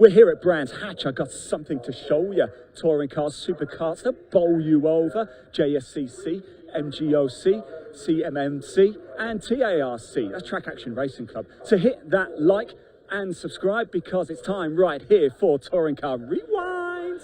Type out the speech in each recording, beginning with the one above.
We're here at Brands Hatch. I've got something to show you. Touring cars, supercars that bowl you over. JSCC, MGOC, CMMC and TARC. That's Track Action Racing Club. So hit that like and subscribe because it's time right here for Touring Car Rewind.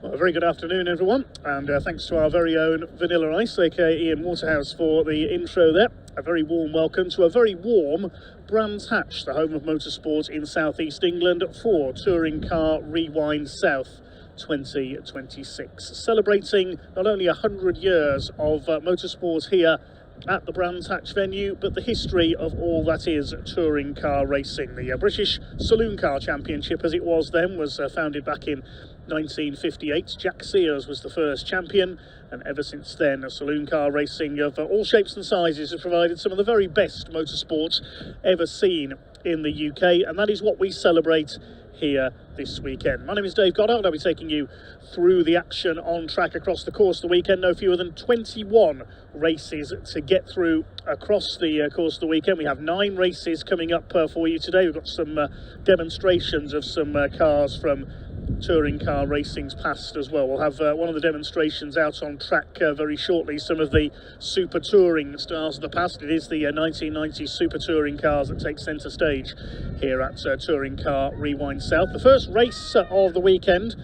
Well, a very good afternoon, everyone, and thanks to our very own Vanilla Ice, aka Ian Waterhouse, for the intro there. A very warm welcome to a very warm Brands Hatch, the home of motorsport in South East England, for Touring Car Rewind South 2026. Celebrating not only 100 years of motorsport here at the Brands Hatch venue, but the history of all that is touring car racing. The British Saloon Car Championship, as it was then, was founded back in 1958. Jack Sears was the first champion, and ever since then, saloon car racing of all shapes and sizes has provided some of the very best motorsports ever seen in the UK, and that is what we celebrate here this weekend. My name is Dave Goddard. I'll be taking you through the action on track across the course of the weekend. No fewer than 21 races to get through across the course of the weekend. We have 9 races coming up for you today. We've got some demonstrations of some cars from touring car racing's past as well. We'll have one of the demonstrations out on track very shortly. Some of the super touring stars of the past. It is the 1990 super touring cars that take centre stage here at Touring Car Rewind South. The first race of the weekend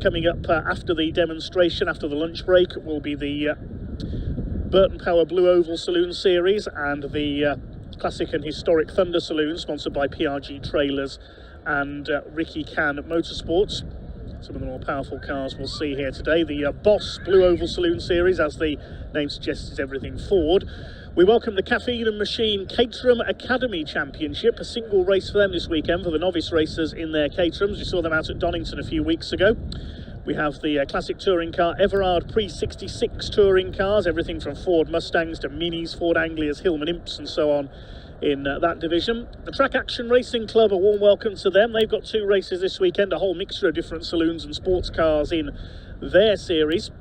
coming up after the demonstration, after the lunch break, will be the Burton Power Blue Oval Saloon Series and the Classic and Historic Thunder Saloon, sponsored by PRG Trailers and Ricky Can Motorsports. Some of the more powerful cars we'll see here today. The Boss Blue Oval Saloon Series, as the name suggests, is everything Ford. We welcome the Caffeine and Machine Caterham Academy Championship, a single race for them this weekend for the novice racers in their Caterhams. We saw them out at Donington a few weeks ago. We have the classic touring car Everard Pre-66 touring cars, everything from Ford Mustangs to Minis, Ford Anglias, Hillman Imps and so on in that division. The Track Action Racing Club, a warm welcome to them. They've got 2 races this weekend, a whole mixture of different saloons and sports cars in their series.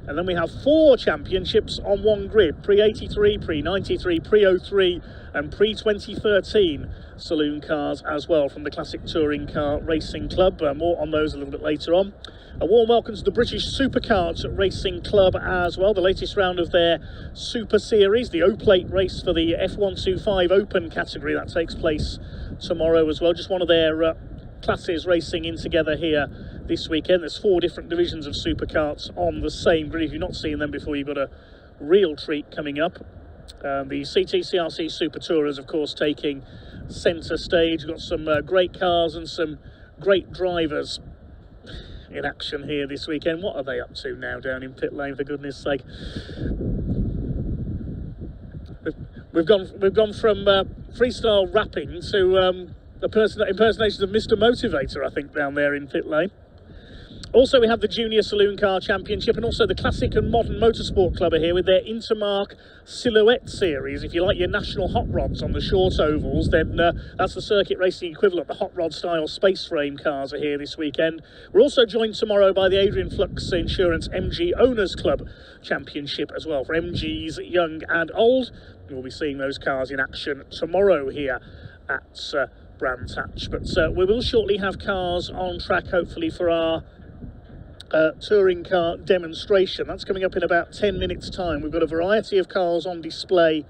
And then we have 4 championships on one grid: Pre-83, Pre-93, Pre-03 and Pre-2013 saloon cars as well from the Classic Touring Car Racing Club. More on those a little bit later on. A warm welcome to the British Supercars Racing Club as well, the latest round of their Super Series, the O-Plate race for the F125 Open category. That takes place tomorrow as well. Just one of their classes racing in together here this weekend. There's 4 different divisions of supercars on the same grid. If you've not seen them before, you've got a real treat coming up. The CTCRC Super Tourers, of course, taking centre stage. We've got some great cars and some great drivers in action here this weekend. What are they up to now down in pit lane, for goodness sake? We've gone from freestyle rapping to impersonations of Mr. Motivator, I think, down there in pit lane. Also, we have the Junior Saloon Car Championship and also the Classic and Modern Motorsport Club are here with their Intermark Silhouette Series. If you like your national hot rods on the short ovals, then that's the circuit racing equivalent. The hot rod style space frame cars are here this weekend. We're also joined tomorrow by the Adrian Flux Insurance MG Owners Club Championship as well for MGs young and old. We'll be seeing those cars in action tomorrow here at Brands Hatch. But we will shortly have cars on track, hopefully, for our touring car demonstration. That's coming up in about 10 minutes time. We've got a variety of cars on display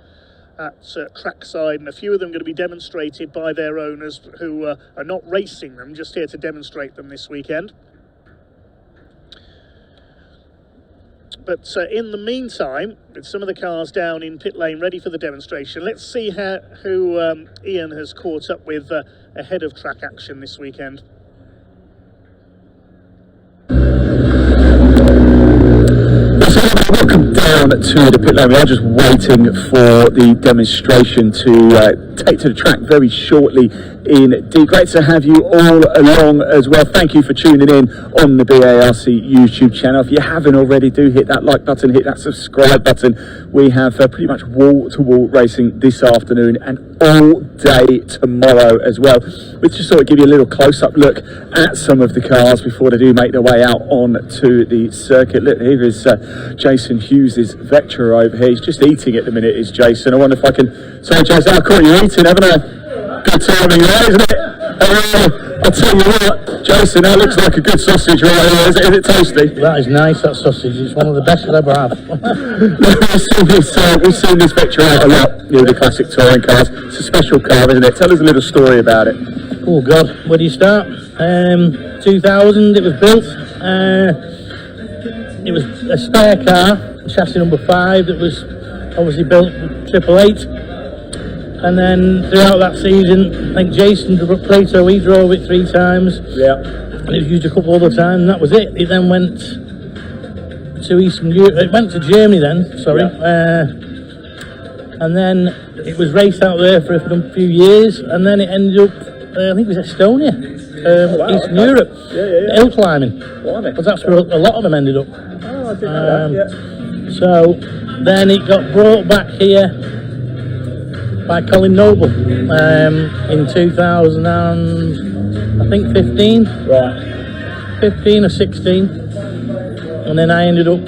at trackside, and a few of them going to be demonstrated by their owners who are not racing them, just here to demonstrate them this weekend. But in the meantime, with some of the cars down in pit lane ready for the demonstration, let's see who Ian has caught up with ahead of track action this weekend. Welcome down to the pit lane. We are just waiting for the demonstration to take to the track very shortly indeed. Great to have you all along as well. Thank you for tuning in on the BARC YouTube channel. If you haven't already, do hit that like button, hit that subscribe button. We have pretty much wall-to-wall racing this afternoon and all day tomorrow as well. We just sort of give you a little close-up look at some of the cars before they do make their way out onto the circuit. Look, here is Jason Hughes' Vectra over here. He's just eating at the minute, is Jason. I wonder if I can... Sorry, Jason, I caught you eating, haven't I? Good timing there, isn't it? I'll tell you what, Jason, that looks like a good sausage right there. Is it tasty? That is nice, that sausage. It's one of the best I'll ever have. We've seen this Vectra out a lot, you know, the classic touring cars. It's a special car, isn't it? Tell us a little story about it. Oh, God, where do you start? 2000, it was built. It was a spare car, chassis number 5, that was obviously built 888. And then throughout that season, I think Jason Plato, he drove it 3 times. Yeah. And it was used a couple other times, and that was it. It then went to Eastern Europe. It went to Germany then, sorry. Yeah. And then it was raced out there for a few years, and then it ended up, I think it was Estonia, Eastern Europe, hill climbing. Because that's where a lot of them ended up. Oh, I didn't know that, yeah. So then it got brought back here by Colin Noble in 2000 and I think 15, Right. 15 or 16, and then I ended up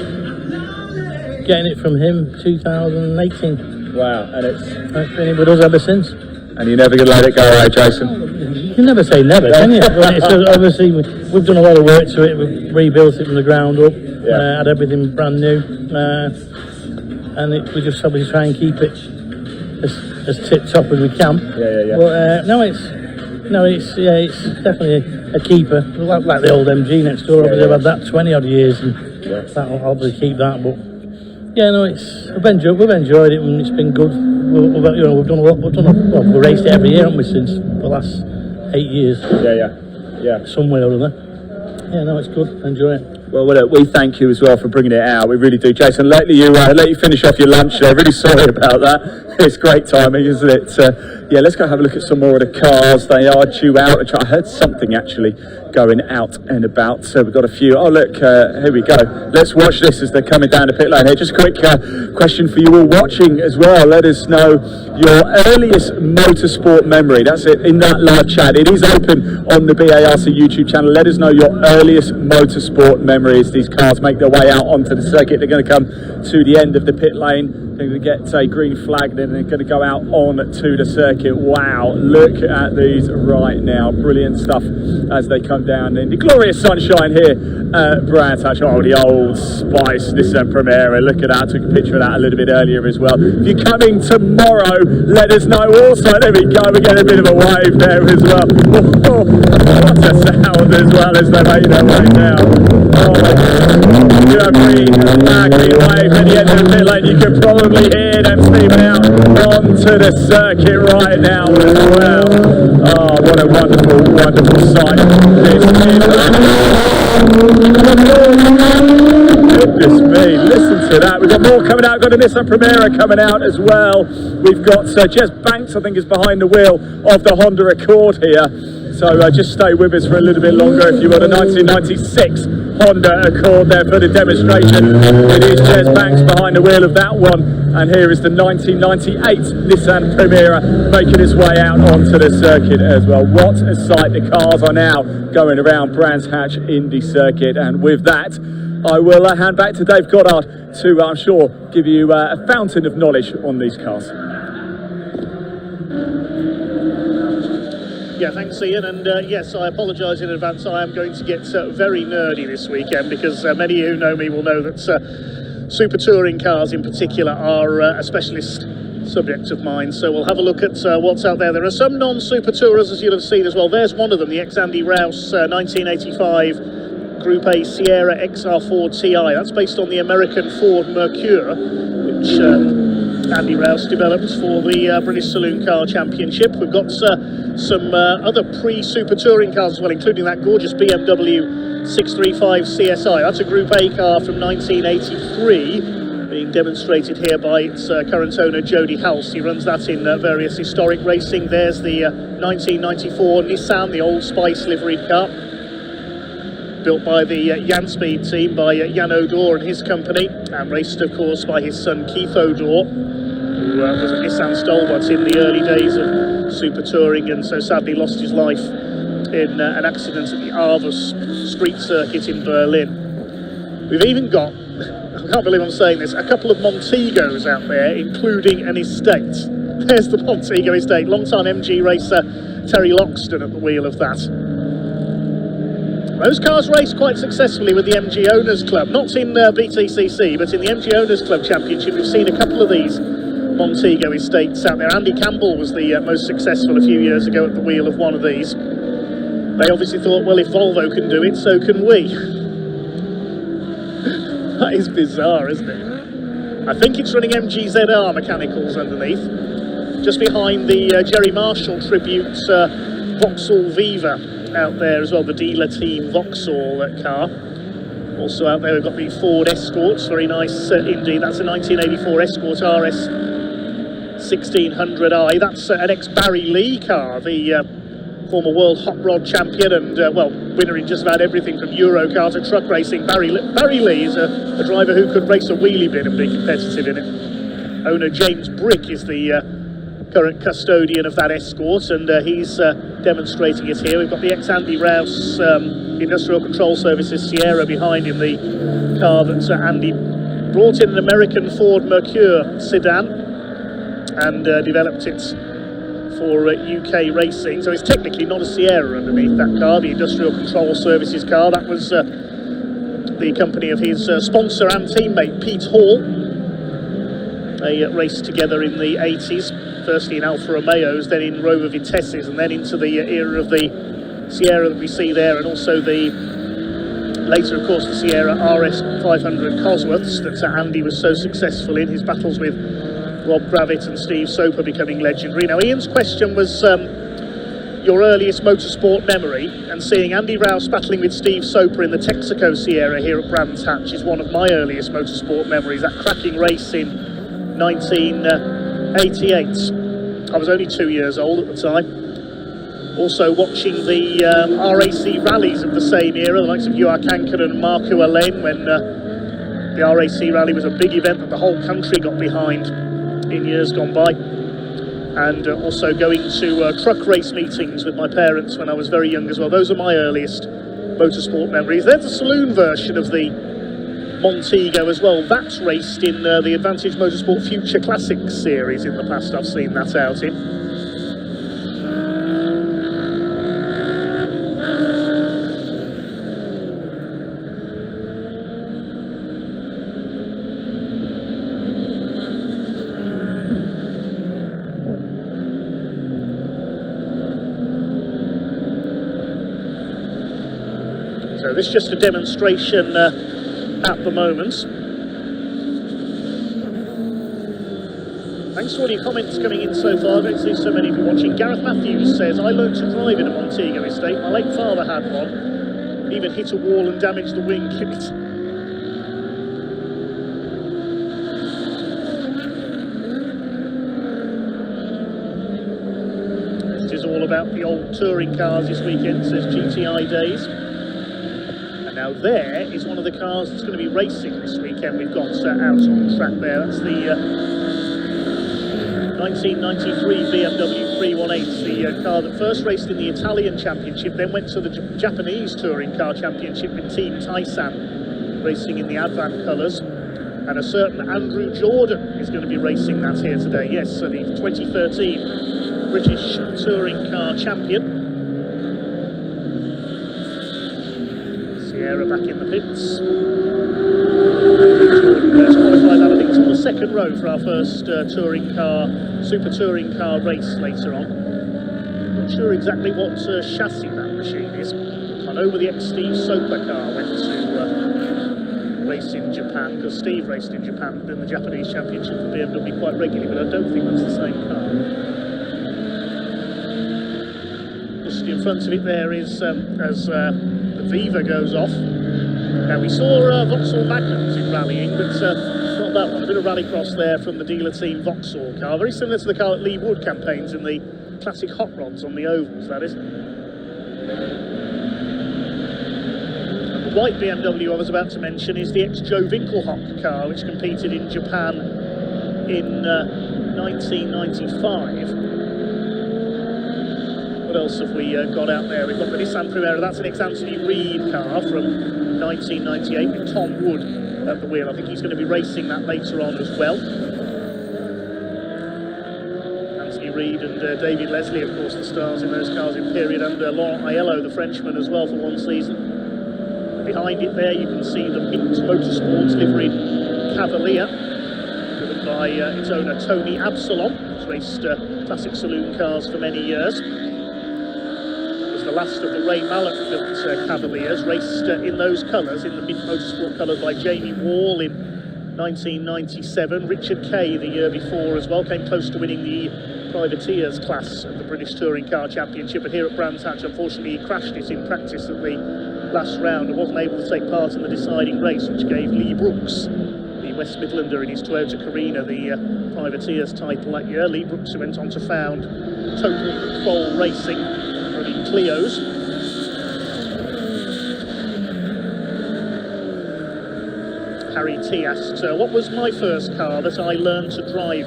getting it from him 2018. Wow, and It's been with us ever since. and you're never going to let it go away, Jason? You can never say never, can you? But it's obviously we've done a lot of work to it. We've rebuilt it from the ground up, had everything brand new, and we just obviously try and keep it as tip top as we can. Yeah. But it's definitely a keeper. Like the old MG next door. Obviously, I've had that 20 odd years, and that'll obviously keep that. But we've enjoyed it, and it's been good. We've done a lot. We've raced it every year, haven't we, since the last 8 years? Yeah. Somewhere or other. Yeah, it's good. Enjoy it. Well, we thank you as well for bringing it out. We really do. Jason, let you finish off your lunch there. Really sorry about that. It's great timing, isn't it? Let's go have a look at some more of the cars. They are due out. I heard something actually going out and about. So we've got a few. Oh, look, here we go. Let's watch this as they're coming down the pit lane here. Just a quick question for you all watching as well. Let us know your earliest motorsport memory. That's it in that live chat. It is open on the BARC YouTube channel. Let us know your earliest motorsport memory as these cars make their way out onto the circuit. They're going to come to the end of the pit lane. They're going to get a green flag, then they're going to go out on to the circuit. Wow, look at these right now. Brilliant stuff as they come down in the glorious sunshine here at Brands Hatch. Oh, the old Spice Nissan Primera. Look at that. I took a picture of that a little bit earlier as well. If you're coming tomorrow, let us know also. There we go. We get a bit of a wave there as well. Oh, what a sound as well as they make their way down. Oh, you have green flag, green wave at the end of the pit lane. You can probably hear them steaming out onto the circuit right now as well. Oh, what a wonderful sight this is. Goodness me, listen to that. We've got more coming out. We've got a Nissan Primera coming out as well. We've got Jez Banks, I think, is behind the wheel of the Honda Accord here. So just stay with us for a little bit longer if you want. A 1996 Honda Accord there for the demonstration. It is Jez Banks behind the wheel of that one, and here is the 1998 Nissan Primera making its way out onto the circuit as well. What a sight. The cars are now going around Brands Hatch Indy Circuit, and with that I will hand back to Dave Goddard to, I'm sure, give you a fountain of knowledge on these cars. Yeah, thanks Ian, and yes, I apologise in advance. I am going to get very nerdy this weekend because many of you who know me will know that super touring cars in particular are a specialist subject of mine. So we'll have a look at what's out there. There are some non-super tourers, as you'll have seen as well. There's one of them, the ex-Andy Rouse 1985 Group A Sierra XR4 Ti. That's based on the American Ford Mercure, which Andy Rouse developed for the British Saloon Car Championship. We've got some other pre-super touring cars as well, including that gorgeous BMW 635 CSI. That's a Group A car from 1983, being demonstrated here by its current owner, Jody House. He runs that in various historic racing. There's the 1994 Nissan, the Old Spice liveried car, built by the Janspeed team, by Jan Odor and his company, and raced, of course, by his son Keith Odor, who was a Nissan stalwart in the early days of super touring, and so sadly lost his life in an accident at the Arvus street circuit in Berlin. We've even got, I can't believe I'm saying this, a couple of Montegos out there, including an estate. There's the Montego estate, long-time MG racer Terry Loxton at the wheel of that. Those cars raced quite successfully with the MG Owners Club, not in BTCC, but in the MG Owners Club Championship. We've seen a couple of these Montego estates out there. Andy Campbell was the most successful a few years ago at the wheel of one of these. They obviously thought, well, if Volvo can do it, so can we. That is bizarre, isn't it? I think it's running MGZR mechanicals underneath. Just behind the Jerry Marshall tribute Vauxhall Viva out there as well, the dealer team Vauxhall car. Also out there we've got the Ford Escorts, very nice indeed. That's a 1984 Escort RS 1600i. That's an ex-Barry Lee car, the former world hot rod champion and, well, winner in just about everything from Eurocar to truck racing. Barry Lee is a driver who could race a wheelie bin and be competitive in it. Owner James Brick is the current custodian of that Escort, and he's demonstrating it here. We've got the ex-Andy Rouse Industrial Control Services Sierra behind him, the car that Andy brought in, an American Ford Mercure sedan, and developed it for UK racing. So it's technically not a Sierra underneath that car, the Industrial Control Services car. That was the company of his sponsor and teammate Pete Hall. They raced together in the 80s, firstly in Alfa Romeos, then in Rover Vitesses, and then into the era of the Sierra that we see there, and also the later, of course, the Sierra RS 500 Cosworths that Andy was so successful in, his battles with Rob Gravitt and Steve Soper becoming legendary. Now, Ian's question was your earliest motorsport memory, and seeing Andy Rouse battling with Steve Soper in the Texaco Sierra here at Brands Hatch is one of my earliest motorsport memories. That cracking race in 1988. I was only 2 years old at the time. Also watching the RAC rallies of the same era, the likes of Joachim Kanken and Marco Alain, when the RAC rally was a big event that the whole country got behind in years gone by. And also going to truck race meetings with my parents when I was very young as well. Those are my earliest motorsport memories. There's a saloon version of the Montego as well. That's raced in the Advantage Motorsport Future Classics series in the past. I've seen that out in. So this is just a demonstration at the moment. Thanks for all your comments coming in so far. I don't see so many of you watching. Gareth Matthews says, I learned to drive in a Montego estate. My late father had one. Even hit a wall and damaged the wing kit. This is all about the old touring cars this weekend, says GTI Days. Now there is one of the cars that's going to be racing this weekend. We've got out on track there. That's the 1993 BMW 318, the car that first raced in the Italian Championship, then went to the Japanese Touring Car Championship with Team Taisan, racing in the Advant colours. And a certain Andrew Jordan is going to be racing that here today. Yes, so the 2013 British Touring Car Champion. Sierra back in the pits. First qualified that, I think it's on the second row for our first super touring car race later on. Not sure exactly what chassis that machine is. I know whether the ex-Steve Soper car went to race in Japan, because Steve raced in Japan in the Japanese Championship for BMW quite regularly, but I don't think that's the same car. Just in front of it there is, as the Viva goes off. Now we saw Vauxhall Magnums in rallying, but not that one. A bit of rallycross there from the dealer team Vauxhall car, very similar to the car that Lee Wood campaigns in the classic hot rods on the ovals, that is. And the white BMW I was about to mention is the ex-Joe Winkelhock car, which competed in Japan in 1995. What else have we got out there? We've got the Nissan Primera. That's an ex-Anthony Reid car from 1998 with Tom Wood at the wheel. I think he's going to be racing that later on as well. Anthony Reid and David Leslie, of course, the stars in those cars in period, and Laurent Aiello, the Frenchman, as well for one season. And behind it there you can see the Mint Motorsports liveried Cavalier, driven by its owner Tony Absalom, who's raced classic saloon cars for many years. The last of the Ray Mallet built Cavaliers, raced in those colours, in the Mint Motorsport colours, by Jamie Wall in 1997. Richard Kay the year before as well, came close to winning the privateers class of the British Touring Car Championship, but here at Brands Hatch, unfortunately, he crashed it in practice at the last round and wasn't able to take part in the deciding race, which gave Lee Brooks, the West Midlander in his Toyota Carina, the privateers title that year. Lee Brooks, who went on to found Total Control Racing, running Clios. Harry T asks, what was my first car that I learned to drive?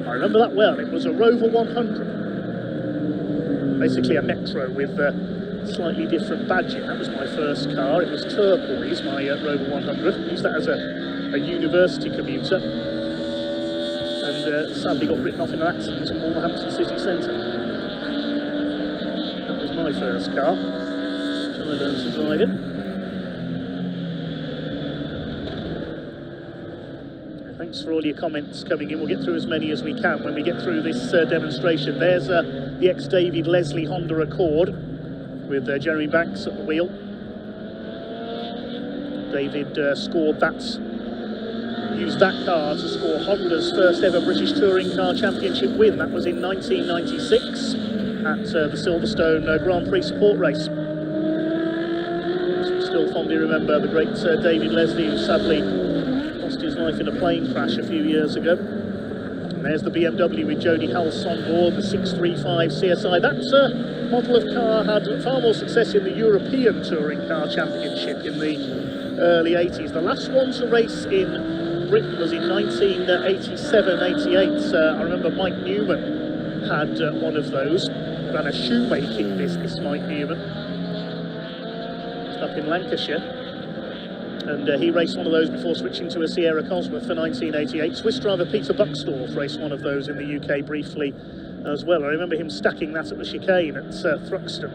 I remember that well. It was a Rover 100. Basically a Metro with slightly different badging. That was my first car. It was turquoise, my Rover 100. I used that as a university commuter. And sadly got written off in an accident in Wolverhampton city centre. That was my first car. So I learned to drive it. Thanks for all your comments coming in. We'll get through as many as we can when we get through this demonstration. There's the ex-David Leslie Honda Accord with Jeremy Banks at the wheel. David scored that, used that car to score Honda's first ever British Touring Car Championship win. That was in 1996 at the Silverstone Grand Prix support race. So we still fondly remember the great David Leslie, who sadly lost his life in a plane crash a few years ago. And there's the BMW with Jody Halse on board, the 635 CSI. That model of car had far more success in the European Touring Car Championship in the early 80s. The last one to race in Britain was in 1987-88. I remember Mike Newman had one of those. Ran a shoemaking business, Mike Newman, up in Lancashire. And he raced one of those before switching to a Sierra Cosworth for 1988. Swiss driver Peter Buxtorf raced one of those in the UK briefly as well. I remember him stacking that at the chicane at Thruxton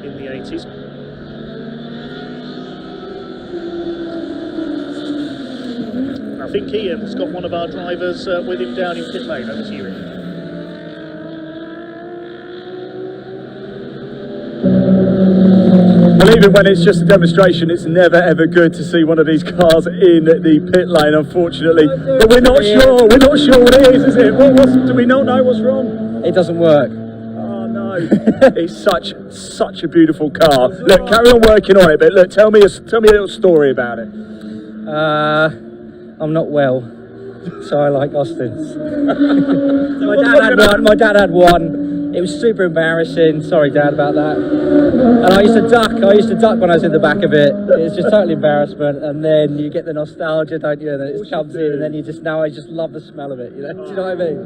in the 80s. I think Ian's got one of our drivers with him down in pit lane. Over to you, Ian. Well, even when it's just a demonstration, it's never ever good to see one of these cars in the pit lane, unfortunately. But we're not sure what it is it? Do we not know what's wrong? It doesn't work. Oh no. It's such a beautiful car. Look, carry on working on it, but look, tell me a little story about it. I'm not well, so I like Austins. My dad had one. It was super embarrassing. Sorry, Dad, about that. And I used to duck when I was in the back of it. It's just total embarrassment. And then you get the nostalgia, don't you? And then it comes in, and then I just love the smell of it. You know? Do you know what I mean?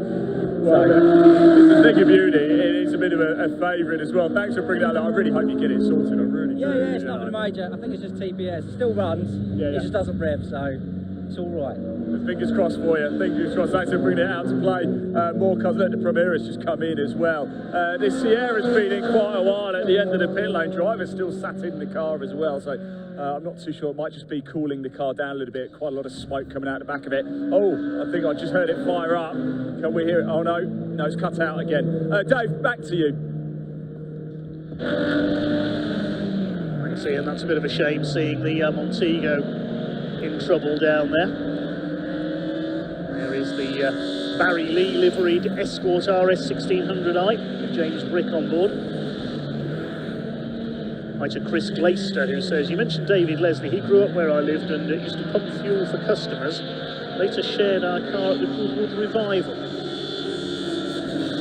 Well, it's a thing of beauty. It's a bit of a favourite as well. Thanks for bringing that up. I really hope you get it sorted. I really do. Yeah, it's nothing major. I think it's just TPS. It still runs. It just doesn't rev, so it's all right. Fingers crossed for you. Fingers crossed. Thanks for bringing it out to play. More cars. Look, the Primera's just come in as well. This Sierra's been in quite a while at the end of the pit lane. Driver's still sat in the car as well, so I'm not too sure. It might just be cooling the car down a little bit. Quite a lot of smoke coming out the back of it. Oh, I think I just heard it fire up. Can we hear it? Oh no, it's cut out again. Dave, back to you. See, and that's a bit of a shame seeing the Montego in trouble down there. There is the Barry Lee liveried Escort RS 1600i with James Brick on board. Hi to Chris Glaister, who says, you mentioned David Leslie. He grew up where I lived and used to pump fuel for customers. Later shared our car at the Goodwood Revival.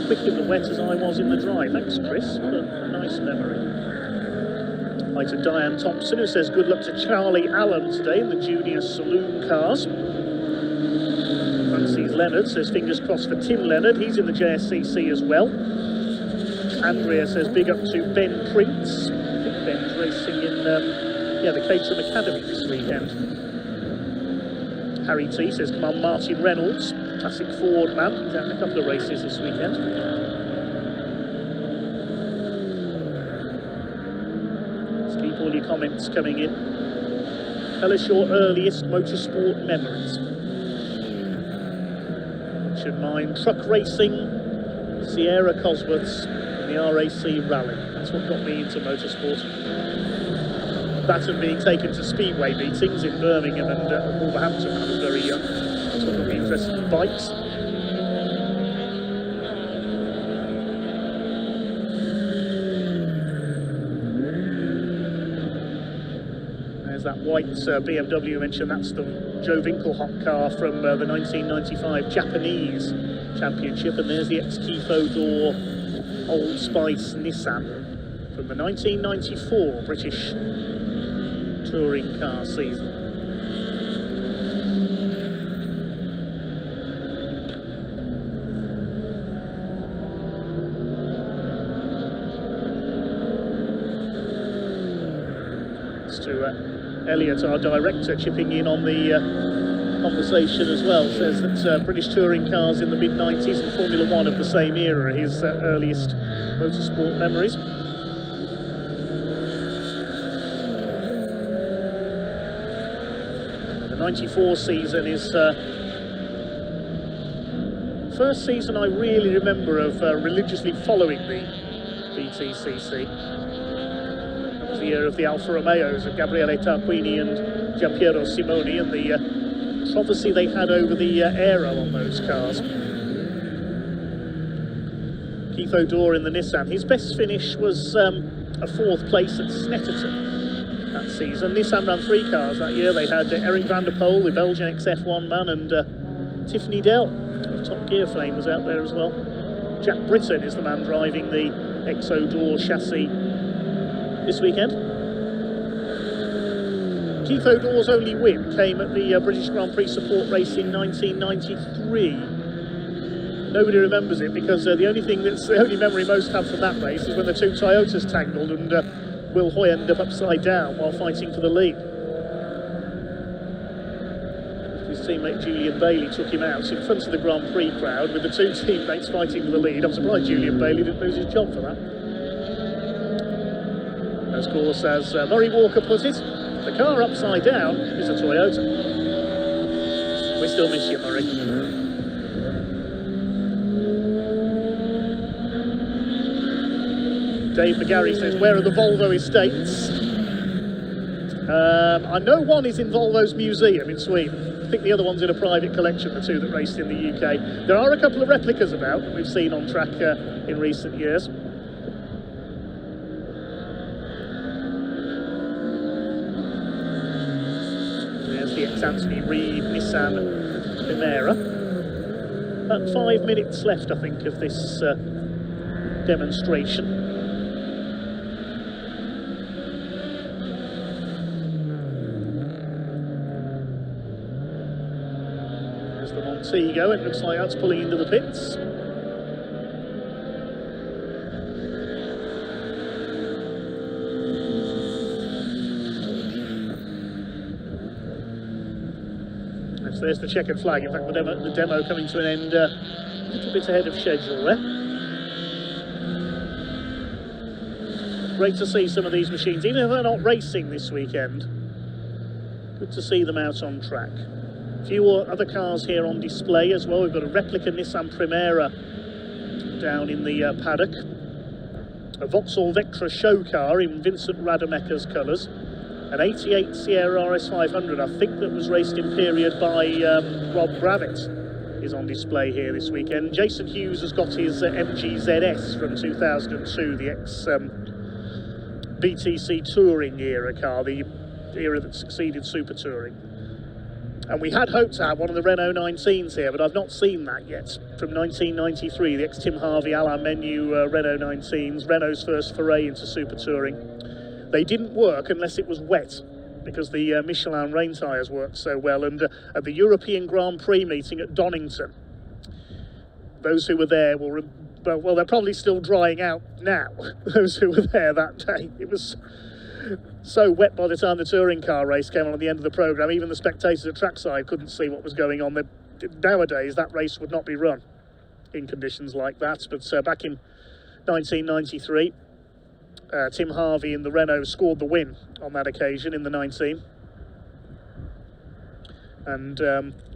Quick in the wet as I was in the dry. Thanks, Chris. What a nice memory. Hi to Diane Thompson, who says, good luck to Charlie Allen today in the junior saloon cars. Francis Leonard says, fingers crossed for Tim Leonard. He's in the JSCC as well. Andrea says, big up to Ben Prince. I think Ben's racing in the Caterham Academy this weekend. Harry T says, come on, Martin Reynolds, classic Ford man. He's having a couple of races this weekend. Let's keep all your comments coming in. Tell us your earliest motorsport memories. Should mind truck racing, Sierra Cosworths, and the RAC Rally. That's what got me into motorsport. That and being taken to speedway meetings in Birmingham and Wolverhampton when I was very young. That's what got me interested in bikes. There's that white BMW mentioned. That's the Joe Winkelhock car from the 1995 Japanese Championship, and there's the ex-Keith Door Old Spice Nissan from the 1994 British touring car season. It's to Elliot, our director, chipping in on the conversation as well. Says that British touring cars in the mid-90s and Formula One of the same era are his earliest motorsport memories. The 94 season is first season I really remember of religiously following the BTCC. That was the year of the Alfa Romeos of Gabriele Tarquini and Giampiero Simoni, and the controversy they had over the aero on those cars. Keith O'Dore in the Nissan. His best finish was a 4th place at Snetterton that season. Nissan ran 3 cars that year. They had Eric van der Poel, the Belgian ex-F1 man, and Tiffany Dell of Top Gear fame was out there as well. Jack Britton is the man driving the ex-O'Dore chassis this weekend. Keith O'Dore's only win came at the British Grand Prix support race in 1993. Nobody remembers it because the only memory most have from that race is when the 2 Toyotas tangled and Will Hoy ended up upside down while fighting for the lead. His teammate Julian Bailey took him out in front of the Grand Prix crowd with the 2 teammates fighting for the lead. I'm surprised Julian Bailey didn't lose his job for that. Of course, as Murray Walker put it, the car upside down is a Toyota. We still miss you, Murray. Dave McGarry says, where are the Volvo estates? I know one is in Volvo's museum in Sweden. I think the other one's in a private collection, the 2 that raced in the UK. There are a couple of replicas about that we've seen on track in recent years. Anthony Reid Nissan Primera. About 5 minutes left, I think, of this demonstration. There's the Montego. It looks like that's pulling into the pits. There's the checkered flag. In fact, the demo coming to an end a little bit ahead of schedule there. Great to see some of these machines, even if they're not racing this weekend. Good to see them out on track. A few other cars here on display as well. We've got a replica Nissan Primera down in the paddock. a Vauxhall Vectra show car in Vincent Rademacher's colours, an 88 Sierra RS500, I think that was raced in period by Rob Bravitt, is on display here this weekend. Jason Hughes has got his MG ZS from 2002, the BTC Touring era car, the era that succeeded Super Touring. And we had hoped to have one of the Renault 19s here, but I've not seen that yet. From 1993, the ex-Tim Harvey Alain Menu Renault 19s, Renault's first foray into Super Touring. They didn't work unless it was wet, because the Michelin rain tyres worked so well. And at the European Grand Prix meeting at Donington, those who were there will, well, they're probably still drying out now, those who were there that day. It was so wet by the time the touring car race came on at the end of the programme, even the spectators at trackside couldn't see what was going on. Nowadays, that race would not be run in conditions like that. But back in 1993, Tim Harvey in the Renault scored the win on that occasion in the 19. And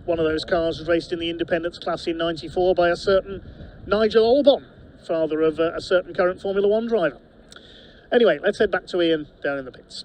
one of those cars was raced in the Independence class in 94 by a certain Nigel Albon, father of a certain current Formula One driver. Anyway, let's head back to Ian down in the pits.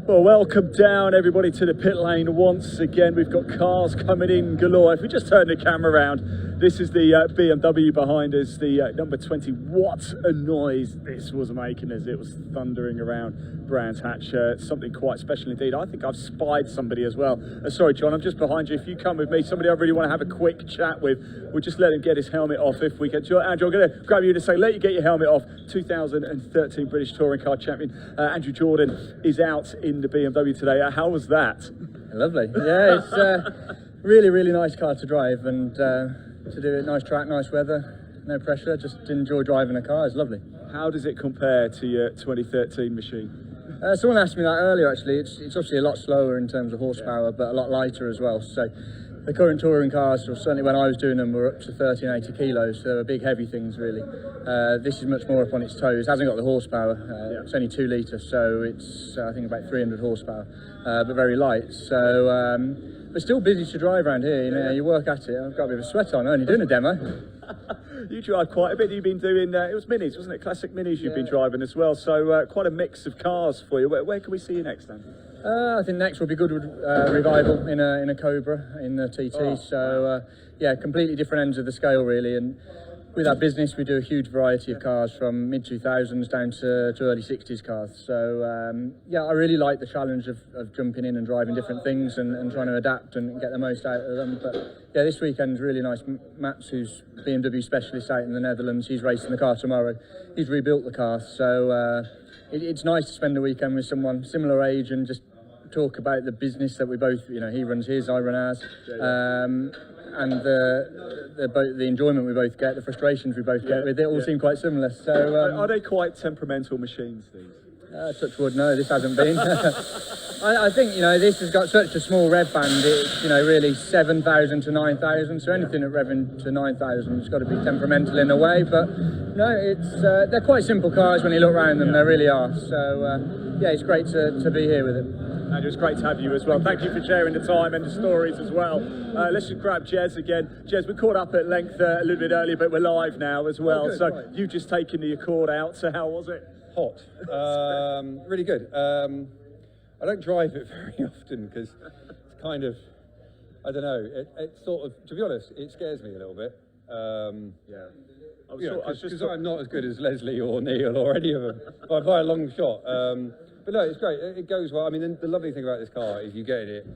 Well, welcome down everybody to the pit lane once again. We've got cars coming in galore. If we just turn the camera around, this is the BMW behind us, the number 20. What a noise this was making as it was thundering around Brands Hatch. Something quite special indeed. I think I've spied somebody as well. Sorry, John, I'm just behind you. If you come with me, somebody I really want to have a quick chat with, we'll just let him get his helmet off if we can. Andrew, I'm going to grab you in a second. Let you get your helmet off. 2013 British Touring Car Champion Andrew Jordan is out in the BMW today. How was that? Lovely. Yeah, it's really, really nice car to drive, and to do it, nice track, nice weather, no pressure, just enjoy driving a car. It's lovely. How does it compare to your 2013 machine? Someone asked me that earlier actually. It's obviously a lot slower in terms of horsepower, but a lot lighter as well. So the current touring cars, or certainly when I was doing them, were up to 1380 kilos, so they were big heavy things really. This is much more up on its toes. It hasn't got the horsepower, it's only 2 litres, so it's I think about 300 horsepower, but very light. So but still busy to drive around here. You know, you work at it. I've got a bit of a sweat on, only doing a demo. You drive quite a bit. You've been doing, it was minis, wasn't it? Classic minis you've been driving as well. So quite a mix of cars for you. Where can we see you next then? I think next will be good with Revival in a Cobra in the TT. Yeah, completely different ends of the scale really. And with our business, we do a huge variety of cars from mid 2000s down to early 60s cars. So yeah, I really like the challenge of jumping in and driving different things and trying to adapt and get the most out of them. But yeah, this weekend's really nice. Mats, who's BMW specialist out in the Netherlands, he's racing the car tomorrow. He's rebuilt the car, so it's nice to spend a weekend with someone similar age and just talk about the business that we both, you know, he runs his, I run ours, and the enjoyment we both get, the frustrations we both get with it, all seem quite similar. So are they quite temperamental machines, these? Touch wood, no, this hasn't been. I think, you know, this has got such a small rev band. It's, you know, really 7,000 to 9,000. So anything at revving to 9,000 has got to be temperamental in a way. But no, it's they're quite simple cars when you look around them. They really are. So yeah, it's great to be here with him. And it was great to have you as well. Thank you for sharing the time and the stories as well. Let's just grab Jez again. Jez, we caught up at length a little bit earlier, but we're live now as well. Good, so right. you've just taken the Accord out. So how was it? Hot. Really good. I don't drive it very often because it's kind of, I don't know, it sort of, to be honest, it scares me a little bit. Yeah. Because I'm not as good as Leslie or Neil or any of them by a long shot. But no, it's great. It goes well. I mean, the lovely thing about this car is you get in it,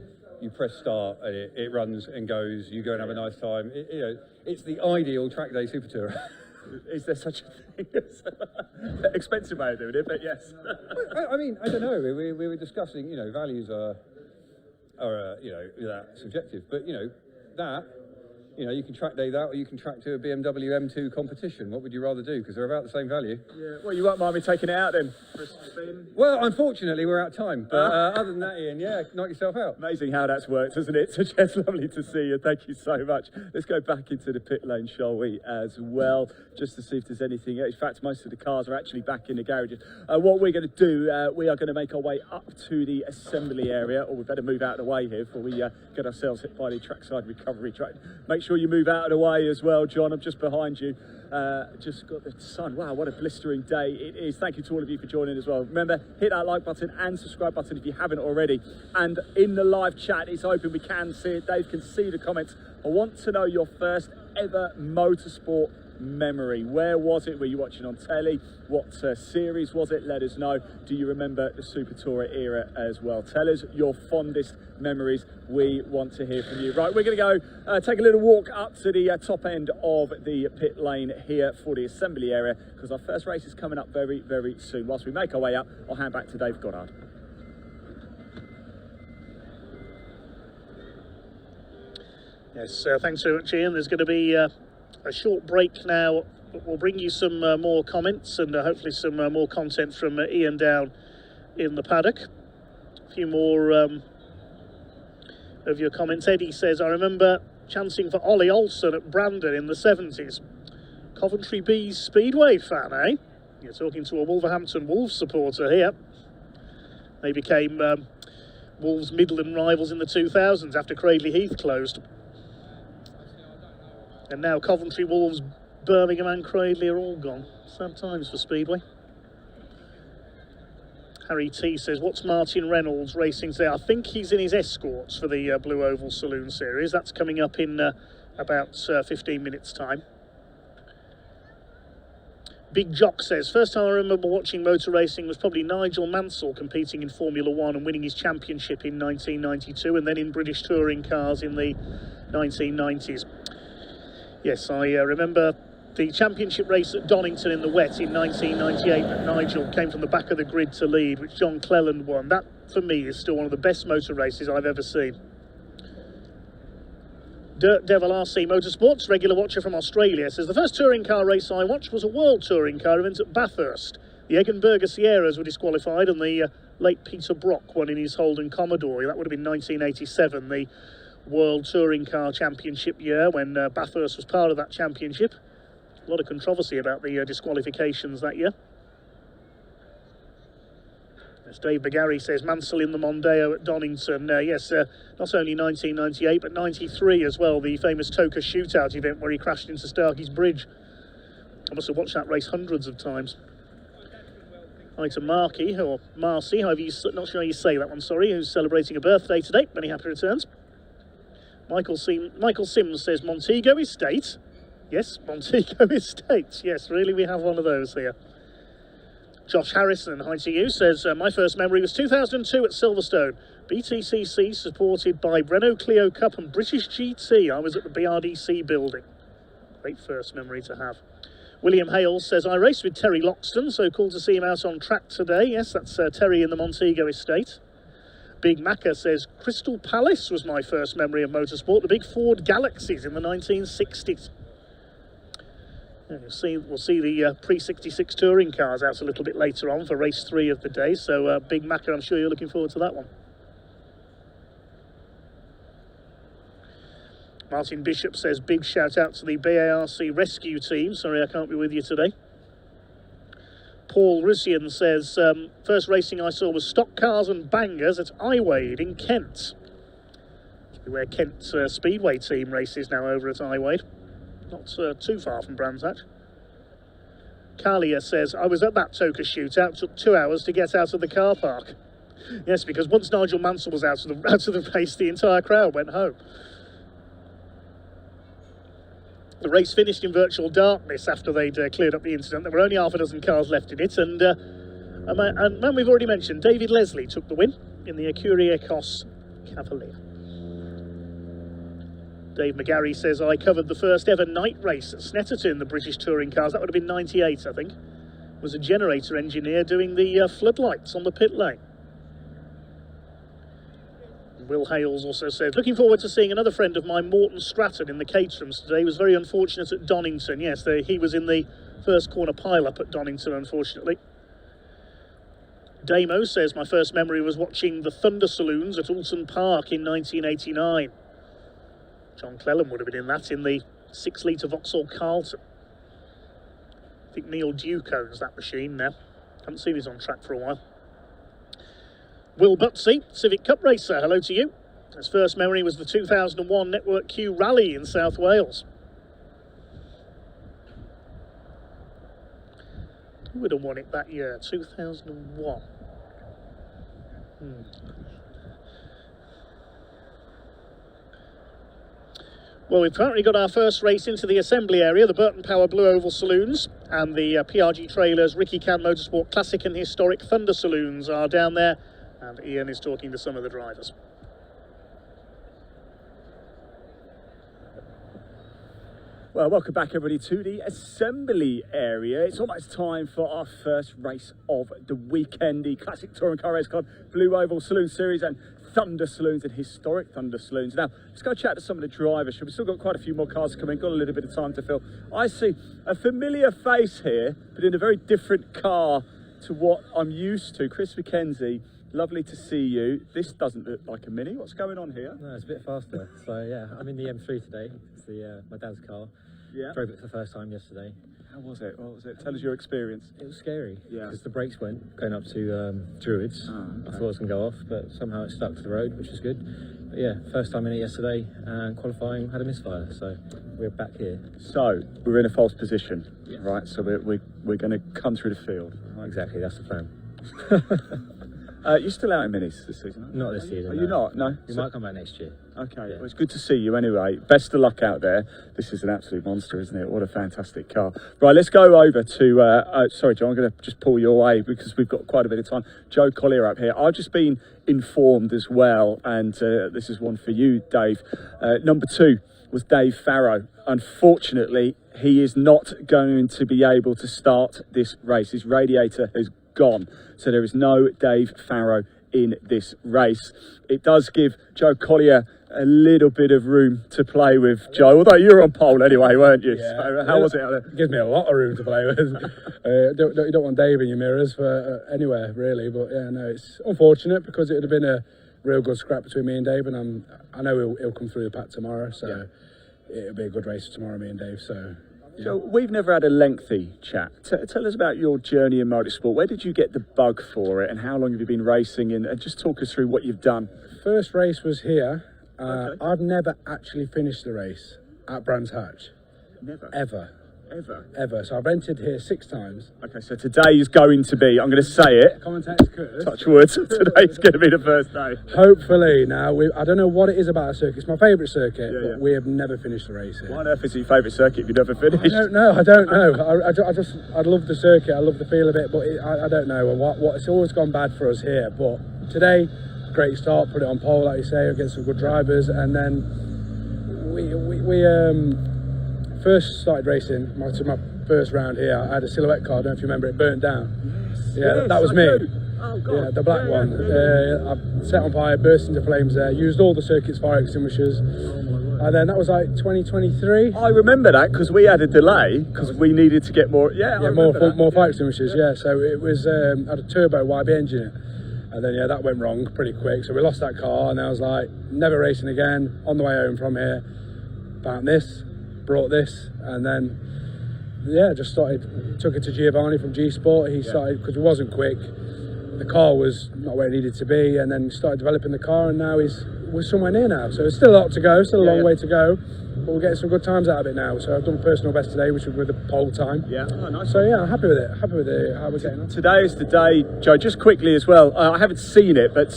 you press start and it runs and goes. You go and have a nice time. You know, it's the ideal track day super tourer. Is there such a thing as expensive way of doing it? But yes. I mean, I don't know. We were discussing, you know, values are you know, that subjective. But you know, that. You know, you can track day that, or you can track to a BMW M2 competition. What would you rather do? Because they're about the same value. Yeah. Well, you won't mind me taking it out then for a spin? Well, unfortunately, we're out of time. But other than that, Ian, yeah, knock yourself out. Amazing how that's worked, isn't it? So, Jess, lovely to see you. Thank you so much. Let's go back into the pit lane, shall we, as well, just to see if there's anything. In fact, most of the cars are actually back in the garages. What we're going to do, we are going to make our way up to the assembly area, or we better move out of the way here before we get ourselves hit by the trackside recovery track. Make sure sure you move out of the way as well, John. I'm just behind you. Just got the sun. Wow, what a blistering day it is. Thank you to all of you for joining as well. Remember, hit that like button and subscribe button if you haven't already. And in the live chat, it's open. We can see it. Dave can see the comments. I want to know your first ever motorsport memory. Where was it? Were you watching on telly? What series was it? Let us know. Do you remember the Super Tourer era as well? Tell us your fondest memories. We want to hear from you. Right, we're going to go take a little walk up to the top end of the pit lane here for the assembly area, because our first race is coming up very, very soon. Whilst we make our way up, I'll hand back to Dave Goddard. Yes, thanks very much, Ian. There's going to be a short break now, but we'll bring you some more comments and hopefully some more content from Ian down in the paddock. A few more of your comments. Eddie says, I remember chanting for Ollie Olsen at Brandon in the 70s. Coventry Bees Speedway fan, eh? You're talking to a Wolverhampton Wolves supporter here. They became Wolves Midland rivals in the 2000s after Cradley Heath closed. And now Coventry, Wolves, Birmingham and Cradley are all gone. Sad times for Speedway. Harry T says, what's Martin Reynolds racing today? I think he's in his escorts for the Blue Oval Saloon Series. That's coming up in about 15 minutes' time. Big Jock says, first time I remember watching motor racing was probably Nigel Mansell competing in Formula One and winning his championship in 1992 and then in British touring cars in the 1990s. Yes, I remember the championship race at Donington in the wet in 1998 that Nigel came from the back of the grid to lead, which John Cleland won. That, for me, is still one of the best motor races I've ever seen. Dirt Devil RC Motorsports, regular watcher from Australia, says, the first touring car race I watched was a world touring car event at Bathurst. The Eggenberger Sierras were disqualified and the late Peter Brock won in his Holden Commodore. That would have been 1987, the World Touring Car Championship year, when Bathurst was part of that championship. A lot of controversy about the disqualifications that year. As Dave Bagari says, Mansell in the Mondeo at Donington. Yes, not only 1998, but 93 as well, the famous Toka shootout event where he crashed into Starkey's Bridge. I must have watched that race hundreds of times. Hi to Marky, or Marcy, however you, not sure how you say that one, sorry, who's celebrating a birthday today. Many happy returns. Michael Sims says, Montego Estate. Yes, Montego Estate. Yes, really, we have one of those here. Josh Harrison, hi to you, says, my first memory was 2002 at Silverstone. BTCC supported by Renault Clio Cup and British GT. I was at the BRDC building. Great first memory to have. William Hales says, I raced with Terry Loxton, so cool to see him out on track today. Yes, that's Terry in the Montego Estate. Big Macca says, Crystal Palace was my first memory of motorsport, the big Ford Galaxies in the 1960s. Yeah, we'll see the pre-66 touring cars out a little bit later on for race 3 of the day, so Big Macca, I'm sure you're looking forward to that one. Martin Bishop says, big shout out to the BARC rescue team. Sorry I can't be with you today. Paul Russian says, first racing I saw was stock cars and bangers at Iwade in Kent. Where Kent Speedway team races now over at Iwade. Not too far from Brands Hatch. Kalia says, I was at that Toka shootout, took 2 hours to get out of the car park. Yes, because once Nigel Mansell was out of the race, the entire crowd went home. The race finished in virtual darkness after they'd cleared up the incident. There were only half a dozen cars left in it, and a man we've already mentioned, David Leslie, took the win in the Ecurie Ecos Cavalier. Dave McGarry says, I covered the first ever night race at Snetterton, the British touring cars. That would have been 98, I think. Was a generator engineer doing the floodlights on the pit lane. Will Hales also says, looking forward to seeing another friend of mine, Morton Stratton, in the Caterhams today. He was very unfortunate at Donington. Yes, he was in the first corner pile-up at Donington, unfortunately. Damo says, my first memory was watching the Thunder Saloons at Alton Park in 1989. John Cleland would have been in that, in the 6-litre Vauxhall Carlton. I think Neil Duke owns that machine now. Haven't seen his on track for a while. Will Butsey, Civic Cup racer, hello to you. His first memory was the 2001 Network Q Rally in South Wales. Who would have won it that year? 2001. Well, we've currently got our first race into the assembly area, the Burton Power Blue Oval Saloons, and the PRG Trailers Ricky Can Motorsport Classic and Historic Thunder Saloons are down there, and Ian is talking to some of the drivers. Well, welcome back everybody to the assembly area. It's almost time for our first race of the weekend, the Classic Touring Car Race Club Blue Oval Saloon Series and Thunder Saloons and Historic Thunder Saloons. Now, let's go chat to some of the drivers. We've still got quite a few more cars coming, got a little bit of time to fill. I see a familiar face here, but in a very different car to what I'm used to. Chris McKenzie, lovely to see you. This doesn't look like a Mini. What's going on here? No, it's a bit faster. So yeah, I'm in the M3 today. It's my dad's car. Yeah. Drove it for the first time yesterday. How was it? What was it? Tell us your experience. It was scary. Yeah. Because the brakes went going up to Druids. Oh, okay. I thought it was going to go off, but somehow it stuck to the road, which was good. But yeah, first time in it yesterday, and qualifying had a misfire, so we're back here. So we're in a false position, right? So we're going to come through the field. Right? Exactly, that's the plan. You're still out in Minis this season, aren't you? Not this season. Are you not? No? You might come back next year. Okay, Yeah. well, it's good to see you anyway. Best of luck out there. This is an absolute monster, isn't it? What a fantastic car. Right, let's go over to, sorry, Joe, I'm going to just pull you away because we've got quite a bit of time. Joe Collier up here. I've just been informed as well, and this is one for you, Dave. Number 2 was Dave Farrow. Unfortunately, he is not going to be able to start this race. His radiator has gone, so there is no Dave Farrow in this race. It does give Joe Collier a little bit of room to play with, Joe, although you were on pole anyway, weren't you? Yeah. So how was it out there? It gives me a lot of room to play with. You don't want Dave in your mirrors for anywhere really, but yeah, no, it's unfortunate because it would have been a real good scrap between me and Dave, and I know he'll come through the pack tomorrow, so it'll be a good race tomorrow, me and Dave. So. Yeah. So we've never had a lengthy chat. Tell us about your journey in motorsport. Where did you get the bug for it, and how long have you been racing? And just talk us through what you've done. First race was here. Okay. I've never actually finished the race at Brands Hatch. Never. Ever. Ever. Ever. So I've entered here 6 times. Okay, so today is going to be, I'm going to say it, Commentator's curse. touch wood, today's going to be the first day. Hopefully. Now, I don't know what it is about a circuit. It's my favourite circuit, Yeah, but yeah. we have never finished the race here. Why on earth is it your favourite circuit if you've never finished? I don't know. I love the circuit. I love the feel of it, but I don't know. What it's always gone bad for us here. But today, great start. Put it on pole, like you say, against some good drivers, and then we first started racing. My first round here, I had a silhouette car. I don't know if you remember. It burnt down. Yes, that was I me. do. Oh, God. Yeah, the black one. I set on fire, burst into flames there. Used all the circuit's fire extinguishers. And then that was like 2023. I remember that because we had a delay because we needed to get more. Yeah, I remember that. more fire extinguishers. Yeah, so it was had a turbo YB engine in it. And then that went wrong pretty quick. So we lost that car, and I was like, never racing again. On the way home from here, found this, brought this, and then just took it to Giovanni from G Sport. He started, because it wasn't quick, the car was not where it needed to be, and then started developing the car, and now we're somewhere near now. So it's still a lot to go, still a long way to go, but we're getting some good times out of it now. So I've done personal best today, which was with the pole time. Yeah, oh, nice. So I'm happy with it. How we're getting on. Today is the day, Joe, just quickly as well, I haven't seen it, but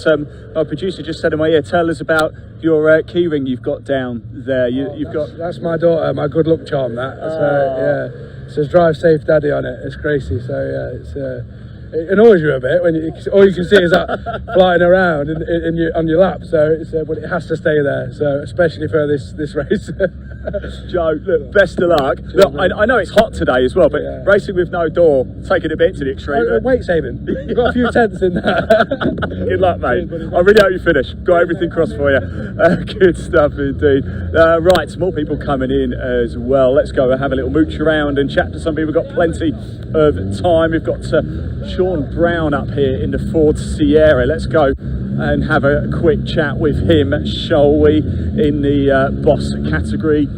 our producer just said in my ear, tell us about your keyring you've got down there. You've got... That's my daughter, my good luck charm, that. So, it says drive safe daddy on it. It's Gracie, so it annoys you a bit when all you can see is that flying around on your lap, so but it has to stay there, so especially for this race. Joe, look, best of luck. Look, I know it's hot today as well, but racing with no door, taking it a bit to the extreme. Weight saving. You've got a few tenths in there. Good luck, mate. I really hope you finish. Got everything crossed for you. Good stuff indeed. Right, some more people coming in as well. Let's go and have a little mooch around and chat to some people. We've got plenty of time. We've got Sean Brown up here in the Ford Sierra. Let's go and have a quick chat with him, shall we, in the boss category.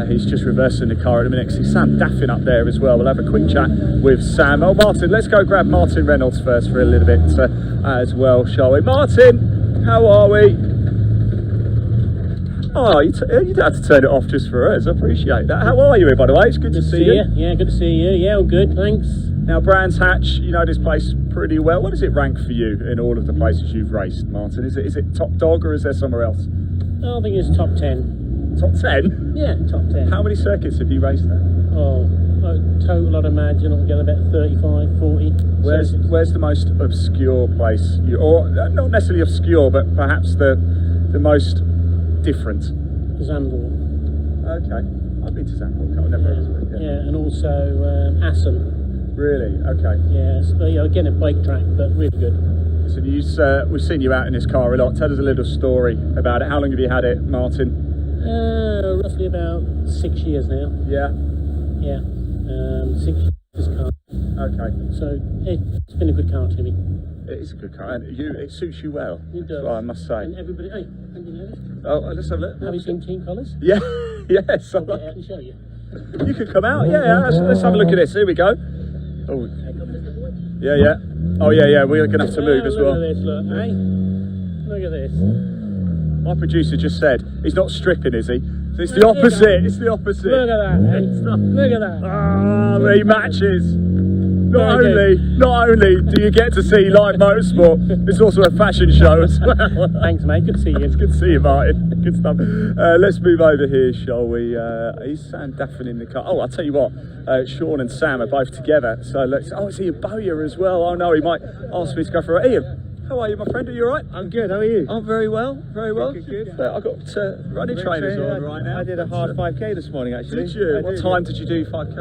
He's just reversing the car at the minute. See Sam Daffin up there as well. We'll have a quick chat with Sam. Oh, Martin, let's go grab Martin Reynolds first for a little bit as well, shall we? Martin, how are we? Oh, you didn't have to turn it off just for us. I appreciate that. How are you, by the way? It's good to see you. Yeah, good to see you. Yeah, all good, thanks. Now, Brands Hatch, you know this place pretty well. What does it rank for you in all of the places you've raced, Martin? Is it top dog or is there somewhere else? I think it's top 10. Top 10? Yeah, top 10. How many circuits have you raced there? Oh, total I'd imagine altogether about 35, 40. Where's the most obscure place? Or not necessarily obscure, but perhaps the most different? Zandvoort. Okay, I've been to Zandvoort. I've never heard of it. Yeah, and also Assen. Really? Okay. Yeah, so, again a bike track, but really good. So we've seen you out in this car a lot. Tell us a little story about it. How long have you had it, Martin? Roughly about 6 years now. Yeah. Yeah, 6 years this car. Okay. So it's been a good car to me. It is a good car, and it suits you well. It does. Well, I must say. And everybody, hey, have you noticed? Oh, let's have a look. Have you seen team colours? Yeah. Yes. I'll get out and show you. You can come out. Yeah. Let's have a look at this. Here we go. Oh. Yeah, yeah. Oh, yeah, yeah. We're gonna have to move as well. Look at this. Look, hey. Look at this. My producer just said he's not stripping, is he? So it's the opposite. It's the opposite. Look at that. Hey. Look at that. Ah, he matches. Not only do you get to see live motorsport, it's also a fashion show as well. Thanks, mate. Good to see you. It's good to see you, Martin. Good stuff. Let's move over here, shall we? Is Sam Daffin in the car? Oh, I'll tell you what. Sean and Sam are both together. So let's. Oh, it's Ian Bowyer as well. Oh no, he might ask me to go for it. Ian. How are you, my friend? Are you all right? I'm good. How are you? I'm very well, very well. Good. I've got running trainers on right now. I did a hard 5k this morning, actually. Did you? What time did you do 5k?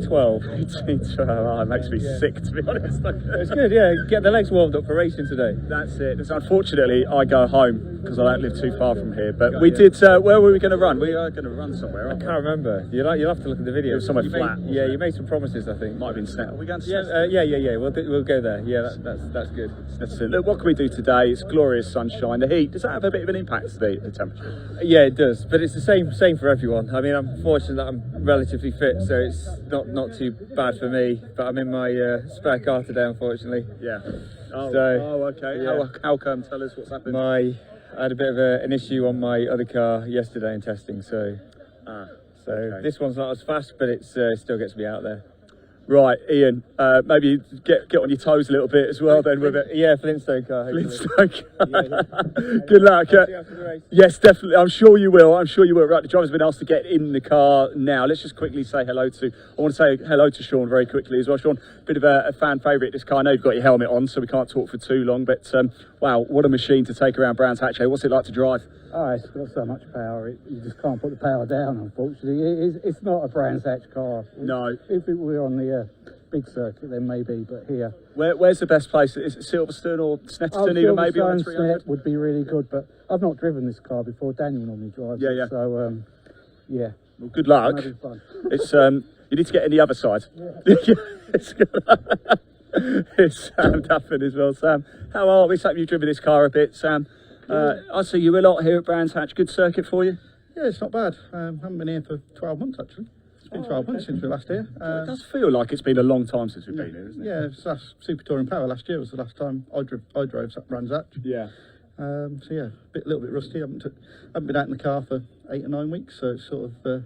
18:12. 18:12. Oh, it makes me sick, to be honest. It's good, yeah. Get the legs warmed up for racing today. That's it. So unfortunately, I go home because I don't live too far from here. But we did. Where were we going to run? We are going to run somewhere. I can't remember. You'll have to look at the video. It was somewhere flat. Yeah, you made some promises, I think. Might have been Snell. Are we going to? Yeah. We'll go there. Yeah, that's good. Look, what can we do today? It's glorious sunshine. The heat, does that have a bit of an impact, the temperature? Yeah, it does, but it's the same for everyone. I mean, I'm fortunate that I'm relatively fit, so it's not too bad for me, but I'm in my spare car today, unfortunately. Yeah. Oh, okay. Yeah. How come? Tell us what's happened. I had a bit of an issue on my other car yesterday in testing, so this one's not as fast, but it still gets me out there. Right, Ian, maybe get on your toes a little bit as well then with it. Yeah, Flintstone car. Flintstone car. Good luck. Yes, definitely. I'm sure you will. Right, the driver's been asked to get in the car now. Let's just quickly say hello to, I want to say hello to Sean very quickly as well. Sean, bit of a fan favourite this car. I know you've got your helmet on, so we can't talk for too long, but wow, what a machine to take around Brands Hatch. What's it like to drive? Oh, it's got so much power, you just can't put the power down, unfortunately. It's not a Brands Hatch car. No. If it were on the big circuit, then maybe, but here. Where's the best place? Is it Silverstone or Snetterton even maybe? Silverstone would be really good, but I've not driven this car before. Daniel normally drives it, so yeah. Well, good luck. It's you need to get in the other side. It's Sam Duffin as well. Sam, how are we? Hope you've driven this car a bit, Sam. I see you a lot here at Brands Hatch. Good circuit for you? Yeah, it's not bad. Haven't been here for 12 months actually. It's been 12 months since we were last here. It does feel like it's been a long time since we've been here, isn't it? Yeah, it was last Super Touring Power last year was the last time I drove Brands Hatch. Yeah. So yeah, little bit rusty. Haven't been out in the car for 8 or 9 weeks, so it's sort of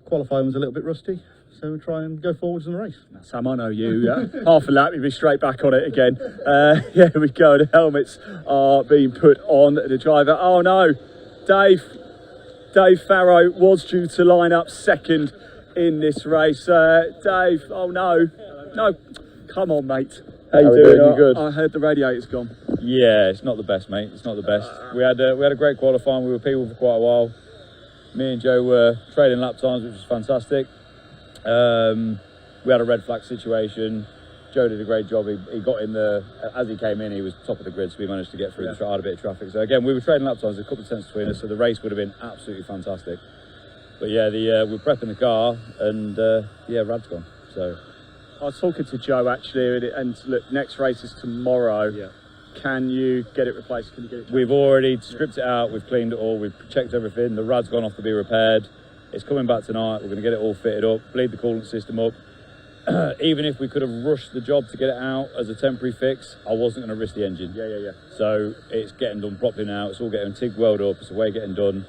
qualifying was a little bit rusty. So we'll try and go forwards in the race. Sam, I know you. Half a lap, you'll be straight back on it again. Here we go. The helmets are being put on the driver. Oh no, Dave Farrow was due to line up second in this race. Dave, oh no, come on, mate. How you doing? You good? I heard the radiator's gone. Yeah, it's not the best, mate. It's not the best. We had a great qualifying. We were people for quite a while. Me and Joe were trading lap times, which was fantastic. We had a red flag situation. Joe did a great job. He got in as he came in, he was top of the grid, so we managed to get through the had a bit of traffic. So again, we were trading lap times, a couple of tenths between us, so the race would have been absolutely fantastic. But yeah, we're prepping the car, and Rad's gone. So I was talking to Joe actually, and look, next race is tomorrow. Yeah. Can you get it replaced? Can you get it? We've already stripped it out. We've cleaned it all. We've checked everything. The rad's gone off to be repaired. It's coming back tonight. We're going to get it all fitted up, bleed the coolant system up. Even if we could have rushed the job to get it out as a temporary fix, I wasn't going to risk the engine. Yeah. So it's getting done properly now. It's all getting TIG welded up. It's away getting done.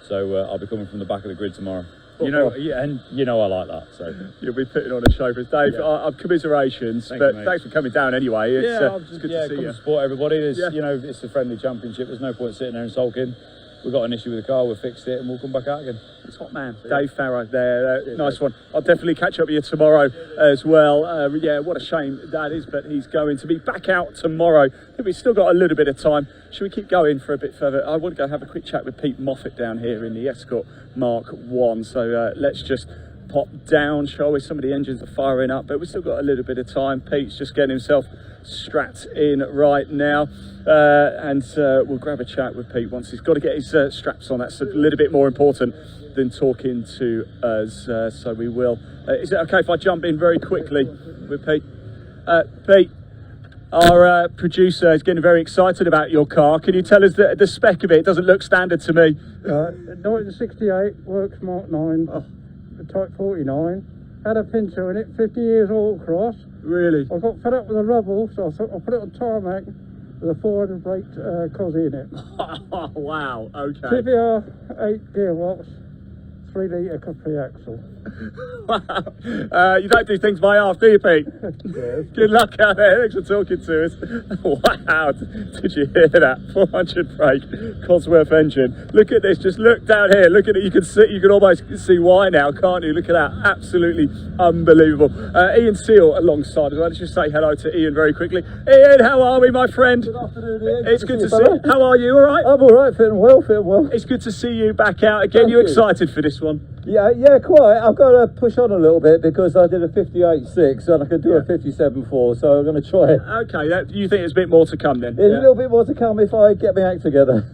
So I'll be coming from the back of the grid tomorrow. You know, and you know I like that. So you'll be putting on a show for us, Dave. I've commiserations, but thanks for coming down anyway. It's good to see you. Support everybody. You know, it's a friendly championship. There's no point sitting there and sulking. We've got an issue with the car. We've fixed it, and we'll come back out again. Top man, Dave Farrow there. Nice one. I'll definitely catch up with you tomorrow as well. Yeah, what a shame that is, but he's going to be back out tomorrow. I think we've still got a little bit of time. Should we keep going for a bit further? I want to go have a quick chat with Pete Moffat down here in the Escort Mark 1. So let's just pop down, shall we? Some of the engines are firing up, but we've still got a little bit of time. Pete's just getting himself strapped in right now, and we'll grab a chat with Pete once he's got to get his straps on. That's a little bit more important than talking to us, so we will. Is it okay if I jump in very quickly with Pete? Pete, our producer is getting very excited about your car. Can you tell us the spec of it? It doesn't look standard to me. 1968, works Mark 9, Type 49. Had a Pinto in it, 50 years old cross. Really? I got fed up with the rubble, so I thought I'll put it on tarmac with a 400 brake cosy in it. Wow, okay. TBR 8 gearbox, 3 litre Capri axle. Wow. You don't do things by half, do you, Pete? Yes. Good luck out there. Thanks for talking to us. Wow, did you hear that? 400 brake, Cosworth engine. Look at this. Just look down here. Look at it. You can see. You can almost see why now, can't you? Look at that. Absolutely unbelievable. Ian Seal alongside as well. Let's just say hello to Ian very quickly. Ian, how are we, my friend? Good afternoon, Ian. It's good to see you. How are you? All right? I'm all right. Feeling well. Feeling well. It's good to see you back out again. You excited for this one? Yeah, quite. I've got to push on a little bit because I did a 58.6 and I could do a 57.4, so I'm going to try it. Okay, you think there's a bit more to come then? There's a little bit more to come if I get my act together.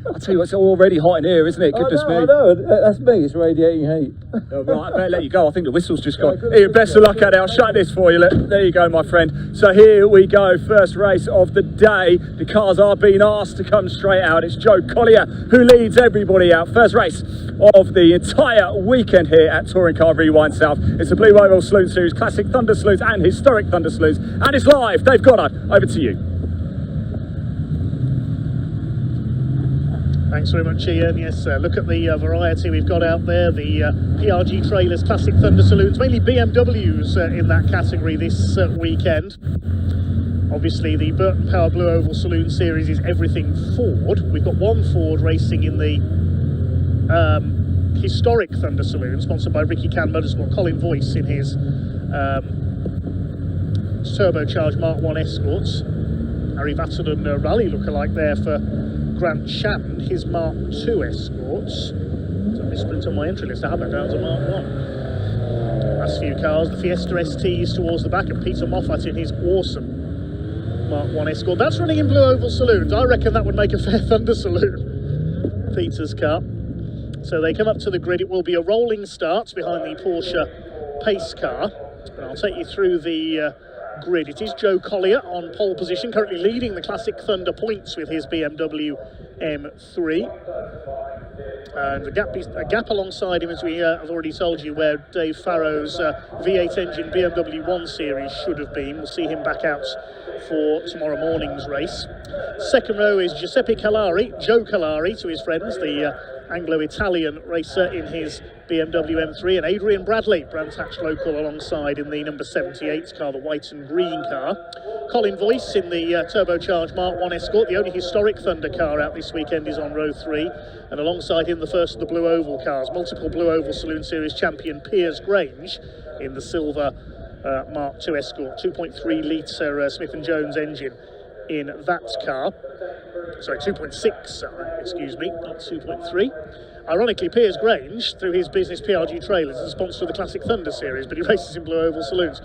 I'll tell you what, it's already hot in here, isn't it? Goodness me. I know, that's me, it's radiating heat. Right, I better let you go. I think the whistle's just gone. Ian, best of luck out there. I'll shut this for you. There you go, my friend. So here we go, first race of the day. The cars are being asked to come straight out. It's Joe Collier who leads everybody out. First race of the entire weekend here at Touring Car Rewind South. It's the Blue Oval Saloon Series, Classic Thunder Saloons and Historic Thunder Saloons, and it's live. Dave Goddard, over to you. Thanks very much, Ian. Yes, look at the variety we've got out there. The PRG trailers, Classic Thunder Saloons, mainly BMWs in that category this weekend. Obviously, the Burton Power Blue Oval Saloon Series is everything Ford. We've got one Ford racing in the Historic Thunder Saloon, sponsored by Ricky Can Motorsport. Colin Voice in his turbocharged Mark 1 Escorts. Harry Vatterden rally lookalike there for Grant Shannon, his Mark 2 Escorts. So I misprint on my entry list. I had that down to Mark 1. Last few cars, the Fiesta STs towards the back, and Peter Moffat in his awesome Mark 1 Escort. That's running in Blue Oval Saloons. I reckon that would make a fair Thunder Saloon. Peter's car. So they come up to the grid. It will be a rolling start behind the Porsche pace car. And I'll take you through the grid. It is Joe Collier on pole position, currently leading the Classic Thunder points with his BMW M3. And a gap alongside him, as we have already told you, where Dave Farrow's V8 engine BMW 1 Series should have been. We'll see him back out for tomorrow morning's race. Second row is Giuseppe Calari, Joe Calari to his friends, the Anglo-Italian racer in his BMW M3, and Adrian Bradley, Brands Hatch local, alongside in the number 78 car, the white and green car. Colin Voice in the turbocharged Mark 1 Escort. The only historic Thunder car out this weekend is on row 3, and alongside him the first of the Blue Oval cars, multiple Blue Oval Saloon Series champion Piers Grange in the silver Mark 2 Escort, 2.3 litre Smith & Jones engine in that car. Sorry, 2.6, excuse me, not 2.3. Ironically, Piers Grange, through his business PRG Trailers, is a sponsor of the Classic Thunder Series, but he races in Blue Oval Saloons.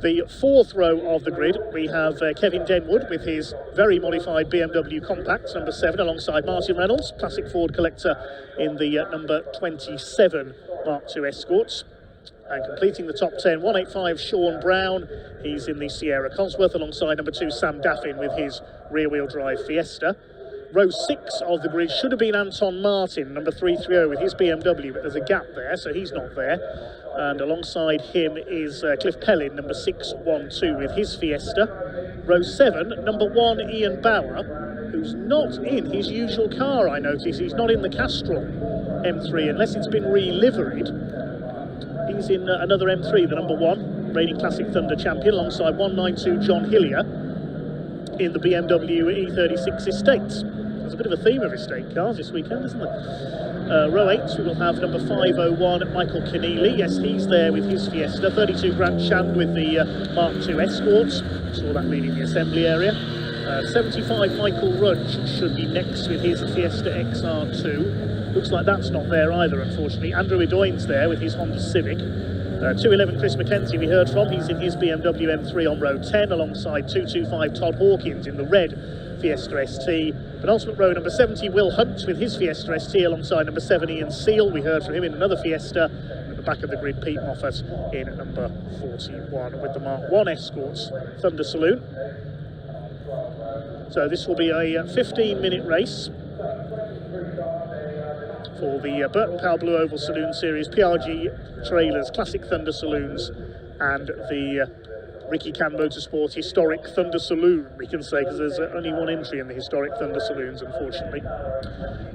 The fourth row of the grid, we have Kevin Denwood with his very modified BMW Compact, number 7, alongside Martin Reynolds, classic Ford collector in the number 27 Mark II Escorts. And completing the top 10, 185 Sean Brown. He's in the Sierra Cosworth alongside number 2 Sam Daffin with his rear-wheel drive Fiesta. Row 6 of the grid should have been Anton Martin, number 330 with his BMW, but there's a gap there, so he's not there. And alongside him is Cliff Pellin, number 612 with his Fiesta. Row 7, number 1 Ian Bauer. who's not in his usual car, I notice. He's not in the Castrol M3 unless it's been re-liveried. He's in another M3, the number 1, reigning Classic Thunder champion, alongside 192 John Hillier in the BMW E36 Estate. There's a bit of a theme of estate cars this weekend, isn't there? Row 8, we will have number 501 Michael Keneally. Yes, he's there with his Fiesta. 32 Grant Shand with the Mark II Escorts. Saw that leaving the assembly area. 75 Michael Rudge should be next with his Fiesta XR2. Looks like that's not there either, unfortunately. Andrew Edoyne's there with his Honda Civic. 211 Chris McKenzie we heard from. He's in his BMW M3 on row 10, alongside 225 Todd Hawkins in the red Fiesta ST. Penultimate row, number 70 Will Hunt with his Fiesta ST, alongside number 7 Ian Seal. We heard from him in another Fiesta. At the back of the grid, Pete Moffat in number 41 with the Mark I Escorts Thunder Saloon. So this will be a 15-minute race for the Burton Powell Blue Oval Saloon Series, PRG Trailers Classic Thunder Saloons, and the Ricky Can Motorsport Historic Thunder Saloon, we can say, because there's only one entry in the Historic Thunder Saloons, unfortunately.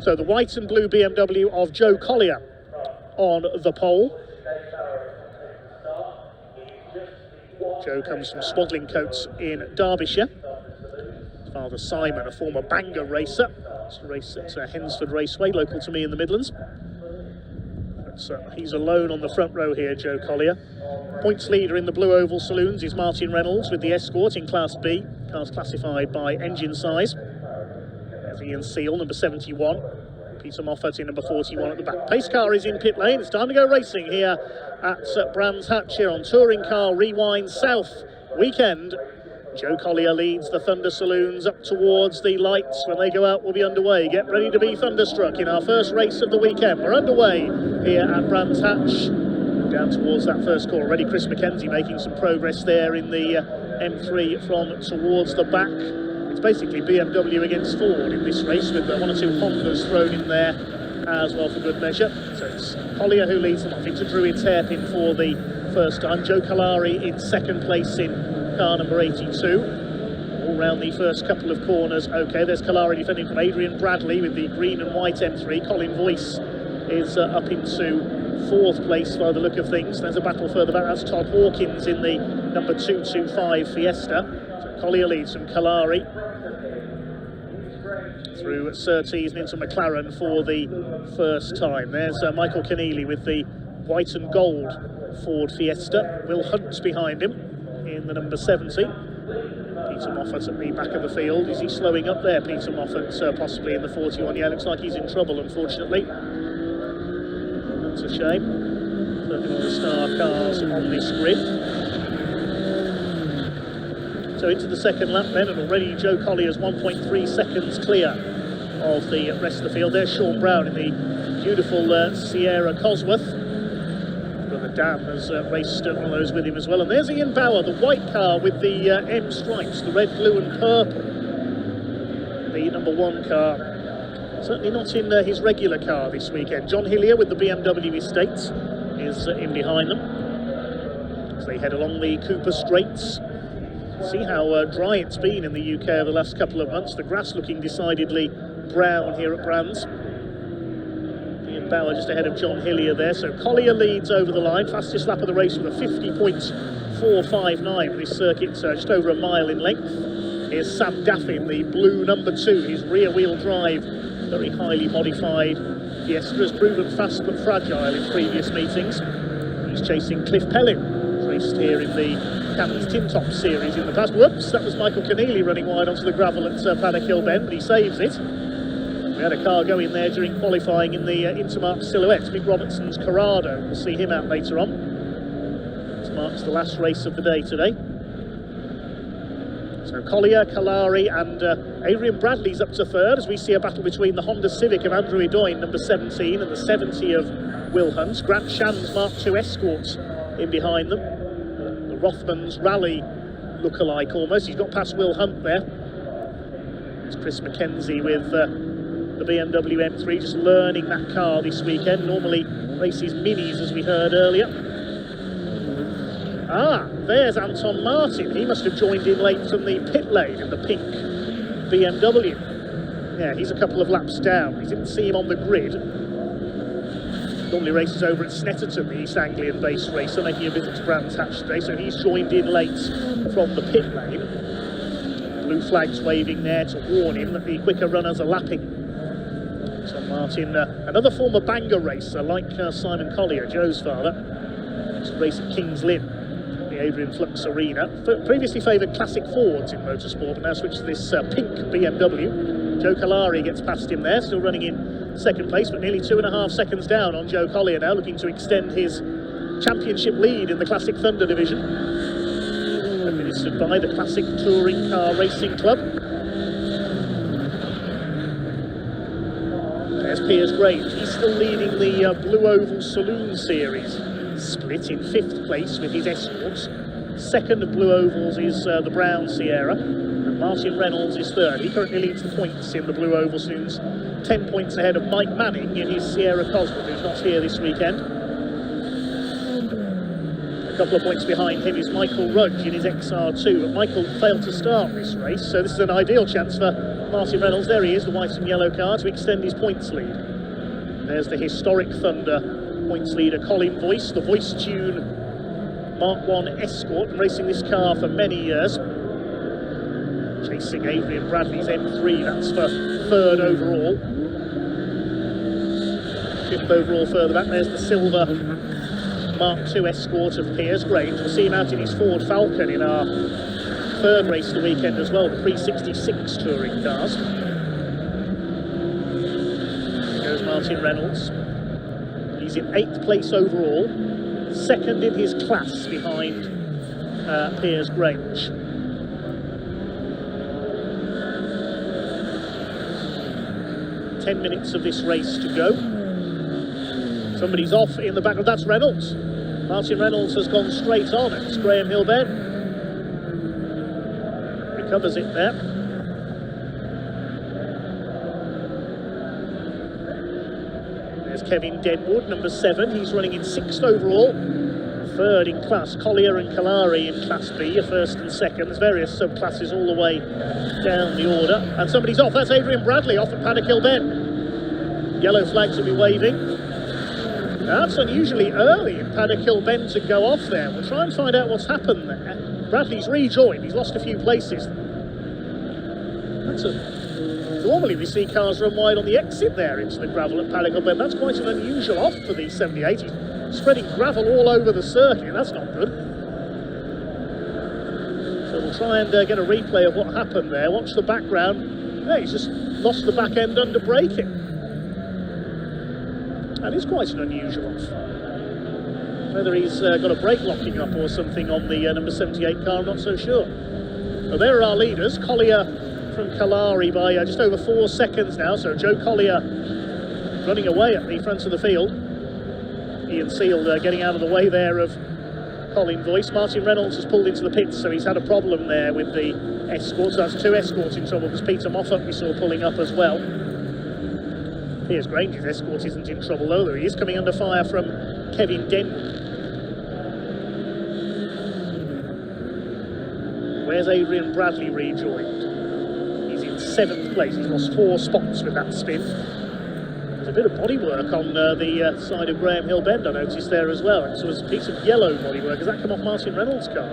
So the white and blue BMW of Joe Collier on the pole. Joe comes from Swaddling Coats in Derbyshire. His father Simon, a former Bangor racer. It's a race at Hensford Raceway, local to me in the Midlands. He's alone on the front row here, Joe Collier. Points leader in the Blue Oval Saloons is Martin Reynolds with the Escort in Class B. Cars classified by engine size. There's Ian Seal, number 71. Peter Moffat in number 41 at the back. Pace car is in pit lane. It's time to go racing here at Brands Hatch here on Touring Car Rewind South weekend. Joe Collier leads the Thunder Saloons up towards the lights. When they go out, we'll be underway. Get ready to be thunderstruck in our first race of the weekend. We're underway here at Brands Hatch. Down towards that first corner. Already Chris McKenzie making some progress there in the M3 from towards the back. It's basically BMW against Ford in this race, with 1 or 2 Hondas thrown in there as well for good measure. So it's Collier who leads them off into Druid's hairpin for the first time. Joe Kalari in second place in car number 82. All round the first couple of corners. Okay, there's Kalari defending from Adrian Bradley with the green and white M3. Colin Voice is up into 4th place by the look of things. There's a battle further back. That's Todd Hawkins in the number 225 Fiesta. So Collier leads from Kalari through Surtees and into McLaren for the first time. There's Michael Keneally with the white and gold Ford Fiesta. Will Hunt's behind him in the number 70. Peter Moffat at the back of the field. Is he slowing up there, Peter Moffat? Possibly in the 41. Yeah, looks like he's in trouble, unfortunately. That's a shame. Certainly one of the star cars on this grid. So into the second lap then, and already Joe Collier's 1.3 seconds clear of the rest of the field. There's Sean Brown in the beautiful Sierra Cosworth. Brother Dan has raced one of those with him as well. And there's Ian Bauer, the white car with the M stripes, the red, blue and purple. The number 1 car. Certainly not in his regular car this weekend. John Hillier with the BMW Estate is in behind them as they head along the Cooper Straights. See how dry it's been in the UK over the last couple of months. The grass looking decidedly brown here at Brands. Ian Bauer just ahead of John Hillier there. So Collier leads over the line. Fastest lap of the race with a 50.459 with his circuit just over a mile in length. Here's Sam Daffin, the blue number 2. His rear wheel drive, very highly modified Fiesta, has proven fast but fragile in previous meetings. He's chasing Cliff Pellin, raced here in the Cannon's Tin Top series in the past. Whoops, that was Michael Keneally running wide onto the gravel at Paddock Hill Bend, but he saves it. We had a car going there during qualifying in the Intermark Silhouette. Mick Robertson's Corrado. We'll see him out later on. Intermark's the last race of the day today. So Collier, Kalari and Adrian Bradley's up to 3rd as we see a battle between the Honda Civic of Andrew Edoyne, number 17, and the 70 of Will Hunt. Grant Shand's Mark II Escorts in behind them. The Rothmans Rally look-alike almost. He's got past Will Hunt there. It's Chris McKenzie with the BMW M3, just learning that car this weekend. Normally races minis, as we heard earlier. There's Anton Martin. He must have joined in late from the pit lane in the pink BMW. Yeah, he's a couple of laps down. We didn't see him on the grid. Normally races over at Snetterton, the East Anglian based racer, making a visit to Brands Hatch today, so he's joined in late from the pit lane. Blue flags waving there to warn him that the quicker runners are lapping. So Martin, another former banger racer like Simon Collier, Joe's father, used to race at Kings Lynn, the Adrian Flux Arena. Previously favoured classic Fords in motorsport, but now switched to this pink BMW. Joe Kalari gets past him there, still running in second place, but nearly 2.5 seconds down on Joe Collier now, looking to extend his championship lead in the Classic Thunder division. Administered by the Classic Touring Car Racing Club. There's Piers Grange, he's still leading the Blue Oval Saloon Series. Split in 5th place with his Escorts. Second of Blue Ovals is the Brown Sierra. And Martin Reynolds is third. He currently leads the points in the Blue Oval Saloons, 10 points ahead of Mike Manning in his Sierra Cosworth, who's not here this weekend. A couple of points behind him is Michael Rudge in his XR2, but Michael failed to start this race, so this is an ideal chance for Martin Reynolds. There he is, the white and yellow car, to extend his points lead. There's the historic Thunder points leader Colin Voice, the Voice Tune Mark 1 Escort, racing this car for many years. Chasing Adrian Bradley's M3, that's for 3rd overall. 5th overall further back, there's the silver Mark 2 Escort of Piers Grange. We'll see him out in his Ford Falcon in our 3rd race of the weekend as well, the pre-66 touring cars. There goes Martin Reynolds. He's in 8th place overall, 2nd in his class behind Piers Grange. 10 minutes of this race to go. Somebody's off in the background, that's Reynolds. Martin Reynolds has gone straight on, it's Graham Hillbed. Recovers it there. There's Kevin Denwood, number 7, he's running in 6th overall. 3rd in class, Collier and Kalari in class B, 1st and 2nd. There's various subclasses all the way down the order. And somebody's off, that's Adrian Bradley off at Paddock Hill Bend. Yellow flags will be waving. That's unusually early in Paddock Hill Bend to go off there. We'll try and find out what's happened there. Bradley's rejoined, he's lost a few places. Normally we see cars run wide on the exit there into the gravel at Paddock Hill Bend. That's quite an unusual off for the 78. He's spreading gravel all over the circuit, that's not good. So we'll try and get a replay of what happened there. Watch the background. Yeah, he's just lost the back end under braking. That is quite an unusual off. Whether he's got a brake locking up or something on the number 78 car, I'm not so sure. Well, there are our leaders. Collier from Kalari by just over 4 seconds now. So Joe Collier running away at the front of the field. Ian Seal getting out of the way there of Colin Voice. Martin Reynolds has pulled into the pits, so he's had a problem there with the Escorts. That's 2 Escorts in trouble, because Peter Moffat we saw pulling up as well. Piers Grange's Escort isn't in trouble though. He is coming under fire from Kevin Denwood. Where's Adrian Bradley rejoined? He's in 7th place. He's lost 4 spots with that spin. There's a bit of bodywork on the side of Graham Hill Bend I noticed there as well. So there's a piece of yellow bodywork. Has that come off Martin Reynolds' car?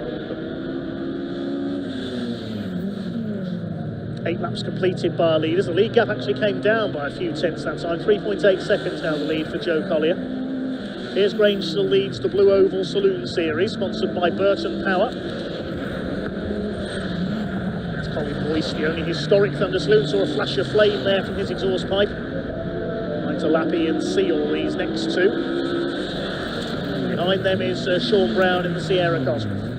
8 laps completed by our leaders. The lead gap actually came down by a few tenths that time. 3.8 seconds now the lead for Joe Collier. Piers Grange still leads the Blue Oval Saloon Series, sponsored by Burton Power. That's Colin Boyce, the only historic Thunder Saloon. Saw a flash of flame there from his exhaust pipe. Right to Lappy and Seal, these next 2. Behind them is Sean Brown in the Sierra Cosworth.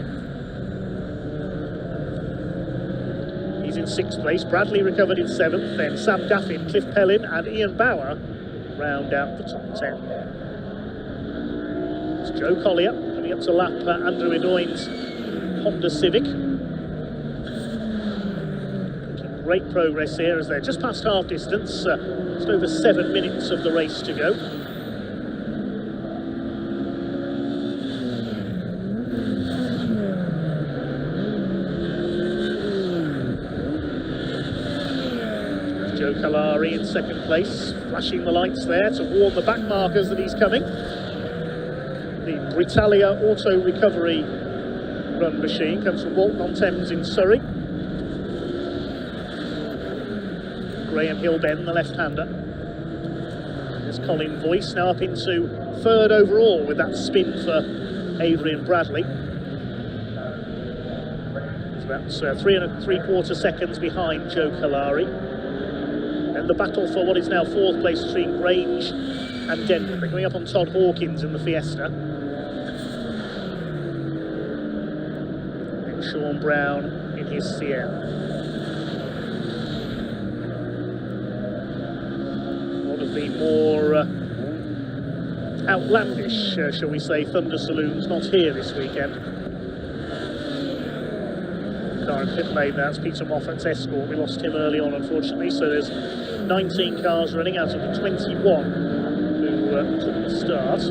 In 6th place, Bradley recovered in 7th, then Sam Daffin, Cliff Pellin and Ian Bauer round out the top 10. It's Joe Collier coming up to lap Andrew Edoyne's Honda Civic. Making great progress here as they're just past half distance, just over 7 minutes of the race to go. Kalari in second place, flashing the lights there to warn the back markers that he's coming. The Britannia Auto Recovery run machine comes from Walton-on-Thames in Surrey. Graham Hillben, the left-hander. There's Colin Voice now up into third overall with that spin for Adrian Bradley. It's about 3 3/4 seconds behind Joe Kalari. And the battle for what is now fourth place between Grange and Denver. They're coming up on Todd Hawkins in the Fiesta. And Sean Brown in his Sierra. One of the more outlandish, shall we say, Thunder Saloons not here this weekend. Car in pit lane, that's Peter Moffat's Escort. We lost him early on, unfortunately, so there's 19 cars running out of the 21 who took the start.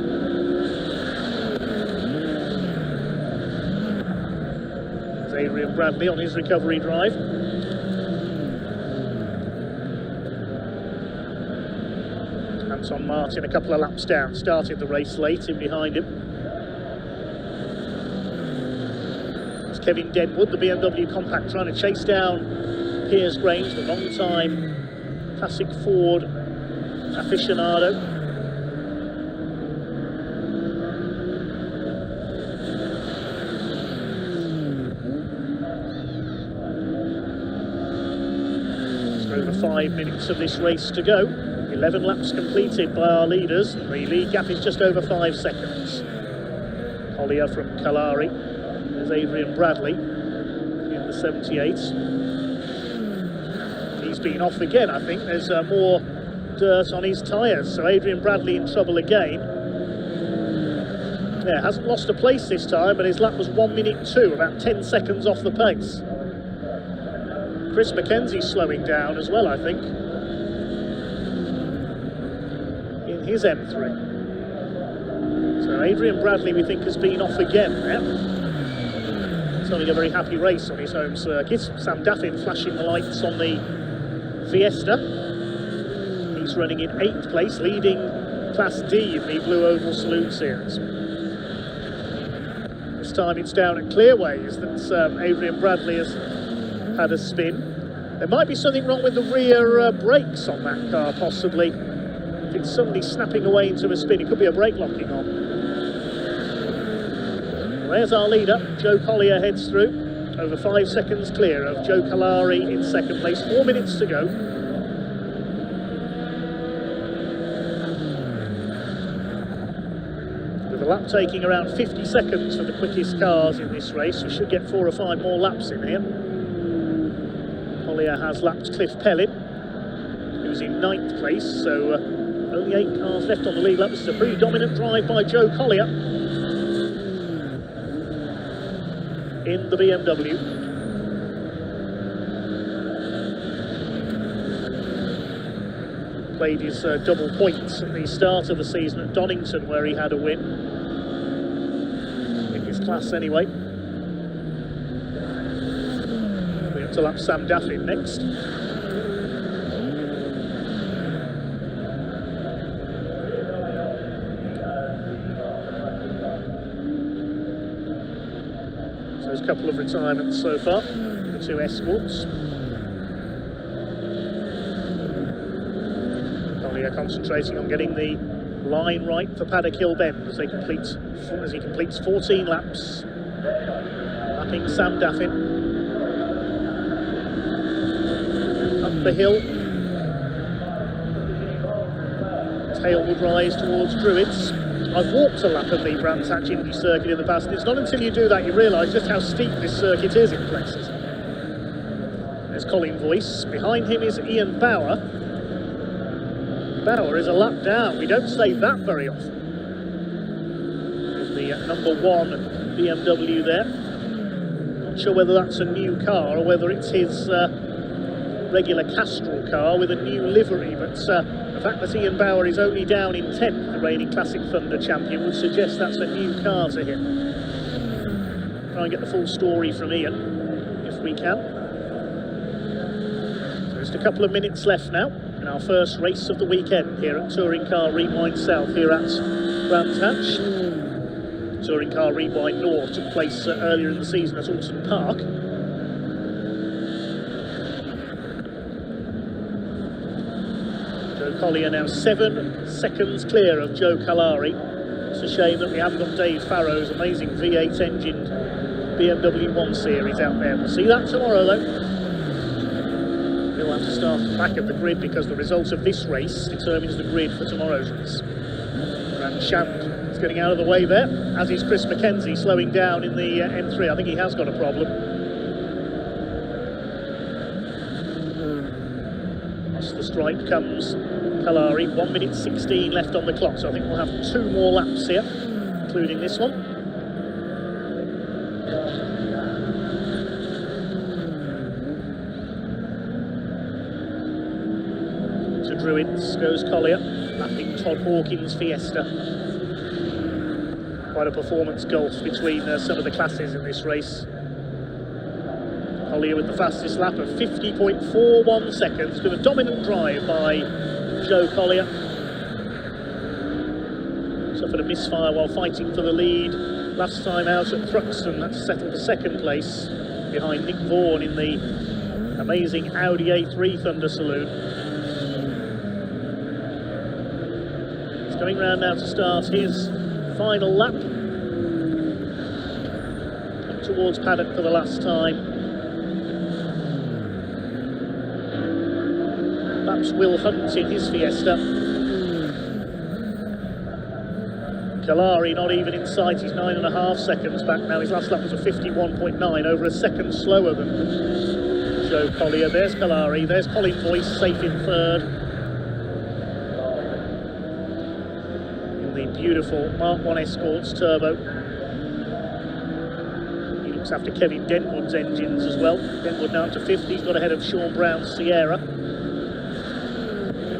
There's Adrian Bradley on his recovery drive. Anton Martin a couple of laps down, started the race late, in behind him. It's Kevin Denwood, the BMW Compact, trying to chase down Piers Grange, the long-time classic Ford aficionado. Just over 5 minutes of this race to go. 11 laps completed by our leaders. The lead gap is just over 5 seconds. Collier from Kalari. There's Adrian Bradley in the 78. He's been off again, I think. There's more dirt on his tyres, so Adrian Bradley in trouble again. Yeah, hasn't lost a place this time, but his lap was 1:02, about 10 seconds off the pace. Chris McKenzie's slowing down as well, I think, in his M3. So Adrian Bradley, we think, has been off again now. He's having a very happy race on his home circuit. Sam Daffin flashing the lights on the Fiesta. He's running in 8th place, leading Class D in the Blue Oval Saloon Series. This time it's down at Clearways that Adrian Bradley has had a spin. There might be something wrong with the rear brakes on that car, possibly. If it's suddenly snapping away into a spin, it could be a brake locking on. Well, there's our leader. Joe Collier heads through. Over 5 seconds clear of Joe Kalari in second place. 4 minutes to go. With the lap taking around 50 seconds for the quickest cars in this race, we should get 4 or 5 more laps in here. Collier has lapped Cliff Pellin, who's in 9th place, so only 8 cars left on the lead lap. This is a pretty dominant drive by Joe Collier in the BMW. Played his double points at the start of the season at Donington, where he had a win in his class anyway. We have to lap Sam Daffin next. A couple of retirements so far, the 2 Escorts. Collier concentrating on getting the line right for Paddock Hill Bend as he completes 14 laps. Lapping Sam Daffin. Up the hill. Tail would rise towards Druids. I've walked a lap of the Brands Hatch Indy Circuit in the past, and it's not until you do that you realise just how steep this circuit is in places. There's Colin Voice. Behind him is Ian Bauer. Bauer is a lap down. We don't say that very often. There's the number 1 BMW there. Not sure whether that's a new car or whether it's his regular Castrol car with a new livery, but the fact that Ian Bauer is only down in 10th, the reigning Classic Thunder champion, would suggest that's a new car to him. Try and get the full story from Ian, if we can. So just a couple of minutes left now. in our first race of the weekend here at Touring Car Rewind South here at Brands Hatch. Touring Car Rewind North took place earlier in the season at Alton Park. Joe Collier now 7 seconds clear of Joe Calari. It's a shame that we haven't got Dave Farrow's amazing V8 engined BMW 1 Series out there. We'll see that tomorrow though. We'll have to start at the back of the grid because the result of this race determines the grid for tomorrow's race. Grand Shand is getting out of the way there, as is Chris Mackenzie slowing down in the M3. I think he has got a problem. Across the stripe comes Calari, 1 minute 16 left on the clock, so I think we'll have 2 more laps here, including this one. To Druids goes Collier, lapping Todd Hawkins' Fiesta. Quite a performance gulf between some of the classes in this race. Collier with the fastest lap of 50.41 seconds, with a dominant drive by Joe Collier. Suffered a misfire while fighting for the lead last time out at Thruxton. That's settled for second place behind Nick Vaughan in the amazing Audi A3 Thunder Saloon. He's going round now to start his final lap. Up towards paddock for the last time. Will Hunt in his Fiesta. Calari not even in sight, he's 9.5 seconds back now. His last lap was a 51.9, over a second slower than Joe Collier. There's Calari, there's Colin Boyce safe in third. In the beautiful Mark 1 Escorts Turbo. He looks after Kevin Dentwood's engines as well. Dentwood now up to 5th, he's got ahead of Sean Brown's Sierra.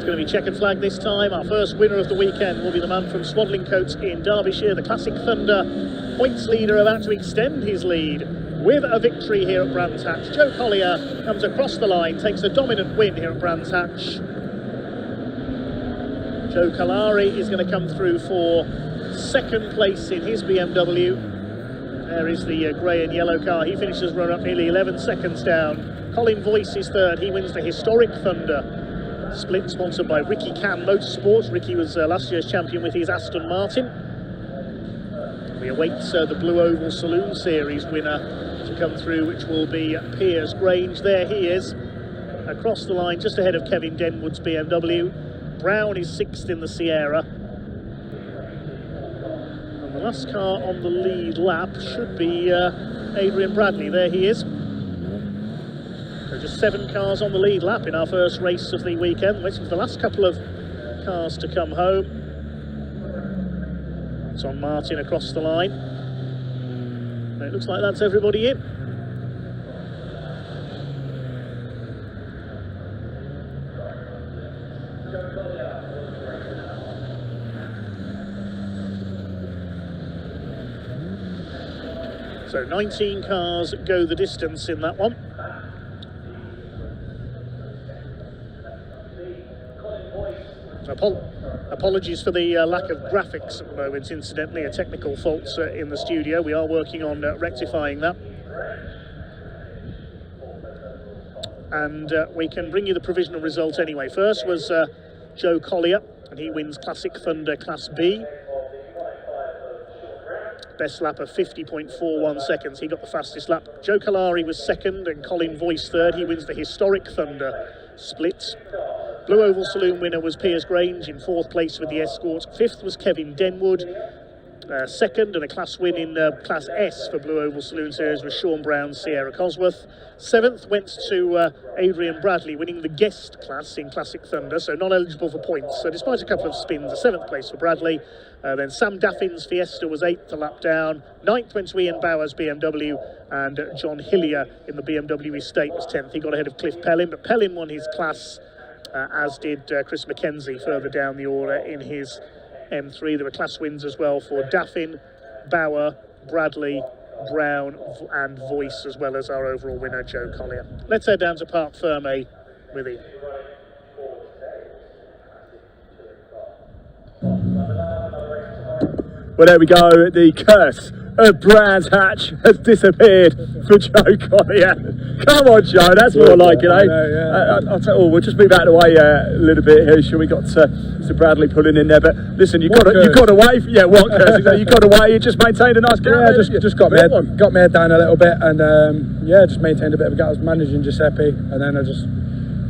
Going to be checkered flag this time. Our first winner of the weekend will be the man from Swadlincote in Derbyshire, the Classic Thunder points leader, about to extend his lead with a victory here at Brands Hatch. Joe Collier comes across the line, takes a dominant win here at Brands Hatch. Joe Calari is going to come through for second place in his BMW. There is the grey and yellow car. He finishes run-up nearly 11 seconds down. Colin Boyce is third. He wins the historic Thunder Split, sponsored by Caterham Motorsport. Ricky was last year's champion with his Aston Martin. We await the Blue Oval Saloon Series winner to come through, which will be Piers Grange. There he is, across the line, just ahead of Kevin Denwood's BMW. Brown is 6th in the Sierra. And the last car on the lead lap should be Adrian Bradley. There he is. So just 7 cars on the lead lap in our first race of the weekend. Waiting for the last couple of cars to come home. It's on Martin across the line. And it looks like that's everybody in. So 19 cars go the distance in that one. Apologies for the lack of graphics at the moment, incidentally, a technical fault in the studio. We are working on rectifying that. And we can bring you the provisional result anyway. First was Joe Collier, and he wins Classic Thunder Class B. Best lap of 50.41 seconds. He got the fastest lap. Joe Calari was second and Colin Boyce third. He wins the historic Thunder Split. Blue Oval Saloon winner was Piers Grange in 4th place with the Escort. 5th was Kevin Denwood. Second, and a class win in Class S for Blue Oval Saloon Series was Sean Brown's Sierra Cosworth. 7th went to Adrian Bradley, winning the guest class in Classic Thunder, so not eligible for points. So despite a couple of spins, a 7th place for Bradley. Then Sam Daffin's Fiesta was 8th, a lap down. 9th went to Ian Bauer's BMW, and John Hillier in the BMW Estate was 10th. He got ahead of Cliff Pellin, but Pellin won his class, as did Chris Mackenzie further down the order in his M3. There were class wins as well for Daffin, Bauer, Bradley, Brown and Voice, as well as our overall winner Joe Collier. Let's head down to Parc Fermé with Ian. Well, there we go. The curse of Brands Hatch has disappeared for Joe Collier. Come on, Joe, that's more like it, eh? I'll tell you, we'll just move out of the way a little bit here. Sure, we got Mr. Bradley pulling in there, but listen, you got away. Yeah, what curse? You got away. You just maintained a nice gap. Yeah, just got my head down a little bit, and yeah, just maintained a bit of a gap. I was managing Giuseppe, and then I just.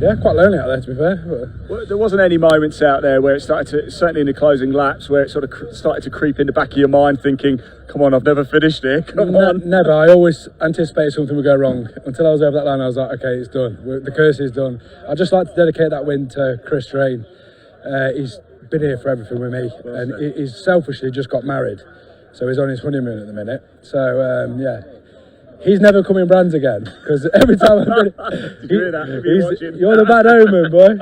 Yeah, quite lonely out there, to be fair. Well, there wasn't any moments out there where it started to, certainly in the closing laps, where it sort of started to creep in the back of your mind, thinking, "Come on, I've never finished here. Come on." Never. I always anticipated something would go wrong. Until I was over that line, I was like, "Okay, it's done. The curse is done." I'd just like to dedicate that win to Chris Rain. He's been here for everything with me, and he's selfishly just got married, so he's on his honeymoon at the minute. So yeah. He's never coming Brands again, because every time I put it, you're the bad omen, boy.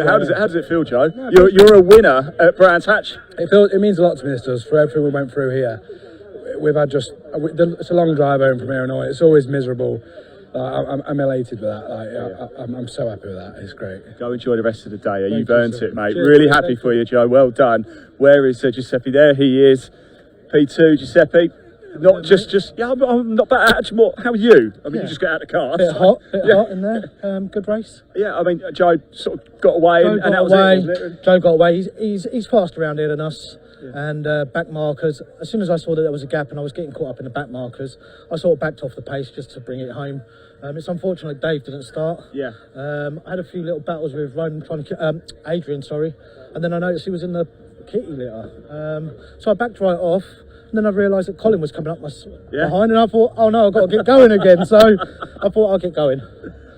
How does it feel, Joe? You're a winner at Brands Hatch. It means a lot to me. This does, for everything we went through here. We've had it's a long drive home from here, and it's always miserable. I'm elated with that. I'm so happy with that. It's great. Go enjoy the rest of the day. You've earned it, mate. Really happy for you, Joe. Well done. Where is Giuseppe? There he is. P2, Giuseppe. Not just yeah, I'm not bad. Actually, how are you? I mean, you just got out of the car. Bit hot in there. Good race. Yeah, I mean, Joe sort of got away, and that was it. Joe got away. He's faster around here than us. And back markers. As soon as I saw that there was a gap and I was getting caught up in the back markers, I sort of backed off the pace just to bring it home. It's unfortunate Dave didn't start. Yeah. I had a few little battles with Roman Adrian, sorry, and then I noticed he was in the kitty litter. So I backed right off. And then I realised that Colin was coming up behind, and I thought, oh no, I've got to get going again. So I thought I'll get going.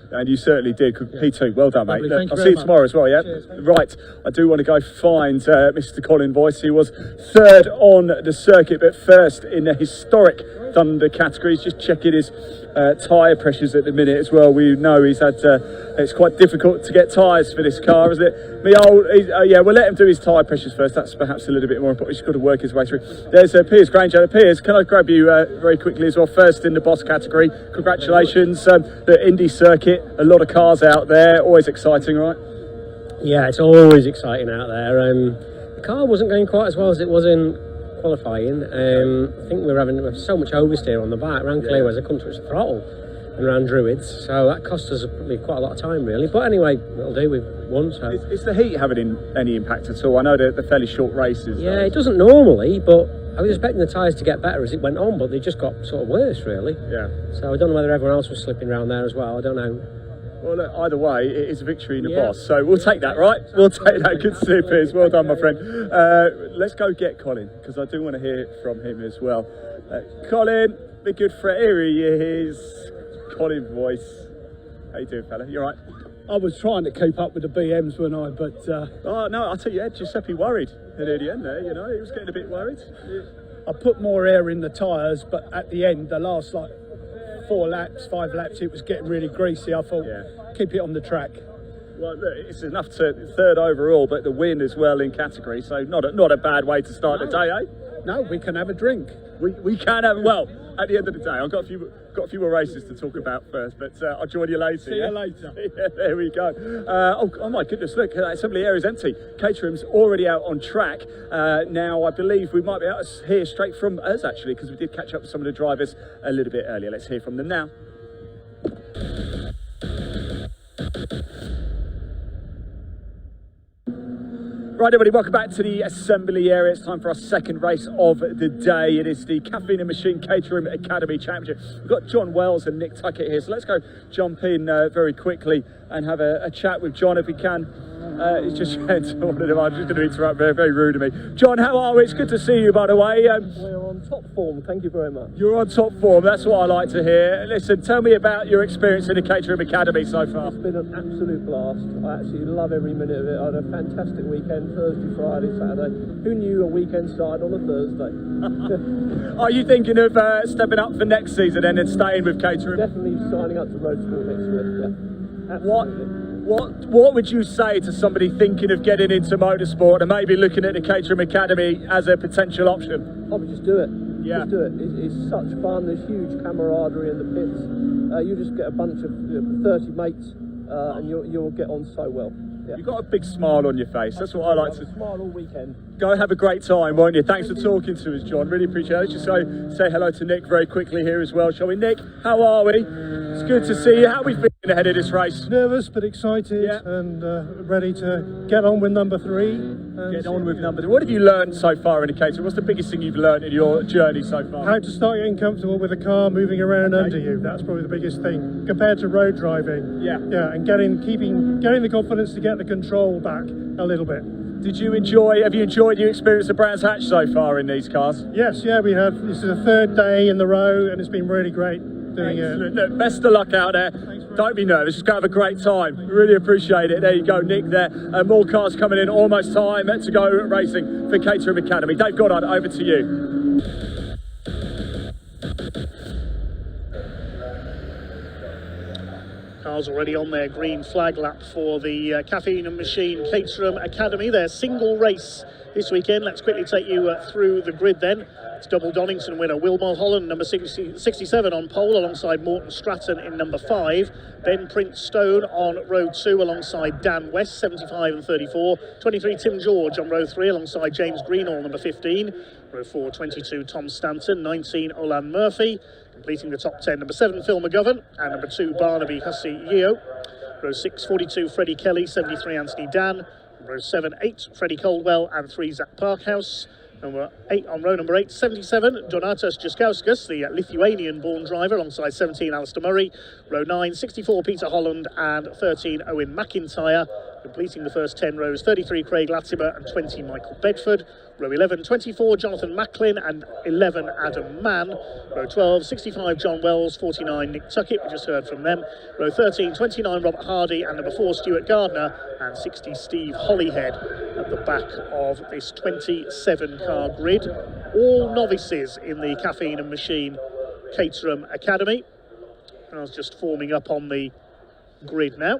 And you certainly did. P2, well done, mate. Lovely, I'll see you tomorrow as well, yeah? Cheers, right, I do want to go find Mr. Colin Boyce. He was third on the circuit, but first in the historic Thunder categories. Just checking his tyre pressures at the minute as well. We know he's had, it's quite difficult to get tyres for this car, isn't it? Yeah, we'll let him do his tyre pressures first. That's perhaps a little bit more important. He's got to work his way through. There's Piers Granger. Piers, can I grab you very quickly as well? First in the boss category. Congratulations. The Indy Circuit, a lot of cars out there. Always exciting, right? Yeah, it's always exciting out there. The car wasn't going quite as well as it was in qualifying. I think we have so much oversteer on the back. Ran clear as I couldn't touch the throttle and ran Druids, so that cost us probably quite a lot of time really. But anyway, it'll do. We've won. So is the heat having any impact at all? I know they're fairly short races. Yeah, it doesn't normally, but I was expecting the tyres to get better as it went on, but they just got sort of worse really. Yeah. So I don't know whether everyone else was slipping around there as well. I don't know. Well, look, either way, it is a victory in the boss, so we'll take that, right? We'll take that. Good to see you, Piers. Well done, my friend. Let's go get Colin, because I do want to hear from him as well. Colin, the good friend, here he is. Colin Boyce. How you doing, fella? You all right? I was trying to keep up with the BMs, weren't I? But oh no, I'll tell you, Giuseppe worried at the end there. You know, he was getting a bit worried. I put more air in the tyres, but at the end, the last 5 laps, it was getting really greasy. I thought, keep it on the track. Well, look, it's enough to third overall, but the win as well in category, so not a bad way to start the day, eh? No, we can have a drink. We can have, well, at the end of the day, I've got a few more races to talk about first, but I'll join you later. See you later. Yeah, there we go. Oh my goodness, look, that assembly area is empty. Caterham's already out on track. Now, I believe we might be able to hear straight from us, actually, because we did catch up with some of the drivers a little bit earlier. Let's hear from them now. Right, everybody, welcome back to the assembly area. It's time for our second race of the day. It is the Caffeine and Machine Caterham Academy Championship. We've got John Wells and Nick Tuckett here, so let's go jump in very quickly and have a chat with John if we can. He's just one of them. I'm just going to interrupt. Very, very rude of me. John, how are we? It's good to see you, by the way. We're on top form. Thank you very much. You're on top form. That's what I like to hear. Listen, tell me about your experience in the Caterham Academy so far. It's been an absolute blast. I actually love every minute of it. I had a fantastic weekend, Thursday, Friday, Saturday. Who knew a weekend started on a Thursday? Are you thinking of stepping up for next season and staying with Caterham? Definitely signing up to Motorsport next year. Yeah. Absolutely. What would you say to somebody thinking of getting into motorsport and maybe looking at the Caterham Academy as a potential option? I would just do it. Yeah. Just do it. It's such fun. There's huge camaraderie in the pits. You just get a bunch of 30 mates and you'll get on so well. You've got a big smile on your face. That's what I like to. Smile all weekend. Go have a great time, won't you? Thanks for talking to us, John. Really appreciate it. Just say hello to Nick very quickly here as well, shall we? Nick, how are we? It's good to see you. How are we feeling ahead of this race? Nervous but excited and ready to get on with number 3. Get on with number 3. What have you learned so far in the Caterham? What's the biggest thing you've learned in your journey so far? How to start getting comfortable with a car moving around under you. That's probably the biggest thing compared to road driving. Yeah, and getting the confidence to get the control back a little bit. Have you enjoyed your experience of Brands Hatch so far in these cars? Yes, we have. This is the 3rd day in the row and it's been really great doing it. Look, best of luck out there. Don't be nervous, just go have a great time. Really appreciate it. There you go, Nick there. More cars coming in, almost time to go racing for Caterham Academy. Dave Goddard, over to you. Cars already on their green flag lap for the Caffeine and Machine Caterham Academy. Their single race this weekend. Let's quickly take you through the grid then. It's double Donington winner Will Mulholland, number 67 on pole alongside Morton Stratton in number 5. Ben Prince Stone on row 2 alongside Dan West, 75 and 34. 23 Tim George on row 3 alongside James Greenall, number 15. Row 4, 22 Tom Stanton, 19 Olan Murphy. Completing the top 10, number 7 Phil McGovern and number 2 Barnaby Hussey Yeo. Row 6, 42 Freddie Kelly, 73 Anthony Dan. Row 7, 8 Freddie Coldwell and 3 Zach Parkhouse. Number 8 on row number 8, 77 Donatas Jaskauskas, the Lithuanian-born driver, alongside 17 Alistair Murray. Row 9, 64 Peter Holland and 13 Owen McIntyre. Completing the first 10 rows, 33 Craig Latimer and 20 Michael Bedford. Row 11, 24 Jonathan Macklin and 11 Adam Mann. Row 12, 65 John Wells, 49 Nick Tuckett, we just heard from them. Row 13, 29 Robert Hardy and number 4 Stuart Gardner and 60 Steve Hollyhead at the back of this 27-car grid. All novices in the Caffeine and Machine Caterham Academy. And I was just forming up on the grid now.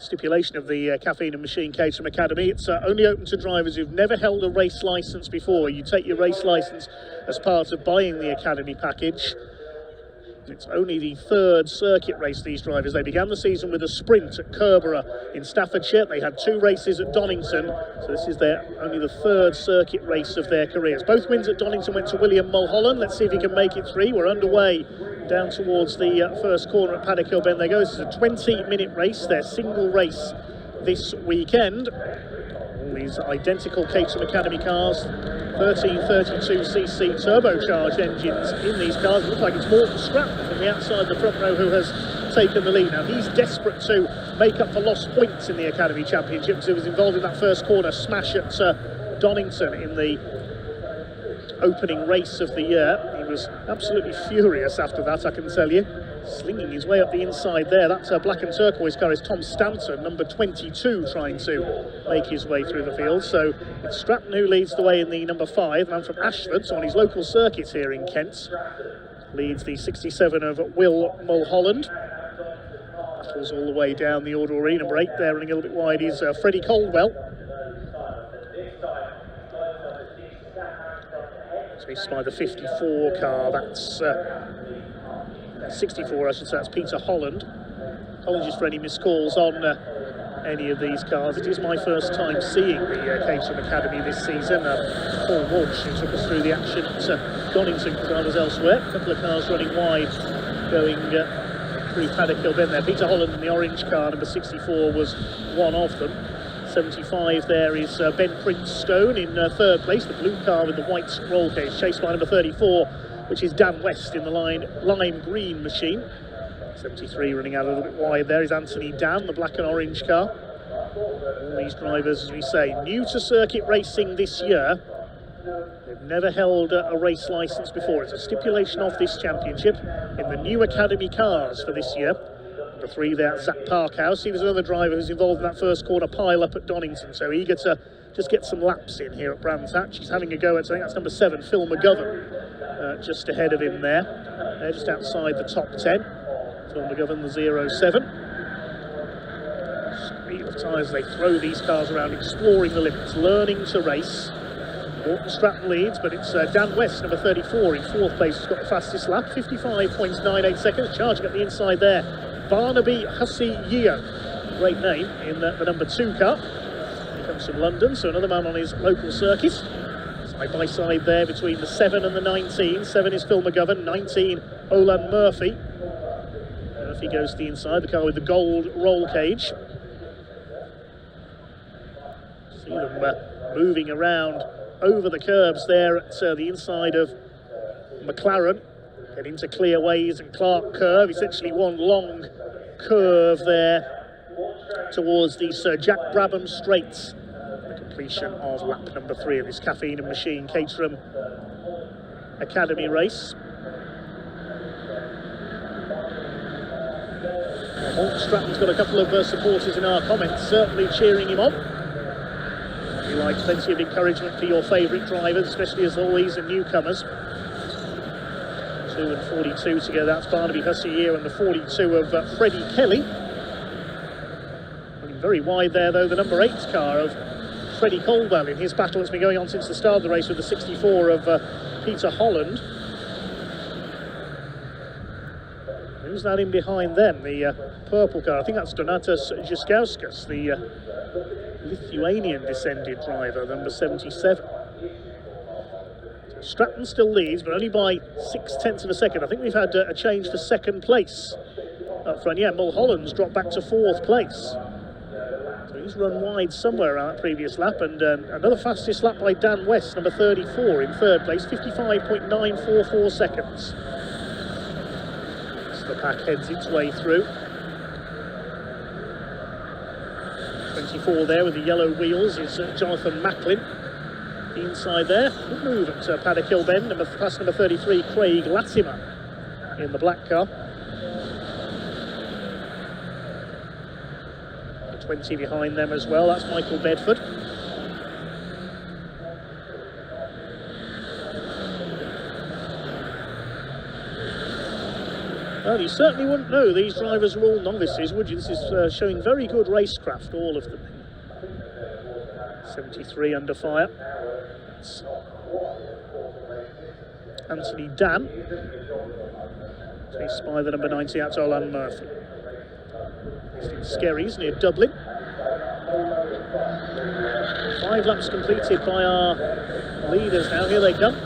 Stipulation of the Caffeine and Machine Caterham Academy, it's only open to drivers who've never held a race licence before. You take your race licence as part of buying the Academy package. It's only the 3rd circuit race these drivers. They began the season with a sprint at Kerborough in Staffordshire. They had 2 races at Donington, so this is only the 3rd circuit race of their careers. Both wins at Donington went to William Mulholland. Let's see if he can make it 3. We're underway down towards the first corner at Paddock Hill Bend. There goes. It's a 20-minute race, their single race this weekend. All these identical Caterham Academy cars, 1332cc turbocharged engines in these cars. It looks like it's Morton Stratton from the outside the front row who has taken the lead. Now he's desperate to make up for lost points in the Academy Championship because he was involved in that first corner smash at Donington in the opening race of the year. He was absolutely furious after that, I can tell you. Slinging his way up the inside there. That's a black and turquoise car is Tom Stanton, number 22, trying to make his way through the field. So it's Stratton who leads the way in the number 5, man from Ashford, so on his local circuit here in Kent. Leads the 67 of Will Mulholland. Battles all the way down the order already. Number 8 there, running a little bit wide, is Freddie Coldwell. Chased by the 54 car, that's 64 I should say, that's Peter Holland. Apologies for any missed calls on any of these cars. It is my first time seeing the Caterham Academy this season. Paul Walsh, who took us through the action at Donington because I was elsewhere. A couple of cars running wide going through Paddock Hill Bend there. Peter Holland in the orange car, number 64, was one of them. 75 there is Ben Prince Stone in 3rd place, the blue car with the white scroll case, chased by number 34, which is Dan West in the lime green machine. 73 running out a little bit wide there is Anthony Dan, the black and orange car. All these drivers, as we say, new to circuit racing this year. They've never held a race licence before. It's a stipulation of this championship in the new Academy cars for this year. Number 3 there, Zach Parkhouse. He was another driver who's involved in that first corner pile up at Donington, so eager to just get some laps in here at Brands Hatch. He's having a go at, I think that's number 7, Phil McGovern, just ahead of him there. They're just outside the top 10. Phil McGovern, the 07. Speed of tyres, they throw these cars around, exploring the limits, learning to race. Morton Stratton leads, but it's Dan West, number 34, in 4th place, who's got the fastest lap, 55.98 seconds, charging at the inside there. Barnaby Hussey Yeo. Great name in the number 2 car. He comes from London, so another man on his local circuit. Side by side there between the 7 and the 19. 7 is Phil McGovern, 19 Olan Murphy. Murphy goes to the inside, the car with the gold roll cage. See them moving around over the curbs there at the inside of McLaren. Get into Clearways and Clark Curve, essentially one long curve there towards the Sir Jack Brabham Straights. The completion of lap number 3 of this Caffeine and Machine Caterham Academy race. Morton Stratton's got a couple of supporters in our comments, certainly cheering him on. You like plenty of encouragement for your favourite drivers, especially as all these are newcomers. 2 and 42 to go. That's Barnaby Hussey here, and the 42 of Freddie Kelly. Running very wide there, though, the number 8 car of Freddie Colwell in his battle that's been going on since the start of the race with the 64 of Peter Holland. Who's that in behind them? The purple car. I think that's Donatas Jiskauskas, the Lithuanian descended driver, number 77. Stratton still leads, but only by 0.6 of a second. I think we've had a change for second place up front. Yeah, Mulholland's dropped back to 4th place. So he's run wide somewhere around that previous lap, and another fastest lap by Dan West, number 34, in 3rd place, 55.944 seconds. As the pack heads its way through. 24 there with the yellow wheels is Jonathan Macklin. Inside there, good move at Paddock Bend, pass number 33, Craig Latimer in the black car. 20 behind them as well, that's Michael Bedford. Well, you certainly wouldn't know these drivers are all novices, would you? This is showing very good racecraft, all of them. 73 under fire. It's Anthony Dan. Chased by the number 90, that's Olan Murphy. Based in Skerries, near Dublin. 5 laps completed by our leaders now. Here they come.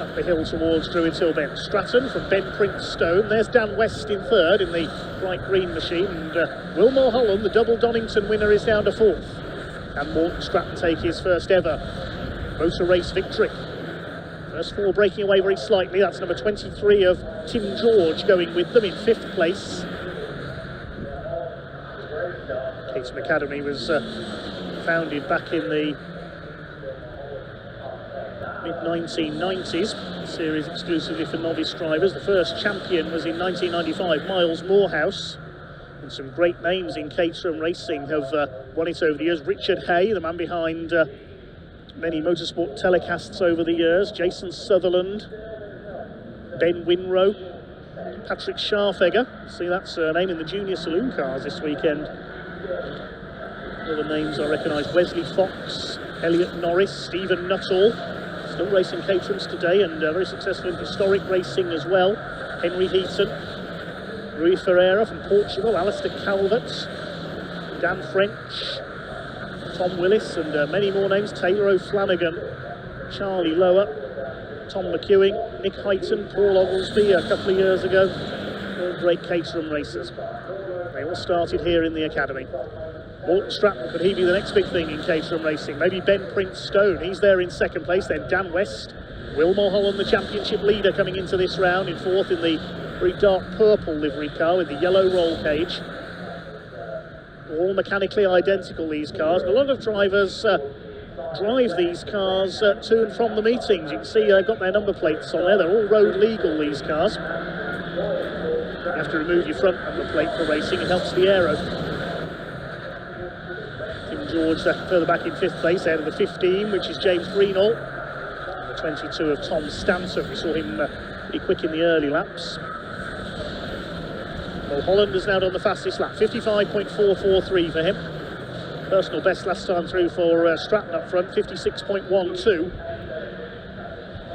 Up the hill towards Druids Hill Bend. Stratton from Ben Prince Stone. There's Dan West in 3rd in the bright green machine. And Will Mulholland, the double Donington winner, is down to 4th. And Morton Stratton take his first ever motor race victory. First 4 breaking away very slightly. That's number 23 of Tim George going with them in 5th place. Caterham Academy was founded back in the mid-1990s, series exclusively for novice drivers. The first champion was in 1995, Miles Morehouse. And some great names in Caterham racing have won it over the years. Richard Hay, the man behind many motorsport telecasts over the years. Jason Sutherland, Ben Winrow, Patrick Scharfegger. See that surname in the junior saloon cars this weekend. Other names I recognise: Wesley Fox, Elliot Norris, Stephen Nuttall. Still racing Caterhams today, and very successful in historic racing as well. Henry Heaton, Rui Ferreira from Portugal, Alistair Calvert, Dan French, Tom Willis, and many more names. Taylor O'Flanagan, Charlie Lower, Tom McEwing, Nick Heighton, Paul Oglesby a couple of years ago. All great Caterham racers. They all started here in the academy. Morton Stratton, could he be the next big thing in Caterham racing? Maybe Ben Prince Stone, he's there in 2nd place. Then Dan West, Will Mulholland, the championship leader, coming into this round in 4th in the very dark purple livery car with the yellow roll cage. All mechanically identical, these cars. And a lot of drivers drive these cars to and from the meetings. You can see got their number plates on there. They're all road legal, these cars. You have to remove your front number plate for racing. It helps the aero. George further back in 5th place, out of the 15, which is James Greenall. The 22 of Tom Stanton. We saw him pretty quick in the early laps. Mulholland has now done the fastest lap, 55.443 for him. Personal best last time through for Stratton up front, 56.12.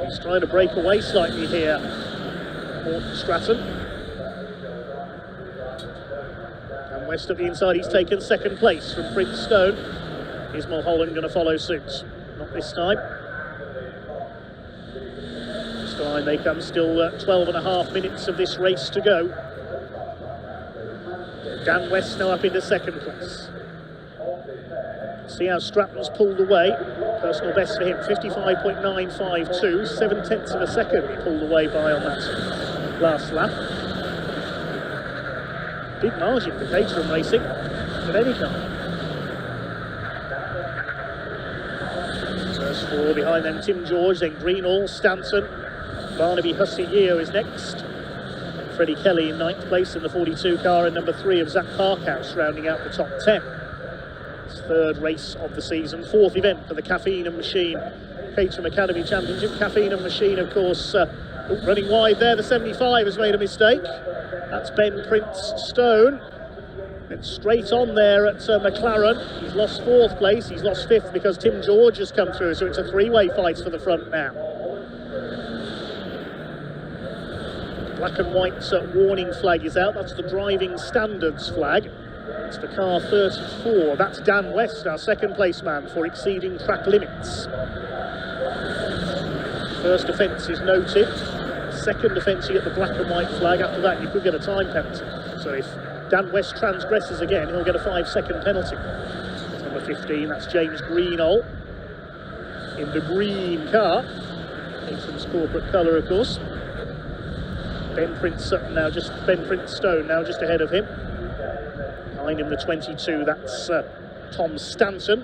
He's trying to break away slightly here, Morton Stratton. Dan West at the inside, he's taken second place from Prince Stone. Is Mulholland going to follow suit? Not this time. This time they come, still 12.5 minutes of this race to go. Dan West now up into second place. See how Stratton's pulled away. Personal best for him, 55.952, 7/10 of a second he pulled away by on that last lap. Big margin for Caterham Racing, with any car. First four behind them, Tim George, then Greenall, Stanton, Barnaby Hussey-Yeo is next. Freddie Kelly in 9th place in the 42 car, and number 3 of Zach Parkhouse rounding out the top 10. It's third race of the season, fourth event for the Caffeine and Machine Caterham Academy Championship. Caffeine and Machine, of course, running wide there. The 75 has made a mistake. That's Ben Prince Stone. And straight on there at McLaren. He's lost 4th place. He's lost 5th because Tim George has come through. So it's a 3-way fight for the front now. Black and white warning flag is out. That's the driving standards flag. It's for car 34. That's Dan West, our second place man, for exceeding track limits. First offence is noted. Second offence, you get the black and white flag. After that, you could get a time penalty. So if Dan West transgresses again, he'll get a 5-second penalty. That's number 15, that's James Greenall in the green car. Caterham's corporate colour, of course. Ben Prince Stone now just ahead of him. Behind him, the 22, that's Tom Stanton.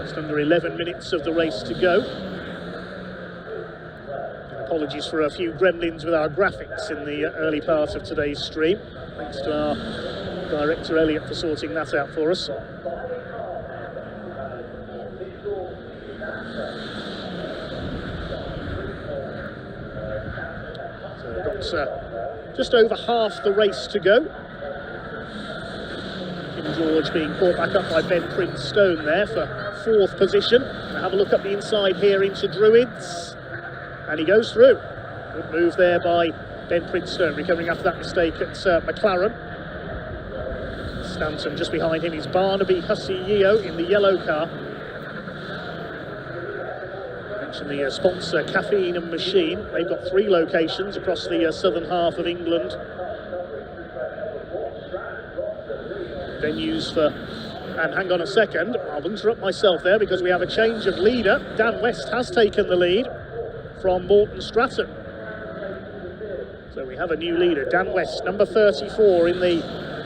Just under 11 minutes of the race to go. Apologies for a few gremlins with our graphics in the early part of today's stream. Thanks to our director Elliot for sorting that out for us. So we've got just over half the race to go. Tim George being caught back up by Ben Prince Stone there for 4th position. We'll have a look up the inside here into Druids. And he goes through. Good move there by Ben Prince Stone, recovering after that mistake at McLaren. Stanton just behind him is Barnaby Hussey-Yeo in the yellow car. Mention the sponsor Caffeine and Machine. They've got 3 locations across the southern half of England. Venues for... And hang on a second, I'll interrupt myself there because we have a change of leader. Dan West has taken the lead from Morton Stratton. So we have a new leader, Dan West, number 34 in the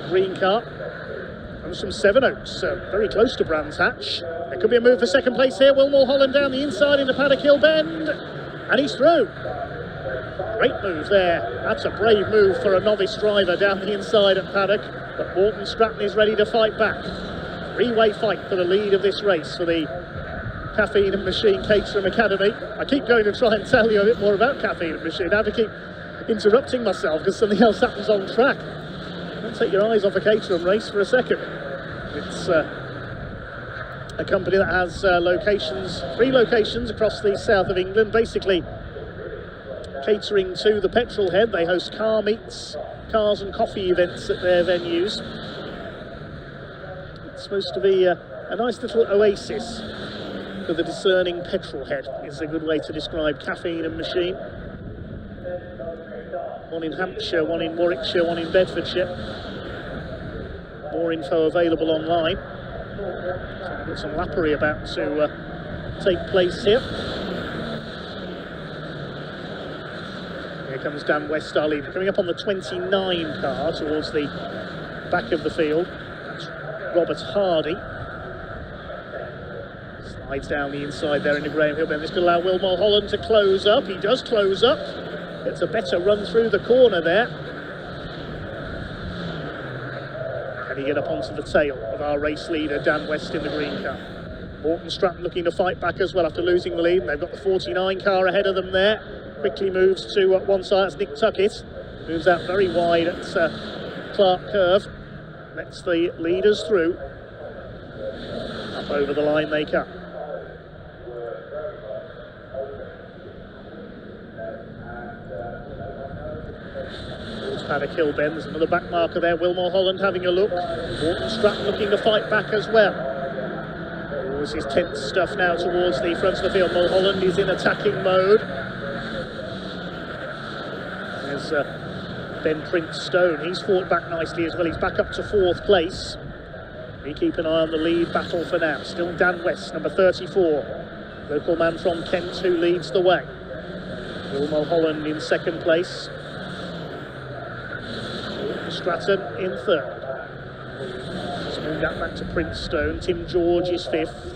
green car. Comes from Seven Oaks, very close to Brands Hatch. There could be a move for second place here. Will Mulholland down the inside into Paddock Hill Bend. And he's through. Great move there. That's a brave move for a novice driver down the inside at Paddock. But Morton Stratton is ready to fight back. 3-way fight for the lead of this race for the Caffeine and Machine Caterham Academy. I keep going to try and tell you a bit more about Caffeine and Machine. I have to keep interrupting myself because something else happens on track. Don't take your eyes off a Caterham race for a second. It's a company that has 3 locations across the south of England, basically catering to the petrol head. They host car meets, cars and coffee events at their venues. It's supposed to be a nice little oasis for the discerning petrol head, is a good way to describe Caffeine and Machine. One in Hampshire, one in Warwickshire, one in Bedfordshire. More info available online. So we've got some lappery about to take place here. Here comes Dan West, our leader, coming up on the 29 car towards the back of the field. That's Robert Hardy. Slides down the inside there into Graham Hill. This could allow Will Mulholland to close up. He does close up. Gets a better run through the corner there. Can he get up onto the tail of our race leader, Dan West, in the green car? Morton Stratton looking to fight back as well after losing the lead. They've got the 49 car ahead of them there. Quickly moves to one side. That's Nick Tuckett. Moves out very wide at Clark Curve. Lets the leaders through. Up over the line they come. Paddock Hill Bend. There's another back marker there. Will Mulholland having a look. Morton Stratton looking to fight back as well. This is tense stuff now towards the front of the field. Mulholland is in attacking mode. There's Ben Prince Stone. He's fought back nicely as well. He's back up to 4th place. We keep an eye on the lead battle for now. Still Dan West, number 34. Local man from Kent who leads the way. Will Mulholland in 2nd place. Stratton in 3rd. Small gap back to Prince Stone. Tim George is 5th.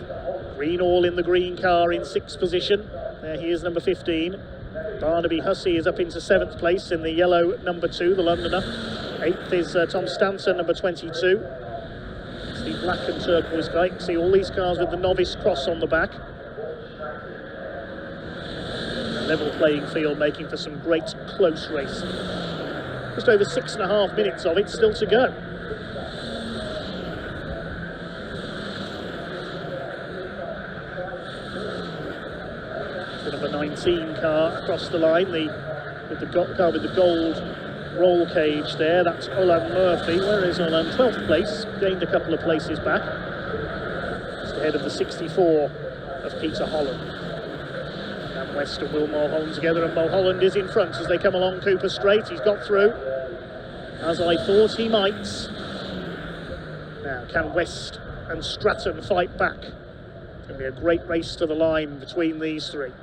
Greenall in the green car in 6th position. There he is, number 15. Barnaby Hussey is up into 7th place in the yellow number 2, the Londoner. 8th is Tom Stanton, number 22. It's the black and turquoise car. You can see all these cars with the novice cross on the back. A level playing field, making for some great close racing. Just over 6.5 minutes of it still to go. The number 19 car across the line, with the car with the gold roll cage there. That's Olan Murphy. Where is Olan? 12th place, gained a couple of places back. Just ahead of the 64 of Peter Holland. And West and Will Mulholland together, and Mulholland is in front as they come along Cooper Straight. He's got through, as I thought he might. Now, can West and Stratton fight back? It's going to be a great race to the line between these three.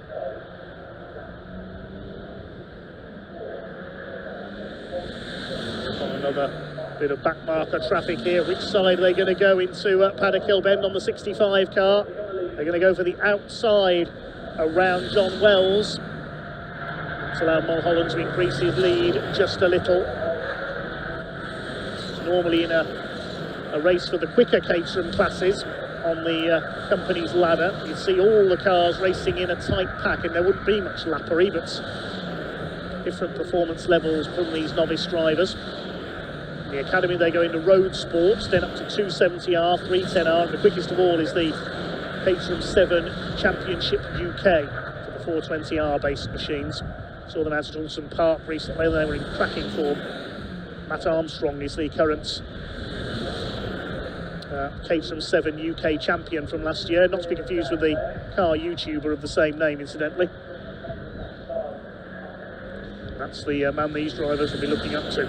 Another bit of back marker traffic here. Which side are they going to go into Paddock Hill Bend on the 65 car? They're going to go for the outside around John Wells to allow Mulholland to increase his lead just a little. Normally in a race for the quicker Caterham classes on the company's ladder, you see all the cars racing in a tight pack, and there wouldn't be much lappery, but different performance levels from these novice drivers. In the Academy they go into road sports, then up to 270R, 310R, and the quickest of all is the Caterham 7 Championship UK for the 420R based machines. Saw them out at Alton Park recently, they were in cracking form. Matt Armstrong is the current Caterham 7 UK champion from last year, not to be confused with the car YouTuber of the same name, incidentally. That's the man these drivers will be looking up to.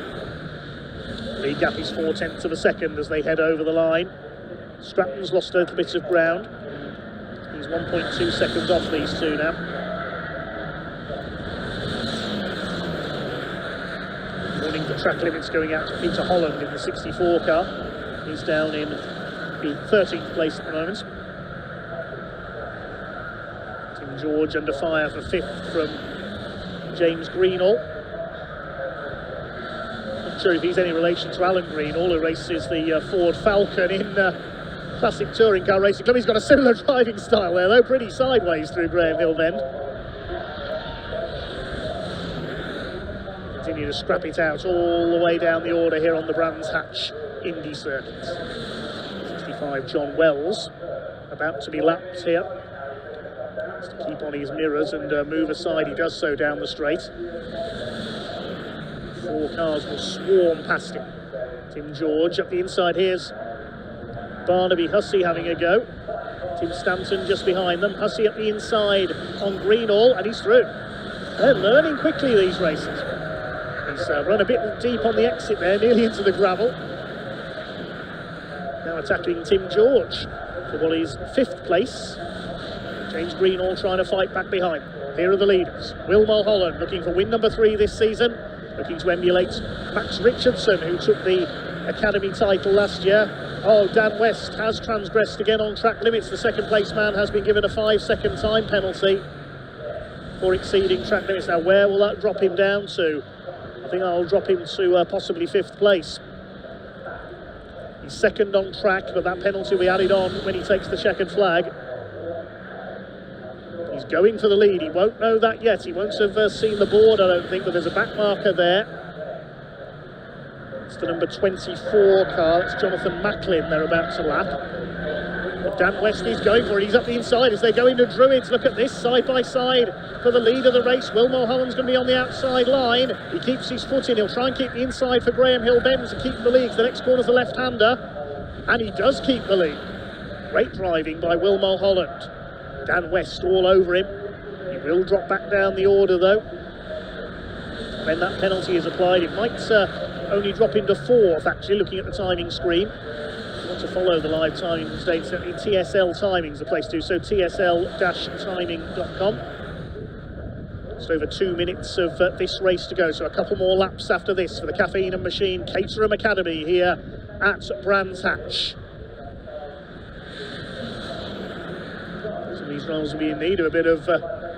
The gap is 4/10 of a second as they head over the line. Stratton's lost a little bit of ground. He's 1.2 seconds off these two now. Warning for track limits going out to Peter Holland in the 64 car. He's down in the 13th place at the moment. Tim George under fire for 5th from James Greenall. Not sure if he's any relation to Alan Greenall, who races the Ford Falcon in Classic Touring Car Racing Club. He's got a similar driving style there, though, pretty sideways through Graham Hill Bend. Continue to scrap it out all the way down the order here on the Brands Hatch Indy Circuit. 65 John Wells, about to be lapped here. Has to keep on his mirrors and move aside. He does so down the straight. 4 cars will swarm past him. Tim George up the inside. Here's Barnaby Hussey having a go. Tim Stanton just behind them. Hussey up the inside on Greenall, and he's through. They're learning quickly, these racers. He's run a bit deep on the exit there, nearly into the gravel. Now attacking Tim George for what is 5th place. James Greenall trying to fight back behind. Here are the leaders. Will Mulholland looking for win number 3 this season, looking to emulate Max Richardson, who took the Academy title last year. Oh, Dan West has transgressed again on track limits. The 2nd place man has been given a 5-second time penalty for exceeding track limits. Now, where will that drop him down to? I think I'll drop him to possibly 5th place. He's 2nd on track, but that penalty will be added on when he takes the checkered flag. He's going for the lead. He won't know that yet. He won't have seen the board, I don't think, but there's a back marker there. It's the number 24 car. It's Jonathan Macklin they're about to lap. But Dan West is going for it. He's up the inside as they go into Druids. Look at this, side by side for the lead of the race. Will Mulholland's going to be on the outside line. He keeps his foot in. He'll try and keep the inside for Graham Hill-Benz to keep the lead. The next corner's a left-hander, and he does keep the lead. Great driving by Will Mulholland. Dan West all over him. He will drop back down the order though. When that penalty is applied, it might only drop into 4th, actually, looking at the timing screen. If you want to follow the live timing states, TSL Timing's the place to, so tsl-timing.com. Just over 2 minutes of this race to go, so a couple more laps after this for the Caffeine and Machine Caterham Academy here at Brands Hatch. Some of these drivers will be in need of a bit of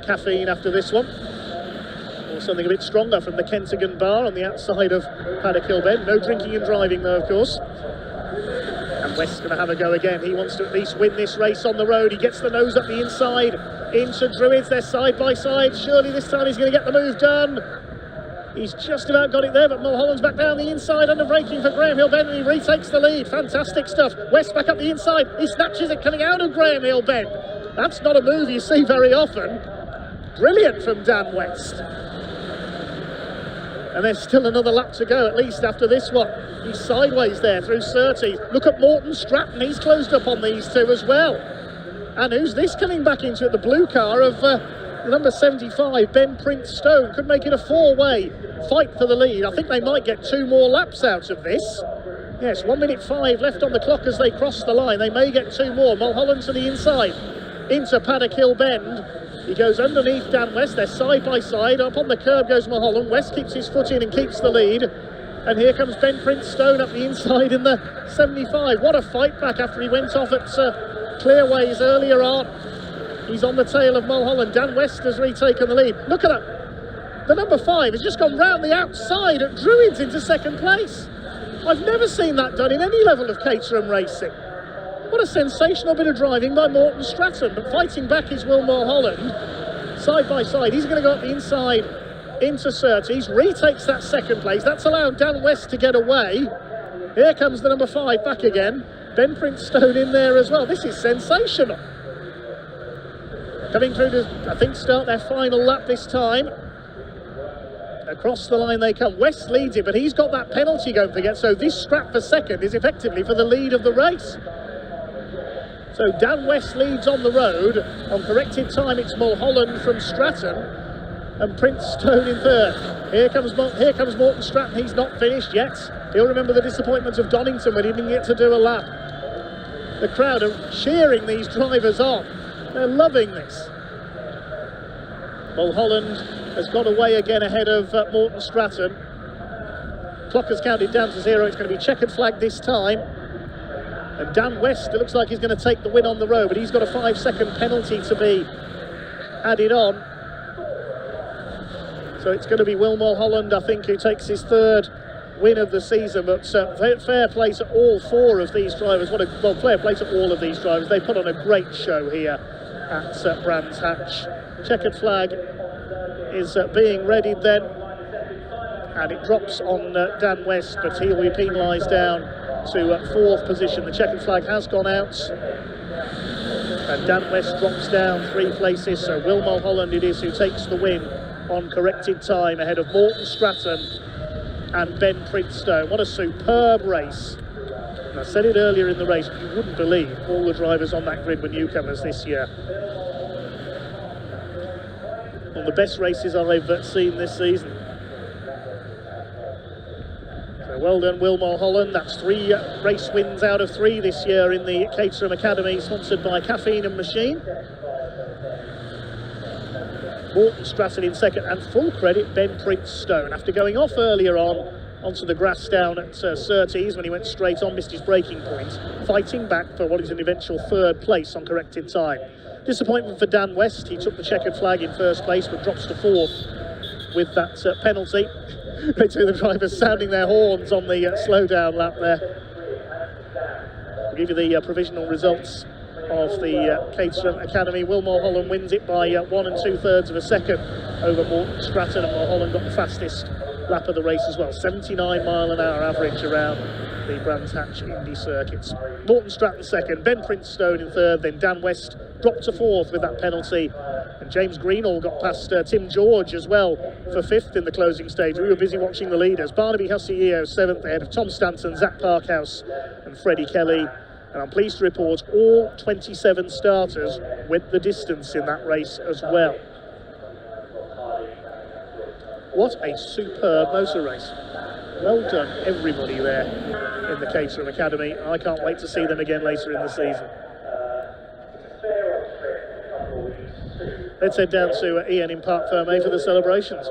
caffeine after this one. Or something a bit stronger from the Kentagon bar on the outside of Paddock Hill Bend. No drinking and driving though, of course. And West's going to have a go again. He wants to at least win this race on the road. He gets the nose up the inside into Druids. They're side by side. Surely this time he's going to get the move done. He's just about got it there, but Mulholland's back down the inside under braking for Graham Hill-Benn, and he retakes the lead. Fantastic stuff. West back up the inside. He snatches it coming out of Graham Hill-Benn. That's not a move you see very often. Brilliant from Dan West. And there's still another lap to go, at least after this one. He's sideways there through Surtees. Look at Morton Stratton, he's closed up on these two as well. And who's this coming back into it? The blue car of number 75, Ben Prince Stone. Could make it a 4-way fight for the lead. I think they might get 2 more laps out of this. Yes, 1 minute 5 left on the clock as they cross the line. They may get 2 more. Mulholland to the inside, into Paddock Hill Bend. He goes underneath Dan West. They're side by side. Up on the curb goes Mulholland. West keeps his foot in and keeps the lead. And here comes Ben Prince Stone up the inside in the 75. What a fight back after he went off at Clearways earlier on. He's on the tail of Mulholland. Dan West has retaken the lead. Look at that. The number 5 has just gone round the outside at Druids into 2nd place. I've never seen that done in any level of Caterham racing. What a sensational bit of driving by Morton Stratton, but fighting back is Will Mulholland. Side by side, he's going to go up the inside into Surtees, retakes that 2nd place. That's allowed Dan West to get away. Here comes the number 5 back again. Ben Prince Stone in there as well. This is sensational. Coming through to, I think, start their final lap this time. Across the line they come. West leads it, but he's got that penalty, don't forget, so this scrap for 2nd is effectively for the lead of the race. So Dan West leads on the road. On corrected time, it's Mulholland from Stratton and Prince Stone in 3rd. Here comes Morton Stratton. He's not finished yet. He'll remember the disappointment of Donington when he didn't get to do a lap. The crowd are cheering these drivers on. They're loving this. Mulholland has got away again ahead of Morton Stratton. Clock has counted down to 0. It's going to be checkered flag this time. And Dan West, it looks like he's going to take the win on the road, but he's got a 5-second penalty to be added on. So it's going to be Will Mulholland, I think, who takes his 3rd win of the season. But fair play to all 4 of these drivers. Fair play to all of these drivers. They put on a great show here at Brands Hatch. Checkered flag is being readied then, and it drops on Dan West, but he'll be penalised down to 4th position. The checkered flag has gone out, and Dan West drops down 3 places. So Will Mulholland it is who takes the win on corrected time ahead of Morton Stratton and Ben Prince Stone. What a superb race. And I said it earlier in the race, you wouldn't believe all the drivers on that grid were newcomers this year. One of the best races I've seen this season. So well done, Will Mulholland. That's 3 race wins out of 3 this year in the Caterham Academy, sponsored by Caffeine and Machine. Morton Stratton in 2nd, and full credit Ben Prince Stone. After going off earlier on onto the grass down at Surtees when he went straight on, missed his braking point, fighting back for what is an eventual 3rd place on corrected time. Disappointment for Dan West. He took the checkered flag in 1st place, but drops to 4th with that penalty. Right to the drivers sounding their horns on the slowdown lap there. I'll give you the provisional results of the Caterham Academy. Will Mulholland wins it by 1 2/3 of a second over Morton Stratton, and Mulholland got the fastest lap of the race as well. 79 mile an hour average around the Brands Hatch Indy Circuits. Morton Stratton second, Ben Princestone in third, then Dan West dropped to fourth with that penalty. And James Greenall got past Tim George as well for fifth in the closing stage. We were busy watching the leaders. Barnaby Hussey-Eo seventh ahead of Tom Stanton, Zach Parkhouse and Freddie Kelly. And I'm pleased to report all 27 starters went the distance in that race as well. What a superb motor race. Well done, everybody there in the Caterham Academy. I can't wait to see them again later in the season. Let's head down to Ian in Parc Fermé for the celebrations.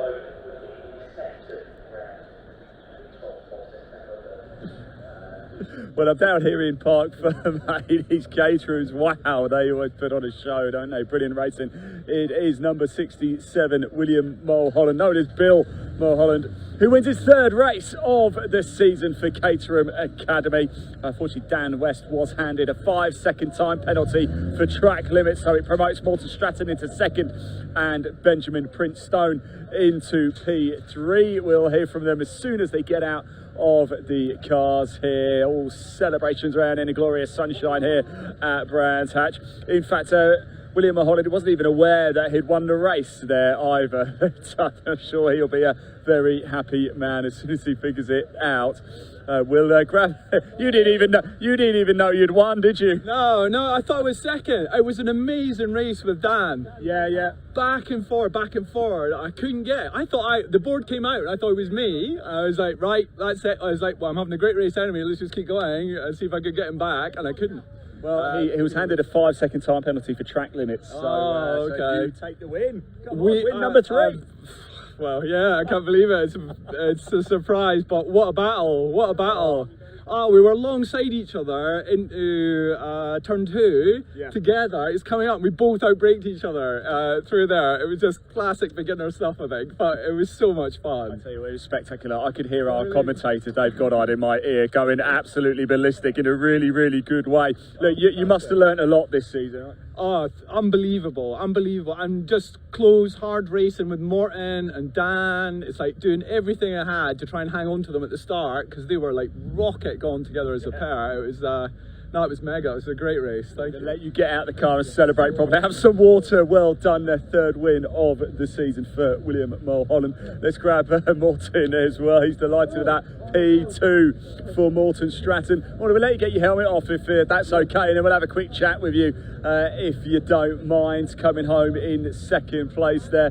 Well, I'm down here in Parc Fermé. These Caterhams, wow, they always put on a show, don't they? Brilliant racing. It is number 67, William Mulholland, known as Bill Mulholland, who wins his third race of the season for Caterham Academy. Unfortunately, Dan West was handed a 5-second time penalty for track limits, so it promotes Morton Stratton into second and Benjamin Princestone into P3. We'll hear from them as soon as they get out of the cars here. All celebrations around in the glorious sunshine here at Brands Hatch. In fact, William Mulholland wasn't even aware that he'd won the race there either. I'm sure he'll be a very happy man as soon as he figures it out. We'll grab. You didn't even know you'd won, did you? No, I thought it was second. It was an amazing race with Dan. Yeah. Back and forth. I couldn't get it. I thought the board came out. I thought it was me. I was like, right, that's it. I was like, well, I'm having a great race anyway. Let's just keep going and see if I could get him back. And I couldn't. Well, he was handed a 5-second time penalty for track limits. So, okay. So you take the win. Come on, win number 3. Well, yeah, I can't believe it. It's a surprise, but what a battle! What a battle! We were alongside each other into turn 2 together. It's coming up, and we both outbraked each other through there. It was just classic beginner stuff, I think, but it was so much fun. I tell you what, it was spectacular. I could hear our commentator, Dave Goddard, in my ear going absolutely ballistic in a really, really good way. Look, you must have learnt a lot this season, right? Oh, unbelievable, and just close hard racing with Morton and Dan. It's like doing everything I had to try and hang on to them at the start because they were like rocket going together as a pair. It was it was mega. It was a great race. Thank you. Let you get out the car and celebrate properly. Have some water. Well done. Their third win of the season for William Mulholland. Let's grab Morton as well. He's delighted with that. P2 for Morton Stratton. Well, we'll let you get your helmet off if that's okay, and then we'll have a quick chat with you if you don't mind. Coming home in second place there.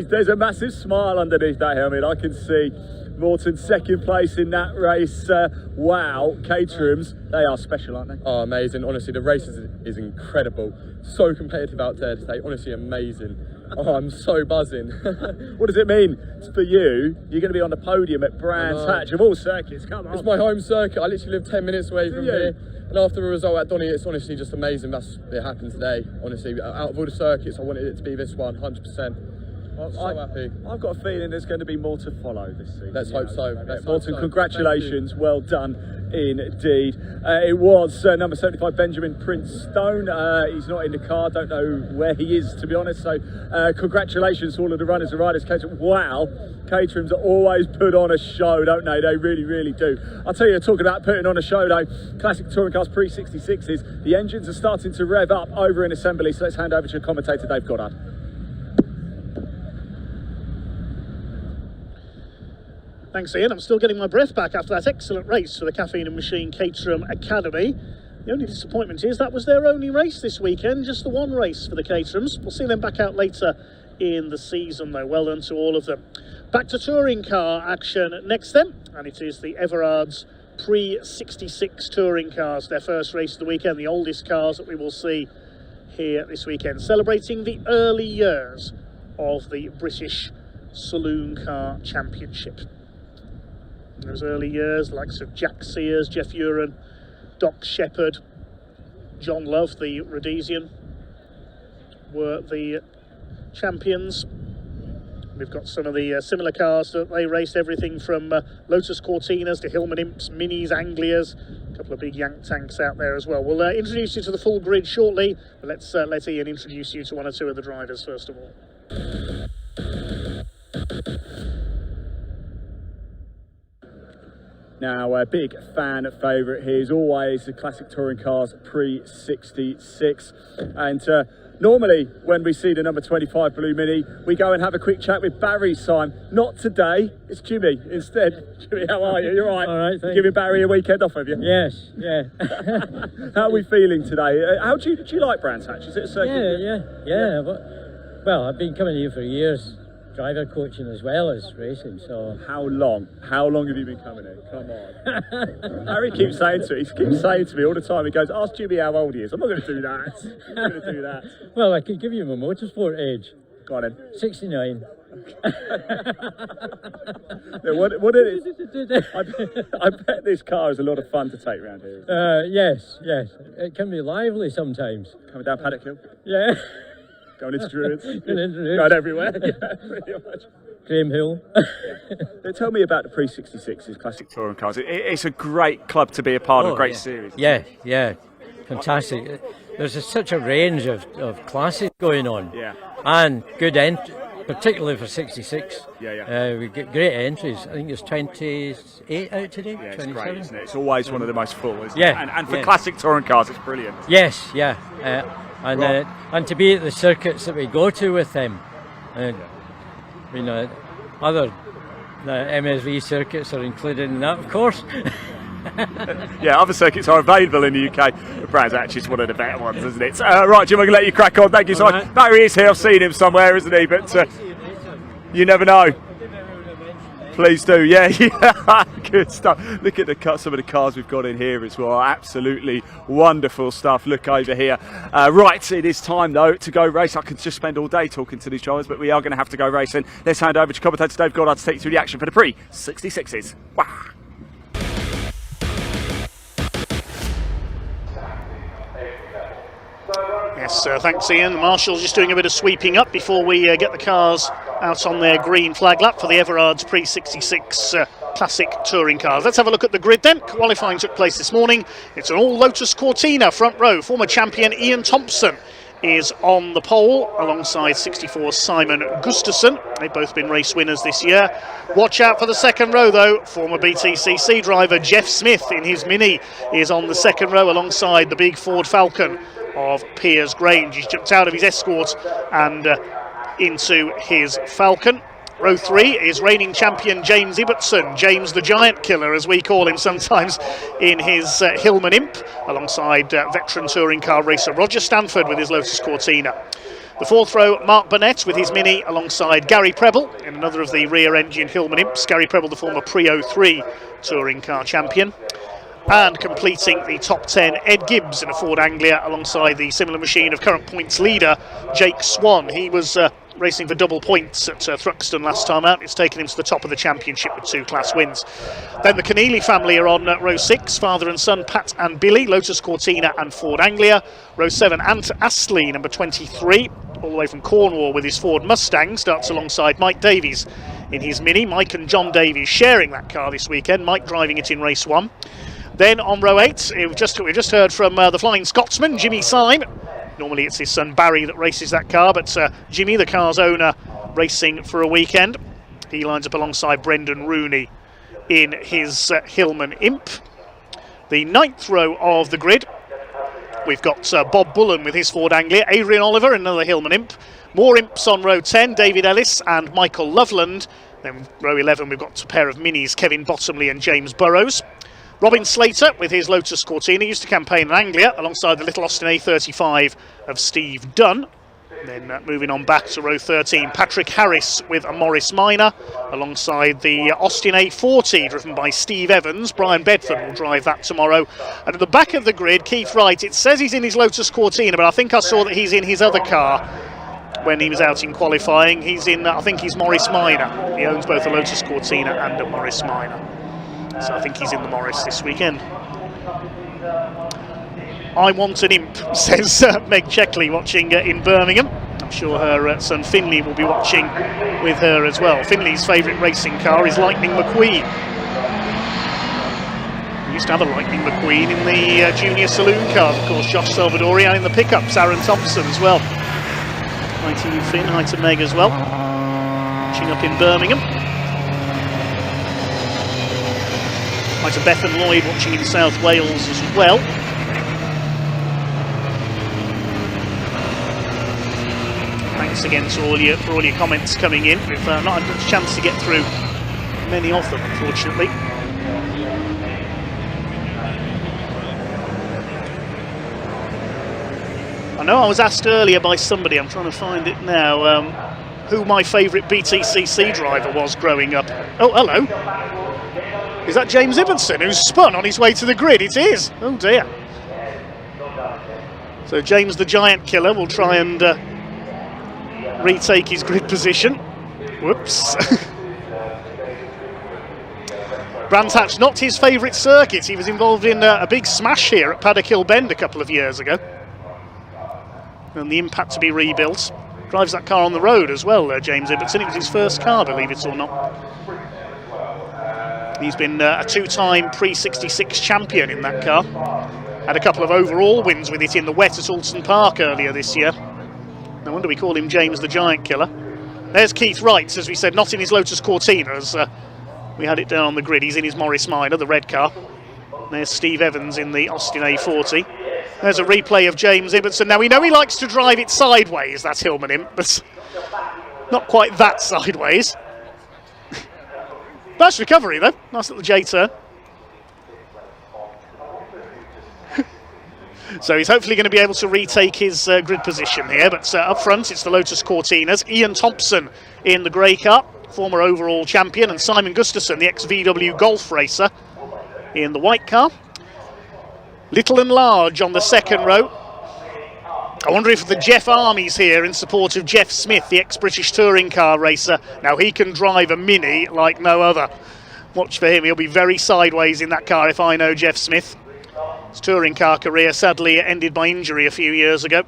There's a massive smile underneath that helmet. I can see Morton second place in that race. Wow, Caterhams, they are special, aren't they? Oh, amazing. Honestly, the race is incredible. So competitive out there today. Honestly, amazing. Oh, I'm so buzzing. What does it mean for you? You're going to be on the podium at Brands Hatch of all circuits. Come on. It's my home circuit. I literally live 10 minutes away from here. And after the result at Donington, it's honestly just amazing. It happened today. Honestly, out of all the circuits, I wanted it to be this one, 100%. So happy. I've got a feeling there's going to be more to follow this season. Let's hope so. Morton, congratulations. Well done indeed. It was number 75, Benjamin Princestone. He's not in the car. Don't know where he is, to be honest. So congratulations to all of the runners and riders. Wow. Caterhams always put on a show, don't they? They really, really do. I'll tell you, talking about putting on a show, though, classic touring cars pre-66s, the engines are starting to rev up over in assembly. So let's hand over to your commentator, Dave Goddard. Thanks, Ian. I'm still getting my breath back after that excellent race for the Caffeine and Machine Caterham Academy. The only disappointment is that was their only race this weekend, just the one race for the Caterhams. We'll see them back out later in the season, though. Well done to all of them. Back to touring car action next then, and it is the Everard's pre-66 touring cars, their first race of the weekend, the oldest cars that we will see here this weekend, celebrating the early years of the British Saloon Car Championship. In those early years, the likes of Jack Sears, Jeff Uren, Doc Shepherd, John Love, the Rhodesian, were the champions. We've got some of the similar cars that they raced, everything from Lotus Cortinas to Hillman Imps, Minis, Anglias, a couple of big Yank tanks out there as well. We'll introduce you to the full grid shortly, but let's let Ian introduce you to one or two of the drivers first of all. Now, a big fan favourite here is always the Classic Touring Cars Pre 66. And normally, when we see the number 25 Blue Mini, we go and have a quick chat with Barry Syme. Not today, it's Jimmy instead. Jimmy, how are you? You're right. All right, thanks. Giving Barry a weekend off, have you? Yes, yeah. How are we feeling today? How do you like Brands Hatch? Is it a circuit? Yeah. Well, I've been coming here for years, driver coaching as well as racing. So how long have you been coming here? Come on. Harry keeps saying to me all the time, he goes, ask Jimmy how old he is. I'm not going to do that. Well, I could give you my motorsport age. Go on then. 69. What it is? I bet this car is a lot of fun to take around here. Yes. It can be lively sometimes. Coming down Paddock Hill? Yeah. Going into Druids. Going everywhere. Yeah, pretty much. Graham Hill. Tell me about the Pre-66's Classic Touring Cars. It's a great club to be a part of, a great series. Yeah. Fantastic. There's such a range of classes going on. Yeah. And good entry, particularly for 66. Yeah. We get great entries. I think there's 28 out today. Yeah, it's 27. great, isn't it? It's always one of the most full, isn't it? Yeah. And for Classic Touring Cars, it's brilliant. Yes, yeah. And to be at the circuits that we go to with them, other MSV circuits are included in that, of course. Yeah, other circuits are available in the UK. Brands Hatch is one of the better ones, isn't it? Right, Jim, I'm going to let you crack on. Thank you so much. Right. Barry is here. I've seen him somewhere, isn't he? But you never know. Please do, yeah, good stuff. Look at some of the cars we've got in here as well. Absolutely wonderful stuff. Look over here. Right, it is time though to go race. I could just spend all day talking to these drivers, but we are going to have to go racing. Let's hand over to commentator Dave Goddard to take you through the action for the Pre-66s. Wow. Yes, thanks Ian. The Marshal's just doing a bit of sweeping up before we get the cars out on their green flag lap for the Everard's Pre-66 Classic Touring Cars. Let's have a look at the grid then. Qualifying took place this morning. It's an all Lotus Cortina front row. Former champion Ian Thompson is on the pole alongside 64 Simon Gustafsson. They've both been race winners this year. Watch out for the second row though. Former BTCC driver Jeff Smith in his Mini is on the second row alongside the big Ford Falcon of Piers Grange. He's jumped out of his Escort and into his Falcon. Row 3 is reigning champion James Ibbotson, James the Giant Killer as we call him sometimes, in his Hillman Imp, alongside veteran touring car racer Roger Stanford with his Lotus Cortina. The fourth row, Mark Burnett with his Mini alongside Gary Preble in another of the rear engine Hillman Imps. Gary Preble, the former Pre-03 touring car champion. And completing the top 10, Ed Gibbs in a Ford Anglia alongside the similar machine of current points leader Jake Swan. He was racing for double points at Thruxton last time out. It's taken him to the top of the championship with 2 class wins. Then the Keneally family are on row 6, father and son Pat and Billy, Lotus Cortina and Ford Anglia. Row 7, Ant Astley, number 23, all the way from Cornwall with his Ford Mustang, starts alongside Mike Davies in his Mini. Mike and John Davies sharing that car this weekend, Mike driving it in race 1. Then on row 8, we just heard from the Flying Scotsman, Jimmy Syme. Normally it's his son Barry that races that car, but Jimmy, the car's owner, racing for a weekend. He lines up alongside Brendan Rooney in his Hillman Imp. The 9th row of the grid, we've got Bob Bullen with his Ford Anglia, Adrian Oliver in another Hillman Imp. More Imps on row 10, David Ellis and Michael Loveland. Then row 11, we've got a pair of Minis, Kevin Bottomley and James Burrows. Robin Slater with his Lotus Cortina, used to campaign in Anglia alongside the Little Austin A35 of Steve Dunn. Then moving on back to row 13, Patrick Harris with a Morris Minor alongside the Austin A40 driven by Steve Evans. Brian Bedford will drive that tomorrow. And at the back of the grid, Keith Wright, it says he's in his Lotus Cortina, but I think I saw that he's in his other car when he was out in qualifying. He's in, I think he's Morris Minor. He owns both a Lotus Cortina and a Morris Minor. So I think he's in the Morris this weekend. I want an imp, says Meg Checkley, watching in Birmingham. I'm sure her son Finley will be watching with her as well. Finley's favourite racing car is Lightning McQueen. We used to have a Lightning McQueen in the junior saloon cars, of course, Josh Salvadori, and in the pickups, Aaron Thompson as well. Hi to you, Finn, hi to Meg as well. Watching up in Birmingham. Hi to Beth and Lloyd watching in South Wales as well. Thanks again to for all your comments coming in. We've not had a chance to get through many of them, unfortunately. I know I was asked earlier by somebody, I'm trying to find it now, who my favourite BTCC driver was growing up. Oh, hello. Is that James Ibbotson, who's spun on his way to the grid? It is. Oh dear. So James the Giant Killer will try and retake his grid position. Whoops. Brands Hatch, not his favourite circuit. He was involved in a big smash here at Paddock Hill Bend a couple of years ago. And the impact to be rebuilt. Drives that car on the road as well, James Ibbotson. It was his first car, believe it or not. He's been a two-time pre-66 champion in that car. Had a couple of overall wins with it in the wet at Alton Park earlier this year. No wonder we call him James the Giant Killer. There's Keith Wright, as we said, not in his Lotus Cortina, as we had it down on the grid. He's in his Morris Minor, the red car. There's Steve Evans in the Austin A40. There's a replay of James Ibbotson. Now, we know he likes to drive it sideways, that Hillman Imp, but not quite that sideways. Nice recovery, though. Nice little J-turn. So he's hopefully going to be able to retake his grid position here. But up front, it's the Lotus Cortinas. Ian Thompson in the grey car, former overall champion, and Simon Gustafson, the ex-VW Golf racer, in the white car. Little and Large on the second row. I wonder if the Jeff Army's here in support of Jeff Smith, the ex-British touring car racer. Now, he can drive a Mini like no other. Watch for him. He'll be very sideways in that car if I know Jeff Smith. His touring car career sadly ended by injury a few years ago.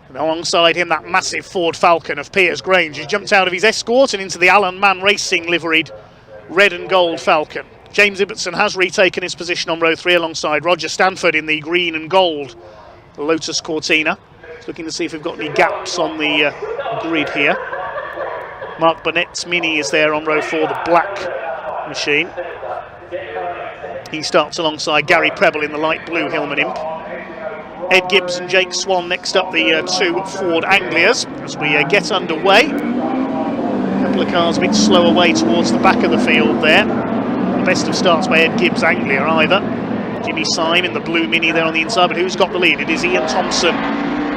And alongside him, that massive Ford Falcon of Piers Grange. He jumped out of his Escort and into the Alan Mann Racing liveried red and gold Falcon. James Ibbotson has retaken his position on row 3 alongside Roger Stanford in the green and gold Lotus Cortina. Looking to see if we've got any gaps on the grid here. Mark Burnett's Mini is there on row 4, the black machine. He starts alongside Gary Preble in the light blue Hillman Imp. Ed Gibbs and Jake Swan next up, the two Ford Anglias, as we get underway. A couple of cars a bit slow away towards the back of the field there. The best of starts by Ed Gibbs Anglia either. Jimmy Syme in the blue Mini there on the inside, but who's got the lead? It is Ian Thompson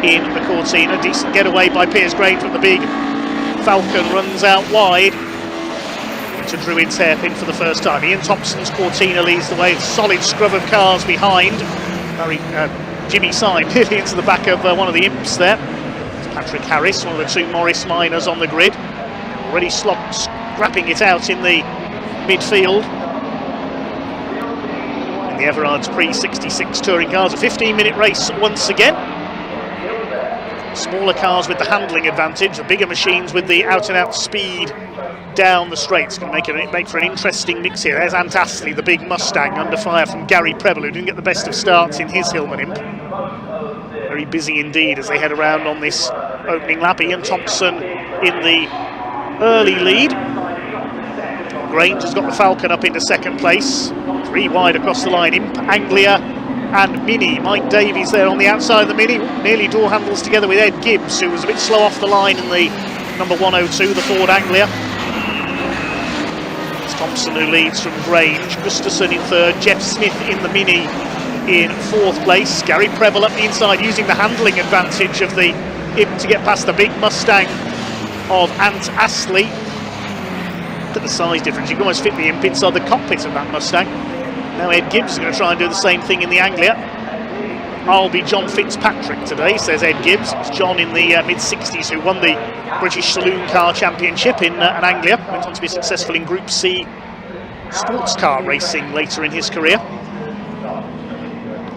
in the Cortina. Decent getaway by Piers Grange from the big Falcon, runs out wide to Druid's hairpin for the first time. Ian Thompson's Cortina leads the way. Solid scrub of cars behind. Jimmy Syme nearly into the back of one of the Imps there. It's Patrick Harris, one of the two Morris Minors on the grid. Already scrapping it out in the midfield. In the Everard's pre-66 touring cars. A 15-minute race once again. Smaller cars with the handling advantage, the bigger machines with the out-and-out speed down the straights. Can make for an interesting mix here. There's Ant Astley, the big Mustang, under fire from Gary Preble, who didn't get the best of starts in his Hillman Imp. Very busy indeed as they head around on this opening lap. Ian Thompson in the early lead. Grange has got the Falcon up into second place. 3 wide across the line. Imp, Anglia and Mini. Mike Davies there on the outside of the Mini. Nearly door handles together with Ed Gibbs, who was a bit slow off the line in the number 102, the Ford Anglia. It's Thompson who leads from Grange. Gustafson in third. Jeff Smith in the Mini in fourth place. Gary Preble up the inside using the handling advantage of the Imp to get past the big Mustang of Ant Astley. Look at the size difference. You can almost fit the Imp inside the cockpit of that Mustang. Now Ed Gibbs is going to try and do the same thing in the Anglia. I'll be John Fitzpatrick today, says Ed Gibbs. It's John in the mid-60s who won the British Saloon Car Championship in an Anglia. Went on to be successful in Group C sports car racing later in his career.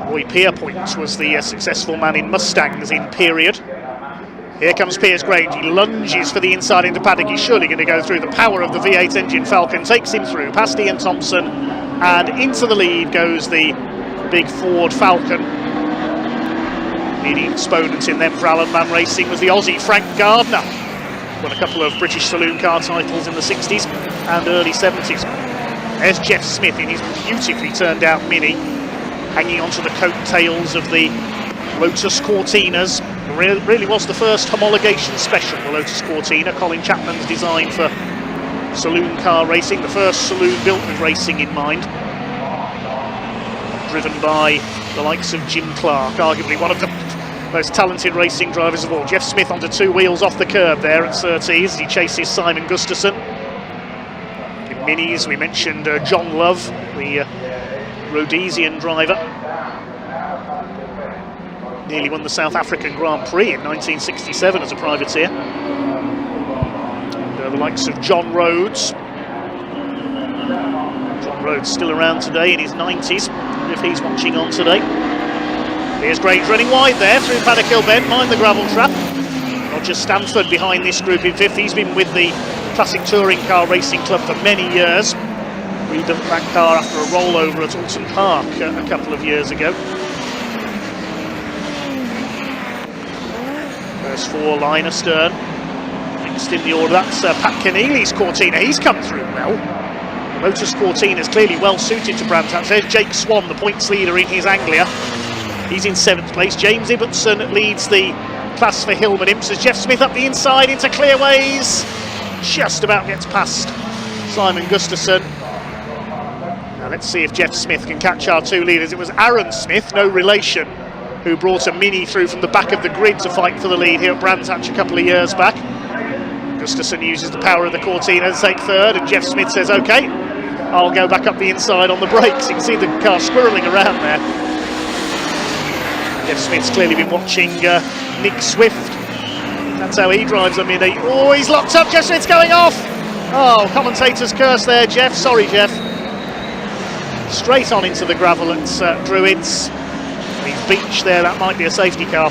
Roy Pierpoint was the successful man in Mustangs in period. Here comes Piers Grange. He lunges for the inside into Paddock. He's surely going to go through. The power of the V8 engine Falcon takes him through past Ian Thompson, and into the lead goes the big Ford Falcon. Leading exponent in them for Alan Mann Racing was the Aussie Frank Gardner. Won a couple of British saloon car titles in the 60s and early 70s. There's Jeff Smith in his beautifully turned out Mini, hanging onto the coattails of the Lotus Cortinas. Really was the first homologation special, the Lotus Cortina, Colin Chapman's design for saloon car racing, the first saloon built with racing in mind. Driven by the likes of Jim Clark, arguably one of the most talented racing drivers of all. Jeff Smith onto two wheels off the curb there at Surtees as he chases Simon Gustafson. In Minis, we mentioned John Love, the Rhodesian driver. Nearly won the South African Grand Prix in 1967 as a privateer. And the likes of John Rhodes. John Rhodes still around today in his 90s, if he's watching on today. Here's Grange running wide there through Paddock Hill Bend, mind the gravel trap. Roger Stanford behind this group in fifth. He's been with the Classic Touring Car Racing Club for many years. Rebuilt that car after a rollover at Alton Park a couple of years ago. First four line astern. Next in the order, that's Pat Keneally's Cortina. He's come through well. The Lotus Cortina is clearly well suited to Brands Hatch. There's Jake Swan, the points leader in his Anglia. He's in 7th place. James Ibbotson leads the class for Hillman Imps as Jeff Smith up the inside into clearways. Just about gets past Simon Gustafson. Now let's see if Jeff Smith can catch our two leaders. It was Aaron Smith, no relation, who brought a Mini through from the back of the grid to fight for the lead here at Brands Hatch a couple of years back. Gustafson uses the power of the Cortina to take third, and Jeff Smith says, OK, I'll go back up the inside on the brakes. You can see the car squirreling around there. Jeff Smith's clearly been watching Nick Swift. That's how he drives a Mini. Oh, he's locked up. Jeff Smith's going off. Oh, commentator's curse there, Jeff. Sorry, Jeff. Straight on into the gravel at Druids. He's beached there. That might be a safety car.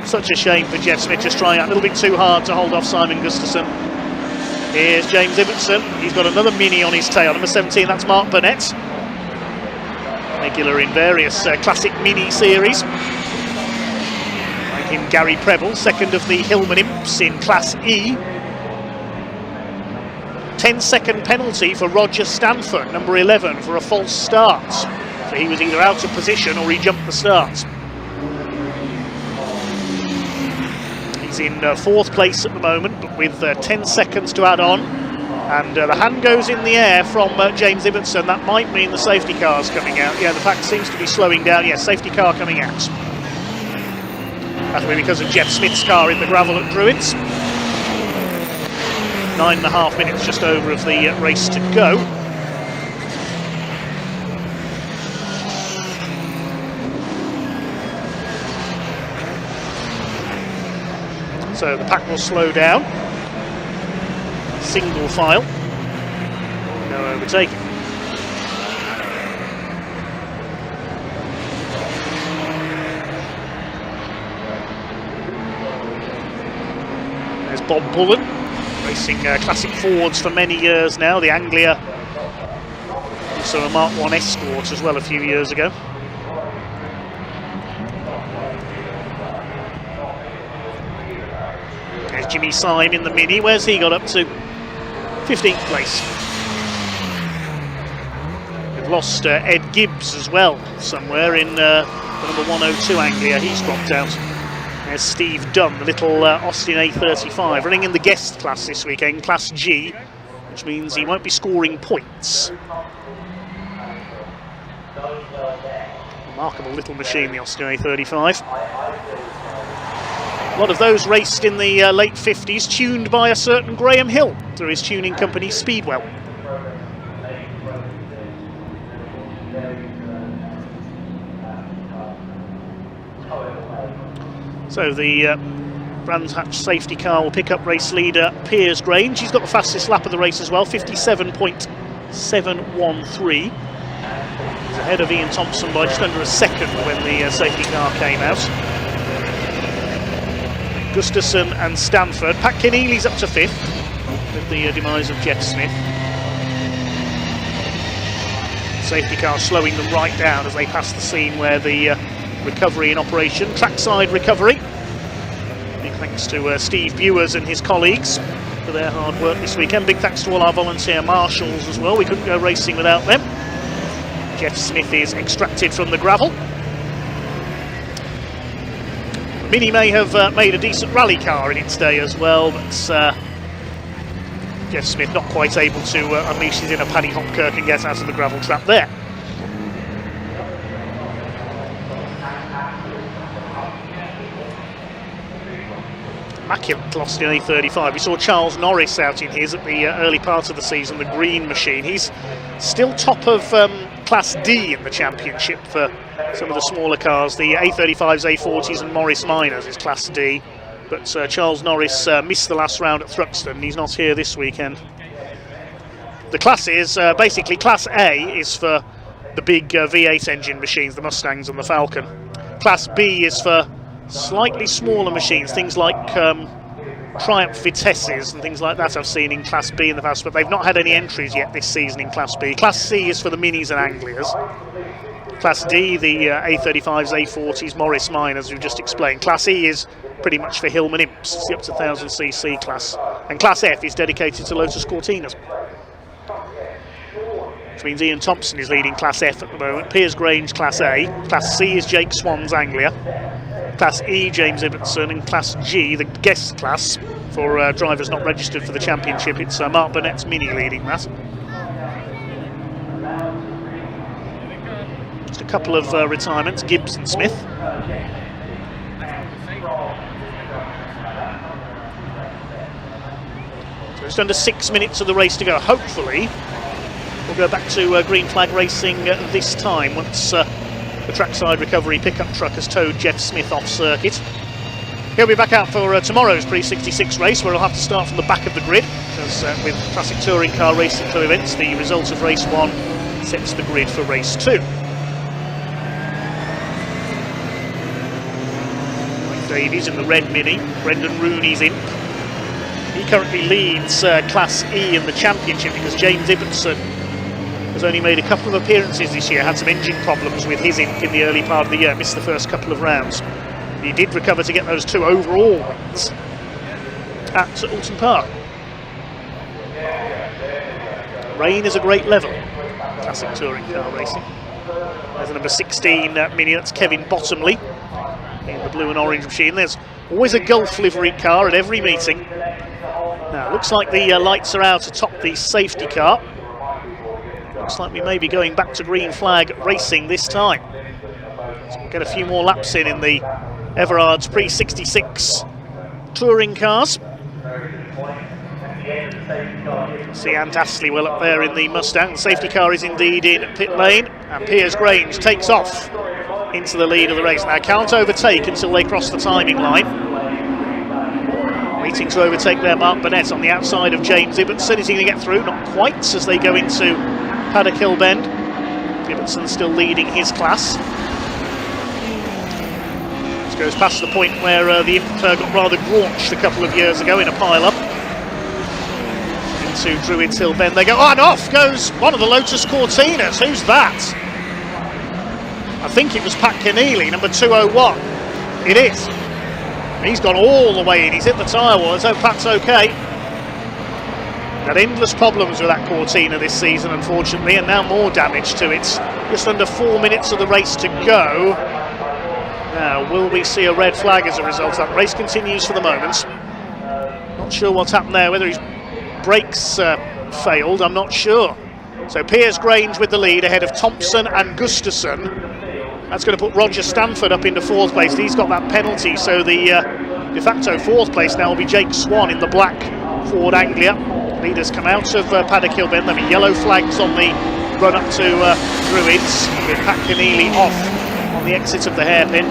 Such a shame for Jeff Smith, just trying out a little bit too hard to hold off Simon Gustafson. Here's James Ibbotson. He's got another Mini on his tail. Number 17, that's Mark Burnett. Regular in various classic Mini series. Like him, Gary Preble, second of the Hillman Imps in Class E. 10-second penalty for Roger Stanford, number 11, for a false start. So he was either out of position or he jumped the start. He's in 4th place at the moment, but with 10 seconds to add on. And the hand goes in the air from James Ibbotson. That might mean the safety car's coming out. Yeah, the pack seems to be slowing down. Yeah, safety car coming out. That'll be because of Jeff Smith's car in the gravel at Druids. 9.5 minutes just over of the race to go. So the pack will slow down. Single file. No overtaking. There's Bob Bullen, racing classic Fords for many years now. The Anglia, also a Mark 1 Escort as well a few years ago. There's Jimmy Syme in the Mini. Where's he got up to? 15th place. We've lost Ed Gibbs as well somewhere in the number 102 Anglia. He's dropped out. There's Steve Dunn, the little Austin A35, running in the guest class this weekend, Class G, which means he won't be scoring points. Remarkable little machine, the Austin A35. A lot of those raced in the late 50s, tuned by a certain Graham Hill through his tuning company Speedwell. So the Brands Hatch safety car will pick up race leader Piers Grange. He's got the fastest lap of the race as well, 57.713. He's ahead of Ian Thompson by just under a second when the safety car came out. Gustafson and Stanford. Pat Keneally's up to 5th with the demise of Jeff Smith. Safety car slowing them right down as they pass the scene where the recovery in operation, trackside recovery. Big thanks to Steve Bewers and his colleagues. for their hard work this weekend. Big thanks to all our volunteer marshals as well. We couldn't go racing without them. Jeff Smith is extracted from the gravel. Mini may have made a decent rally car in its day as well, but Jeff Smith not quite able to unleash his inner Paddy Hopkirk and get out of the gravel trap there. Immaculate lost in A35. We saw Charles Norris out in his at the early part of the season, the green machine. He's still top of Class D in the championship for some of the smaller cars. The A35s, A40s and Morris Minors is Class D. But Charles Norris missed the last round at Thruxton. He's not here this weekend. The class is basically Class A is for the big V8 engine machines, the Mustangs and the Falcon. Class B is for slightly smaller machines, things like Triumph Vitesses and things like that I've seen in Class B in the past, but they've not had any entries yet this season in Class B. Class C is for the Minis and Anglias. Class D, the A35s, A40s, Morris Minors, we've just explained. Class E is pretty much for Hillman Imps, it's the up to 1000cc class. And Class F is dedicated to Lotus Cortinas. Which means Ian Thompson is leading Class F at the moment. Piers Grange, Class A. Class C is Jake Swan's Anglia. Class E, James Ibbotson. And Class G, the guest class, for drivers not registered for the championship, it's Mark Burnett's Mini leading that. Just a couple of retirements, Gibbs and Smith. So just under 6 minutes of the race to go. Hopefully we'll go back to green flag racing this time once the trackside recovery pickup truck has towed Jeff Smith off circuit. He'll be back out for tomorrow's Pre-66 race, where he'll have to start from the back of the grid, because with Classic Touring Car Racing Club events, the result of race 1 sets the grid for race 2. Davies in the red Mini, Brendan Rooney's in. He currently leads Class E in the championship because James Ibbotson has only made a couple of appearances this year, had some engine problems with his imp in the early part of the year, missed the first couple of rounds. He did recover to get those 2 overall wins at Alton Park. Rain is a great level, Classic Touring Car Racing. There's the number 16 Mini, that's Kevin Bottomley in the blue and orange machine. There's always a Gulf livery car at every meeting. Now, looks like the lights are out atop the safety car. Looks like we may be going back to green flag racing this time. So we'll get a few more laps in the Everard's Pre-66 touring cars. See Ant Astley up there in the Mustang. The safety car is indeed in pit lane, and Piers Grange takes off into the lead of the race. Now, can't overtake until they cross the timing line. Waiting to overtake there, Mark Burnett on the outside of James Ibbotson. Is he going to get through? Not quite, as they go into Paddock Hill Bend. Ibbotson still leading his class. This goes past the point where the Imp got rather graunched a couple of years ago in a pile-up. Into Druids Hill Bend they go. Oh, and off goes one of the Lotus Cortinas. Who's that? I think it was Pat Keneally, number 201. It is. He's gone all the way in. He's hit the tyre wall. So Pat's okay. Had endless problems with that Cortina this season, unfortunately, and now more damage to it. Just under 4 minutes of the race to go. Now, will we see a red flag as a result? That race continues for the moment. Not sure what's happened there, whether his brakes failed, I'm not sure. So Piers Grange with the lead ahead of Thompson and Gustafson. That's going to put Roger Stanford up into 4th place. He's got that penalty, so the de facto 4th place now will be Jake Swan in the black Ford Anglia. Leaders come out of Paddock Hill Bend. There'll be yellow flags on the run up to Druids, with Pat Keneally off on the exit of the hairpin.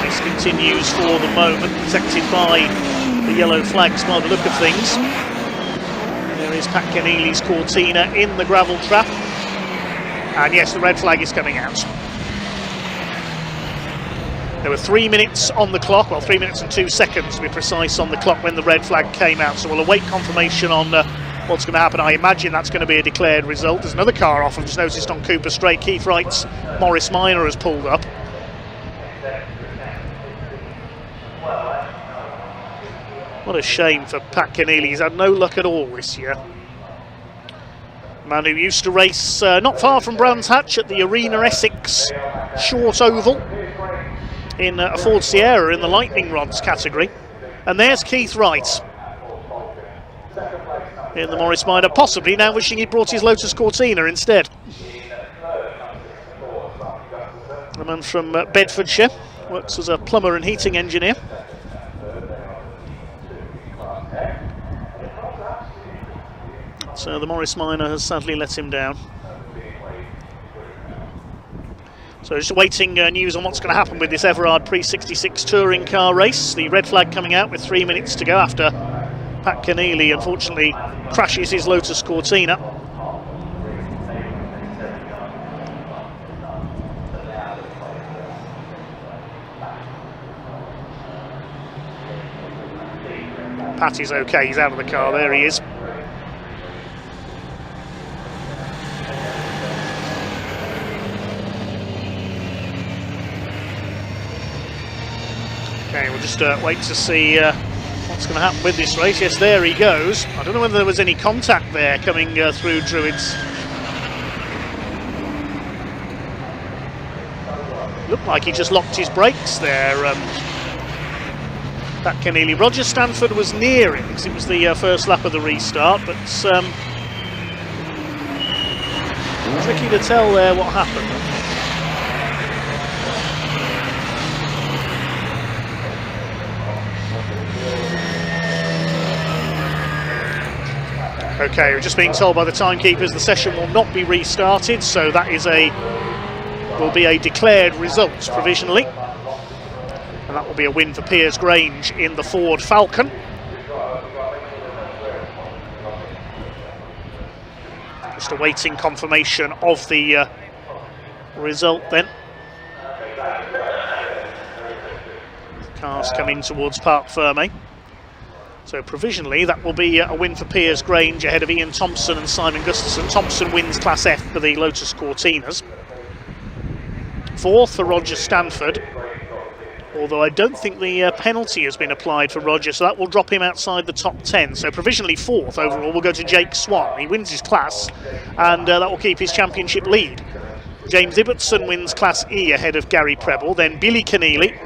Race continues for the moment, protected by the yellow flags by the look of things. There is Pat Keneally's Cortina in the gravel trap. And yes, the red flag is coming out. There were 3 minutes on the clock, well, 3 minutes and 2 seconds to be precise on the clock when the red flag came out. So we'll await confirmation on what's going to happen. I imagine that's going to be a declared result. There's another car off, I've just noticed on Cooper Straight. Keith Wright's Morris Minor has pulled up. What a shame for Pat Keneally. He's had no luck at all this year. Man who used to race not far from Brands Hatch at the Arena Essex Short Oval in a Ford Sierra in the Lightning Rods category. And there's Keith Wright in the Morris Minor, possibly now wishing he'd brought his Lotus Cortina instead. A man from Bedfordshire, works as a plumber and heating engineer. So the Morris Minor has sadly let him down. So just awaiting news on what's going to happen with this Everard Pre-66 touring car race. The red flag coming out with 3 minutes to go after Pat Keneally unfortunately crashes his Lotus Cortina. Pat is okay, he's out of the car, there he is. Okay, we'll just wait to see what's going to happen with this race. Yes, there he goes. I don't know whether there was any contact there coming through Druids. Looked like he just locked his brakes there. Pat Keneally. Roger Stanford was near him because it was the first lap of the restart, but tricky to tell there what happened. Okay, we're just being told by the timekeepers the session will not be restarted, so that is will be a declared result provisionally. And that will be a win for Piers Grange in the Ford Falcon. Just awaiting confirmation of the result then. Cars coming towards Parc Fermé. So provisionally that will be a win for Piers Grange ahead of Ian Thompson and Simon Gustafson. Thompson wins Class F for the Lotus Cortinas. Fourth for Roger Stanford, although I don't think the penalty has been applied for Roger, so that will drop him outside the top 10. So provisionally fourth overall will go to Jake Swan. He wins his class, and that will keep his championship lead. James Ibbotson wins Class E ahead of Gary Preble, then Billy Keneally.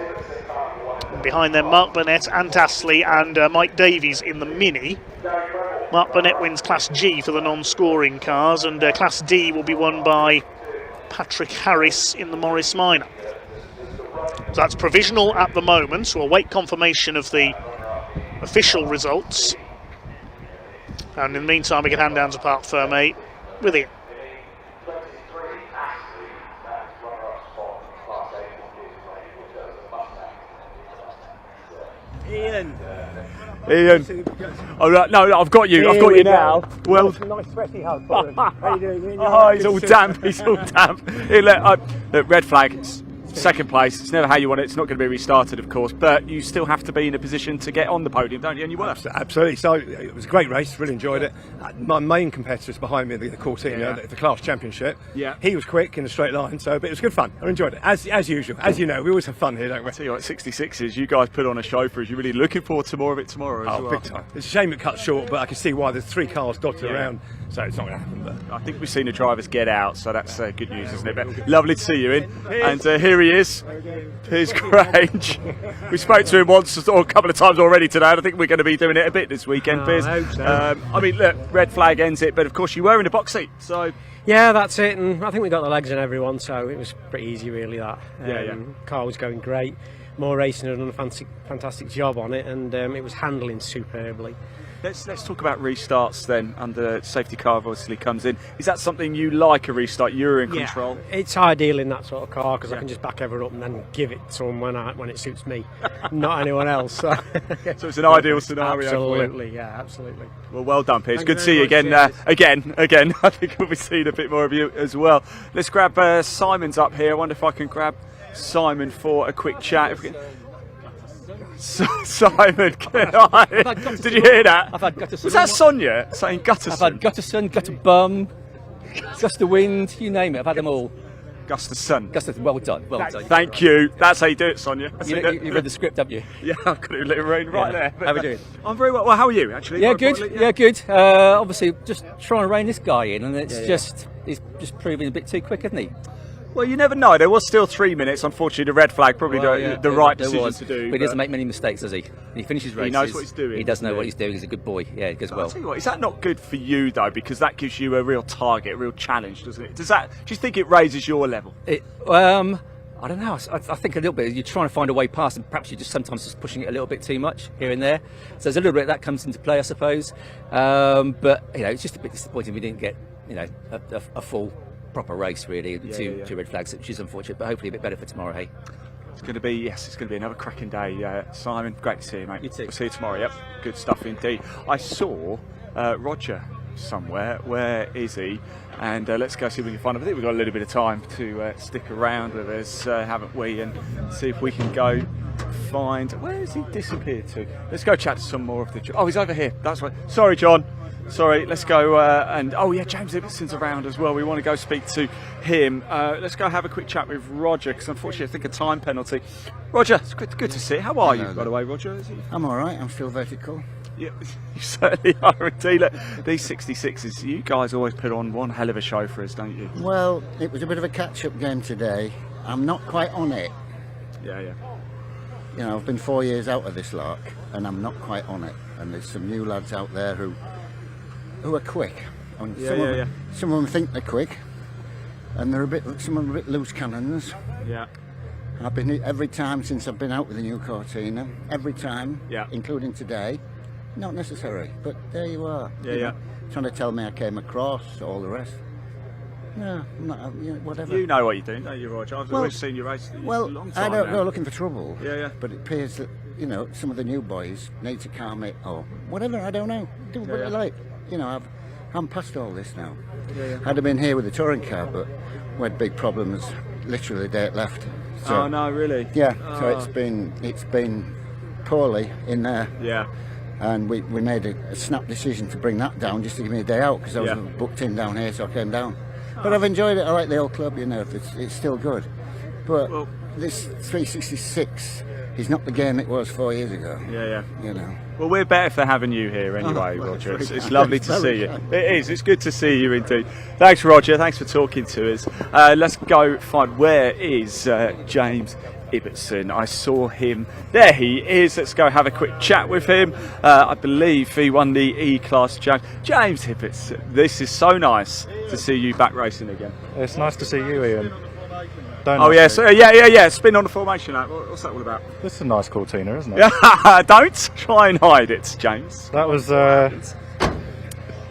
Behind them, Mark Burnett, Ant Astley and Mike Davies in the Mini. Mark Burnett wins Class G for the non-scoring cars, and Class D will be won by Patrick Harris in the Morris Minor. So that's provisional at the moment. We'll await confirmation of the official results. And in the meantime, we can hand down to Parc Fermé with Ian. Ian. Oh, no, I've got you. I've got you now. Well, nice sweaty hug. How you doing? Oh, he's all damp. He's all damp. Here, look, red flag. It's second place. It's never how you want it. It's not going to be restarted, of course, but you still have to be in a position to get on the podium, don't you? And you were. Absolutely. So it was a great race. Really enjoyed it. My main competitor is behind me, the Cortina, the class championship. Yeah. He was quick in a straight line, but it was good fun. I enjoyed it as usual. As you know, we always have fun here, don't we? I tell you what, 66s. You guys put on a show for us. You're really looking forward to more of it tomorrow. As well. Big time. It's a shame it cut short, but I can see why. There's 3 cars dotted around, so it's not going to happen. But I think we've seen the drivers get out, so that's good news, isn't it? But lovely to see you in. And here he is. Piers Grange. We spoke to him once or a couple of times already today, and I think we're going to be doing it a bit this weekend, Piers. I hope so. I mean, look, red flag ends it, but of course you were in a box seat, so... Yeah, that's it, and I think we got the legs in everyone, so it was pretty easy really, that. Car was going great. More Racing had done a fantastic job on it, and it was handling superbly. Let's talk about restarts then, and the safety car obviously comes in. Is that something you like, a restart? You're in control? It's ideal in that sort of car because I can just back everyone up and then give it to them when it suits me, not anyone else. So it's an ideal scenario. Absolutely, yeah, absolutely. Well done, Piers. Good to see you again. Again. I think we'll be seeing a bit more of you as well. Let's grab Simon's up here. I wonder if I can grab Simon for a quick chat. Simon, can I? Did you hear that? I've had Gutterson. Was that Sonia saying Gutterson? I've had Gutterson, Gutter Bum, Gust of Wind, you name it, I've had them all. Gustafson. Gustafson, well done, well done. Thank you. That's how you do it, Sonia. You read the script, haven't you? Yeah, I've got it written right there. How are we doing? I'm very well. Well, how are you, actually? Yeah, good. Yeah, good. Obviously, just trying to rein this guy in, and he's just proving a bit too quick, isn't he? Well, you never know. There was still 3 minutes. Unfortunately, the red flag probably the right decision to do. But he doesn't make many mistakes, does he? He finishes races. He knows what he's doing. He does know what he's doing. He's a good boy. Yeah, he goes well. I'll tell you what, is that not good for you though? Because that gives you a real target, a real challenge, doesn't it? Do you think it raises your level? I don't know. I think a little bit. You're trying to find a way past, and perhaps you're just sometimes just pushing it a little bit too much here and there. So there's a little bit that comes into play, I suppose. But it's just a bit disappointing we didn't get a full proper race really. Two red flags, which is unfortunate. But hopefully a bit better for tomorrow. Hey. It's going to be another cracking day, Simon. Great to see you, mate. You too. We'll see you tomorrow. Yep, good stuff indeed. I saw Roger somewhere. Where is he? And let's go see if we can find him. I think we've got a little bit of time to stick around with us, haven't we? And see if we can go find. Where has he disappeared to? Let's go chat to some more of the. Oh, he's over here. That's right. Sorry, John. Sorry, let's go and James Ibbetson's around as well. We want to go speak to him. Let's go have a quick chat with Roger because unfortunately I think a time penalty. Roger, it's good to see you. How are you, by the way, Roger? I'm all right. I'm still vertical. Yeah, you certainly are indeed. Look, these 66s, you guys always put on one hell of a show for us, don't you? Well, it was a bit of a catch-up game today. I'm not quite on it. Yeah. I've been 4 years out of this lark, and I'm not quite on it. And there's some new lads out there who are quick. Some of them think they're quick, and some of them are a bit loose cannons. Yeah. I've been every time since I've been out with the new Cortina, every time, including today. Not necessary, but there you are. Trying to tell me I came across, all the rest. No, not, whatever. You know what you're doing, don't you, Roger? I've always seen you race. Well, a long time I don't now. go looking for trouble. Yeah. But it appears that some of the new boys need to calm it or whatever. I don't know. Do what they like. I'm past all this now. I'd have been here with the touring car, but we had big problems. Literally, the day it left. So, oh no, really? Yeah. So it's been poorly in there. Yeah. And we made a snap decision to bring that down just to give me a day out because I was booked in down here, so I came down. But I've enjoyed it. I like the old club, it's still good. But this 366 is not the game it was 4 years ago. Yeah. Well, we're better for having you here anyway, Roger. It's lovely to see you. It is. It's good to see you indeed. Thanks, Roger. Thanks for talking to us. Let's go find where is James Ibbetson. I saw him. There he is. Let's go have a quick chat with him. I believe he won the E-Class. James Ibbetson, this is so nice to see you back racing again. It's nice to see you, Ian. Yeah. Spin on the formation. What's that all about? It's a nice Cortina, isn't it? Don't try and hide it, James. That was.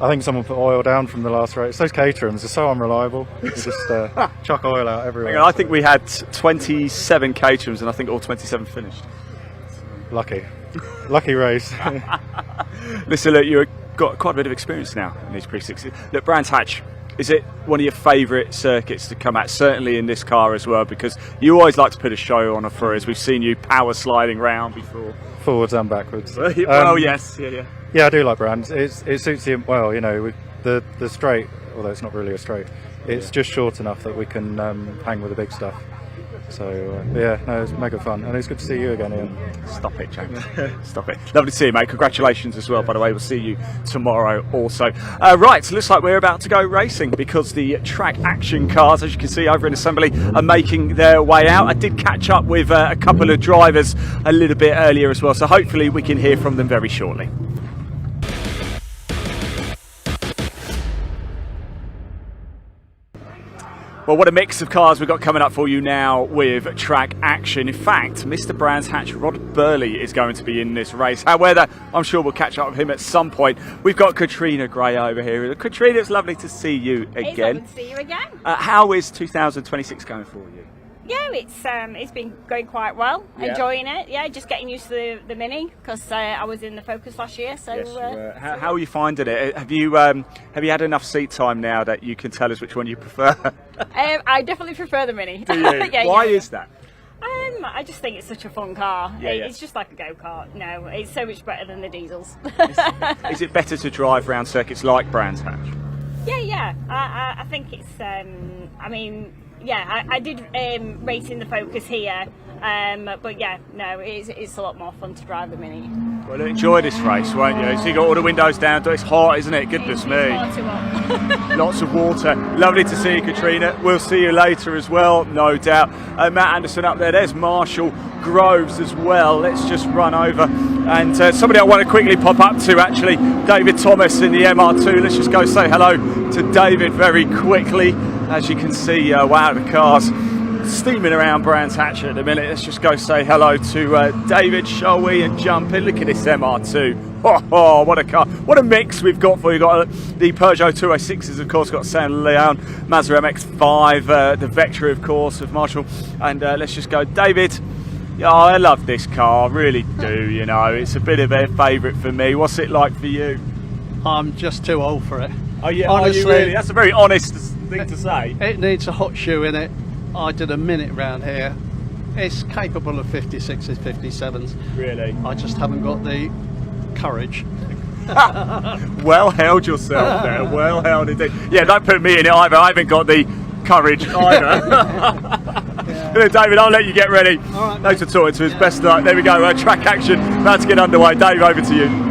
I think someone put oil down from the last race. Those Caterhams are so unreliable. You just chuck oil out everywhere. I think we had 27 Caterhams and I think all 27 finished. Lucky race. Listen, look, you've got quite a bit of experience now in these pre-60s. Look, Brands Hatch, is it one of your favourite circuits to come at? Certainly in this car as well, because you always like to put a show on for us. We've seen you power sliding round before. Forwards and backwards. Yes. Yeah, I do like Brands. It suits him well, the straight, although it's not really a straight, it's just short enough that we can hang with the big stuff. So it's mega fun, and it's good to see you again, Ian. Stop it, James. Stop it. Lovely to see you, mate. Congratulations as well, by the way. We'll see you tomorrow also. Right, so looks like we're about to go racing because the track action cars, as you can see over in assembly, are making their way out. I did catch up with a couple of drivers a little bit earlier as well, so hopefully we can hear from them very shortly. Well, what a mix of cars we've got coming up for you now with track action. In fact, Mr. Brands Hatch, Rod Burley, is going to be in this race. However, I'm sure we'll catch up with him at some point. We've got Katrina Gray over here. Katrina, it's lovely to see you again. It's lovely to see you again. How is 2026 going for you? Yeah, it's been going quite well. Yeah. Enjoying it. Yeah, just getting used to the Mini because I was in the Focus last year. So yes, how are you finding it? Have you had enough seat time now that you can tell us which one you prefer? I definitely prefer the Mini. Do you? Yeah, Why is that? I just think it's such a fun car. Yeah. It's just like a go-kart. No, it's so much better than the diesels. Is it better to drive around circuits like Brands Hatch? Yeah. I think it's. I mean, yeah, I did race in the Focus here, but yeah, no, it's a lot more fun to drive the Mini. Well, enjoy this race, won't you? So you got all the windows down. It's hot, isn't it? Goodness me. It's far too hot. Lots of water. Lovely to see you, Katrina. We'll see you later as well, no doubt. Matt Anderson up there. There's Marshall Groves as well. Let's just run over. And somebody I want to quickly pop up to, actually, David Thomas in the MR2. Let's just go say hello to David very quickly. As you can see, wow, the car's steaming around Brands Hatch at the minute. Let's just go say hello to David, shall we, and jump in. Look at this MR2. Oh, what a car. What a mix we've got for you. Got the Peugeot 206s, of course, got San Leon, Mazda MX-5, the Vectra, of course, of Marshall. And let's just go, David. Oh, I love this car, I really do, you know. It's a bit of a favourite for me. What's it like for you? I'm just too old for it. Oh, yeah, honestly, are you really? That's a very honest thing to say. It needs a hot shoe in it. I did a minute round here. It's capable of 56s, 57s. Really? I just haven't got the courage. Well held yourself there, well held indeed. Yeah, don't put me in it either. I haven't got the courage either. David, I'll let you get ready. Right, thanks for talking to us. Best of luck. There we go. Track action about to get underway. Dave, over to you.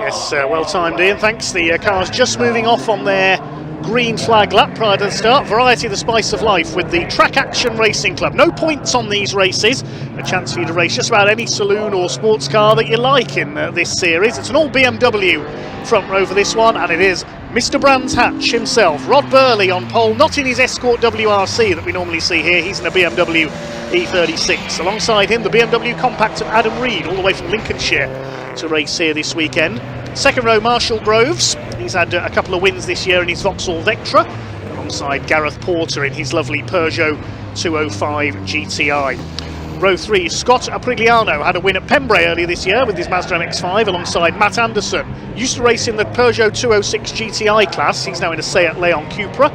Yes, well timed, Ian. Thanks. The car's just moving off on their green flag lap prior to the start. Variety, the spice of life with the Track Action Racing Club. No points on these races. A chance for you to race just about any saloon or sports car that you like in this series. It's an all BMW front row for this one, and it is Mr. Brands Hatch himself, Rod Burley on pole, not in his Escort WRC that we normally see here. He's in a BMW E36. Alongside him, the BMW Compact of Adam Reed, all the way from Lincolnshire to race here this weekend. Second row, Marshall Groves. He's had a couple of wins this year in his Vauxhall Vectra, alongside Gareth Porter in his lovely Peugeot 205 GTI. Row 3, Scott Aprigliano had a win at Pembrey earlier this year with his Mazda MX-5 alongside Matt Anderson. Used to race in the Peugeot 206 GTI class. He's now in a Seat Leon Cupra.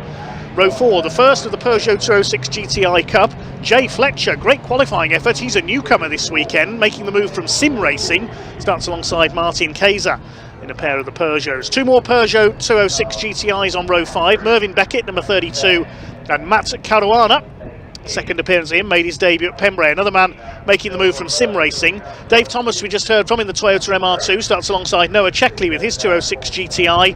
Row 4, the first of the Peugeot 206 GTI Cup, Jay Fletcher. Great qualifying effort. He's a newcomer this weekend, making the move from sim racing. Starts alongside Martin Kayser in a pair of the Peugeots. Two more Peugeot 206 GTIs on row 5. Mervyn Beckett, number 32, and Matt Caruana. Second appearance of him, made his debut at Pembrey. Another man making the move from sim racing. Dave Thomas, we just heard from in the Toyota MR2, starts alongside Noah Checkley with his 206 GTI.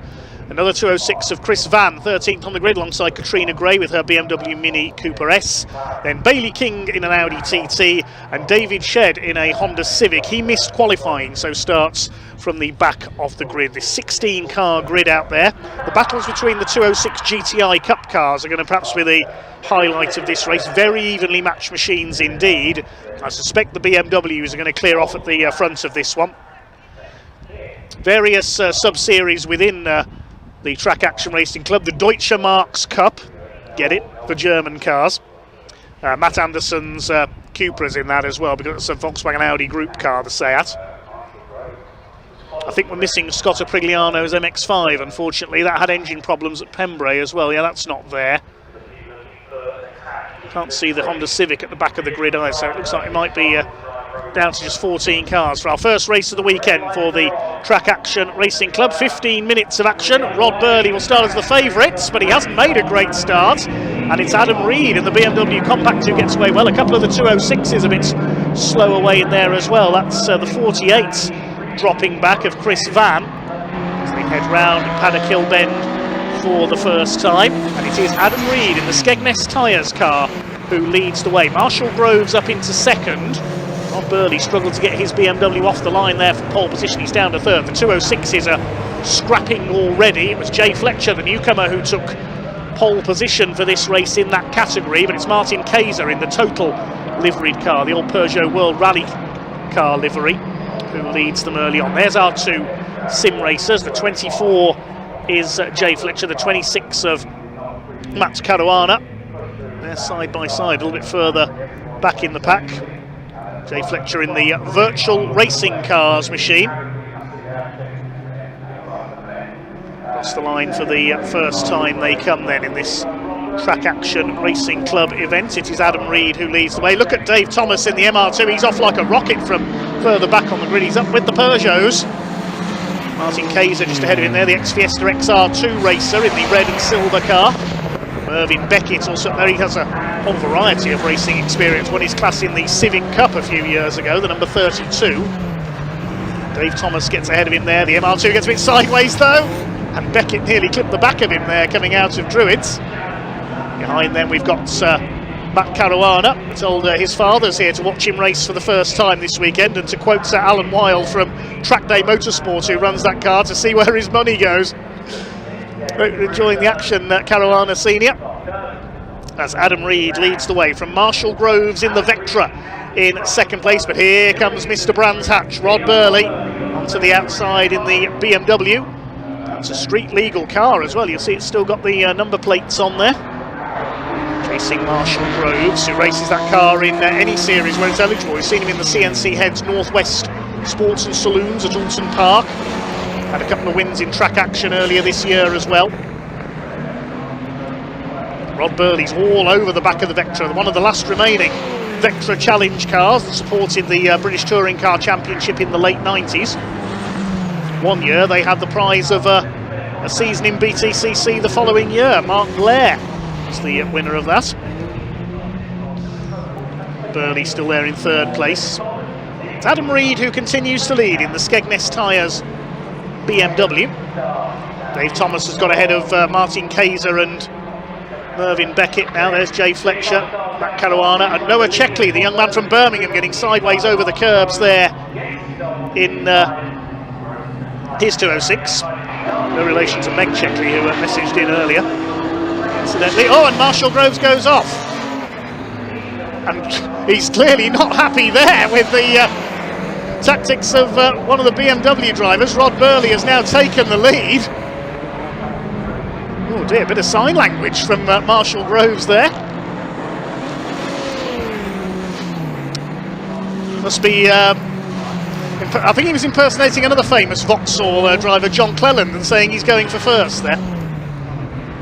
Another 206 of Chris Van, 13th on the grid alongside Katrina Gray with her BMW Mini Cooper S. Then Bailey King in an Audi TT and David Shedd in a Honda Civic. He missed qualifying, so starts from the back of the grid. This 16-car grid out there. The battles between the 206 GTI Cup cars are going to perhaps be the highlight of this race. Very evenly matched machines indeed. I suspect the BMWs are going to clear off at the front of this one. Various sub-series within the Track Action Racing Club. The Deutsche Marks Cup, get it, for German cars. Matt Anderson's Cupra's in that as well, because it's a Volkswagen Audi group car, the Seat. I think we're missing Scott Aprigliano's MX-5, unfortunately. That had engine problems at Pembrey as well. Yeah, that's not there. Can't see the Honda Civic at the back of the grid either, so it looks like it might be down to just 14 cars for our first race of the weekend for the Track Action Racing Club. 15 minutes of action. Rod Burley will start as the favourites, but he hasn't made a great start. And it's Adam Reed in the BMW Compact who gets away well. A couple of the 206s a bit slow away in there as well. That's the 48s dropping back of Chris Van as they head round Paddock Bend for the first time. And it is Adam Reed in the Skegness Tyres car who leads the way. Marshall Groves up into second. Rod Burley struggled to get his BMW off the line there from pole position. He's down to third. The 206s are scrapping already. It was Jay Fletcher, the newcomer, who took pole position for this race in that category, but it's Martin Kayser in the total liveried car, the old Peugeot World Rally car livery, who leads them early on. There's our two sim racers. The 24 is Jay Fletcher, the 26 of Matt Caruana. They're side by side, a little bit further back in the pack. Jay Fletcher in the virtual racing cars machine. Across the line for the first time they come then in this Track Action Racing Club event. It is Adam Reed who leads the way. Look at Dave Thomas in the MR2. He's off like a rocket from further back on the grid. He's up with the Peugeots. Martin Kayser just ahead of him there, the ex-Fiesta XR2 racer in the red and silver car. Mervyn Beckett also there. He has a whole variety of racing experience. Won his class in the Civic Cup a few years ago, the number 32. Dave Thomas gets ahead of him there. The MR2 gets a bit sideways though, and Beckett nearly clipped the back of him there coming out of Druids. Behind them we've got Matt Caruana. We're told his father's here to watch him race for the first time this weekend, and to quote Alan Wilde from Track Day Motorsport, who runs that car, to see where his money goes. Enjoying the action, Caruana Senior, as Adam Reed leads the way from Marshall Groves in the Vectra in second place. But here comes Mr. Brands Hatch, Rod Burley, onto the outside in the BMW. It's a street legal car as well. You'll see it's still got the number plates on there. Chasing Marshall Groves, who races that car in any series where it's eligible. We've seen him in the CNC Heads Northwest Sports and Saloons at Alton Park. Had a couple of wins in Track Action earlier this year as well. Rod Burley's all over the back of the Vectra, one of the last remaining Vectra Challenge cars that supported the British Touring Car Championship in the late 90s. One year they had the prize of a season in BTCC the following year. Mark Blair was the winner of that. Burley still there in third place. It's Adam Reed who continues to lead in the Skegness Tyres BMW. Dave Thomas has got ahead of Martin Kayser and Mervyn Beckett now. There's Jay Fletcher, Matt Caruana, and Noah Checkley, the young man from Birmingham, getting sideways over the curbs there in his 206. No relation to Meg Checkley, who messaged in earlier, incidentally. Oh, and Marshall Groves goes off. And he's clearly not happy there with the tactics of one of the BMW drivers. Rod Burley has now taken the lead. Oh dear, a bit of sign language from Marshall Groves there. Must be, I think he was impersonating another famous Vauxhall driver, John Cleland, and saying he's going for first there.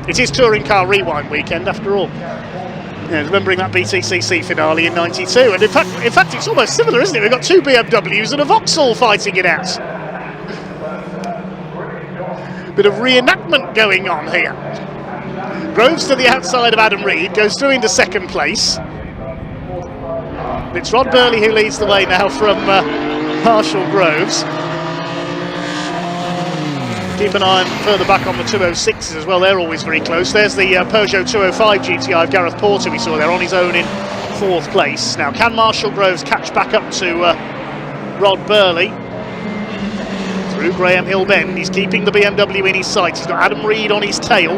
It is Touring Car Rewind weekend after all. Yeah, remembering that BTCC finale in '92, and in fact it's almost similar, isn't it? We've got two BMWs and a Vauxhall fighting it out. Bit of reenactment going on here. Groves to the outside of Adam Reed, goes through into second place. It's Rod Burley who leads the way now from Marshall Groves. Keep an eye on further back on the 206s as well, they're always very close. There's the Peugeot 205 GTI of Gareth Porter we saw there on his own in fourth place. Now, can Marshall Groves catch back up to Rod Burley? Through Graham Hill Bend, he's keeping the BMW in his sights. He's got Adam Reed on his tail.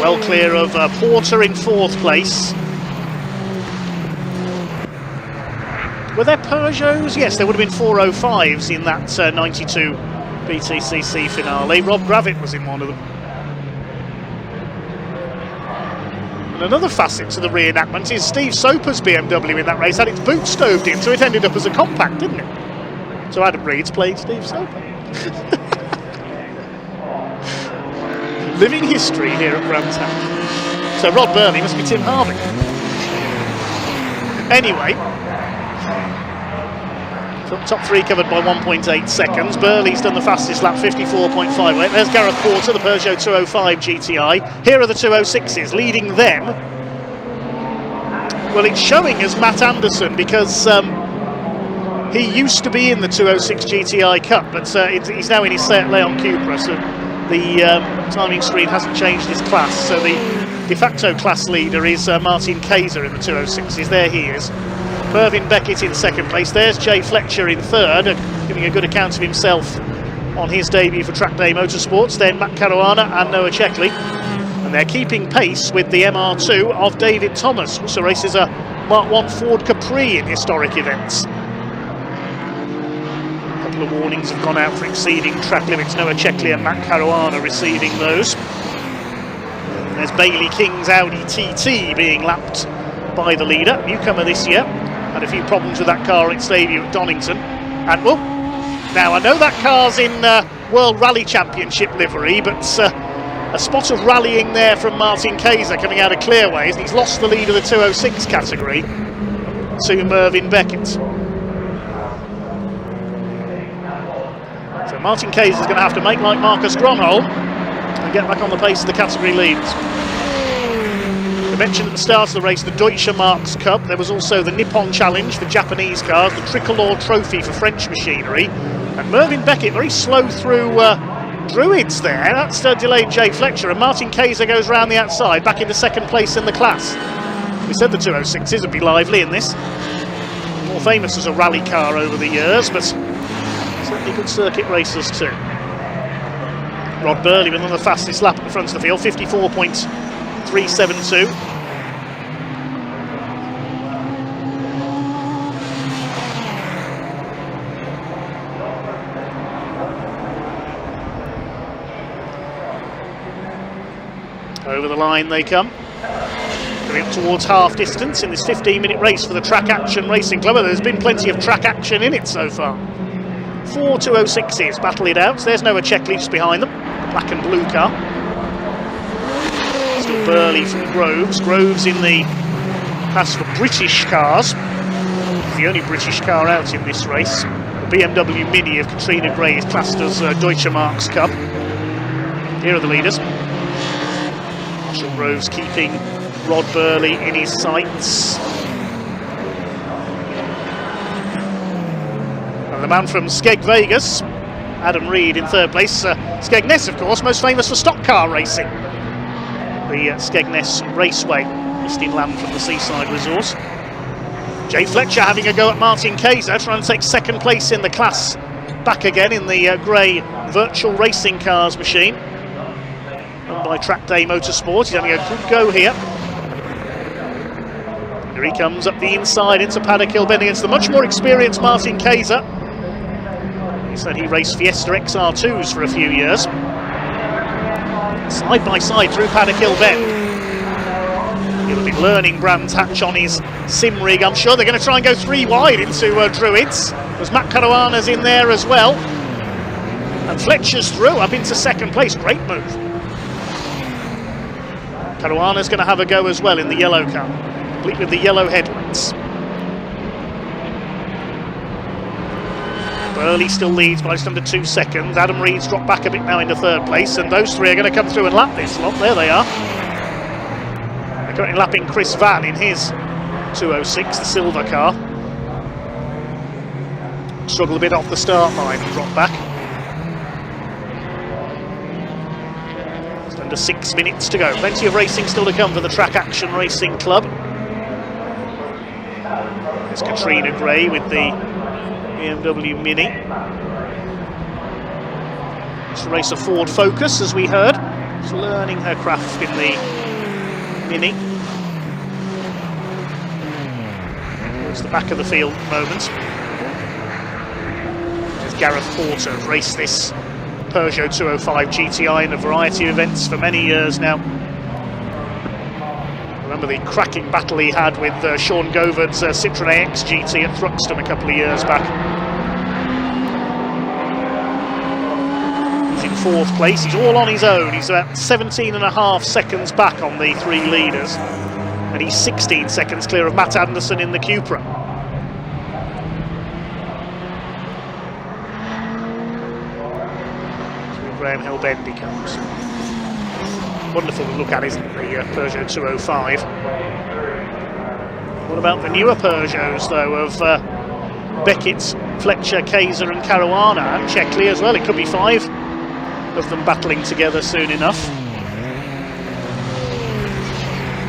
Well clear of Porter in fourth place. Were there Peugeots? Yes, there would have been 405s in that 92 BTCC finale. Rob Gravitt was in one of them. And another facet to the reenactment is Steve Soper's BMW in that race had its boot stoved in, so it ended up as a compact, didn't it? So Adam Reed's played Steve Soper. Living history here at Brands Hatch. So Rod Burley must be Tim Harvey. Anyway, top three covered by 1.8 seconds. Burley's done the fastest lap, 54.58. There's Gareth Porter, the Peugeot 205 GTI. Here are the 206s, leading them. Well, it's showing as Matt Anderson because he used to be in the 206 GTI Cup, but he's now in his Seat Leon Cupra, so the timing screen hasn't changed his class. So the de facto class leader is Martin Kayser in the 206s. There he is. Mervyn Beckett in second place. There's Jay Fletcher in third, giving a good account of himself on his debut for Track Day Motorsports. Then Matt Caruana and Noah Checkley. And they're keeping pace with the MR2 of David Thomas, also races a Mark 1 Ford Capri in historic events. A couple of warnings have gone out for exceeding track limits. Noah Checkley and Matt Caruana receiving those. There's Bailey King's Audi TT being lapped by the leader, newcomer this year. Had a few problems with that car at its debut at Donington. And well, now. I know that car's in World Rally Championship livery, but a spot of rallying there from Martin Kayser coming out of Clearways, and he's lost the lead of the 206 category to Mervyn Beckett. So Martin Kayser is going to have to make like Marcus Gronholm and get back on the pace of the category leaders. I mentioned at the start of the race the Deutsche Marks Cup. There was also the Nippon Challenge for Japanese cars, the Tricolor Trophy for French machinery, and Mervyn Beckett very slow through Druids there. That's delayed Jay Fletcher, and Martin Kayser goes round the outside back into second place in the class. We said the 206s would be lively in this. More famous as a rally car over the years, but certainly good circuit racers too. Rod Burley with the fastest lap at the front of the field, 54.372. Over the line they come, going up towards half distance in this 15-minute race for the Track Action Racing Club. There's been plenty of track action in it so far. 4 206s battle it out. There's Noah Checkliffe behind them, the black and blue car. Still Burley from Groves. Groves in the class for British cars. It's the only British car out in this race. The BMW Mini of Katrina Gray is classed as Deutsche Marks Cup. Here are the leaders. Marshall Groves keeping Rod Burley in his sights. And the man from Skeg Vegas, Adam Reed, in third place. Skegness, of course, most famous for stock car racing. The Skegness Raceway, just inland from the seaside resort. Jay Fletcher having a go at Martin Kayser, trying to take second place in the class. Back again in the grey virtual racing cars machine. Run by Track Day Motorsport. He's having a good go here. Here he comes up the inside into Paddock Hill Bend against the much more experienced Martin Kayser. He said he raced Fiesta XR2s for a few years. Side by side through Paddock Hill Bend. He'll have been learning Brands Hatch on his sim rig, I'm sure. They're going to try and go 3 wide into Druids. There's Matt Caruana's in there as well. And Fletcher's through up into second place. Great move. Caruana's going to have a go as well in the yellow car, complete with the yellow headlights. Burley still leads by just under 2 seconds. Adam Reed's dropped back a bit now into third place, and those three are going to come through and lap this lot. There they are. They're currently lapping Chris Van in his 206, the silver car. Struggle a bit off the start line and drop back. Just under 6 minutes to go. Plenty of racing still to come for the Track Action Racing Club. There's Katrina Gray with the BMW Mini. She'll race a Ford Focus, as we heard. She's learning her craft in the Mini. Towards the back of the field at the moment. There's Gareth Porter, who's raced this Peugeot 205 GTI in a variety of events for many years now. Remember the cracking battle he had with Sean Govard's Citroën AX GT at Thruxton a couple of years back. He's in fourth place, he's all on his own. He's about 17.5 seconds back on the three leaders, and he's 16 seconds clear of Matt Anderson in the Cupra. Through Graham Hill Bend he comes. Wonderful to look at, isn't it, the Peugeot 205. What about the newer Peugeots, though, of Beckett, Fletcher, Kayser and Caruana, and Checkley as well? It could be 5 of them battling together soon enough.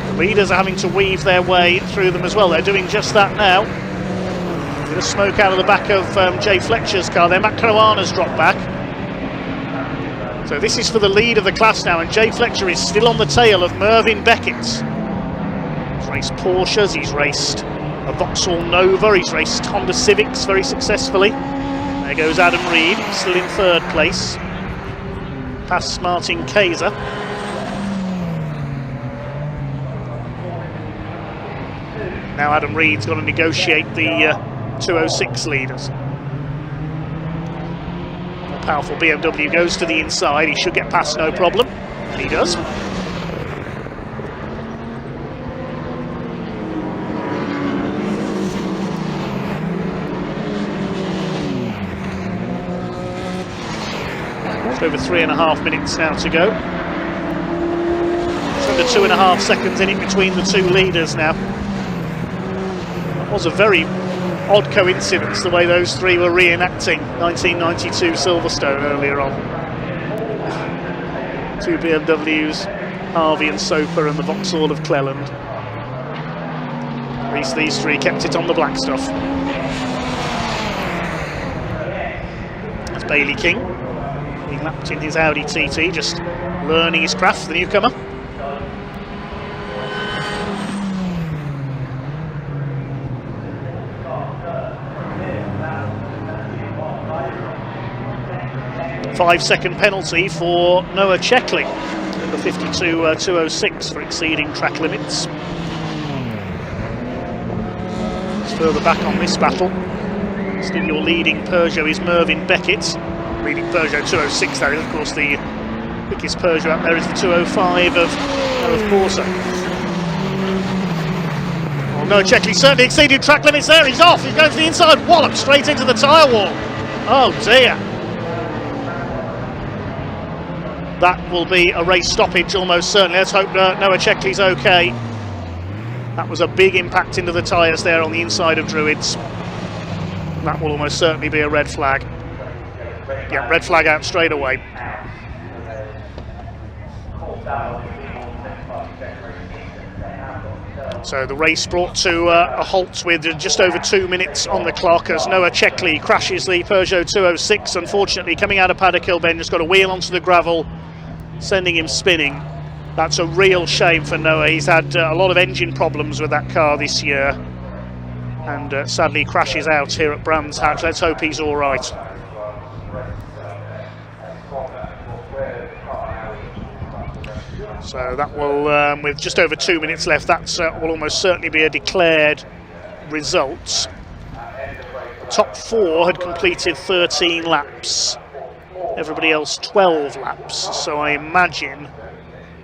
The leaders are having to weave their way through them as well. They're doing just that now. A bit of smoke out of the back of Jay Fletcher's car there. Matt Caruana's dropped back. So this is for the lead of the class now, and Jay Fletcher is still on the tail of Mervyn Beckett. He's raced Porsches, he's raced a Vauxhall Nova, he's raced Honda Civics very successfully. There goes Adam Reed, still in third place, past Martin Kayser. Now Adam Reed's got to negotiate the 206 leaders. powerful BMW goes to the inside. He should get past no problem, and he does. Just over 3.5 minutes now to go. It's under 2.5 seconds in it between the two leaders now. It was a very odd coincidence the way those three were reenacting 1992 Silverstone earlier on. Two BMWs, Harvey and Soper, and the Vauxhall of Cleland. At least these three kept it on the black stuff. That's Bailey King, being lapped in his Audi TT, just learning his craft, the newcomer. Five-second penalty for Noah Checkley, number 52.206 for exceeding track limits. It's further back on this battle. Still your leading Peugeot is Mervyn Beckett. Leading Peugeot 206, that is, of course, the quickest Peugeot out there is the 205 of Porter. Well, Noah Checkley certainly exceeded track limits there. He's off. He's going to the inside, wallop straight into the tyre wall. Oh dear. That will be a race stoppage almost certainly. Let's hope Noah Checkley's okay. That was a big impact into the tyres there on the inside of Druids. That will almost certainly be a red flag. Yeah, red flag out straight away. So the race brought to a halt with just over 2 minutes on the clock as Noah Checkley crashes the Peugeot 206. Unfortunately, coming out of Paddock Hill Bend, just got a wheel onto the gravel, sending him spinning. That's a real shame for Noah. He's had a lot of engine problems with that car this year, and sadly crashes out here at Brands Hatch. Let's hope he's all right. So that will, with just over 2 minutes left, that will almost certainly be a declared result. Top four had completed 13 laps. Everybody else 12 laps, so I imagine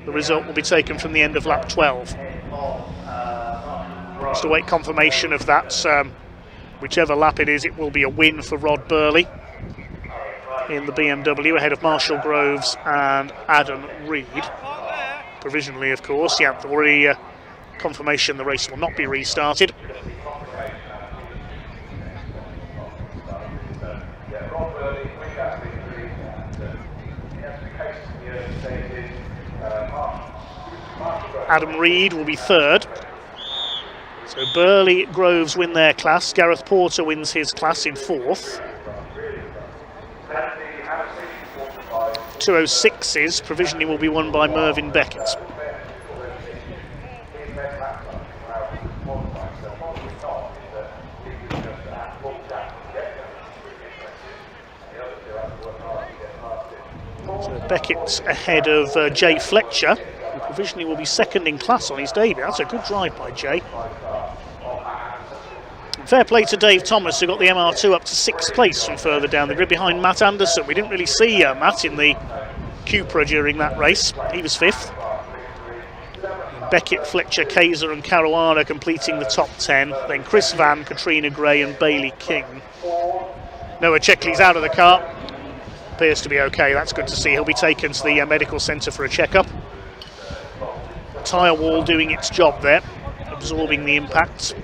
the result will be taken from the end of lap 12. Just await confirmation of that. Whichever lap it is, it will be a win for Rod Burley in the BMW ahead of Marshall Groves and Adam Reed. Provisionally, of course, yeah, already confirmation the race will not be restarted. Adam Reed will be third. So Burley, Groves win their class. Gareth Porter wins his class in fourth. 206s provisionally will be won by Mervyn Beckett. So Beckett ahead of Jay Fletcher, who provisionally will be second in class on his debut. That's a good drive by Jay. Fair play to Dave Thomas, who got the MR2 up to 6th place from further down the grid behind Matt Anderson. We didn't really see Matt in the Cupra during that race. He was 5th. Beckett, Fletcher, Kaiser and Caruana completing the top 10. Then Chris Vann, Katrina Gray and Bailey King. Noah Checkley's out of the car. Appears to be okay. That's good to see. He'll be taken to the medical centre for a checkup. Tyre wall doing its job there, absorbing the impact.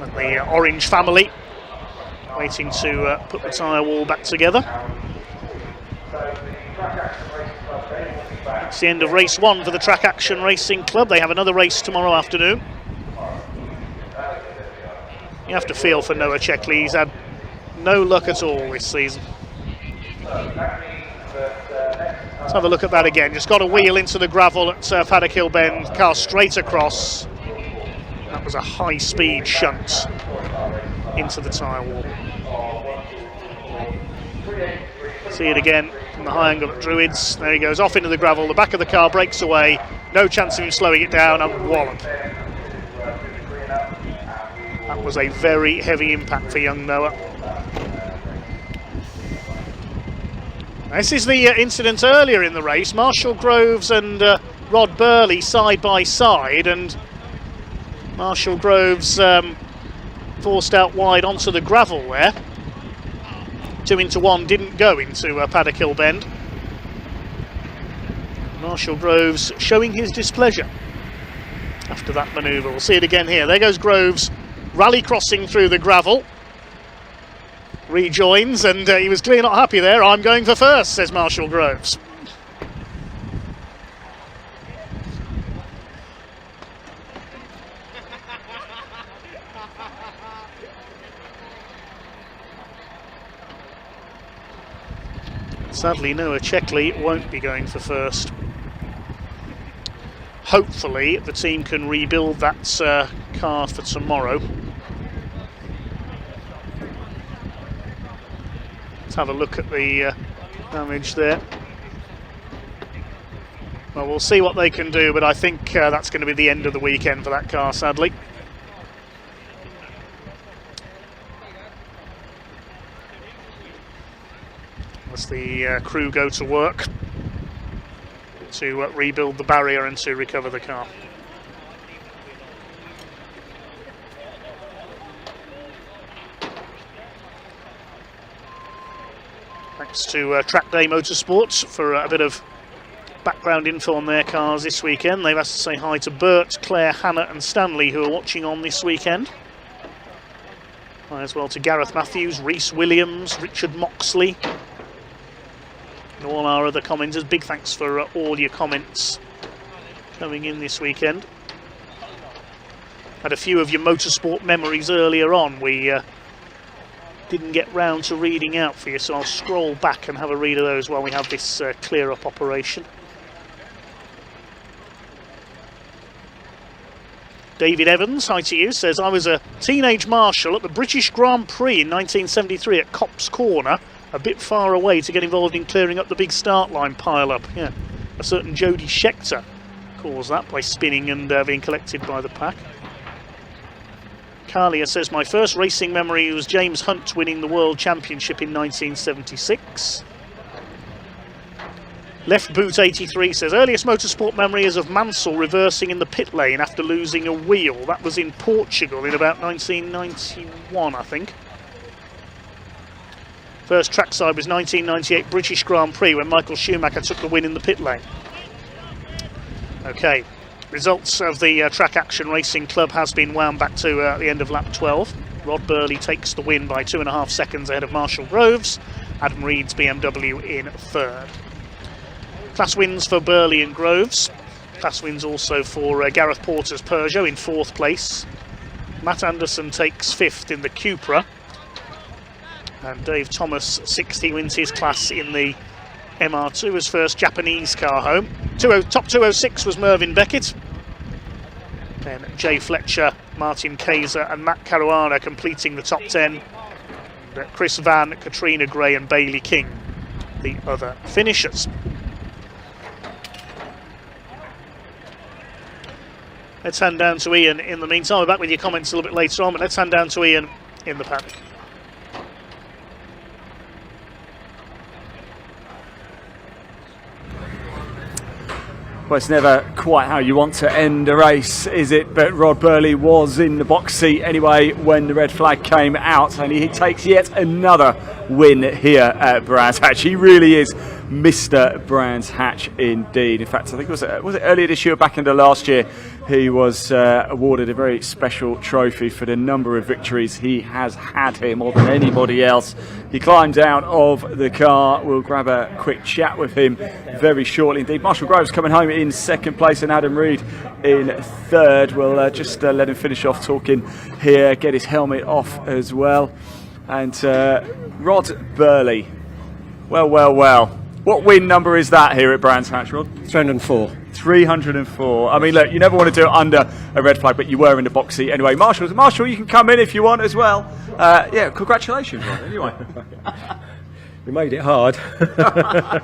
And the Orange family waiting to put the tyre wall back together. It's the end of race 1 for the Track Action Racing Club. They have another race tomorrow afternoon. You have to feel for Noah Checkley. He's had no luck at all this season. Let's have a look at that again. Just got a wheel into the gravel at Paddock Hill Bend, car straight across. That was a high-speed shunt into the tyre wall. See it again from the high angle at Druids. There he goes, off into the gravel. The back of the car breaks away. No chance of him slowing it down, and wallop. That was a very heavy impact for young Noah. This is the incident earlier in the race. Marshall Groves and Rod Burley side by side, and Marshall Groves forced out wide onto the gravel there. 2 into 1 didn't go into Paddock Hill Bend. Marshall Groves showing his displeasure after that manoeuvre. We'll see it again here. There goes Groves, rally crossing through the gravel. Rejoins, and he was clearly not happy there. I'm going for first, says Marshall Groves. Sadly, Noah Checkley won't be going for first. Hopefully, the team can rebuild that car for tomorrow. Let's have a look at the damage there. Well, we'll see what they can do, but I think that's going to be the end of the weekend for that car, sadly. As the crew go to work to rebuild the barrier and to recover the car. Thanks to Track Day Motorsports for a bit of background info on their cars this weekend. They've asked to say hi to Bert, Claire, Hannah and Stanley, who are watching on this weekend. Hi as well to Gareth Matthews, Rhys Williams, Richard Moxley, and all our other commenters. Big thanks for all your comments coming in this weekend. Had a few of your motorsport memories earlier on. We didn't get round to reading out for you, so I'll scroll back and have a read of those while we have this clear up operation. David Evans, hi to you, says, I was a teenage marshal at the British Grand Prix in 1973 at Copse Corner, a bit far away to get involved in clearing up the big start line pile-up. Yeah, a certain Jody Scheckter caused that by spinning and being collected by the pack. Carlia says, my first racing memory was James Hunt winning the World Championship in 1976. Left Boot 83 says, earliest motorsport memory is of Mansell reversing in the pit lane after losing a wheel. That was in Portugal in about 1991, I think. First trackside was 1998 British Grand Prix when Michael Schumacher took the win in the pit lane. Okay, results of the Track Action Racing Club has been wound back to the end of lap 12. Rod Burley takes the win by 2.5 seconds ahead of Marshall Groves. Adam Reed's BMW in third. Class wins for Burley and Groves. Class wins also for Gareth Porter's Peugeot in fourth place. Matt Anderson takes fifth in the Cupra. And Dave Thomas, 60, wins his class in the MR2 as first Japanese car home. Top 206 was Mervyn Beckett. Then Jay Fletcher, Martin Kaiser and Matt Caruana completing the top 10. Chris Van, Katrina Gray and Bailey King, the other finishers. Let's hand down to Ian in the meantime. We're back with your comments a little bit later on, but let's hand down to Ian in the paddock. Well, it's never quite how you want to end a race, is it? But Rod Burley was in the box seat anyway when the red flag came out, and he takes yet another win here at Brands Hatch. He really is Mr. Brands Hatch indeed. In fact, I think was it earlier this year, back in the last year, he was awarded a very special trophy for the number of victories he has had here, more than anybody else. He climbs out of the car. We'll grab a quick chat with him very shortly indeed. Marshall Groves coming home in second place and Adam Reed in third. We'll just let him finish off talking here, get his helmet off as well. And Rod Burley, well. What win number is that here at Brands Hatch, Rod? 304. 304. I mean, look, you never want to do it under a red flag, but you were in the box seat anyway. Marshall, you can come in if you want as well. Yeah, congratulations, Rod, anyway. We made it hard.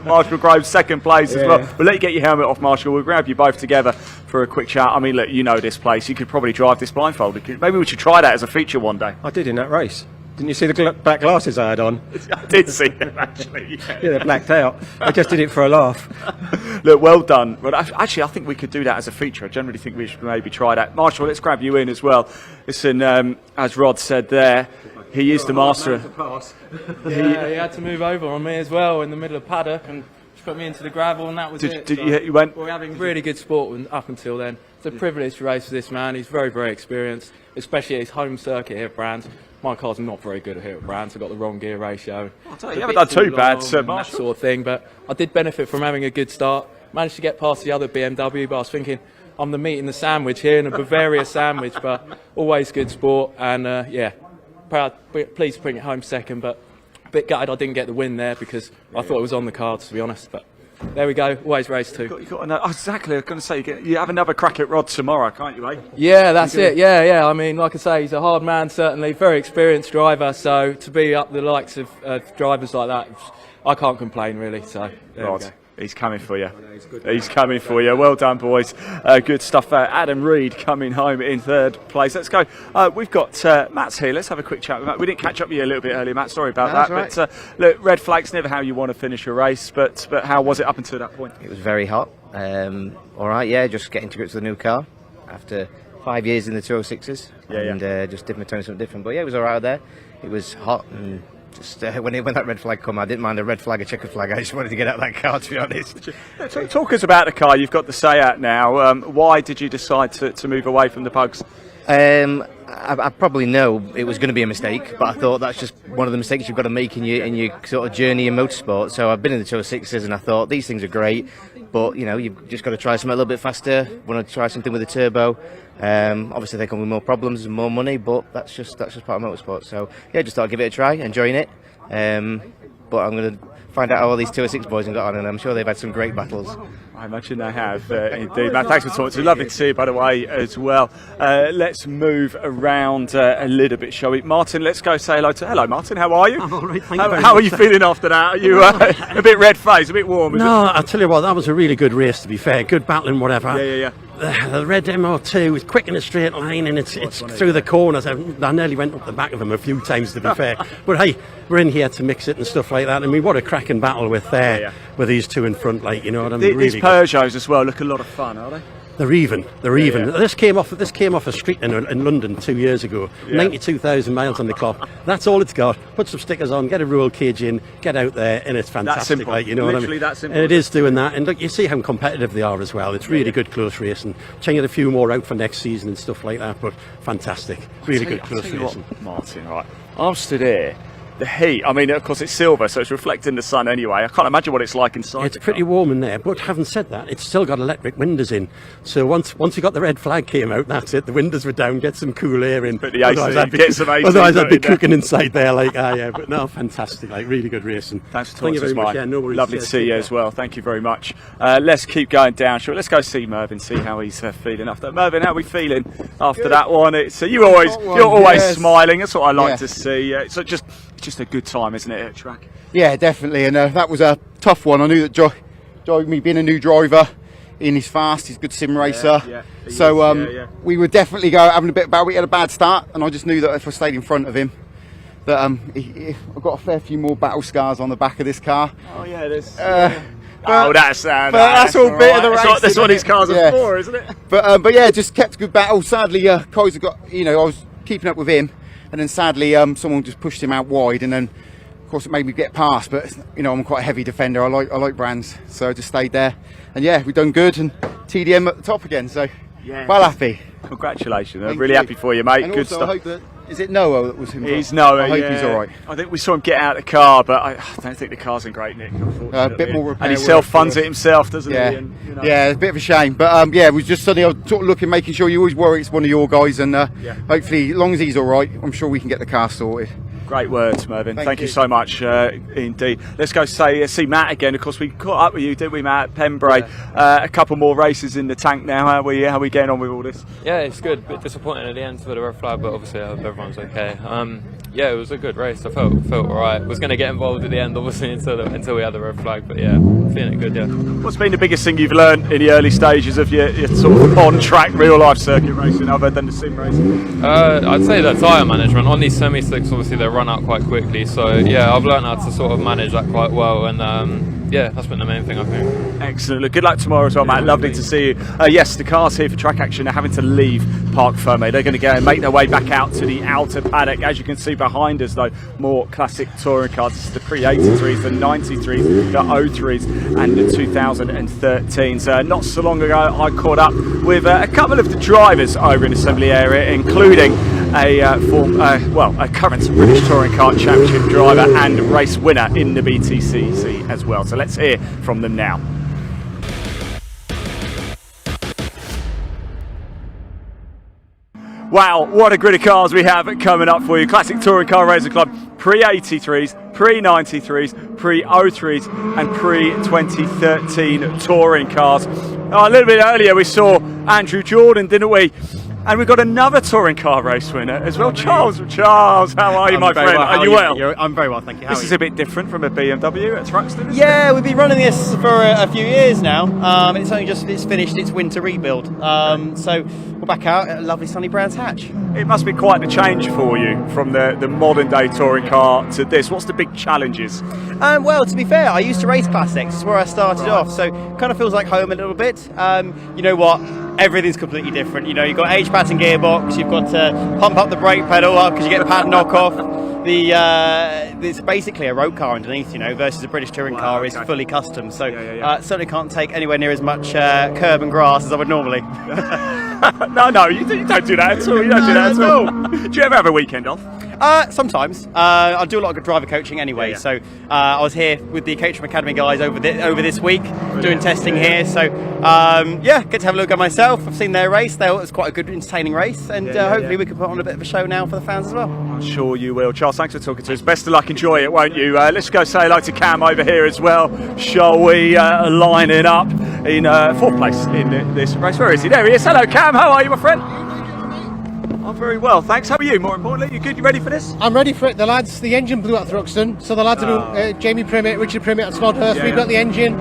Marshall Groves, second place as well. Yeah. We'll let you get your helmet off, Marshall. We'll grab you both together for a quick chat. I mean, look, you know this place. You could probably drive this blindfolded. Maybe we should try that as a feature one day. I did in that race. Didn't you see the black glasses I had on? I did see them, actually. Yeah, they're blacked out. I just did it for a laugh. Look, well done. But actually, I think we could do that as a feature. I generally think we should maybe try that. Marshall, let's grab you in as well. Listen, as Rod said there, he is the master. Yeah, he had to move over on me as well in the middle of paddock and just put me into the gravel, and that was it. You went? We're having really good sport up until then. It's a privilege to race for this man. He's very, very experienced, especially his home circuit here at Brands. My car's not very good here at Brands. I've got the wrong gear ratio. You haven't done too bad, Sir that sort of thing, but I did benefit from having a good start. Managed to get past the other BMW, but I was thinking, I'm the meat in the sandwich here, in a Bavaria sandwich, but always good sport, and yeah, proud, pleased to bring it home second, but a bit gutted I didn't get the win there because I thought it was on the cards, to be honest, but there we go, always race two. You got to know, exactly, I was going to say, you have another crack at Rod tomorrow, can't you, eh? Yeah, that's it, yeah, I mean, like I say, he's a hard man, certainly, very experienced driver, so to be up the likes of drivers like that, I can't complain, really, so there we go. He's coming for you. He's coming for you. Well done, boys. Good stuff. Adam Reed coming home in third place. Let's go. We've got Matt's here. Let's have a quick chat with Matt. We didn't catch up with you a little bit earlier, Matt. Sorry about that. Right. But look, red flag's never how you want to finish a race. But how was it up until that point? It was very hot. All right, yeah, just getting to grips with the new car after 5 years in the 206s. Just dipping my toe in something different. But yeah, it was all right there. It was hot and. Just when that red flag come, I didn't mind a red flag, a checkered flag. I just wanted to get out of that car, to be honest. Talk us about the car. You've got the Seat now. Why did you decide to move away from the pugs? I probably know it was going to be a mistake, but I thought that's just one of the mistakes you've got to make in your sort of journey in motorsport. So I've been in the 206s and I thought these things are great, but you know you've just got to try something a little bit faster. Want to try something with a turbo. Obviously they come with more problems and more money, but that's just part of motorsport. So yeah, just thought I'd give it a try, enjoying it. But I'm going to find out how all these 206 boys have got on, and I'm sure they've had some great battles. I imagine they have, indeed. Matt, thanks for talking to us. Lovely to see you, by the way, as well. Let's move around a little bit, shall we? Martin, let's go say hello to... Hello, Martin, how are you? I'm all right, thank you very How are much. you feeling after that? Are you a bit red-faced, a bit warm? No, I'll tell you what, that was a really good race, to be fair. Good battling, whatever. Yeah. The red MR2 was quick in a straight line, and it's through the corners. I nearly went up the back of him a few times, to be fair. But hey, we're in here to mix it and stuff like that. I mean, what a cracking battle with these two in front, like, you know what I mean? These Peugeots as well look a lot of fun, are they? They're even. This came off a street in London 2 years ago. 92,000 miles on the clock. That's all it's got. Put some stickers on, get a roll cage in, get out there, and it's fantastic. Simple. Like, you know what I mean? Literally that simple. And it is doing that. And look, you see how competitive they are as well. It's really good close racing. Trying to get a few more out for next season and stuff like that. But fantastic. Really good close racing. Martin, right? I'm stood here. The heat, I mean, of course it's silver, so it's reflecting the sun anyway. I can't imagine what it's like inside. It's pretty warm in there, but having said that, it's still got electric windows in. So once we got the red flag came out, that's it. The windows were down, get some cool air in. Put the AC in, get some AC. Otherwise I'd be cooking inside there, like, but no, fantastic, like, really good racing. Thanks for talking to us, much. Mike. Yeah, no worries. Lovely to see you as well. Thank you very much. Let's keep going down. Sure, let's go see Mervyn, see how he's feeling after. Mervyn, how are we feeling after that one? It's you're always smiling. That's what I like to see. So it's just a good time, isn't it, at track? Yeah, definitely, and that was a tough one. I knew that Joe, me being a new driver, he's fast, he's a good sim racer. We would definitely go having a bit about. We had a bad start, and I just knew that if I stayed in front of him, that I've got a fair few more battle scars on the back of this car. Oh yeah, there's. That's all bit of the race. That's what his cars are for, isn't it? But yeah, just kept a good battle. Sadly, Kaiser got. I was keeping up with him. And then sadly, someone just pushed him out wide, and then, of course, it made me get past. But I'm quite a heavy defender. I like Brands, so I just stayed there. And yeah, we've done good, and TDM at the top again. So well happy. Congratulations! I'm really happy for you, mate. And good also, stuff. I hope that is it Noah that was him. He's Noah. I hope he's all right. I think we saw him get out of the car, but I don't think the car's in great nick. A bit more repair. And he self-funds it himself, doesn't he? And, Yeah, it's a bit of a shame, but we just suddenly I was sort of looking, making sure you always worry it's one of your guys, and hopefully, as long as he's all right, I'm sure we can get the car sorted. Great words, Mervyn. Thank you you. so much indeed. Let's go see Matt again. Of course, we caught up with you, didn't we, Matt? Pembrey. A couple more races in the tank now. How are we getting on with all this? Yeah, it's good. A bit disappointing at the end for the red flag, but obviously I hope everyone's okay. Yeah, it was a good race. I felt alright. Was going to get involved at the end, obviously, until we had the red flag. But yeah, feeling good. Yeah. What's been the biggest thing you've learned in the early stages of your sort of on-track, real-life circuit racing, other than the sim racing? I'd say that tyre management on these semi-slicks. Obviously, they run out quite quickly. So yeah, I've learned how to sort of manage that quite well, and yeah, that's been the main thing, I think. Excellent. Look, good luck tomorrow as well, Matt. Lovely to see you. Yes, the cars here for track action are having to leave Parc Fermé. They're going to go and make their way back out to the outer paddock. As you can see behind us, though, more classic touring cars. This is the pre-83s, the 93s, the 03s, and the 2013s. Not so long ago, I caught up with a couple of the drivers over in the assembly area, including a current British Touring Car Championship driver and race winner in the BTCC as well. So let's hear from them now. Wow, what a grid of cars we have coming up for you. Classic Touring Car Racing Club, pre-83s, pre-93s, pre-03s and pre-2013 touring cars. A little bit earlier we saw Andrew Jordan, didn't we? And we've got another touring car race winner as well. Charles, how are you, my friend? Well. Are you well? I'm very well, thank you. This is a bit different from a BMW at Truxton, Yeah, we've been running this for a few years now. It's only it's finished its winter rebuild. So we're back out at a lovely sunny Brands Hatch. It must be quite the change for you from the modern day touring car to this. What's the big challenges? Well, to be fair, I used to race classics. It's where I started off, so kind of feels like home a little bit. You know what? Everything's completely different. You know, you've got H-pattern gearbox, you've got to pump up the brake pedal because you get the pad knockoff. It's basically a road car underneath, you know, versus a British touring car is fully custom. So certainly can't take anywhere near as much curb and grass as I would normally. No, you don't do that at all. You don't do that at all. Do you ever have a weekend off? Sometimes. I do a lot of driver coaching anyway, so I was here with the Caterham Academy guys over this week doing testing here, so get to have a look at myself. I've seen their race. It was quite a good, entertaining race, and hopefully we can put on a bit of a show now for the fans as well. I'm sure you will. Charles, thanks for talking to us. Best of luck, enjoy it, won't you? Let's go say hello to Cam over here as well, shall we? Lining up in fourth place in this race. Where is he? There he is. Hello Cam, how are you, my friend? I'm very well, thanks. How are you, more importantly? You good? You ready for this? I'm ready for it. The engine blew at Thruxton, so the lads are doing Jamie Primmett, Richard Primmett at Snodhurst. We've got the engine.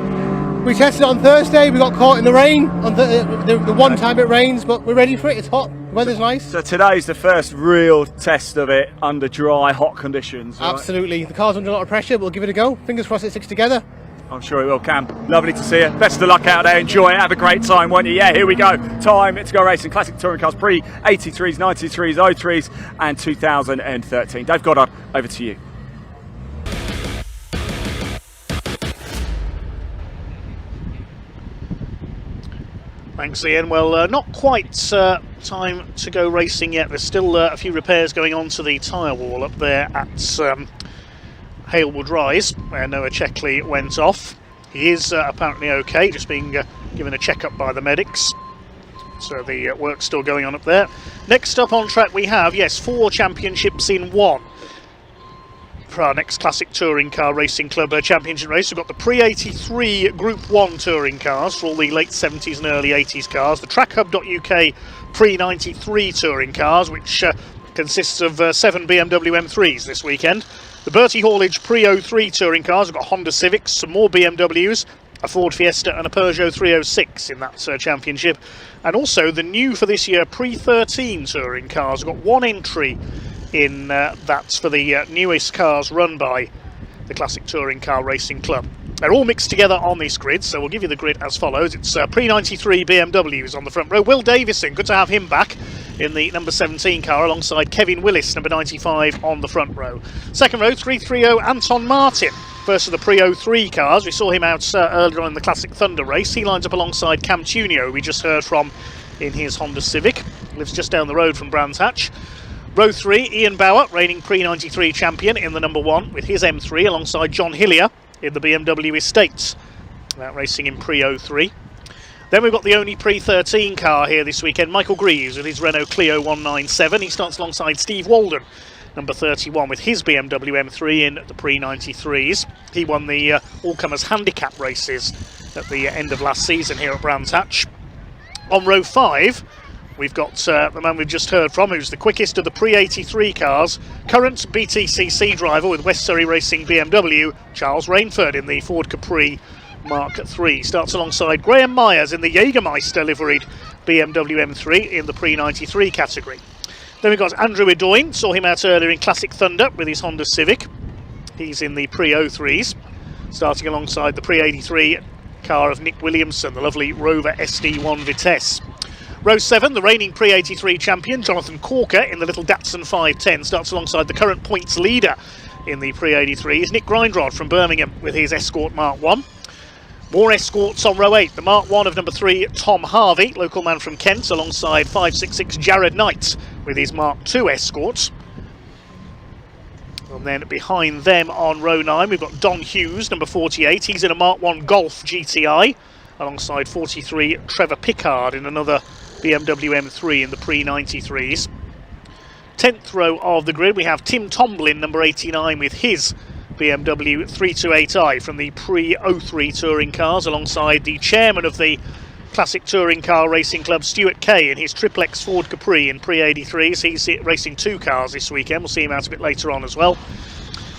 We tested it on Thursday, we got caught in the rain, on the one time it rains, but we're ready for it. It's hot, weather's nice. So today's the first real test of it under dry, hot conditions. Absolutely. Right? The car's under a lot of pressure, but we'll give it a go. Fingers crossed it sticks together. I'm sure it will, Cam. Lovely to see you. Best of luck out there. Enjoy it. Have a great time, won't you? Yeah, here we go. Time to go racing. Classic touring cars, pre-83s, 93s, 03s and 2013. Dave Goddard, over to you. Thanks, Ian. Well, not quite time to go racing yet. There's still a few repairs going on to the tyre wall up there at Halewood Rise, where Noah Checkley went off. He is apparently okay, just being given a check-up by the medics. So the work's still going on up there. Next up on track we have, 4 championships in one. For our next Classic Touring Car Racing Club Championship race, we've got the pre-83 Group 1 touring cars for all the late 70s and early 80s cars. The TrackHub.UK pre-93 touring cars, which consists of 7 BMW M3s this weekend. The Bertie Haulage pre-03 touring cars, we've got Honda Civics, some more BMWs, a Ford Fiesta and a Peugeot 306 in that championship. And also the new for this year pre-13 touring cars. We've got one entry in that's for the newest cars run by the Classic Touring Car Racing Club. They're all mixed together on this grid, so we'll give you the grid as follows. It's pre-93 BMWs on the front row. Will Davison, good to have him back in the number 17 car alongside Kevin Willis, number 95 on the front row. Second row, 330 Anton Martin. First of the pre-03 cars. We saw him out earlier on in the Classic Thunder race. He lines up alongside Cam Tunio, we just heard from in his Honda Civic. Lives just down the road from Brands Hatch. Row 3, Ian Bauer, reigning pre-93 champion in the number 1 with his M3 alongside John Hillier in the BMW Estates. That racing in pre-03. Then we've got the only pre-13 car here this weekend, Michael Greaves with his Renault Clio 197. He starts alongside Steve Walden number 31, with his BMW M3 in the pre-93s. He won the all-comers handicap races at the end of last season here at Brands Hatch. On row 5, we've got the man we've just heard from, who's the quickest of the pre-83 cars, current BTCC driver with West Surrey Racing BMW, Charles Rainford, in the Ford Capri Mark III. Starts alongside Graham Myers in the Jägermeister liveried BMW M3 in the pre-93 category. Then we've got Andrew Edoyne, saw him out earlier in Classic Thunder with his Honda Civic. He's in the pre-03s, starting alongside the pre-83 car of Nick Williamson, the lovely Rover SD1 Vitesse. Row 7, the reigning pre-83 champion, Jonathan Corker, in the little Datsun 510, starts alongside the current points leader in the pre-83s, Nick Grindrod from Birmingham with his Escort Mark 1. More Escorts on row 8, the Mark 1 of number 3, Tom Harvey, local man from Kent, alongside 566 Jared Knight with his Mark 2 Escort. And then behind them on row 9, we've got Don Hughes, number 48. He's in a Mark 1 Golf GTI, alongside 43 Trevor Pickard in another BMW M3 in the pre-93s. 10th row of the grid, we have Tim Tomlin, number 89, with his BMW 328i from the pre-03 touring cars, alongside the chairman of the Classic Touring Car Racing Club, Stuart Kay, in his Triplex Ford Capri in pre-83s. He's racing 2 cars this weekend. We'll see him out a bit later on as well.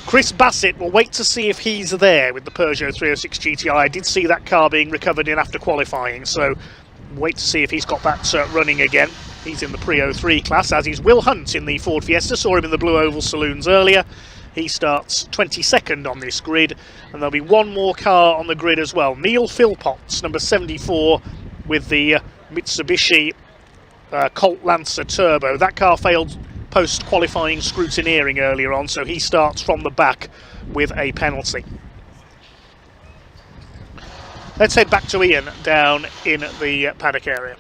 Chris Bassett, we'll wait to see if he's there with the Peugeot 306 GTI. I did see that car being recovered in after qualifying, so wait to see if he's got that running again. He's in the pre-03 class, as is Will Hunt in the Ford Fiesta. Saw him in the Blue Oval Saloons earlier. He starts 22nd on this grid, and there'll be one more car on the grid as well. Neil Philpotts, number 74, with the Mitsubishi Colt Lancer Turbo. That car failed post-qualifying scrutineering earlier on, so he starts from the back with a penalty. Let's head back to Ian down in the paddock area.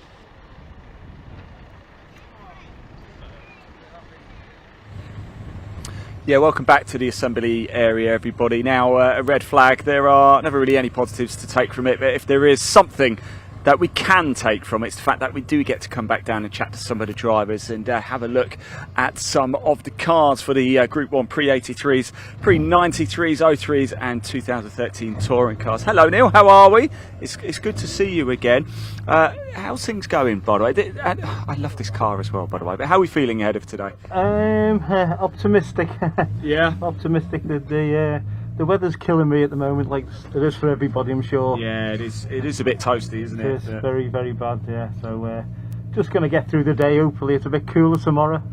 Yeah, welcome back to the assembly area, everybody. Now, a red flag, there are never really any positives to take from it, but if there is something that we can take from it, it's the fact that we do get to come back down and chat to some of the drivers and have a look at some of the cars for the Group 1 pre-83s, pre-93s, 03s and 2013 touring cars. Hello Neil, how are we? It's good to see you again. How's things going, by the way? I love this car as well, by the way, but how are we feeling ahead of today? Optimistic. Yeah? Optimistic that the weather's killing me at the moment, like it is for everybody, I'm sure. Yeah, it is a bit toasty, isn't it? It's very, very bad, yeah. So just going to get through the day. Hopefully it's a bit cooler tomorrow.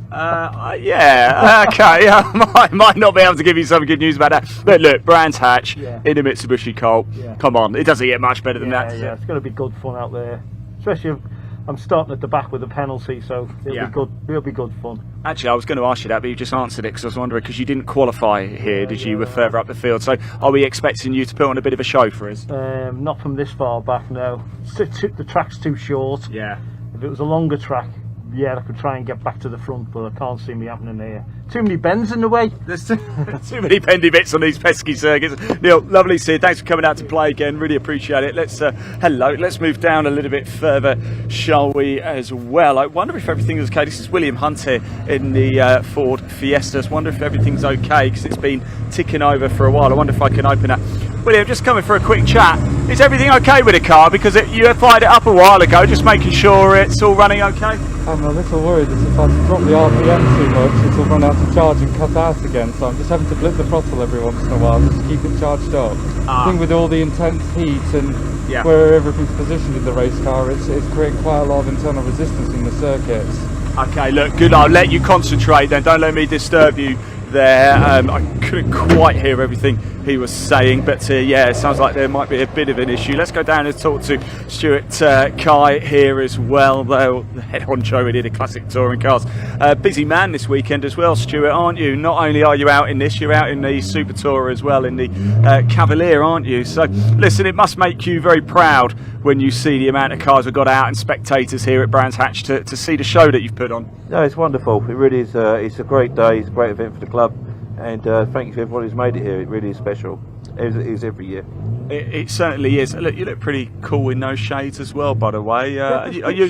Yeah, okay. I might not be able to give you some good news about that. But look, Brands Hatch in a Mitsubishi Colt. Yeah. Come on, it doesn't get much better than that. Yeah, it's going to be good fun out there. Especially if I'm starting at the back with a penalty, so it'll be good. It'll be good fun. Actually, I was going to ask you that, but you just answered it because I was wondering, because you didn't qualify here, did you? Were further up the field. So, are we expecting you to put on a bit of a show for us? Not from this far back, no. The track's too short. Yeah. If it was a longer track, yeah, I could try and get back to the front, but I can't see me happening here. Too many bends in the way. There's too many bendy bits on these pesky circuits. Neil, lovely to see you. Thanks for coming out to play again. Really appreciate it. Let's let's move down a little bit further, shall we, as well. I wonder if everything is okay. This is William Hunt here in the Ford Fiesta. I wonder if everything's okay, because it's been ticking over for a while. I wonder if I can open it. William, just coming for a quick chat. Is everything okay with the car? Because you fired it up a while ago, just making sure it's all running okay. I'm a little worried that if I drop the RPM too much, it'll run out of charge and cut out again, so I'm just having to blip the throttle every once in a while just to keep it charged up. I think with all the intense heat and where everything's positioned in the race car, it's creating quite a lot of internal resistance in the circuits. Okay, look, good. I'll let you concentrate then, don't let me disturb you there. I couldn't quite hear everything he was saying, but yeah, it sounds like there might be a bit of an issue. Let's go down and talk to Stuart Kai here as well, though the head honcho in the Classic Touring Cars. Busy man this weekend as well, Stuart, aren't you? Not only are you out in this, you're out in the Super Tourer as well, in the Cavalier, aren't you? So listen, it must make you very proud when you see the amount of cars we've got out and spectators here at Brands Hatch to see the show that you've put on. No, it's wonderful. It really is. It's a great day. It's a great event for the club. And thank you to everybody who's made it here. It really is special. as it is every year. It certainly is. Look, you look pretty cool in those shades as well, by the way. Are you?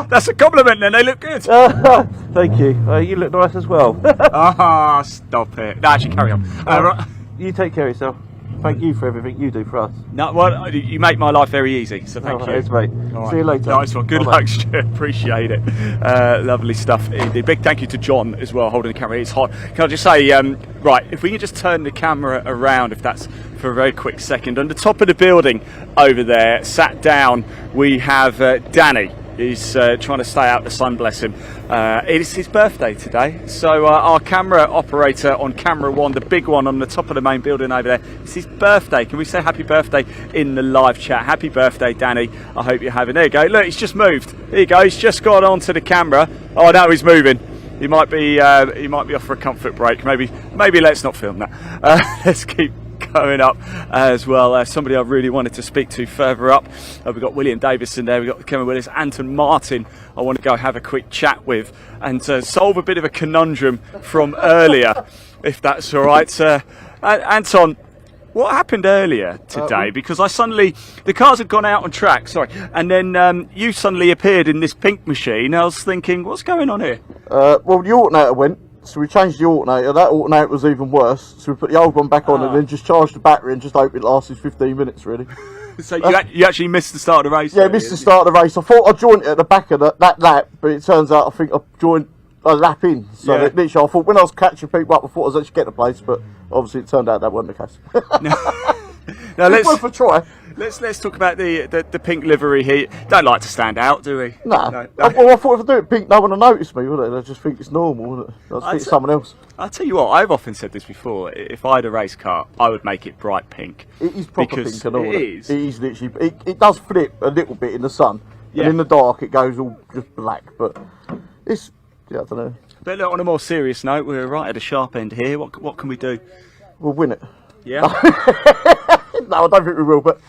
That's a compliment, then. They look good. Thank you. You look nice as well. Ah, stop it. No, actually, carry on. Right. You take care of yourself. Thank you for everything you do for us. No, well, you make my life very easy, so thank you. Thanks, mate. All See you later. Nice one. Good Bye-bye. luck, Stuart. Appreciate it. Lovely stuff indeed. Big thank you to John as well, holding the camera. It's hot. Can I just say, right, if we can just turn the camera around, if that's for a very quick second. On the top of the building over there, sat down, we have Danny. He's trying to stay out the sun, bless him. It is his birthday today, so our camera operator on camera one, the big one on the top of the main building over there, it's his birthday. Can we say happy birthday in the live chat? Happy birthday, Danny. I hope you're having. There you go. Look, he's just moved. There you go. He's just got onto the camera. Oh, now he's moving. He might be off for a comfort break. Maybe let's not film that. Let's keep going up as well. Somebody I really wanted to speak to further up. We've got William Davison there, we've got Kevin Willis, Anton Martin I want to go have a quick chat with and solve a bit of a conundrum from earlier, if that's all right. Anton, what happened earlier today? Because the cars had gone out on track, and then you suddenly appeared in this pink machine. I was thinking, what's going on here? Well, the alternator went. So we changed the alternator. That alternator was even worse. So we put the old one back on and then just charged the battery and just hope it lasted 15 minutes, really. So you actually missed the start of the race? Yeah, missed the start of the race. I thought I joined it at the back of that lap, but it turns out I think I joined a lap in. So literally, I thought when I was catching people up, I thought I was actually getting the place, but obviously it turned out that wasn't the case. Now it's worth a try. Let's talk about the pink livery here. Don't like to stand out, do we? No. Well, I thought if I do it pink, no one will notice me, would it? They'll just think it's normal, wouldn't it? They'll think it's someone else. I'll tell you what, I've often said this before. If I had a race car, I would make it bright pink. It is proper pink and all. It is. It is literally. It does flip a little bit in the sun, and in the dark it goes all just black. But it's, I don't know. But look, on a more serious note, we're right at the sharp end here. What can we do? We'll win it. Yeah. No, I don't think we will, but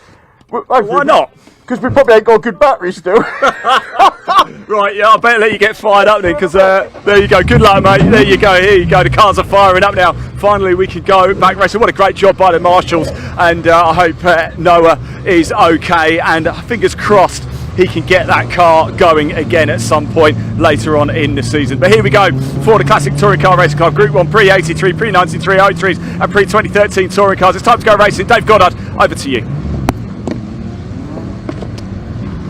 why not? Because we probably ain't got a good battery still. Right, yeah, I better let you get fired up then, because there you go. Good luck, mate. There you go. Here you go. The cars are firing up now. Finally, we can go back racing. What a great job by the marshals, and I hope Noah is okay. And fingers crossed he can get that car going again at some point later on in the season. But here we go for the Classic Touring Car Racing Car Group 1 pre-83, pre-93, 03s and pre-2013 touring cars. It's time to go racing. Dave Goddard, over to you.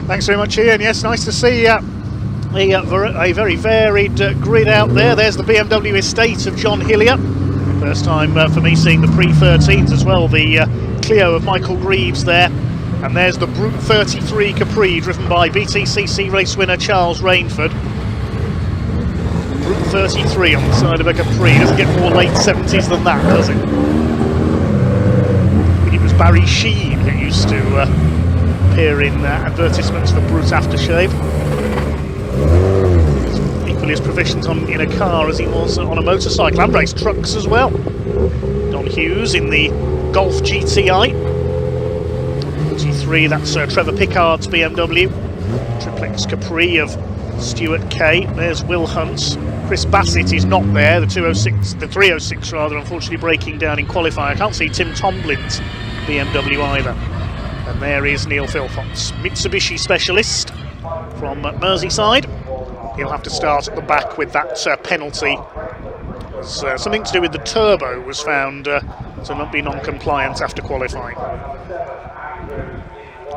Thanks very much, Ian. Yes, nice to see a very varied grid out there. There's the BMW estate of John Hillier. First time for me seeing the pre-13s as well. The Clio of Michael Greaves there. And there's the Brute 33 Capri, driven by BTCC race winner Charles Rainford. Brute 33 on the side of a Capri. Doesn't get more late 70s than that, does it? I think it was Barry Sheen who used to appear in advertisements for Brute Aftershave. He's equally as proficient in a car as he was on a motorcycle, and race trucks as well. Don Hughes in the Golf GTI. G3, that's Trevor Pickard's BMW. Triplex Capri of Stuart Kay. There's Will Hunt's. Chris Bassett is not there. The 306 rather, unfortunately breaking down in qualifying. I can't see Tim Tomlin's BMW either. And there is Neil Philpotts, Mitsubishi specialist from Merseyside. He'll have to start at the back with that penalty. Something to do with the turbo was found to not be non-compliant after qualifying.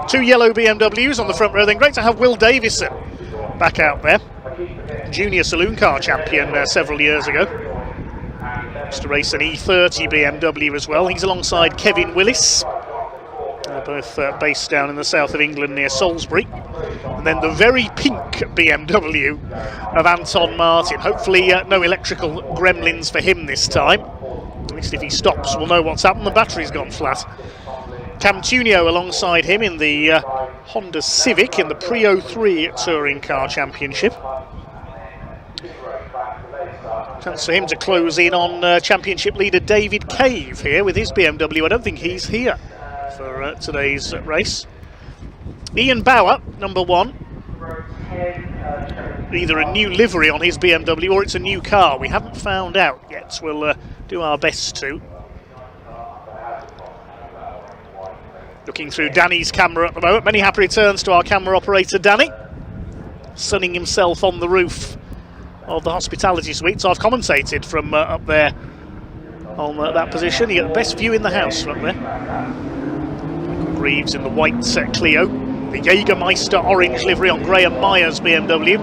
Two yellow BMWs on the front row. Then great to have Will Davison back out there. Junior saloon car champion several years ago. Used to race an E30 BMW as well. He's alongside Kevin Willis. Both based down in the south of England near Salisbury. And then the very pink BMW of Anton Martin. Hopefully no electrical gremlins for him this time. At least if he stops, we'll know what's happened. The battery's gone flat. Cam Tunio alongside him in the Honda Civic in the Pre-03 Touring Car Championship. Chance for him to close in on Championship leader David Cave here with his BMW. I don't think he's here for today's race. Ian Bauer, number one. Either a new livery on his BMW or it's a new car. We haven't found out yet. We'll do our best to. Looking through Danny's camera at the moment. Many happy returns to our camera operator, Danny. Sunning himself on the roof of the hospitality suites. I've commentated from up there on that position. You get the best view in the house from there. Michael Greaves in the white Clio. The Jägermeister orange livery on Graham Myers BMW.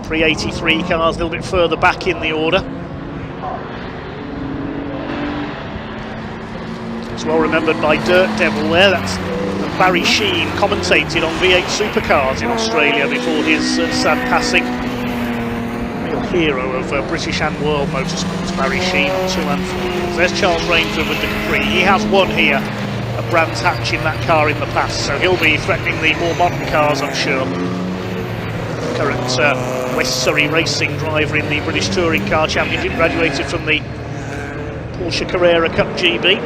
383 cars a little bit further back in the order. It's well remembered by Dirt Devil there. That's Barry Sheen, commentated on V8 Supercars in Australia before his sad passing. Real hero of British and world motorsports, Barry Sheen on 2 and 4 wheels. There's Charles Rainford with the Capri. He has won here at Brands Hatch in that car in the past, so he'll be threatening the more modern cars, I'm sure. Current West Surrey racing driver in the British Touring Car Championship, graduated from the Porsche Carrera Cup GB.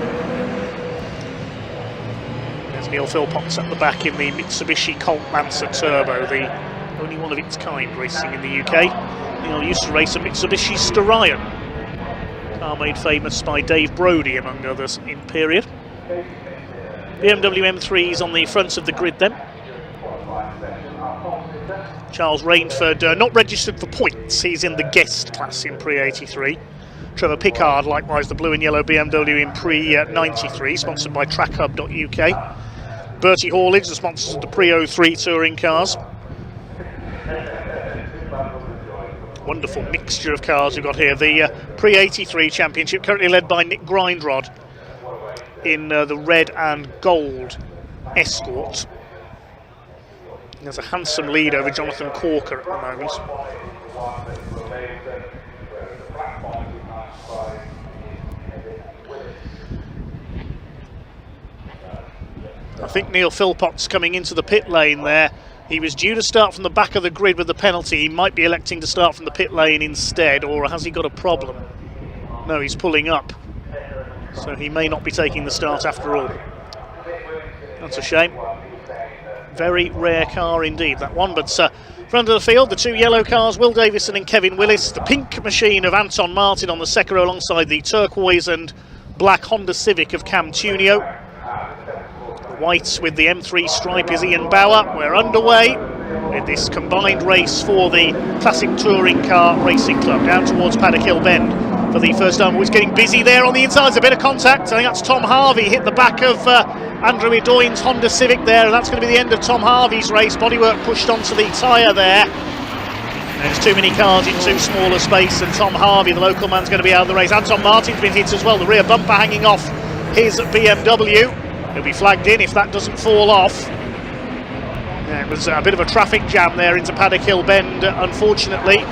There's Neil Philpotts at the back in the Mitsubishi Colt Lancer Turbo, the only one of its kind racing in the UK. Neil used to race a Mitsubishi Starion, car made famous by Dave Brodie among others in period. BMW M3s on the front of the grid then. Charles Rainford not registered for points, he's in the guest class in Pre-83. Trevor Pickard, likewise the blue and yellow BMW in Pre-93, sponsored by trackhub.uk. Bertie Haulage, the sponsors of the Pre-03 touring cars. Wonderful mixture of cars we've got here. The Pre-83 Championship, currently led by Nick Grindrod in the red and gold Escort. There's a handsome lead over Jonathan Corker at the moment. I think Neil Philpotts coming into the pit lane there. He was due to start from the back of the grid with the penalty. He might be electing to start from the pit lane instead, or has he got a problem? No, he's pulling up. So he may not be taking the start after all. That's a shame. Very rare car indeed, that one. But front of the field, the 2 yellow cars, Will Davison and Kevin Willis. The pink machine of Anton Martin on the second row alongside the turquoise and black Honda Civic of Cam Tunio. The white with the M3 stripe is Ian Bauer. We're underway in this combined race for the Classic Touring Car Racing Club down towards Paddock Hill Bend. For the first time, it's getting busy there on the inside. A bit of contact. I think that's Tom Harvey hit the back of Andrew Edoyne's Honda Civic there, and that's going to be the end of Tom Harvey's race. Bodywork pushed onto the tyre there. There's too many cars in too small a space, and Tom Harvey, the local man's, going to be out of the race. Anton Martin's been hit as well. The rear bumper hanging off his BMW. He'll be flagged in if that doesn't fall off. Yeah, it was a bit of a traffic jam there into Paddock Hill Bend, unfortunately.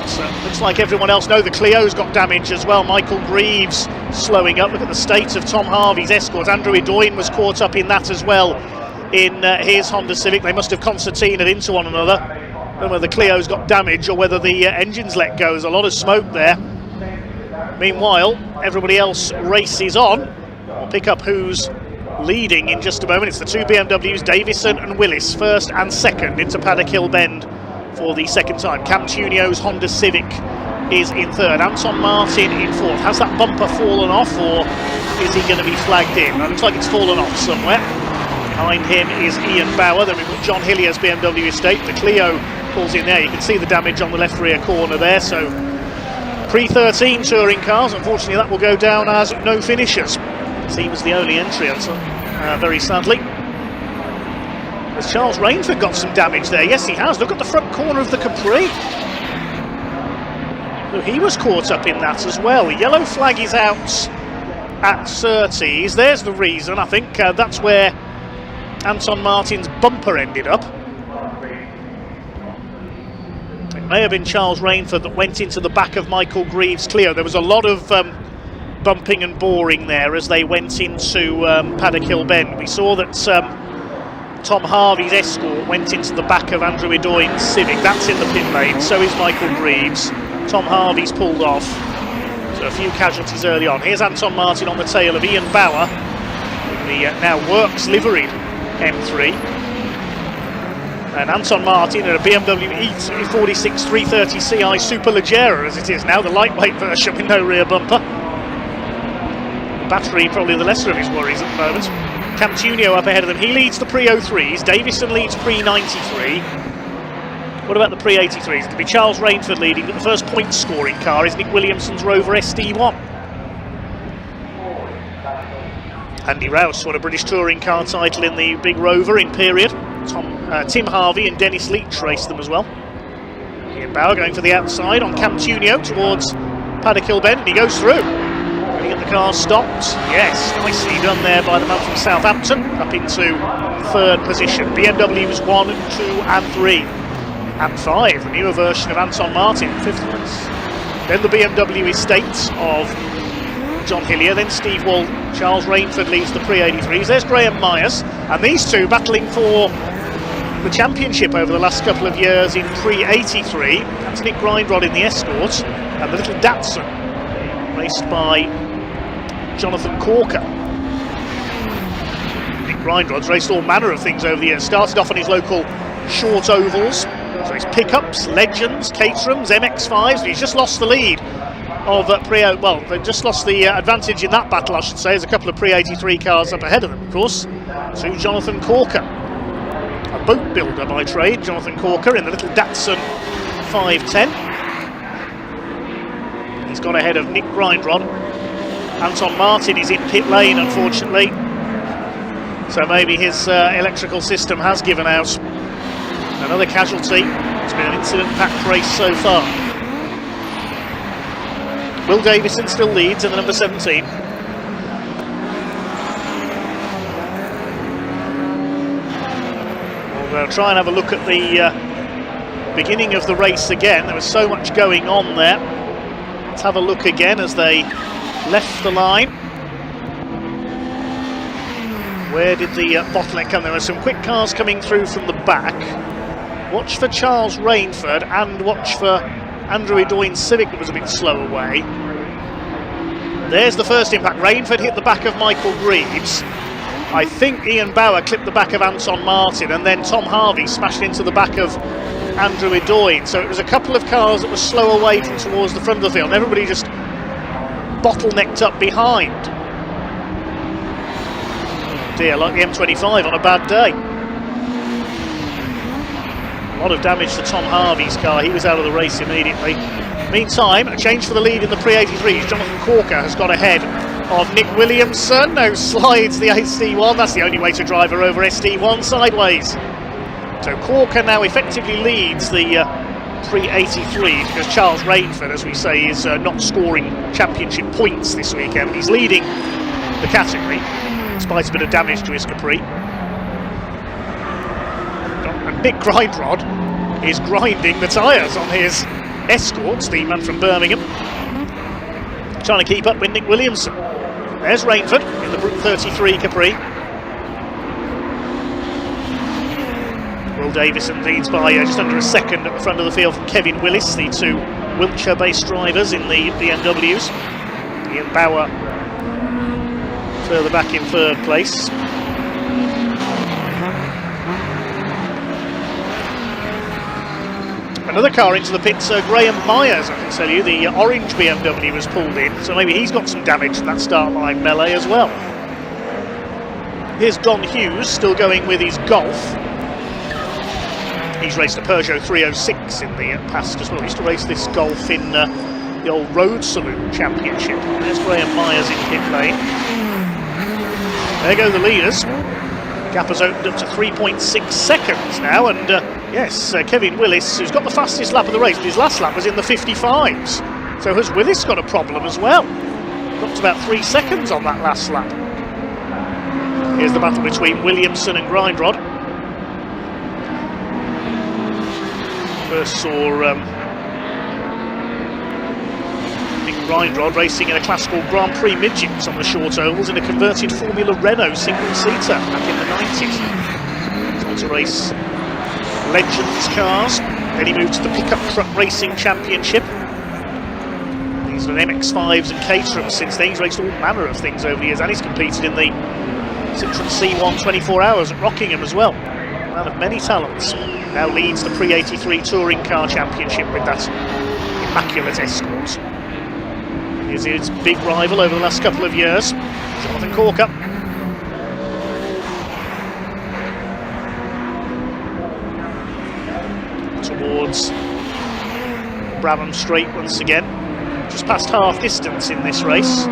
So looks like everyone else. No, the Clio's got damage as well. Michael Greaves slowing up. Look at the state of Tom Harvey's Escort. Andrew Edoyne was caught up in that as well in his Honda Civic. They must have concertinaed into one another. I don't know whether the Clio's got damage or whether the engine's let go. There's a lot of smoke there. Meanwhile, everybody else races on. We'll pick up who's leading in just a moment. It's the 2 BMWs, Davison and Willis, first and second into Paddock Hill Bend for the second time. Cam Tunio's Honda Civic is in third. Anton Martin in fourth. Has that bumper fallen off, or is he going to be flagged in? It looks like it's fallen off somewhere. Behind him is Ian Bauer. Then we've got John Hillier's BMW estate. The Clio pulls in there. You can see the damage on the left rear corner there. So pre-13 touring cars. Unfortunately, that will go down as no finishers. He was the only entry, very sadly. Has Charles Rainford got some damage there? Yes, he has. Look at the front corner of the Capri. So he was caught up in that as well. The yellow flag is out at Surtees. There's the reason. I think that's where Anton Martin's bumper ended up. It may have been Charles Rainford that went into the back of Michael Greaves' Clio. There was a lot of bumping and boring there as they went into Paddock Hill Bend. We saw that Tom Harvey's Escort went into the back of Andrew Edoyne's Civic. That's in the pit lane. So is Michael Greaves. Tom Harvey's pulled off. So a few casualties early on. Here's Anton Martin on the tail of Ian Bauer in the now Works liveried M3. And Anton Martin in a BMW E46 330 Ci Superleggera, as it is now, the lightweight version with no rear bumper. The battery probably the lesser of his worries at the moment. Camtunio up ahead of them. He leads the pre-03s. Davison leads pre-93. What about the pre-83s? It'll be Charles Rainford leading, but the first point-scoring car is Nick Williamson's Rover SD1. Andy Rouse won a British Touring Car title in the big Rover in period. Tim Harvey and Dennis Leach raced them as well. Ian Bauer going for the outside on Camtunio towards Paddock Hill Bend, and he goes through. Can he get the car stopped? Yes, nicely done there by the man from Southampton, up into third position. BMWs 1, 2 and 3 and 5, the newer version of Anton Martin, fifth place. Then the BMW estate of John Hillier, then Steve Wall, Charles Rainford leads the pre-83s. There's Graham Myers, and these two battling for the championship over the last couple of years in pre-83. That's Nick Grindrod in the Escort, and the little Datsun, raced by Jonathan Corker. Nick Grindrod's raced all manner of things over the years. Started off on his local short ovals, so his pickups, Legends, Caterhams, MX-5s, but he's just lost the lead of they just lost the advantage in that battle, I should say. There's a couple of pre-83 cars up ahead of them, of course, to Jonathan Corker. A boat builder by trade, Jonathan Corker, in the little Datsun 510. He's got ahead of Nick Grindrod. Anton Martin is in pit lane, unfortunately, so maybe his electrical system has given out. Another casualty. It's been an incident-packed race so far. Will Davison still leads in the number 17. We'll try and have a look at the beginning of the race again. There was so much going on there. Let's have a look again as they left the line. Where did the bottleneck come? There were some quick cars coming through from the back. Watch for Charles Rainford and watch for Andrew Edoyne's Civic that was a bit slow away. There's the first impact. Rainford hit the back of Michael Greaves. I think Ian Bauer clipped the back of Anton Martin, and then Tom Harvey smashed into the back of Andrew Edoyne. So it was a couple of cars that were slow away from towards the front of the field, and everybody just bottlenecked up behind. Oh dear, like the M25 on a bad day. A lot of damage to Tom Harvey's car. He was out of the race immediately. Meantime, a change for the lead in the pre-83s. Jonathan Corker has got ahead of Nick Williamson, who slides the SD1. That's the only way to drive a Rover SD1 sideways. So Corker now effectively leads the pre-83s, because Charles Rainford, as we say, is not scoring championship points this weekend. He's leading the category, despite a bit of damage to his Capri. And Nick Grindrod is grinding the tyres on his Escort, the man from Birmingham, trying to keep up with Nick Williamson. There's Rainford in the 33 Capri. Will Davison leads by just under a second at the front of the field from Kevin Willis, the two Wiltshire-based drivers in the BMWs. Ian Bauer further back in third place. Another car into the pits, Graham Myers, I can tell you. The orange BMW was pulled in, so maybe he's got some damage to that start line melee as well. Here's Don Hughes, still going with his Golf. He's raced a Peugeot 306 in the past as well. He used to race this Golf in the old Road Saloon Championship. There's Graham Myers in pit lane. There go the leaders. Gap has opened up to 3.6 seconds now, and yes, Kevin Willis, who's got the fastest lap of the race, but his last lap was in the 55s. So has Willis got a problem as well? Dropped about 3 seconds on that last lap. Here's the battle between Williamson and Grindrod. First saw Nick Grindrod racing in a class called Grand Prix Midgets on the short ovals in a converted Formula Renault single-seater back in the 90s. He's on to race Legends cars. Then he moved to the Pickup Truck Racing Championship. These are MX-5s and Caterhams since then. He's raced all manner of things over the years, and he's competed in the Citroen C1 24 Hours at Rockingham as well. Man of many talents. Now leads the pre-83 Touring Car Championship with that immaculate Escort. Here's his big rival over the last couple of years, Jonathan Corker. towards Bramham Straight once again. Just past half distance in this race.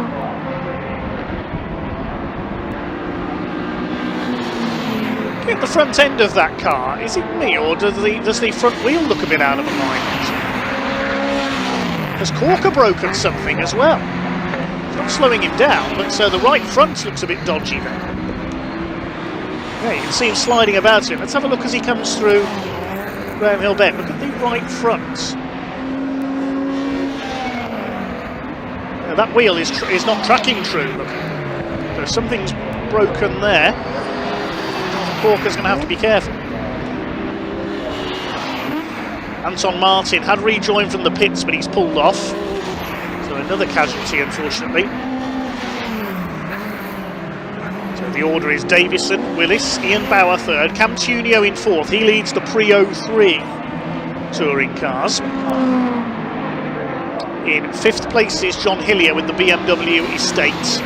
At the front end of that car, is it me, or does the front wheel look a bit out of alignment? Has Corker broken something as well? It's not slowing him down, but the right front looks a bit dodgy there. Yeah, you can see him sliding about him. Let's have a look as he comes through Graham Hill Bend. Look at the right front. Now, that wheel is not tracking true. Look, so something's broken there. Corker's going to have to be careful. Anton Martin had rejoined from the pits, but he's pulled off. So another casualty, unfortunately. So the order is Davison, Willis, Ian Bauer third, Cam Tunio in fourth. He leads the pre-03 touring cars. In fifth place is John Hillier with the BMW Estate.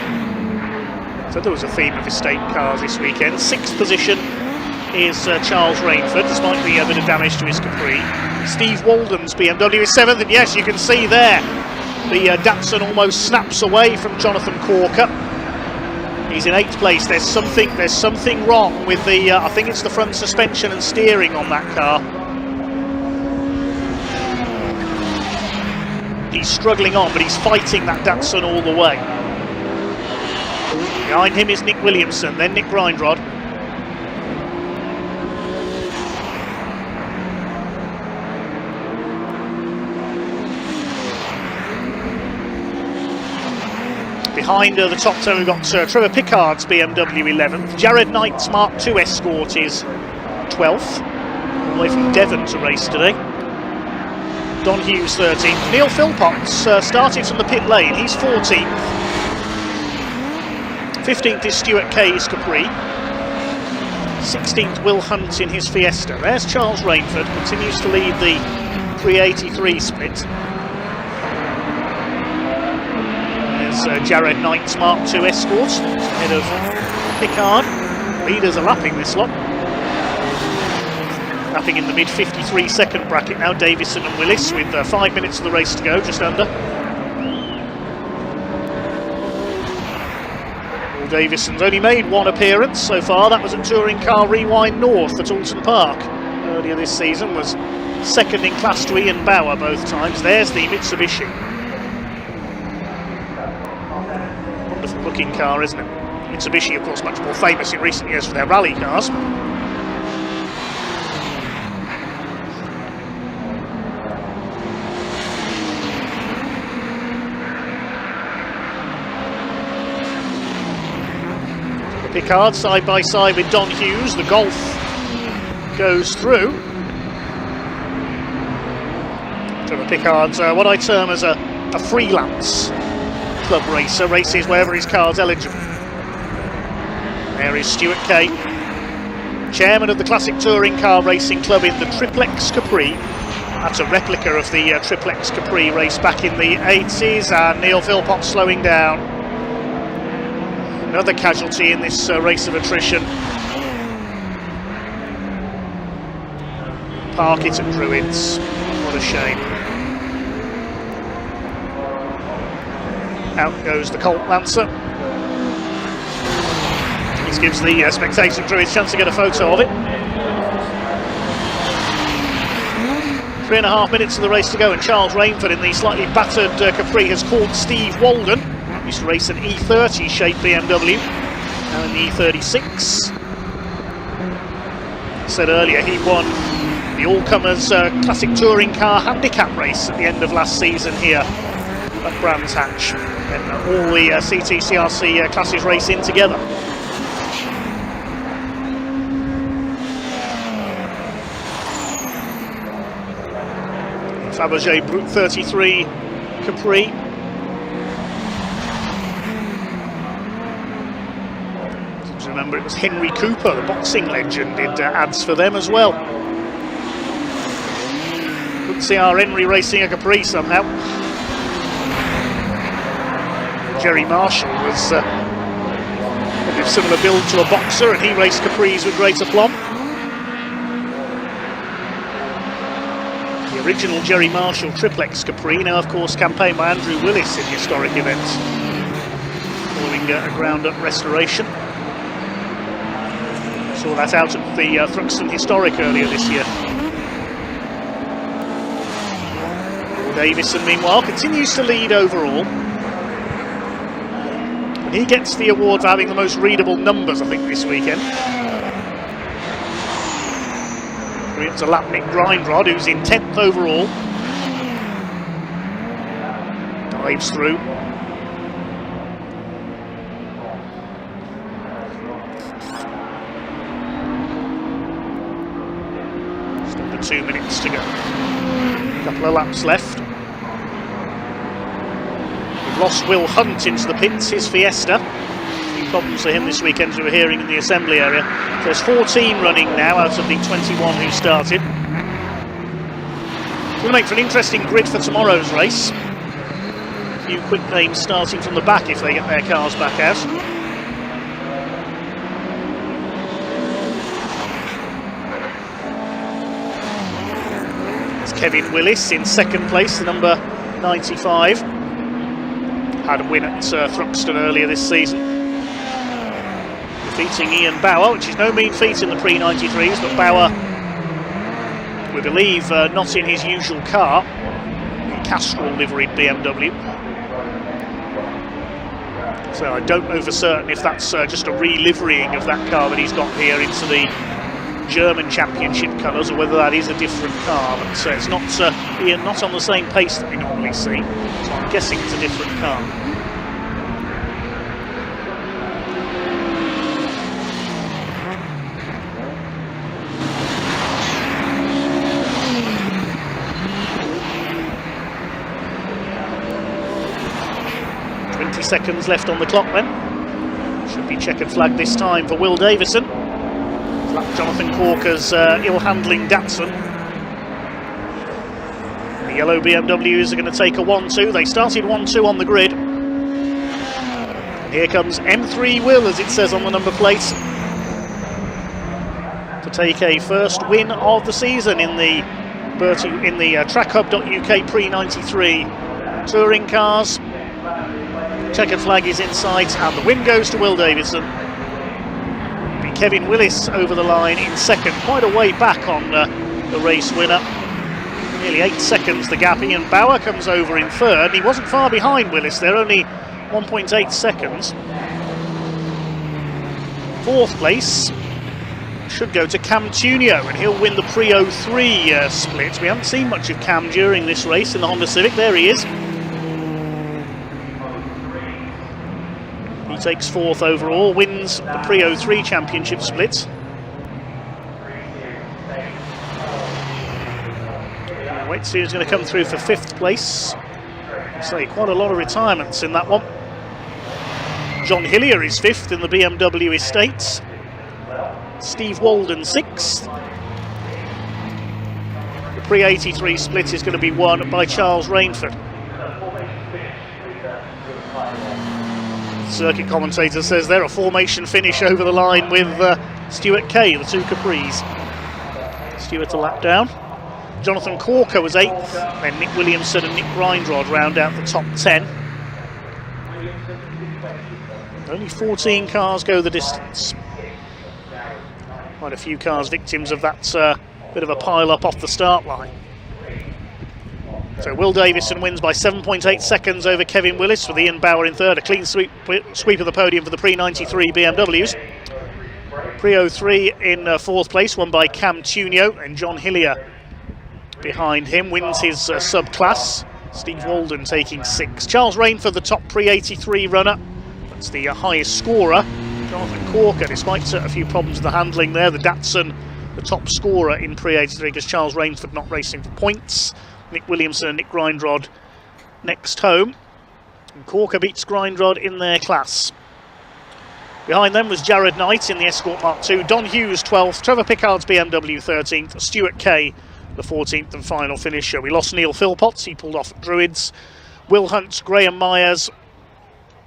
So there was a theme of estate cars this weekend. Sixth position is Charles Rainford, despite the bit of damage to his Capri. Steve Walden's BMW is seventh, and yes, you can see there the Datsun almost snaps away from Jonathan Corker. He's in eighth place. There's something wrong with the I think it's the front suspension and steering on that car. He's struggling on, but he's fighting that Datsun all the way. Behind him is Nick Williamson, then Nick Grindrod. Behind the top 10 we've got Trevor Pickard's BMW 11th. Jared Knight's Mark II Escort is 12th. All the way from Devon to race today. Don Hughes 13th. Neil Philpotts started from the pit lane, he's 14th. 15th is Stuart Kay's Capri. 16th Will Hunt in his Fiesta. There's Charles Rainford, continues to lead the 383 split. There's Jared Knight's Mark II Escort ahead of Pickard. Leaders are lapping this lot. Lapping in the mid 53 second bracket now, Davison and Willis with 5 minutes of the race to go, just under. Davison's only made one appearance so far. That was at Touring Car Rewind North at Alton Park earlier this season. Was second in class to Ian Bauer both times. There's the Mitsubishi. Wonderful looking car, isn't it? Mitsubishi, of course, much more famous in recent years for their rally cars. Pickard side by side with Don Hughes. The Golf goes through. Trevor Pickard's what I term as a freelance club racer, races wherever his car's eligible. There is Stuart Kay, chairman of the Classic Touring Car Racing Club in the Triplex Capri. That's a replica of the Triplex Capri race back in the 80s, and Neil Philpott slowing down. Another casualty in this race of attrition. Park it at Druids. What a shame. Out goes the Colt Lancer. This gives the spectators of Druids a chance to get a photo of it. 3.5 minutes of the race to go, and Charles Rainford in the slightly battered Capri has caught Steve Walden. Used to race an E30 shaped BMW, now in the E36. I said earlier he won the All-Comers Classic Touring Car Handicap race at the end of last season here at Brands Hatch. And all the CTCRC classes race in together. Fabergé Brute 33 Capri. Remember, it was Henry Cooper, the boxing legend, did ads for them as well. Couldn't see our Henry racing a Capri somehow. Jerry Marshall was a similar build to a boxer, and he raced Capris with great aplomb. Original Jerry Marshall Triplex Capri, now of course campaigned by Andrew Willis in historic events, following a ground-up restoration. Saw that out at the Thruxton Historic earlier this year. Davison, meanwhile, continues to lead overall. And he gets the award for having the most readable numbers, I think, this weekend. It's a lap Nick Grindrod, who's in 10th overall. Dives through. Just under 2 minutes to go. A couple of laps left. We've lost Will Hunt into the pits, his Fiesta. Few problems for him this weekend, as we were hearing in the assembly area. So there's 14 running now out of the 21 who started. It's going to make for an interesting grid for tomorrow's race. A few quick names starting from the back if they get their cars back out. It's Kevin Willis in second place, the number 95. Had a win at Thruxton earlier this season, defeating Ian Bauer, which is no mean feat in the pre-93s, but Bauer, we believe, not in his usual car, the Castrol liveried BMW. So I don't know for certain if that's just a re-liverying of that car that he's got here into the German Championship colours, or whether that is a different car. But it's not Ian, not on the same pace that we normally see, so I'm guessing it's a different car. Seconds left on the clock then. Should be checkered flag this time for Will Davison. Jonathan Corker's ill-handling Datsun. The yellow BMWs are going to take a 1-2. They started 1-2 on the grid. And here comes M3 Will, as it says on the number plate, to take a first win of the season in the Trackhub.uk Pre-93 touring cars. Checkered flag is in sight, and the win goes to Will Davison. Be Kevin Willis over the line in second, quite a way back on the race winner. Nearly 8 seconds the gap. Ian Bauer comes over in third. He wasn't far behind Willis there, only 1.8 seconds. Fourth place should go to Cam Tunio, and he'll win the Pre-03 split. We haven't seen much of Cam during this race in the Honda Civic. There he is. He takes fourth overall, wins the Pre-03 Championship split. Wait to see who's going to come through for fifth place. So quite a lot of retirements in that one. John Hillier is fifth in the BMW Estates. Steve Walden sixth. The Pre-83 split is going to be won by Charles Rainford. Circuit commentator says there a formation finish over the line with Stuart Kay, the two Capris. Stuart a lap down. Jonathan Corker was 8th, then Nick Williamson and Nick Grindrod round out the top 10. Only 14 cars go the distance. Quite a few cars victims of that bit of a pile-up off the start line. So Will Davison wins by 7.8 seconds over Kevin Willis, with Ian Bauer in third. A clean sweep of the podium for the Pre-93 BMWs. Pre-03 in fourth place, won by Cam Tunio, and John Hillier behind him wins his subclass. Steve Walden taking 6th. Charles Rainford, the top Pre-83 runner. That's the highest scorer. Jonathan Corker, despite a few problems with the handling there, the Datsun, the top scorer in Pre-83, because Charles Rainford not racing for points. Nick Williamson and Nick Grindrod next home. And Corker beats Grindrod in their class. Behind them was Jared Knight in the Escort Mark II, Don Hughes 12th, Trevor Pickard's BMW 13th, Stuart Kay the 14th and final finisher. We lost Neil Philpotts, he pulled off at Druids. Will Hunt, Graham Myers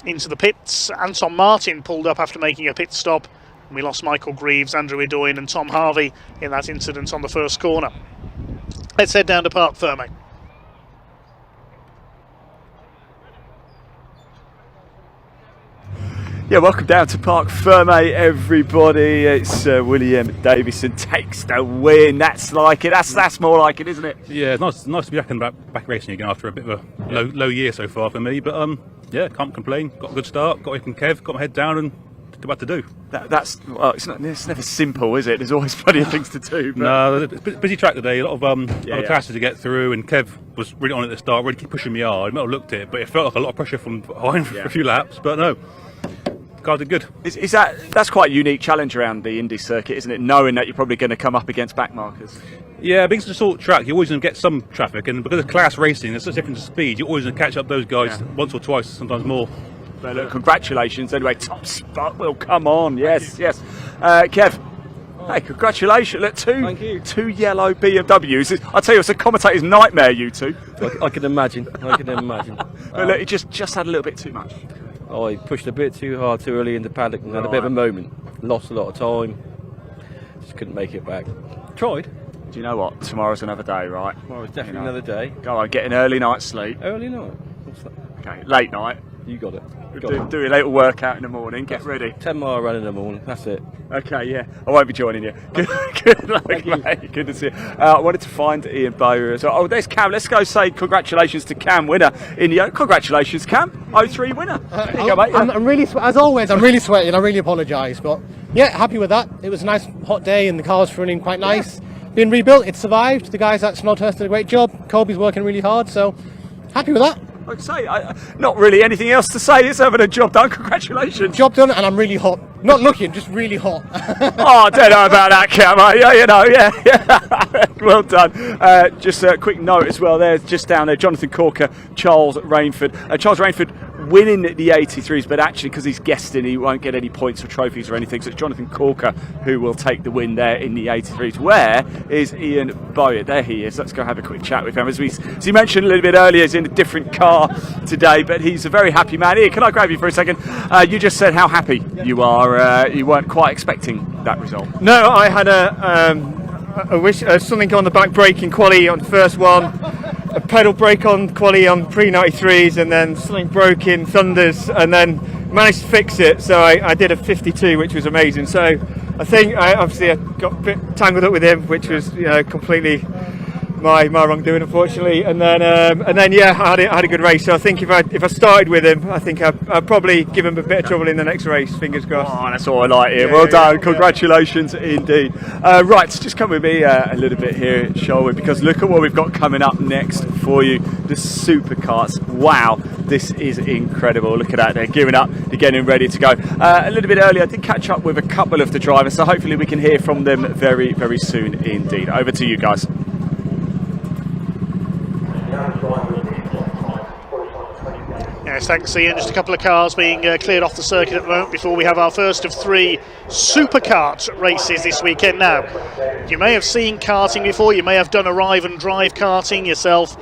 into the pits. Anton Martin pulled up after making a pit stop. And we lost Michael Greaves, Andrew Idoyen and Tom Harvey in that incident on the first corner. Let's head down to Parc Fermé. Yeah, welcome down to Parc Fermé, everybody. It's William Davison takes the win. That's like it. That's more like it, isn't it? Yeah, it's nice to be back racing again after a bit of a low year so far for me. But yeah, can't complain. Got a good start. Got away from Kev. Got my head down and what to do. That's well, it's never simple, is it? There's always plenty of things to do. But... No, it's a busy track today. A lot of tasks to get through, and Kev was really on at the start, really keep pushing me hard. I might have looked at it, but it felt like a lot of pressure from behind for a few laps. But no. Car did good. Is that's quite a unique challenge around the Indy Circuit, isn't it? Knowing that you're probably going to come up against backmarkers. Yeah, being such a short track, you're always going to get some traffic, and because of class racing, there's such different speed, you're always going to catch up those guys once or twice, sometimes more. But look, congratulations anyway. Top spot will come on. Yes. Kev. Hey, congratulations! Look, two yellow BMWs. I tell you, it's a commentator's nightmare. You two. I can imagine. But look, it just had a little bit too much. I pushed a bit too hard too early into paddock and had a bit of a moment. Lost a lot of time. Just couldn't make it back. Tried. Do you know what? Tomorrow's another day, right? Tomorrow's definitely another day. Go on, get an early night's sleep. Early night? What's that? Okay, late night. You got it. Do a little workout in the morning, get ready. 10-mile run in the morning, that's it. Okay, yeah. I won't be joining you. Good luck, mate. Good to see you. I wanted to find Ian Bowyer as well. Oh, there's Cam. Let's go say congratulations to Cam, winner in the... Congratulations, Cam. 03 winner. There you go, mate. I'm really, as always, I'm really sweaty and I really apologise. But yeah, happy with that. It was a nice hot day and the car's running quite nice. Been rebuilt, it survived. The guys at Snodhurst did a great job. Kobe's working really hard, so happy with that. Like I say, not really anything else to say. It's having a job done. Congratulations. Job done, and I'm really hot. Not looking, just really hot. Oh, I don't know about that, Cam. Yeah. Well done. Just a quick note as well there, just down there, Jonathan Corker, Charles Rainford. Charles Rainford winning the 83s, but actually because he's guesting, he won't get any points or trophies or anything. So it's Jonathan Corker who will take the win there in the 83s. Where is Ian Bowyer? There he is. Let's go have a quick chat with him. As he mentioned a little bit earlier, he's in a different car today, but he's a very happy man. Ian, can I grab you for a second? You just said how happy you are. You weren't quite expecting that result. No, I had a wish, something on the back brake in quali on the first one, a pedal brake on quali on pre-93s, and then something broke in Thunders, and then managed to fix it. So I did a 52, which was amazing. So I think I got a bit tangled up with him, which was completely my wrongdoing, unfortunately. And then yeah, I had a good race. So I think if I started with him, I think I'd probably give him a bit of trouble in the next race. Fingers crossed. Oh, that's all I like here. Well done. Congratulations indeed. Right, so just come with me a little bit here, shall we? Because look at what we've got coming up next for you. The supercars. Wow, this is incredible. Look at that. They're gearing up. They're getting ready to go. A little bit earlier, I did catch up with a couple of the drivers, so hopefully we can hear from them very, very soon indeed. Over to you guys. Yes, thanks Ian. Just a couple of cars being cleared off the circuit at the moment before we have our first of 3 superkart races this weekend. Now, you may have seen karting before, you may have done arrive and drive karting yourself.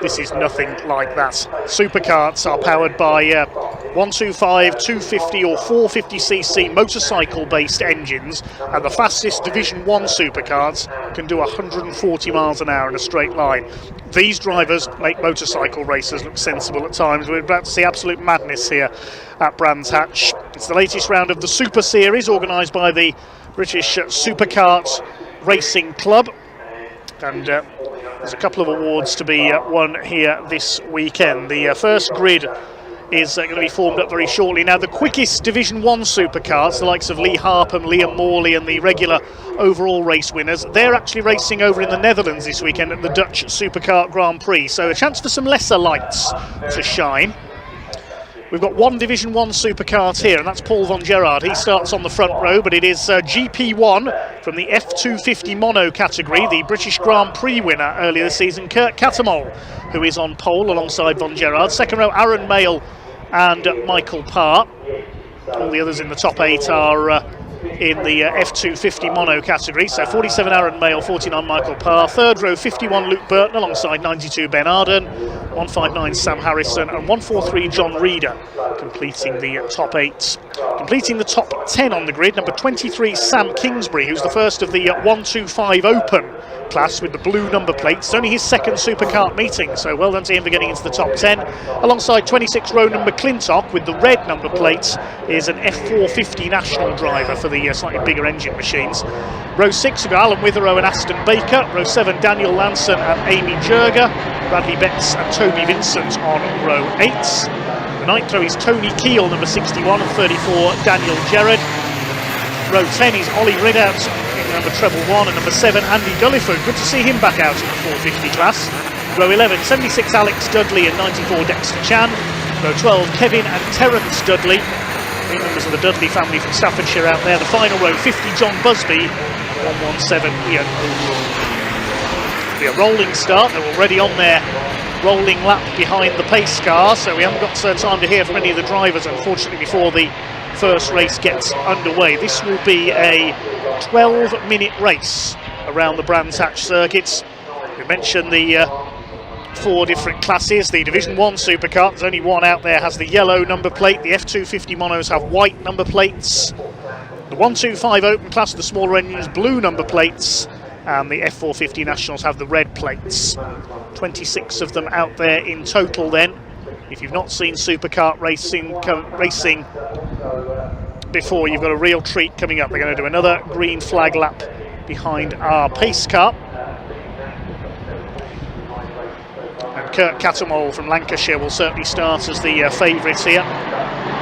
This is nothing like that. Superkarts are powered by 125, 250 or 450cc motorcycle-based engines, and the fastest Division 1 superkarts can do 140 miles an hour in a straight line. These drivers make motorcycle racers look sensible at times. We're about to see absolute madness here at Brands Hatch. It's the latest round of the Super Series, organised by the British Superkart Racing Club. And there's a couple of awards to be won here this weekend. The first grid is going to be formed up very shortly. Now, the quickest Division 1 supercars, the likes of Lee Harpham, Liam Morley and the regular overall race winners, they're actually racing over in the Netherlands this weekend at the Dutch Superkart Grand Prix. So a chance for some lesser lights to shine. We've got one Division 1 superkart here, and that's Paul von Gerard. He starts on the front row, but it is GP1 from the F250 mono category, the British Grand Prix winner earlier this season, Kurt Caterham, who is on pole alongside von Gerard. Second row, Aaron Mayle and Michael Parr. All the others in the top 8 are in the F250 mono category. So 47 Aaron Mayle, 49 Michael Parr. Third row, 51 Luke Burton alongside 92 Ben Arden, 159 Sam Harrison and 143 John Reeder, completing the top 8. Completing the top 10 on the grid, number 23 Sam Kingsbury, who's the first of the 125 Open class with the blue number plates. It's only his second supercar meeting, so well done to him for getting into the top 10. Alongside 26 row number Clintock with the red number plates is an F450 national driver for the slightly bigger engine machines. Row 6 we've got Alan Witherow and Aston Baker. Row 7 Daniel Lanson and Amy Jurger. Bradley Betts and Toby Vincent on row 8. The 9th row is Tony Keel, number 61, and 34 Daniel Gerard. Row 10 is Ollie Ridout, number treble 1, and number 7 Andy Gulliford. Good to see him back out in the 450 class. Row 11, 76 Alex Dudley and 94 Dexter Chan. Row 12, Kevin and Terence Dudley, members of the Dudley family from Staffordshire out there. The final row, 50 John Busby, 117 Ian O'Rourke. It'll be a rolling start. They're already on their rolling lap behind the pace car, so we haven't got time to hear from any of the drivers, unfortunately, before the first race gets underway. This will be a 12-minute race around the Brands Hatch circuits. We mentioned the 4 different classes. The Division 1 supercar, there's only one out there, has the yellow number plate. The F250 monos have white number plates. The 125 open class, the smaller engines, blue number plates. And the F450 Nationals have the red plates. 26 of them out there in total then. If you've not seen supercar racing before, you've got a real treat coming up. They're going to do another green flag lap behind our pace car. And Kurt Caterham from Lancashire will certainly start as the favourite here.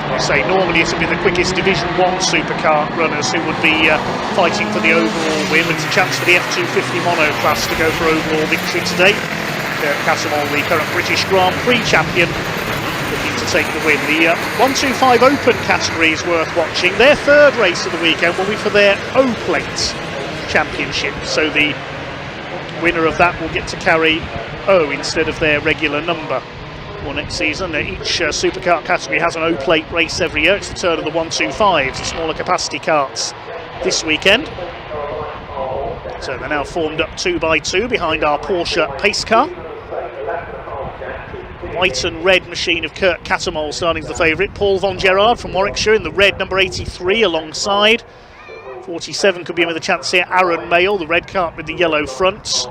I say normally it would be the quickest Division 1 supercar runners who would be fighting for the overall win. It's a chance for the F250 mono class to go for overall victory today. Kurt Caterham, the current British Grand Prix champion, looking to take the win. The 125 open category is worth watching. Their third race of the weekend will be for their O-Plate championship, so the winner of that will get to carry O instead of their regular number for next season. Each supercar category has an O-Plate race every year. It's the turn of the 125s, the smaller capacity carts, this weekend. So they're now formed up 2 by 2 behind our Porsche pace car. White and red machine of Kurt Caterham starting as the favourite. Paul von Gerard from Warwickshire in the red number 83 alongside. 47 could be in with a chance here. Aaron Mayle, the red cart with the yellow fronts.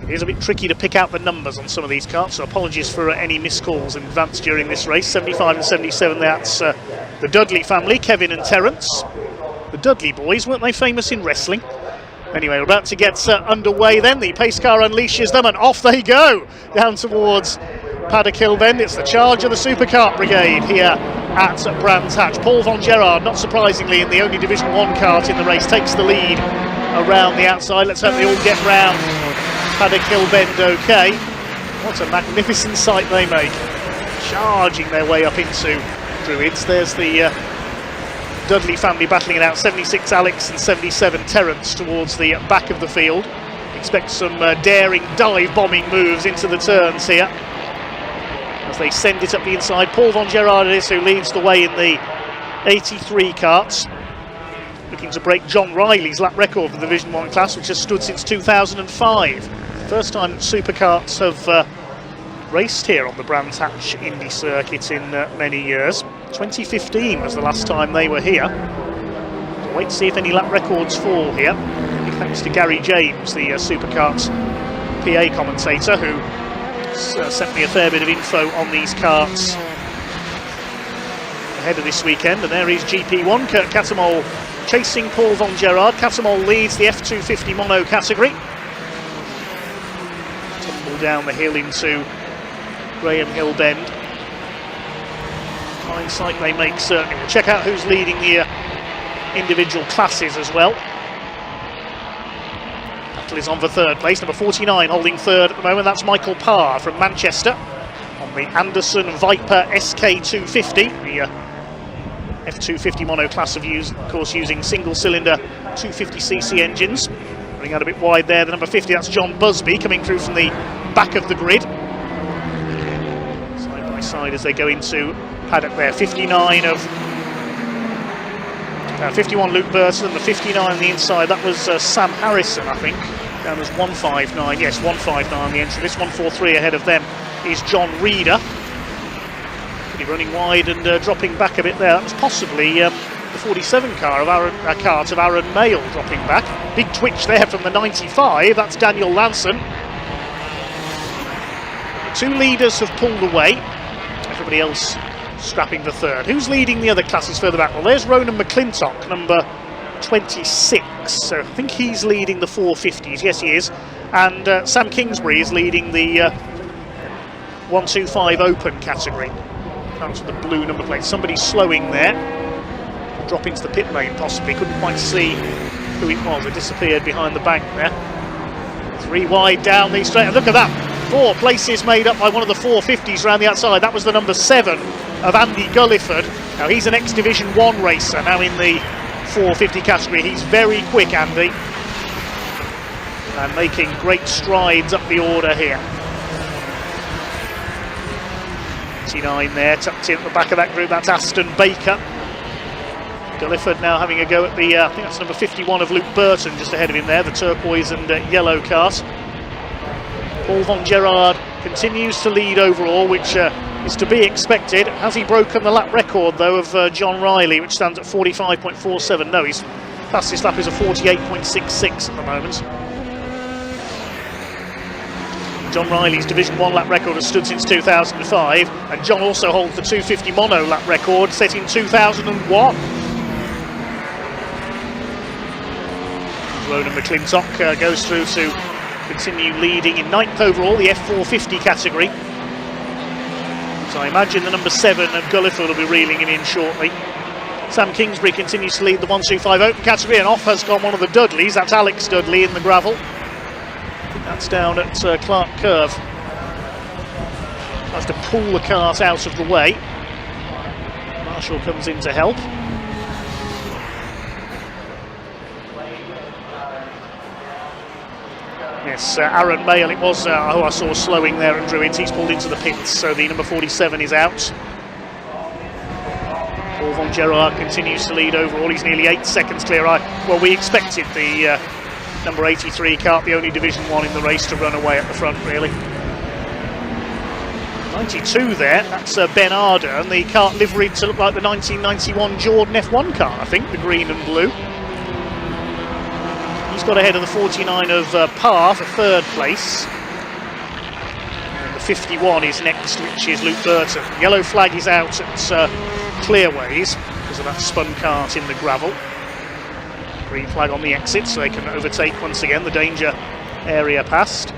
It is a bit tricky to pick out the numbers on some of these carts, so apologies for any miscalls in advance during this race. 75 and 77, that's the Dudley family, Kevin and Terence. The Dudley boys, weren't they famous in wrestling? Anyway, we're about to get underway then. The pace car unleashes them and off they go down towards Paddock Hill Bend. It's the charge of the supercar brigade here at Brands Hatch. Paul von Gerard, not surprisingly, in the only Division 1 kart in the race, takes the lead around the outside. Let's hope they all get round Paddock Hill Bend okay. What a magnificent sight they make, charging their way up into Druids. There's the Dudley family battling it out, 76 Alex and 77 Terence towards the back of the field. Expect some daring dive bombing moves into the turns here as they send it up the inside. Paul von Gerard it is who leads the way in the 83 karts, looking to break John Riley's lap record for the Division 1 class, which has stood since 2005. First time supercarts have raced here on the Brands Hatch Indy Circuit in many years. 2015 was the last time they were here. So wait to see if any lap records fall here. Big thanks to Gary James, the supercarts PA commentator, who sent me a fair bit of info on these karts ahead of this weekend. And there is GP1, Kurt Caterham chasing Paul von Gerard. Caterham leads the F250 mono category. Tumble down the hill into Graham Hill Bend. Fine sight they make, certainly. We'll check out who's leading the individual classes as well. Battle is on for third place. Number 49 holding third at the moment. That's Michael Parr from Manchester on the Anderson Viper SK250. The F250 mono class of course using single cylinder 250cc engines. Running out a bit wide there. The number 50, that's John Busby coming through from the back of the grid. Side by side as they go into paddock there. 59 of 51 Luke Burton, the 59 on the inside, that was Sam Harrison, I think, down as 159, yes, 159 on the entry. This 143 ahead of them is John Reeder. Pretty running wide and dropping back a bit there. That was possibly the the 47 car of Aaron Mayle dropping back. Big twitch there from the 95, that's Daniel Lanson. The two leaders have pulled away, everybody else scrapping for third. Who's leading the other classes further back? Well, there's Ronan McClintock, number 26, so I think he's leading the 450s, yes he is. And Sam Kingsbury is leading the 125 Open category. That's the blue number plate. Somebody's slowing there. Drop into the pit lane possibly. Couldn't quite see who it was. It disappeared behind the bank there. 3 wide down the straight. And look at that. 4 places made up by one of the 450s around the outside. That was the number 7 of Andy Gulliford. Now he's an ex-Division 1 racer. Now in the 450 category. He's very quick, Andy. And making great strides up the order here. 29 there, tucked in at the back of that group, that's Aston Baker. Gulliford now having a go at the, I think that's number 51 of Luke Burton, just ahead of him there, the turquoise and yellow cart. Paul von Gerard continues to lead overall, which is to be expected. Has he broken the lap record, though, of John Riley, which stands at 45.47? No, his fastest lap is a 48.66 at the moment. John Riley's Division 1 lap record has stood since 2005, and John also holds the 250 mono lap record set in 2001. Ronan McClintock goes through to continue leading in 9th overall, the F450 category. So I imagine the number 7 of Gulliford will be reeling him in shortly. Sam Kingsbury continues to lead the 125 Open category, and off has gone one of the Dudleys, that's Alex Dudley in the gravel. That's down at Clark Curve. Tries to pull the cart out of the way. Marshall comes in to help. Yes, Aaron Mayle, it was who I saw slowing there at Druids. He's pulled into the pits, so the number 47 is out. Paul von Gerard continues to lead overall. He's nearly 8 seconds clear. Well, we expected the number 83 cart, the only Division 1 in the race, to run away at the front, really. 92 there, that's Ben Arder, and the cart liveried to look like the 1991 Jordan F1 car, I think, the green and blue. He's got ahead of the 49 of Parr for 3rd place. And the 51 is next, which is Luke Burton. Yellow flag is out at Clearways because of that spun cart in the gravel. Green flag on the exit, so they can overtake once again, the danger area passed.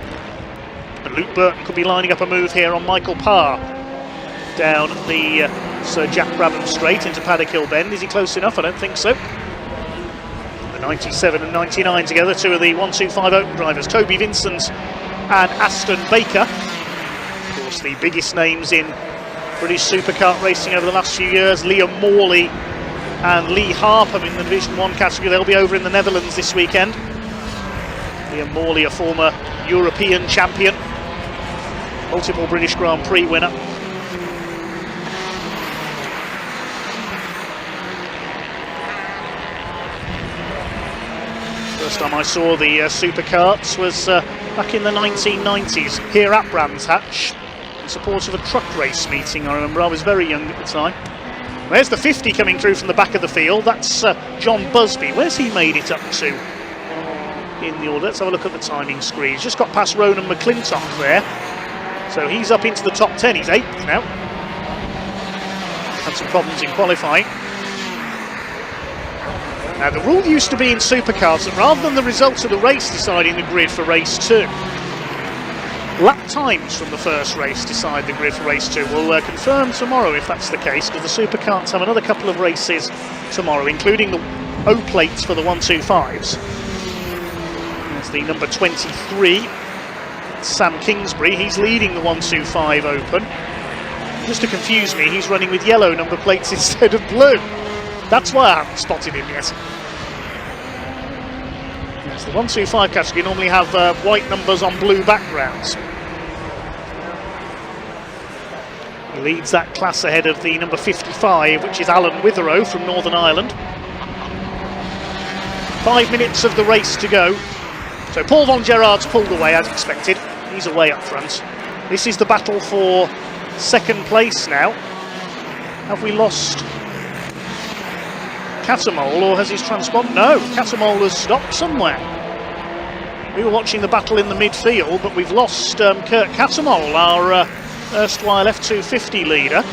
And Luke Burton could be lining up a move here on Michael Parr down the Sir Jack Brabham straight into Paddock Hill Bend. Is he close enough? I don't think so. The 97 and 99 together, 2 of the 125 Open drivers, Toby Vincent and Aston Baker. Of course, the biggest names in British supercar racing over the last few years, Liam Morley and Lee Harpham in the Division 1 category. They'll be over in the Netherlands this weekend. Liam Morley, a former European champion, multiple British Grand Prix winner. First time I saw the supercarts was back in the 1990s here at Brands Hatch in support of a truck race meeting. I remember I was very young at the time. There's the 50 coming through from the back of the field. That's John Busby. Where's he made it up to in the order? Let's have a look at the timing screen. He's just got past Ronan McClintock there. So he's up into the top 10. He's 8th now. Had some problems in qualifying. Now the rule used to be in supercars that rather than the results of the race deciding the grid for race 2, lap times from the first race decide the grid for race 2. We'll confirm tomorrow if that's the case, because the supercars have another couple of races tomorrow, including the O plates for the 125s. There's the number 23, Sam Kingsbury. He's leading the 125 Open. Just to confuse me, he's running with yellow number plates instead of blue. That's why I haven't spotted him yet. Yes, the 125 category normally have white numbers on blue backgrounds. He leads that class ahead of the number 55, which is Alan Witherow from Northern Ireland. 5 minutes of the race to go. So Paul von Gerard's pulled away as expected. He's away up front. This is the battle for 2nd place now. Have we lost Caterham, or has his transponder? No, Caterham has stopped somewhere. We were watching the battle in the midfield, but we've lost Kurt Caterham, our erstwhile F250 leader.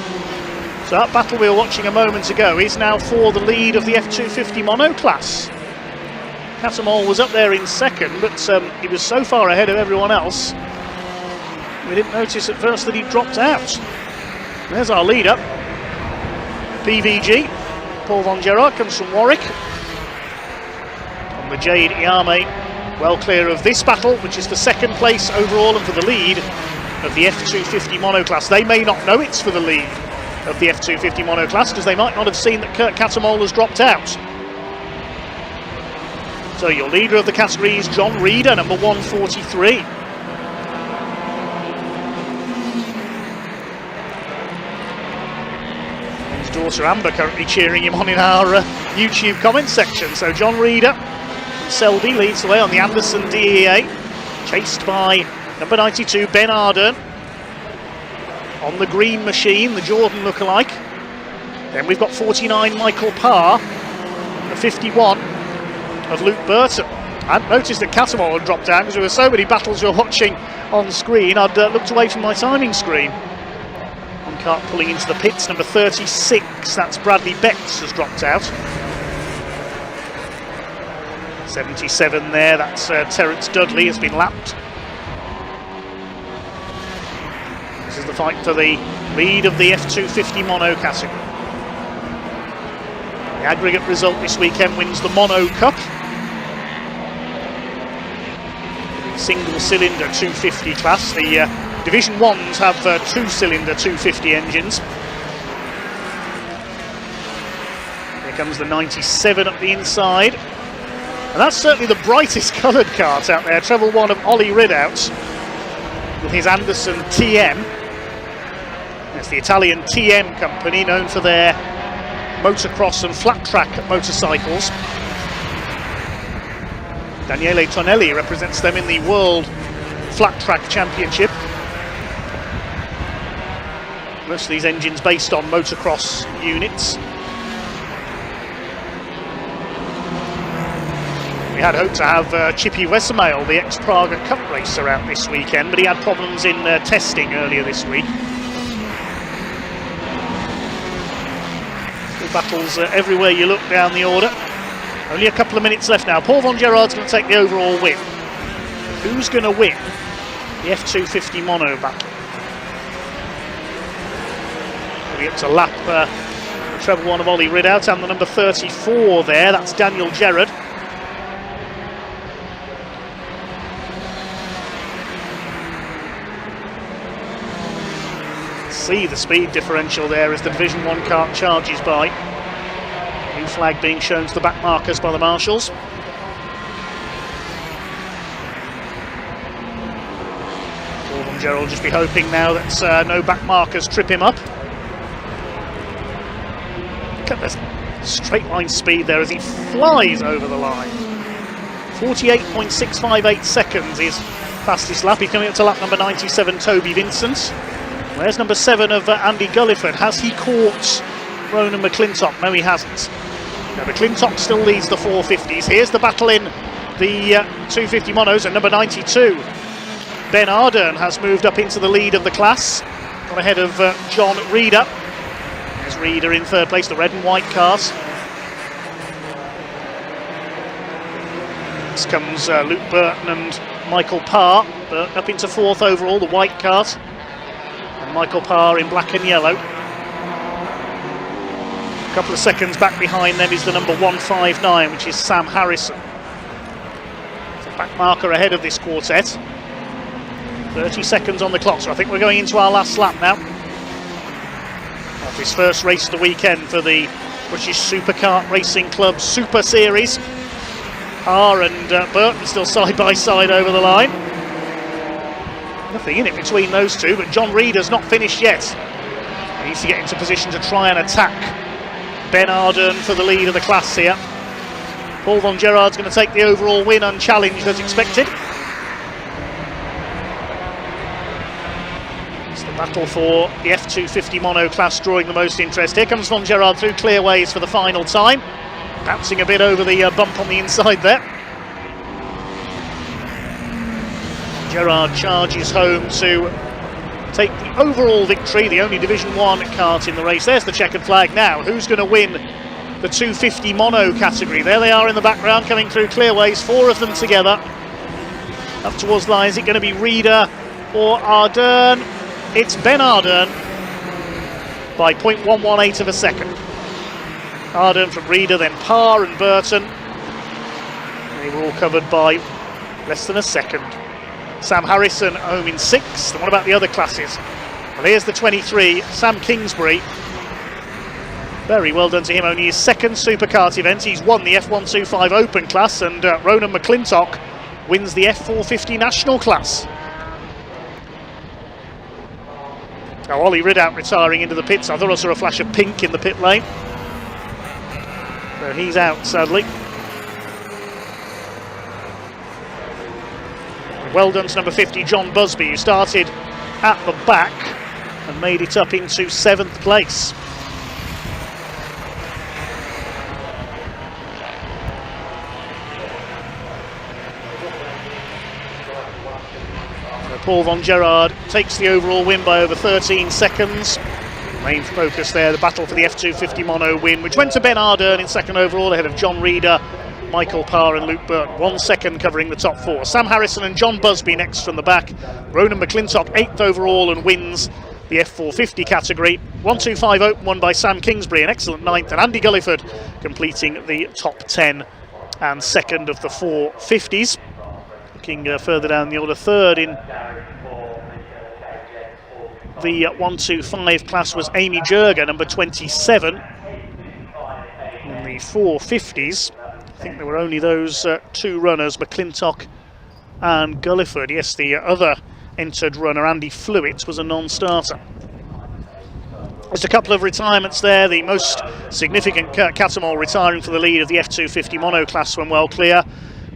So that battle we were watching a moment ago is now for the lead of the F250 mono class. Caterham was up there in second, but he was so far ahead of everyone else, we didn't notice at first that he dropped out. There's our leader, PVG. Paul Von Gerard comes from Warwick. On the Jade Iame, well clear of this battle, which is for second place overall and for the lead of the F250 mono class. They may not know it's for the lead of the F250 mono class because they might not have seen that Kurt Caterham has dropped out. So your leader of the category is John Reader, number 143. His daughter Amber currently cheering him on in our YouTube comment section. So John Reader from Selby leads the way on the Anderson DEA, chased by number 92 Ben Ardern. On the green machine, the Jordan lookalike. Then we've got 49 Michael Parr, the 51 of Luke Burton. I hadn't noticed that Caterham had dropped down because there were so many battles we were watching on screen. I'd looked away from my timing screen. One cart pulling into the pits, number 36, that's Bradley Betts, has dropped out. 77 there, that's Terence Dudley, has been lapped. This is the fight for the lead of the F250 mono category. The aggregate result this weekend wins the Mono Cup. Single cylinder 250 class. The Division 1s have two cylinder 250 engines. Here comes the 97 up the inside. And that's certainly the brightest coloured kart out there. Treble 1 of Ollie Ridout with his Anderson TM. It's the Italian TM company, known for their motocross and flat track motorcycles. Daniele Tonelli represents them in the World Flat Track Championship. Most of these engines based on motocross units. We had hoped to have Chippy Wessemail, the ex-Praga Cup racer, out this weekend, but he had problems in testing earlier this week. Battles everywhere you look down the order. Only a couple of minutes left now. Paul Von Gerard's going to take the overall win. Who's going to win the F250 mono battle? We get to lap the treble 1 of Ollie Ridout and the number 34 there. That's Daniel Gerrard. See the speed differential there as the Division 1 kart charges by. New flag being shown to the back markers by the marshals. Paul Von Gerard will just be hoping now that no back markers trip him up. Look at this straight line speed there as he flies over the line. 48.658 seconds is fastest lap. He's coming up to lap number 97, Toby Vincent. Where's number 7 of Andy Gulliford? Has he caught Ronan McClintock? No, he hasn't. Now, McClintock still leads the 450s. Here's the battle in the 250 monos, and number 92, Ben Ardern, has moved up into the lead of the class. Got ahead of John Reader. There's Reader in third place, the red and white cars. Next comes Luke Burton and Michael Parr. Burton up into fourth overall, the white cars. Michael Parr in black and yellow. A couple of seconds back behind them is the number 159, which is Sam Harrison. It's a back marker ahead of this quartet. 30 seconds on the clock, so I think we're going into our last lap now. Of this first race of the weekend for the British Superkart Racing Club Super Series. Parr and Burton still side by side over the line. Nothing in it between those two, but John Reader's not finished yet. He needs to get into position to try and attack Ben Ardern for the lead of the class here. Paul Von Gerard's going to take the overall win unchallenged as expected. It's the battle for the F250 mono class drawing the most interest. Here comes Von Gerard through clear ways for the final time. bouncing a bit over the bump on the inside there. Gerard charges home to take the overall victory, the only Division 1 kart in the race. There's the checkered flag now. Who's going to win the 250 mono category? There they are in the background, coming through clearways, 4 of them together. Up towards the line, is it going to be Reeder or Ardern? It's Ben Ardern by 0.118 of a second. Ardern from Reeder, then Parr and Burton. They were all covered by less than a second. Sam Harrison home in 6th. And what about the other classes? Well, here's the 23, Sam Kingsbury. Very well done to him, only his 2nd superkart event. He's won the F125 Open class, and Ronan McClintock wins the F450 National class. Now Ollie Ridout retiring into the pits. I thought I saw a flash of pink in the pit lane. So he's out, sadly. Well done to number 50, John Busby, who started at the back and made it up into 7th place. So Paul von Gerard takes the overall win by over 13 seconds. Main focus there, the battle for the F250 mono win, which went to Ben Ardern in 2nd overall, ahead of John Reeder, Michael Parr and Luke Burton. 1 second covering the top 4. Sam Harrison and John Busby next from the back. Ronan McClintock 8th overall and wins the F450 category. 125 Open won by Sam Kingsbury, an excellent 9th, and Andy Gulliford completing the top 10 and 2nd of the 450s. Looking further down the order, 3rd in the 125 class was Amy Jurger, number 27. In the 450s, I think there were only those 2 runners, McClintock and Gulliford. Yes, the other entered runner, Andy Flewitt, was a non-starter. Just a couple of retirements there. The most significant, Kurt Cattermole retiring for the lead of the F250 mono class when well clear.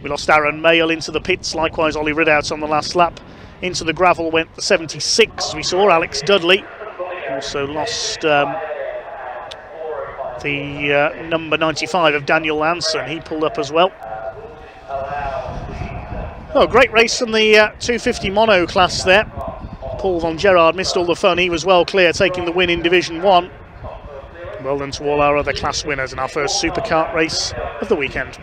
We lost Aaron Mayle into the pits, likewise Ollie Ridout on the last lap. Into the gravel went the 76, we saw Alex Dudley. Also lost the number 95 of Daniel Anson, he pulled up as well. Oh, great race from the 250 mono class there. Paul von Gerard missed all the fun, he was well clear, taking the win in Division 1. Well done to all our other class winners in our first superkart race of the weekend.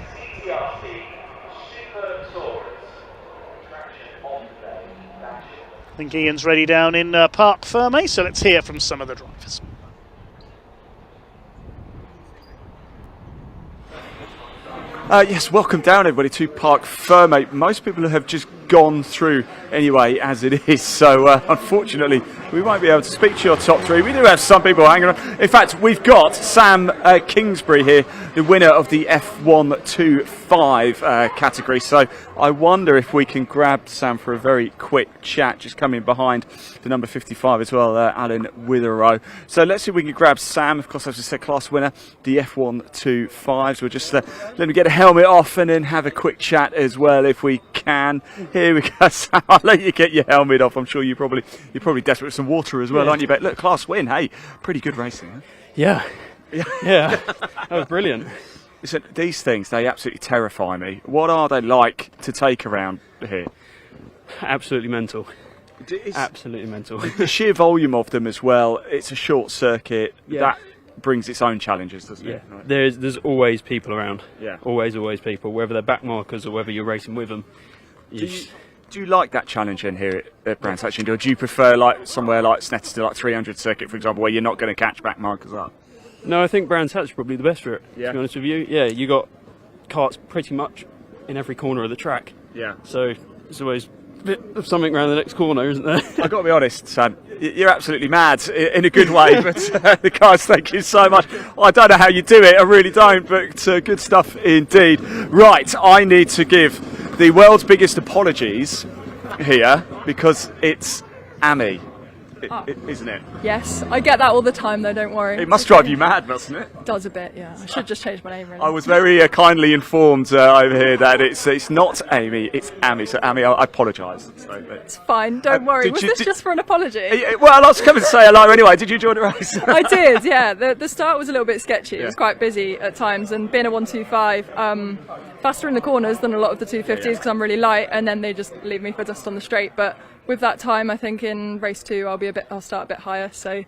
I think Ian's ready down in Parc Fermé, so let's hear from some of the drivers. Yes, welcome down everybody to Parc Fermé. Most people have just gone through anyway as it is, so unfortunately we won't be able to speak to your top 3. We do have some people hanging on. In fact, we've got Sam Kingsbury here, the winner of the F125 category, so I wonder if we can grab Sam for a very quick chat, just coming behind the number 55 as well, Alan Witherow. So let's see if we can grab Sam, of course, as I said, class winner, the F125. So we'll just let me get a helmet off and then have a quick chat as well if we can. Here we go, Sam. I'll let you get your helmet off. I'm sure you're probably desperate for some water as well, aren't you? But look, class win. Hey, pretty good racing. Huh? Yeah, that was brilliant. Listen, these things, they absolutely terrify me. What are they like to take around here? Absolutely mental. Absolutely mental. The sheer volume of them as well. It's a short circuit. Yeah. That brings its own challenges, doesn't it? Right. There's always people around. Yeah. Always people, whether they're back markers or whether you're racing with them. Do you like that challenge in here at Brands Hatch, or do you prefer like somewhere like Snetterton, like 300 circuit, for example, where you're not going to catch back markers up? No, I think Brands Hatch is probably the best for it, to be honest with you. Yeah, you got karts pretty much in every corner of the track. Yeah. So it's always a bit of something around the next corner, isn't there? I've got to be honest, Sam, you're absolutely mad in a good way, but guys, thank you so much. I don't know how you do it, I really don't, but good stuff indeed. Right, I need to give the world's biggest apologies here because it's Amy. isn't it? Yes, I get that all the time though, don't worry. It must drive you mad, mustn't it? It does a bit, yeah. I should just change my name really. I was very kindly informed over here that it's not Amy, it's Amy. So Amy, I apologise. It's fine, don't worry. Was this just for an apology? Well, let's come and say hello anyway. Did you join the race? I did, yeah. The start was a little bit sketchy. It was quite busy at times, and being a 125, faster in the corners than a lot of the 250s because I'm really light, and then they just leave me for dust on the straight. But with that time, I think in race 2 I'll start a bit higher. So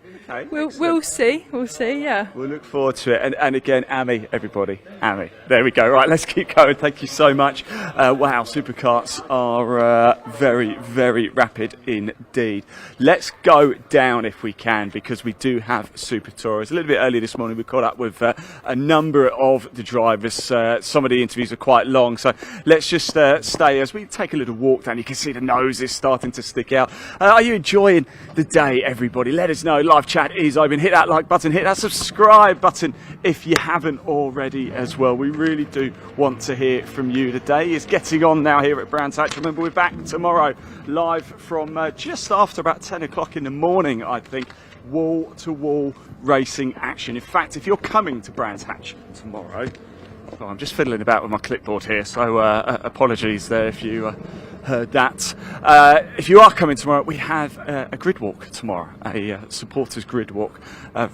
we'll see. Yeah. We'll look forward to it. And again, Amy, everybody, Amy. There we go. Right, let's keep going. Thank you so much. Wow, supercarts are very, very rapid indeed. Let's go down if we can, because we do have Super Tourers. A little bit earlier this morning, we caught up with a number of the drivers. Some of the interviews are quite long, so let's just stay as we take a little walk down. You can see the noses starting to stick out. Are you enjoying the day, everybody? Let us know. Live chat is open. Hit that like button, hit that subscribe button if you haven't already as well. We really do want to hear from you. The day is getting on now here at Brands Hatch. Remember, we're back tomorrow live from just after about 10 o'clock in the morning, I think. Wall-to-wall racing action. In fact, if you're coming to Brands Hatch tomorrow, well, I'm just fiddling about with my clipboard here, so apologies there if you heard that. If you are coming tomorrow, we have a grid walk tomorrow, a supporters grid walk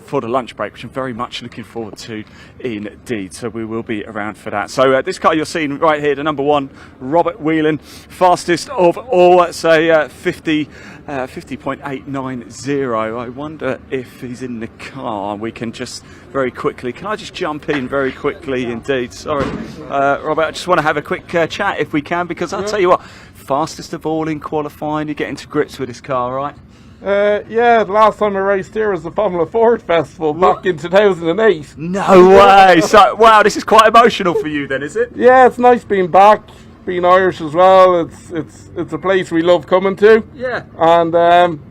for the lunch break, which I'm very much looking forward to indeed. So we will be around for that. So this car you're seeing right here, the number 1, Robert Whelan, fastest of all, say 50.890. I wonder if he's in the car. We can just very quickly, can I just jump in very quickly indeed? Sorry, Robert, I just want to have a quick chat if we can, because I'll tell you what, fastest of all in qualifying, you're getting to grips with this car, right? Yeah, the last time I raced here was the Formula Ford Festival back in 2008. No way! So, wow, this is quite emotional for you then, is it? Yeah, it's nice being back, being Irish as well. It's a place we love coming to. Yeah. And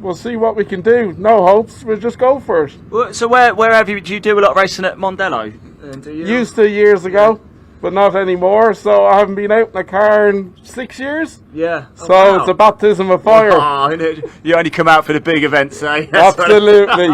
we'll see what we can do. No hopes, we'll just go for it. So where have you, do you do a lot of racing at Mondello? Used to years ago, but not anymore. So I haven't been out in a car in 6 years. Yeah. So it's a baptism of fire. Oh, you only come out for the big events, eh? Absolutely.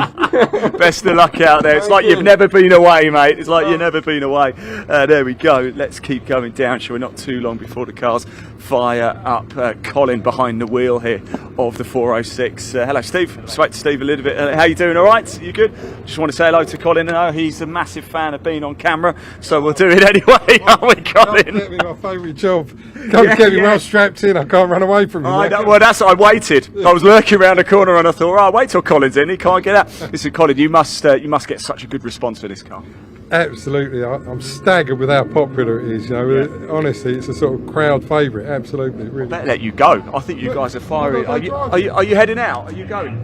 Best of luck out there. It's like you've never been away, mate. It's like you've never been away. There we go. Let's keep going down, shall we? Not too long before the cars fire up. Colin behind the wheel here of the 406. Hello, Steve. Spoke to Steve a little bit. How you doing? All right? You good? Just want to say hello to Colin. I know he's a massive fan of being on camera, so we'll do it anyway, aren't we, Colin? Definitely my favourite job. Come get me well strapped in. I can't run away from you. Well, I waited. I was lurking around the corner and I thought, oh, wait till Colin's in. He can't get out. Listen, Colin, you must get such a good response for this car. Absolutely, I'm staggered with how popular it is. You know, honestly, it's a sort of crowd favourite. Absolutely, really. Better let you go. I think you guys are fiery. Are you heading out? Are you going?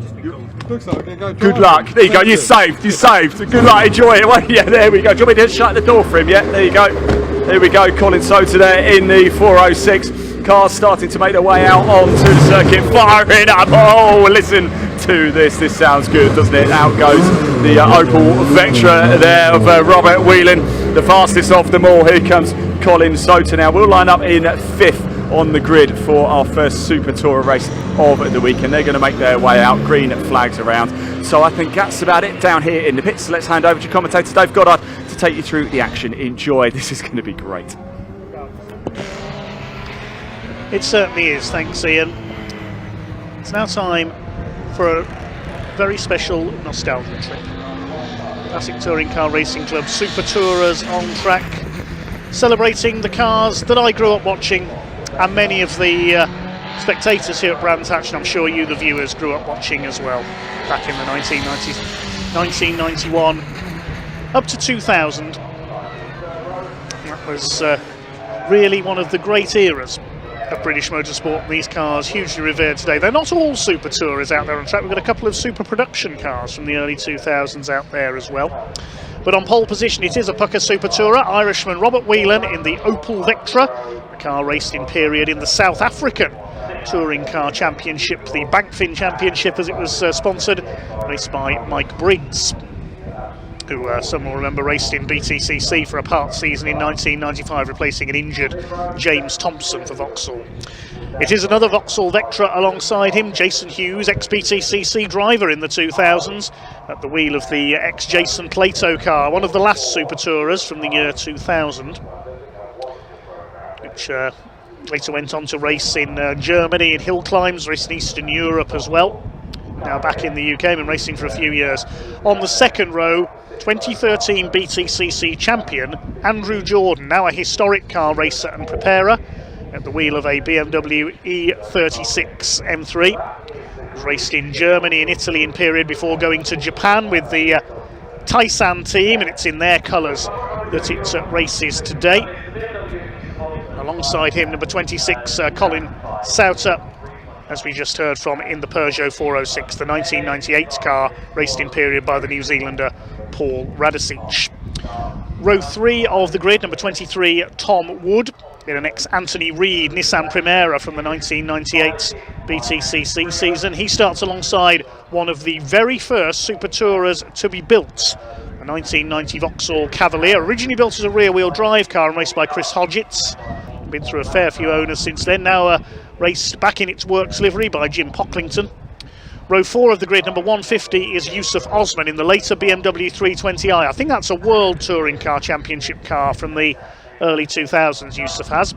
Looks like I'm going to go. Good luck. There you go. You're saved. You're saved. Good luck. Enjoy it. Well, yeah, there we go. Do you want me to shut the door for him? Yeah, there you go. There we go. Colin Sota there in the 406. Cars starting to make their way out onto the circuit, firing up. Oh, listen to this. This sounds good, doesn't it? Out goes the Opel Vectra there of Robert Whelan, the fastest of them all. Here comes Colin Sota now. We'll line up in 5th on the grid for our first Super Tourer race of the week, and they're going to make their way out. Green flags around. So I think that's about it down here in the pits. Let's hand over to commentator Dave Goddard to take you through the action. Enjoy. This is going to be great. It certainly is, thanks Ian. It's now time for a very special nostalgia trip. Classic Touring Car Racing Club Super Tourers on track, celebrating the cars that I grew up watching, and many of the spectators here at Brands Hatch, and I'm sure you the viewers grew up watching as well, back in the 1990s, 1991 up to 2000. That was really one of the great eras of British motorsport. These cars hugely revered today. They're not all Super Tourers out there on track. We've got a couple of super production cars from the early 2000s out there as well. But on pole position it is a Pucker Super Tourer, Irishman Robert Whelan in the Opel Vectra. The car raced in period in the South African Touring Car Championship, the Bankfin Championship as it was sponsored, raced by Mike Briggs. who some will remember raced in BTCC for a part season in 1995, replacing an injured James Thompson for Vauxhall. It is another Vauxhall Vectra alongside him, Jason Hughes, ex-BTCC driver in the 2000s, at the wheel of the ex-Jason Plato car, one of the last Super Tourers from the year 2000, which later went on to race in Germany in hill climbs, raced in Eastern Europe as well. Now back in the UK, been racing for a few years. On the second row, 2013 BTCC champion Andrew Jordan, now a historic car racer and preparer, at the wheel of a BMW E36 M3. Was raced in Germany and Italy in period before going to Japan with the Taisan team, and it's in their colours that it races today. Alongside him, number 26, Colin Sauter, as we just heard from, in the Peugeot 406, the 1998 car, raced in period by the New Zealander Paul Radicic. Row 3 of the grid, number 23, Tom Wood, in an ex-Anthony Reid Nissan Primera from the 1998 BTCC season. He starts alongside one of the very first Super Tourers to be built, a 1990 Vauxhall Cavalier, originally built as a rear-wheel drive car and raced by Chris Hodgetts. Been through a fair few owners since then, now raced back in its works livery by Jim Pocklington. Row 4 of the grid, number 150, is Yusuf Osman in the later BMW 320i. I think that's a World Touring Car Championship car from the early 2000s, Yusuf has.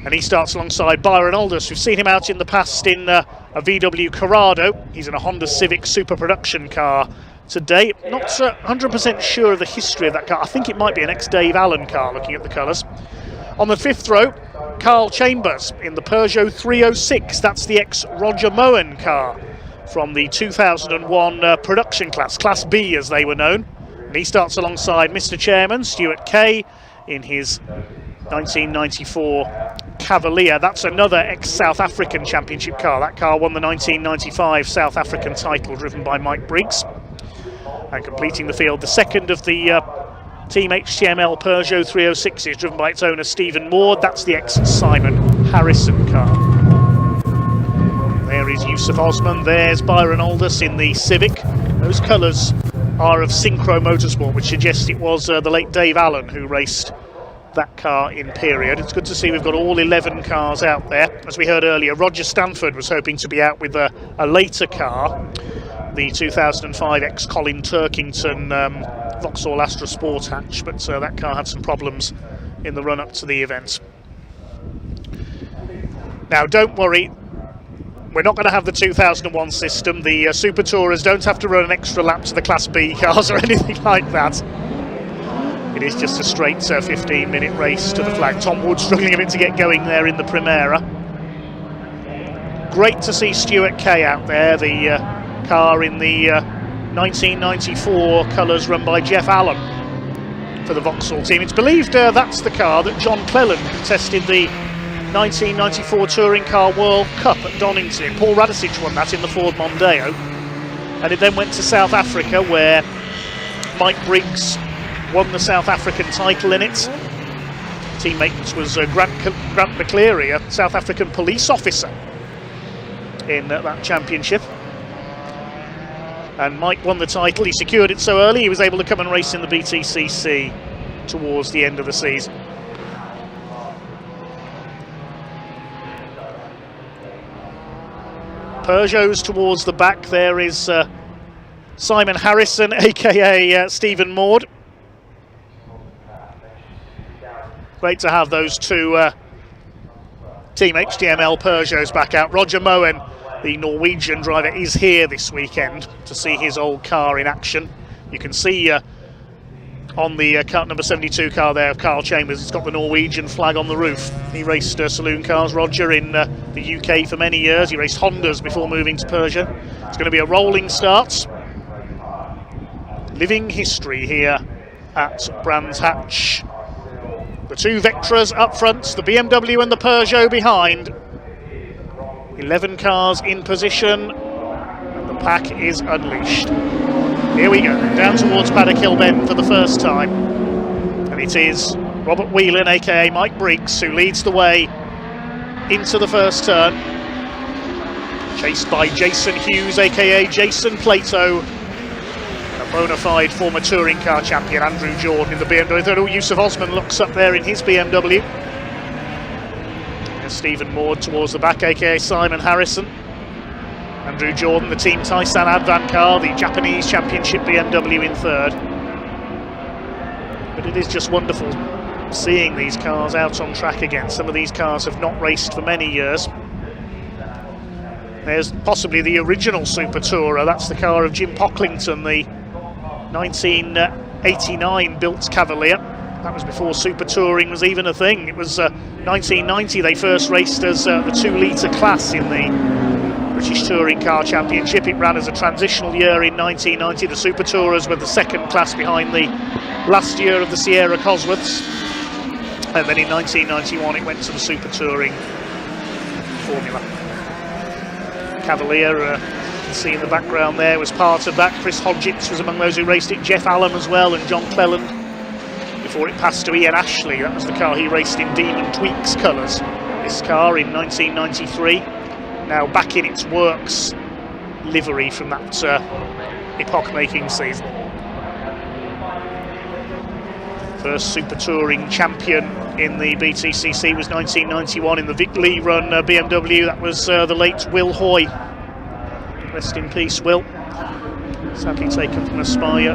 And he starts alongside Byron Aldous. We've seen him out in the past in a VW Corrado. He's in a Honda Civic Super Production car today. Not 100% sure of the history of that car. I think it might be an ex-Dave Allen car, looking at the colours. On the fifth row, Carl Chambers in the Peugeot 306. That's the ex-Roger Moen car from the 2001 production class, Class B as they were known. And he starts alongside Mr. Chairman, Stuart Kay, in his 1994 Cavalier. That's another ex-South African championship car. That car won the 1995 South African title, driven by Mike Briggs. And completing the field, the second of the Team HTML Peugeot 306 is driven by its owner Stephen Maud. That's the ex-Simon Harrison car. There is Yusuf Osman, there's Byron Aldous in the Civic. Those colours are of Synchro Motorsport, which suggests it was the late Dave Allen who raced that car in period. It's good to see we've got all 11 cars out there. As we heard earlier, Roger Stanford was hoping to be out with a later car, the 2005 ex-Colin Turkington Vauxhall Astra Sport hatch, but that car had some problems in the run-up to the event. Now, don't worry, we're not going to have the 2001 system. The Super Tourers don't have to run an extra lap to the Class B cars or anything like that. It is just a straight 15-minute race to the flag. Tom Wood struggling a bit to get going there in the Primera. Great to see Stuart Kay out there, the car in the 1994 colours run by Jeff Allen for the Vauxhall team. It's believed that's the car that John Cleland contested the 1994 Touring Car World Cup at Donington. Paul Radicic won that in the Ford Mondeo, and it then went to South Africa where Mike Briggs won the South African title in it. Teammate was Grant McCleary, a South African police officer in that championship. And Mike won the title. He secured it so early he was able to come and race in the BTCC towards the end of the season. Peugeots towards the back. There is Simon Harrison, aka Stephen Maud. Great to have those two Team HTML Peugeots back out. Roger Moen, the Norwegian driver, is here this weekend to see his old car in action. You can see on the car number 72 car there of Carl Chambers, it's got the Norwegian flag on the roof. He raced saloon cars, Roger, in the UK for many years. He raced Hondas before moving to Peugeot. It's going to be a rolling start. Living history here at Brands Hatch. The two Vectras up front, the BMW and the Peugeot behind. 11 cars in position, and the pack is unleashed. Here we go, down towards Paddock Hill Bend for the first time. And it is Robert Whelan, aka Mike Briggs, who leads the way into the first turn. Chased by Jason Hughes, aka Jason Plato. A bona fide former touring car champion Andrew Jordan in the BMW. Yusuf Osman looks up there in his BMW. And Stephen Maud towards the back, aka Simon Harrison. Andrew Jordan, the Team Taisan Advan car, the Japanese Championship BMW in third. But it is just wonderful seeing these cars out on track again. Some of these cars have not raced for many years. There's possibly the original Super Tourer. That's the car of Jim Pocklington, the 1989 built Cavalier. That was before Super Touring was even a thing. It was 1990 they first raced as the 2-litre class in the British Touring Car Championship. It ran as a transitional year in 1990. The Super Tourers were the second class behind the last year of the Sierra Cosworths. And then in 1991 it went to the Super Touring formula. Cavalier, you can see in the background there, was part of that. Chris Hodgetts was among those who raced it, Jeff Allen as well, and John Cleland. Before it passed to Ian Ashley, that was the car he raced in Demon Tweaks colours. This car in 1993, now back in its works livery from that epoch-making season. First Super Touring champion in the BTCC was 1991 in the Vic Lee run BMW. That was the late Will Hoy. Rest in peace, Will. Sadly taken from a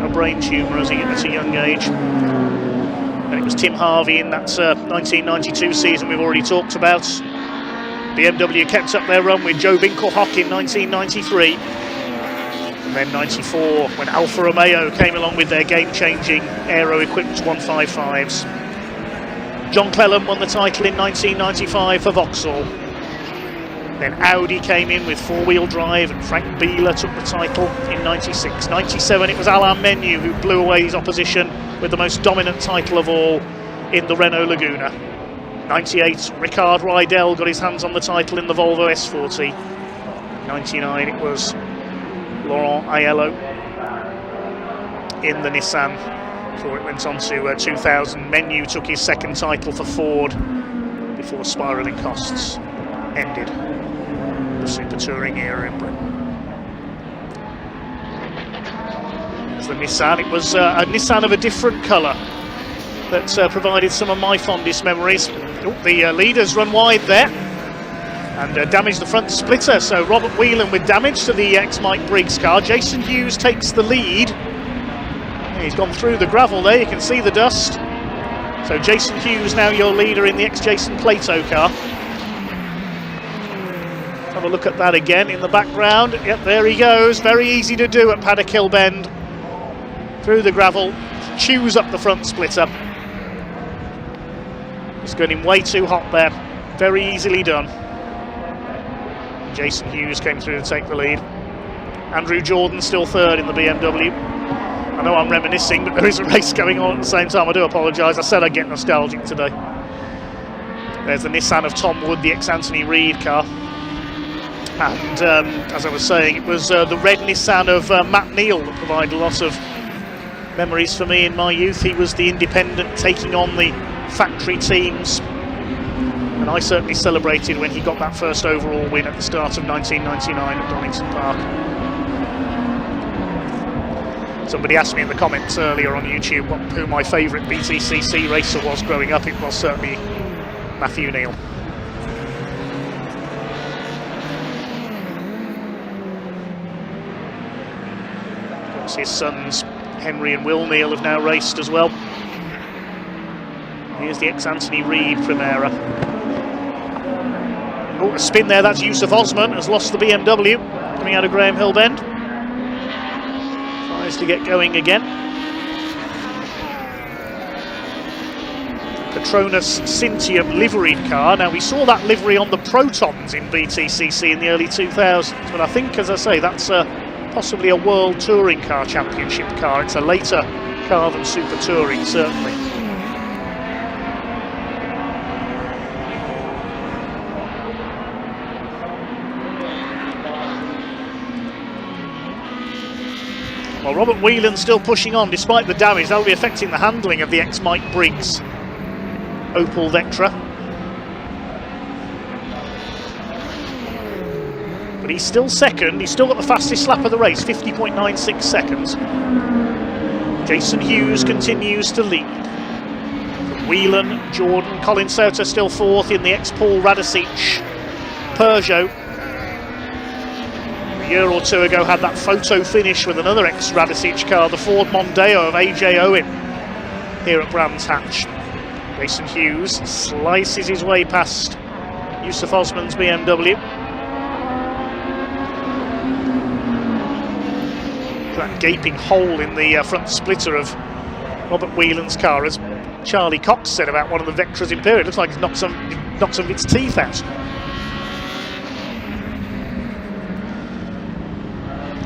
brain tumour at a young age. And it was Tim Harvey in that 1992 season we've already talked about. BMW kept up their run with Joe Binkelhock in 1993. And then 94 when Alfa Romeo came along with their game-changing aero-equipped 155s. John Cleland won the title in 1995 for Vauxhall. Then Audi came in with four-wheel drive and Frank Bieler took the title in 96. 97 it was Alain Menu who blew away his opposition with the most dominant title of all in the Renault Laguna. 98 Ricard Rydell got his hands on the title in the Volvo S40. 99 it was Laurent Aiello in the Nissan before it went on to 2000. Menu took his second title for Ford before spiralling costs ended the Super Touring era in Britain. As the Nissan, it was a Nissan of a different colour that provided some of my fondest memories. The leaders run wide there and damaged the front splitter, so Robert Whelan with damage to the ex-Mike Briggs car. Jason Hughes takes the lead. He's gone through the gravel there, you can see the dust. So Jason Hughes now your leader in the ex-Jason Plato car. Let's have a look at that again in the background. Yep, there he goes, very easy to do at Paddock Hill Bend. Through the gravel, chews up the front splitter. It's going in way too hot there, very easily done. Jason Hughes came through to take the lead. Andrew Jordan still third in the BMW. I know I'm reminiscing, but there is a race going on at the same time. I do apologise, I said I'd get nostalgic today. There's the Nissan of Tom Wood, the ex-Anthony Reid car. And as I was saying, it was the red Nissan of Matt Neal that provided a lot of memories for me in my youth. He was the independent taking on the factory teams. And I certainly celebrated when he got that first overall win at the start of 1999 at Donington Park. Somebody asked me in the comments earlier on YouTube who my favourite BTCC racer was growing up. It was certainly Matthew Neal. Of course, his sons Henry and Will Neal have now raced as well. Here's the ex-Anthony Reid Primera. Oh, a spin there, that's Yusuf Osman, has lost the BMW coming out of Graham Hill Bend. Tries to get going again. Petronas Cintium liveried car. Now we saw that livery on the Protons in BTCC in the early 2000s, but I think, as I say, that's possibly a World Touring Car Championship car. It's a later car than Super Touring, certainly. Well, Robert Whelan's still pushing on despite the damage. That'll be affecting the handling of the ex-Mike Briggs Opel Vectra. But he's still second. He's still got the fastest lap of the race, 50.96 seconds. Jason Hughes continues to lead. From Whelan, Jordan, Colin Sauter still fourth in the ex-Paul Radicic Peugeot. A year or two ago had that photo finish with another ex-Radicic car, the Ford Mondeo of AJ Owen, here at Brands Hatch. Jason Hughes slices his way past Yusuf Osman's BMW. That gaping hole in the front splitter of Robert Whelan's car, as Charlie Cox said about one of the Vectras Imperial. It looks like it's knocked some of its teeth out.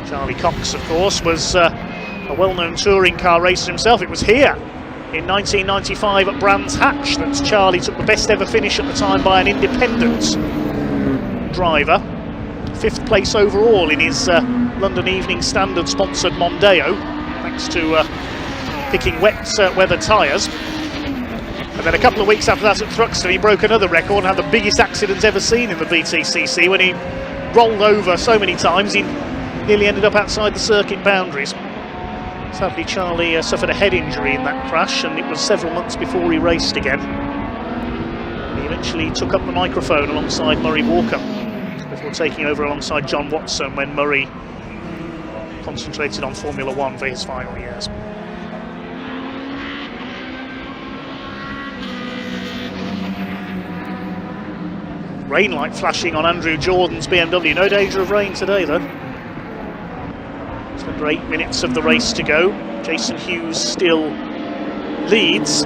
Charlie Cox, of course, was a well-known touring car racer himself. It was here in 1995 at Brands Hatch that Charlie took the best ever finish at the time by an independent driver. 5th place overall in his London Evening Standard sponsored Mondeo, thanks to picking wet weather tyres. And then a couple of weeks after that at Thruxton, he broke another record and had the biggest accident ever seen in the BTCC when he rolled over so many times he nearly ended up outside the circuit boundaries. Sadly, Charlie suffered a head injury in that crash, and it was several months before he raced again. He eventually took up the microphone alongside Murray Walker before taking over alongside John Watson when Murray concentrated on Formula One for his final years. Rain light flashing on Andrew Jordan's BMW. No danger of rain today, though. It's under 8 minutes of the race to go. Jason Hughes still leads.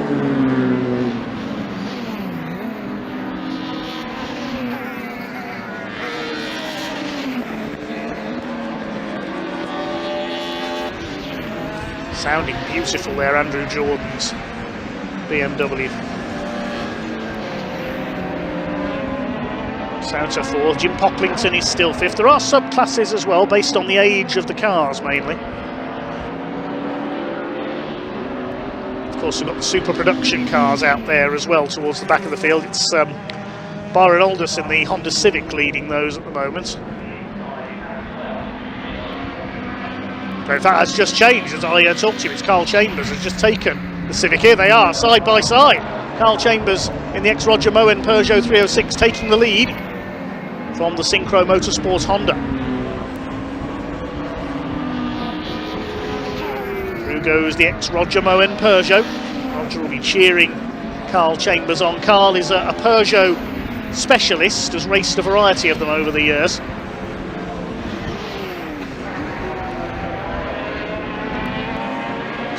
Sounding beautiful there, Andrew Jordan's BMW. Sauter 4th, Jim Poplington is still 5th. There are subclasses as well, based on the age of the cars mainly. Of course, we've got the super production cars out there as well towards the back of the field. It's Byron Aldous in the Honda Civic leading those at the moment. In fact, that's just changed as I talk to you. It's Carl Chambers has just taken the Civic. Here they are, side by side. Carl Chambers in the ex-Roger Moen Peugeot 306 taking the lead from the Synchro Motorsport Honda. Through goes the ex-Roger Moen Peugeot. Roger will be cheering Carl Chambers on. Carl is a Peugeot specialist, has raced a variety of them over the years.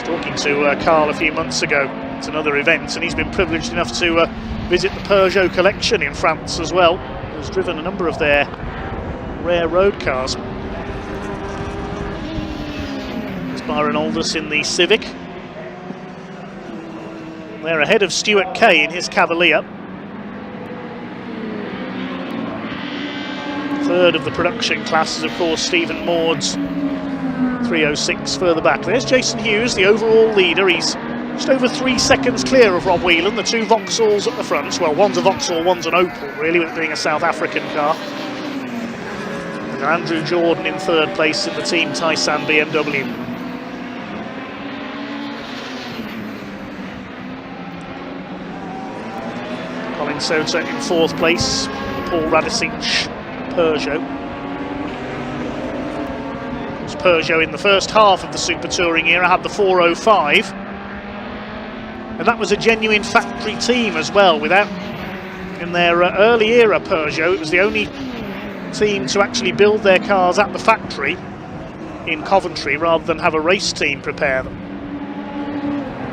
Talking to Carl a few months ago at another event, and he's been privileged enough to visit the Peugeot collection in France as well. He's driven a number of their rare road cars. There's Byron Aldous in the Civic. They're ahead of Stuart Kay in his Cavalier. Third of the production class is, of course, Stephen Maud's 306 further back. There's Jason Hughes, the overall leader. He's just over 3 seconds clear of Rob Whelan, the two Vauxhalls at the front. Well, one's a Vauxhall, one's an Opel, really, with it being a South African car. And Andrew Jordan in 3rd place in the Team Taisan BMW. Colin Sauter in 4th place, Paul Radicic Peugeot. Peugeot in the first half of the Super Touring era had the 405, and that was a genuine factory team as well. Without, in their early era Peugeot, it was the only team to actually build their cars at the factory in Coventry rather than have a race team prepare them.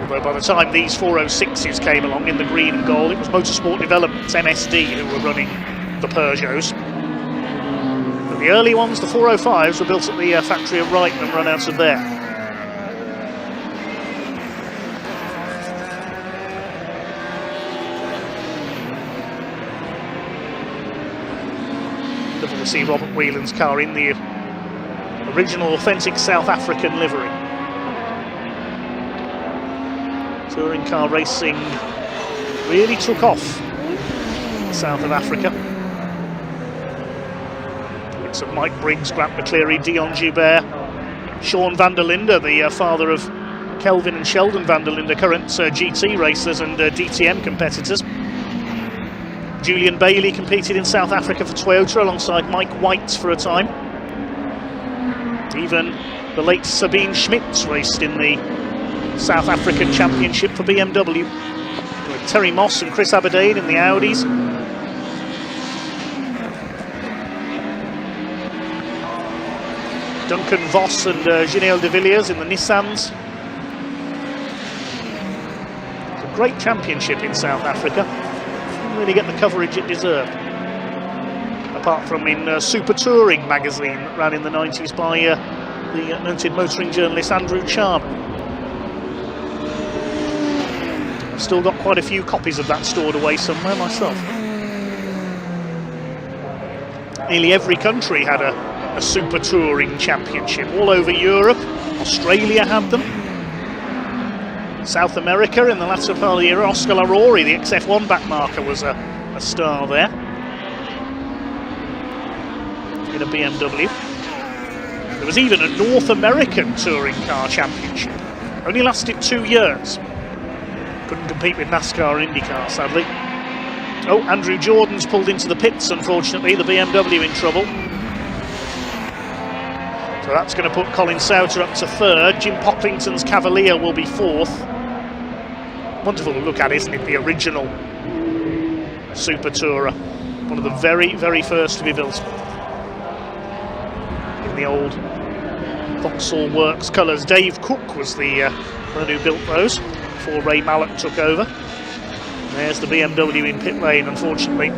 Although by the time these 406s came along in the green and gold, it was Motorsport Developments, MSD, who were running the Peugeots. The early ones, the 405s, were built at the factory of Wright and run out of there. Lovely to see Robert Whelan's car in the original authentic South African livery. Touring car racing really took off in south of Africa. Of Mike Briggs, Grant McCleary, Dion Joubert, Sean van der Linde, the father of Kelvin and Sheldon van der Linde, current GT racers and DTM competitors. Julian Bailey competed in South Africa for Toyota alongside Mike White for a time. Even the late Sabine Schmitz raced in the South African Championship for BMW. With Terry Moss and Chris Aberdeen in the Audis. Duncan Voss and Ginelle de Villiers in the Nissans. It's a great championship in South Africa. Didn't really get the coverage it deserved. Apart from in Super Touring magazine that ran in the 90s by the noted motoring journalist Andrew Charman. I've still got quite a few copies of that stored away somewhere myself. Nearly every country had a Super Touring Championship. All over Europe, Australia had them. South America in the latter part of the era, Oscar Larori, the XF1 backmarker, was a star there in a BMW. There was even a North American Touring Car Championship. Only lasted 2 years. Couldn't compete with NASCAR or IndyCar, sadly. Oh, Andrew Jordan's pulled into the pits, unfortunately. The BMW in trouble. So that's going to put Colin Sauter up to 3rd. Jim Pocklington's Cavalier will be 4th. Wonderful to look at, isn't it? The original Super Tourer. One of the very, very first to be built. In the old Vauxhall Works colours. Dave Cook was the one who built those before Ray Mallock took over. And there's the BMW in pit lane, unfortunately.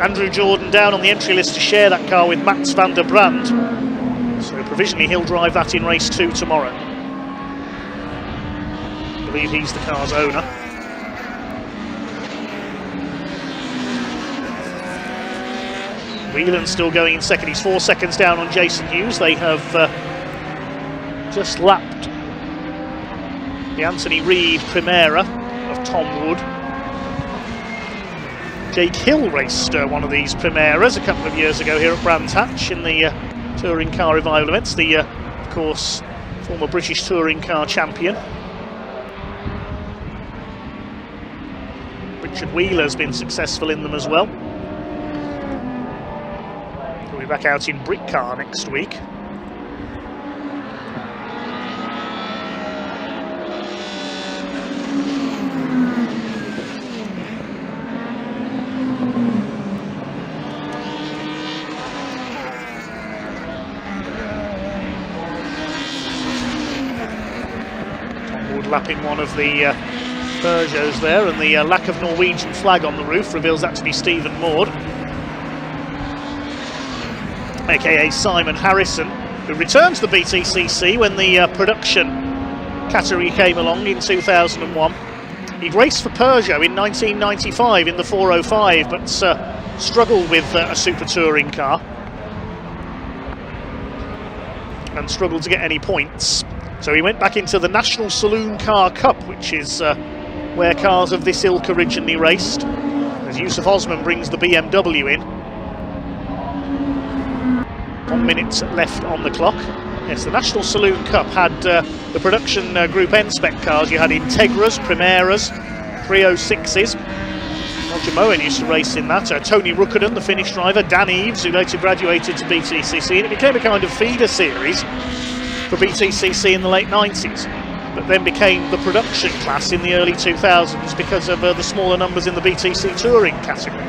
Andrew Jordan down on the entry list to share that car with Mats van der Brand. So provisionally he'll drive that in race 2 tomorrow. I believe he's the car's owner. Whelan's still going in second. He's 4 seconds down on Jason Hughes. They have just lapped the Anthony Reid Primera of Tom Wood. Jake Hill raced one of these Primeras a couple of years ago here at Brands Hatch in the Touring Car Revival events. The, of course, former British Touring Car champion. Richard Wheeler's been successful in them as well. He'll be back out in Brick Car next week. Lapping one of the Peugeots there, and the lack of Norwegian flag on the roof reveals that to be Stephen Maud, aka Simon Harrison, who returned to the BTCC when the production category came along in 2001. He'd raced for Peugeot in 1995 in the 405, but struggled with a Super Touring car and struggled to get any points. So he went back into the National Saloon Car Cup, which is where cars of this ilk originally raced, as Yusuf Osman brings the BMW in. 1 minute left on the clock. Yes, the National Saloon Cup had the production Group N spec cars. You had Integras, Primeras, 306s. Roger Moen used to race in that. Tony Rookanen, the Finnish driver. Dan Eves, who later graduated to BTCC. And it became a kind of feeder series for BTCC in the late 90s, but then became the production class in the early 2000s because of the smaller numbers in the BTC Touring category.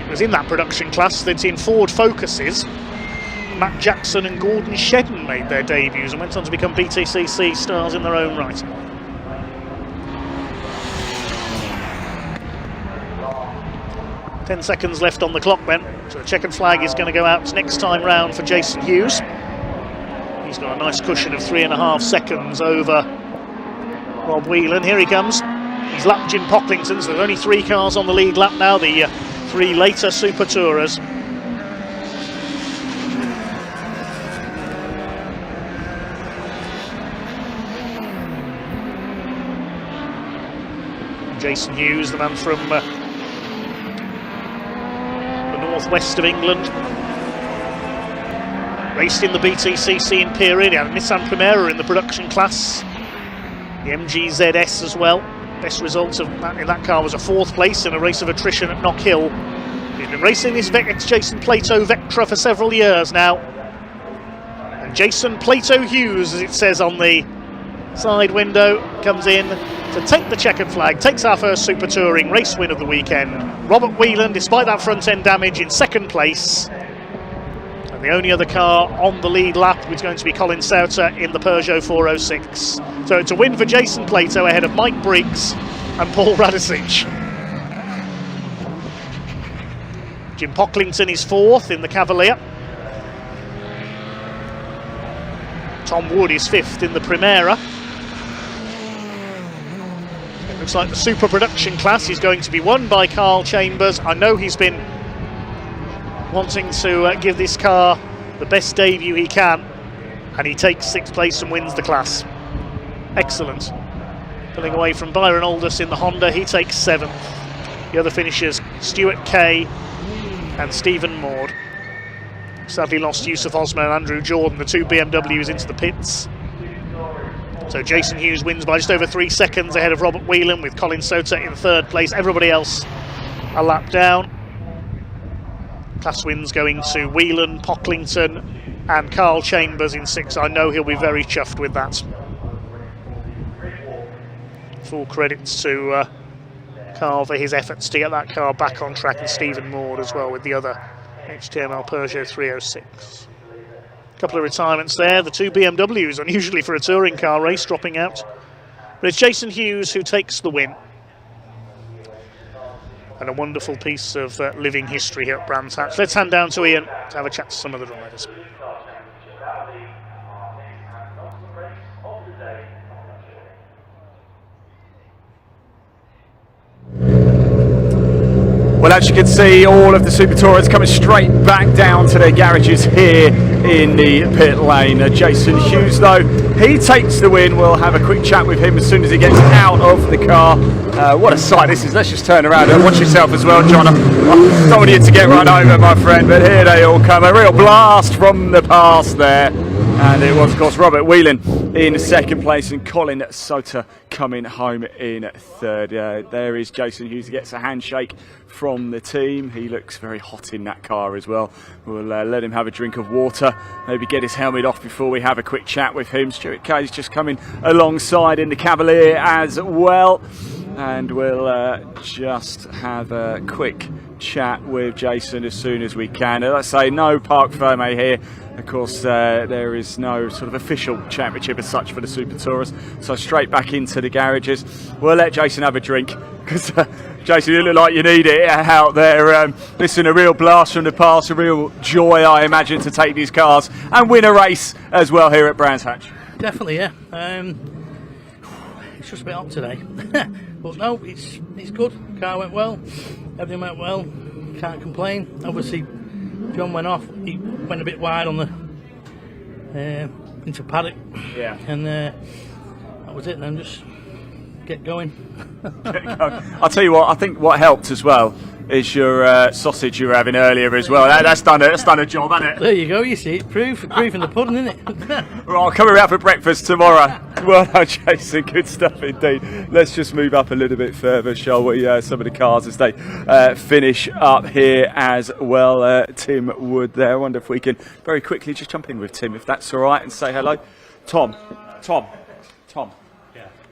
It was in that production class that in Ford Focuses, Matt Jackson and Gordon Shedden made their debuts and went on to become BTCC stars in their own right. Ten seconds left on the clock then, so the checkered flag is going to go out next time round for Jason Hughes. He's got a nice cushion of 3.5 seconds over Rob Whelan. Here he comes. He's lapped Jim Pocklington, so there's only 3 cars on the lead lap now, the 3 later Super Tourers. Jason Hughes, the man from northwest of England. Raced in the BTCC in period, and Nissan Primera in the production class. The MGZS as well. Best result of that in that car was a 4th place in a race of attrition at Knock Hill. He's been racing this ex-Jason Plato Vectra for several years now. And Jason Plato Hughes, as it says on the side window, comes in to take the checkered flag, takes our first Super Touring race win of the weekend. Robert Whelan, despite that front end damage, in 2nd place. And the only other car on the lead lap was going to be Colin Sauter in the Peugeot 406. So it's a win for Jason Plato ahead of Mike Briggs and Paul Radicic. Jim Pocklington is 4th in the Cavalier. Tom Wood is 5th in the Primera. It looks like the super production class is going to be won by Carl Chambers. I know he's been wanting to give this car the best debut he can, and he takes 6th place and wins the class. Excellent. Pulling away from Byron Aldous in the Honda, he takes 7th. The other finishers, Stuart Kay and Stephen Maud. Sadly lost Yusuf Osman and Andrew Jordan, the 2 BMWs, into the pits. So Jason Hughes wins by just over 3 seconds ahead of Robert Whelan, with Colin Sauter in 3rd place. Everybody else a lap down. Class wins going to Whelan, Pocklington and Carl Chambers in 6th. I know he'll be very chuffed with that. Full credits to Carl for his efforts to get that car back on track, and Stephen Maud as well with the other HTML Peugeot 306. A couple of retirements there. The 2 BMWs, unusually for a touring car race, dropping out. But it's Jason Hughes who takes the win. And a wonderful piece of living history here at Brands Hatch. Let's hand down to Ian to have a chat to some of the riders. Well, as you can see, all of the Super Tourers coming straight back down to their garages here in the pit lane. Jason Hughes, though, he takes the win. We'll have a quick chat with him as soon as he gets out of the car. What a sight this is. Let's just turn around and watch yourself as well, John. I don't want you to get run over, my friend, but here they all come. A real blast from the past there. And it was, of course, Robert Whelan in 2nd place and Colin Sauter coming home in 3rd. There is Jason Hughes. He gets a handshake from the team. He looks very hot in that car as well. We'll let him have a drink of water, maybe get his helmet off before we have a quick chat with him. Stuart Kay's just coming alongside in the Cavalier as well. And we'll just have a quick chat with Jason as soon as we can. As I say, no Parc Fermé here. Of course, there is no sort of official championship as such for the Super Tourers, so straight back into the garages. We'll let Jason have a drink, because Jason, you look like you need it out there. Listen, a real blast from the past, a real joy, I imagine, to take these cars and win a race as well here at Brands Hatch. Definitely, yeah. It's just a bit hot today, but no, it's good. Car went well, everything went well. Can't complain. Obviously, John went off. He went a bit wide on the into paddock. Yeah. And that was it. And then just get going. I'll tell you what. I think what helped as well is your sausage you were having earlier as well. That's done a job, hasn't it? There you go. You see, it's proof in the pudding, isn't it? Right, I'll come around for breakfast tomorrow. Well done, Jason. Good stuff indeed. Let's just move up a little bit further, shall we? Some of the cars as they finish up here as well. Tim Wood there. I wonder if we can very quickly just jump in with Tim, if that's all right, and say hello. Tom.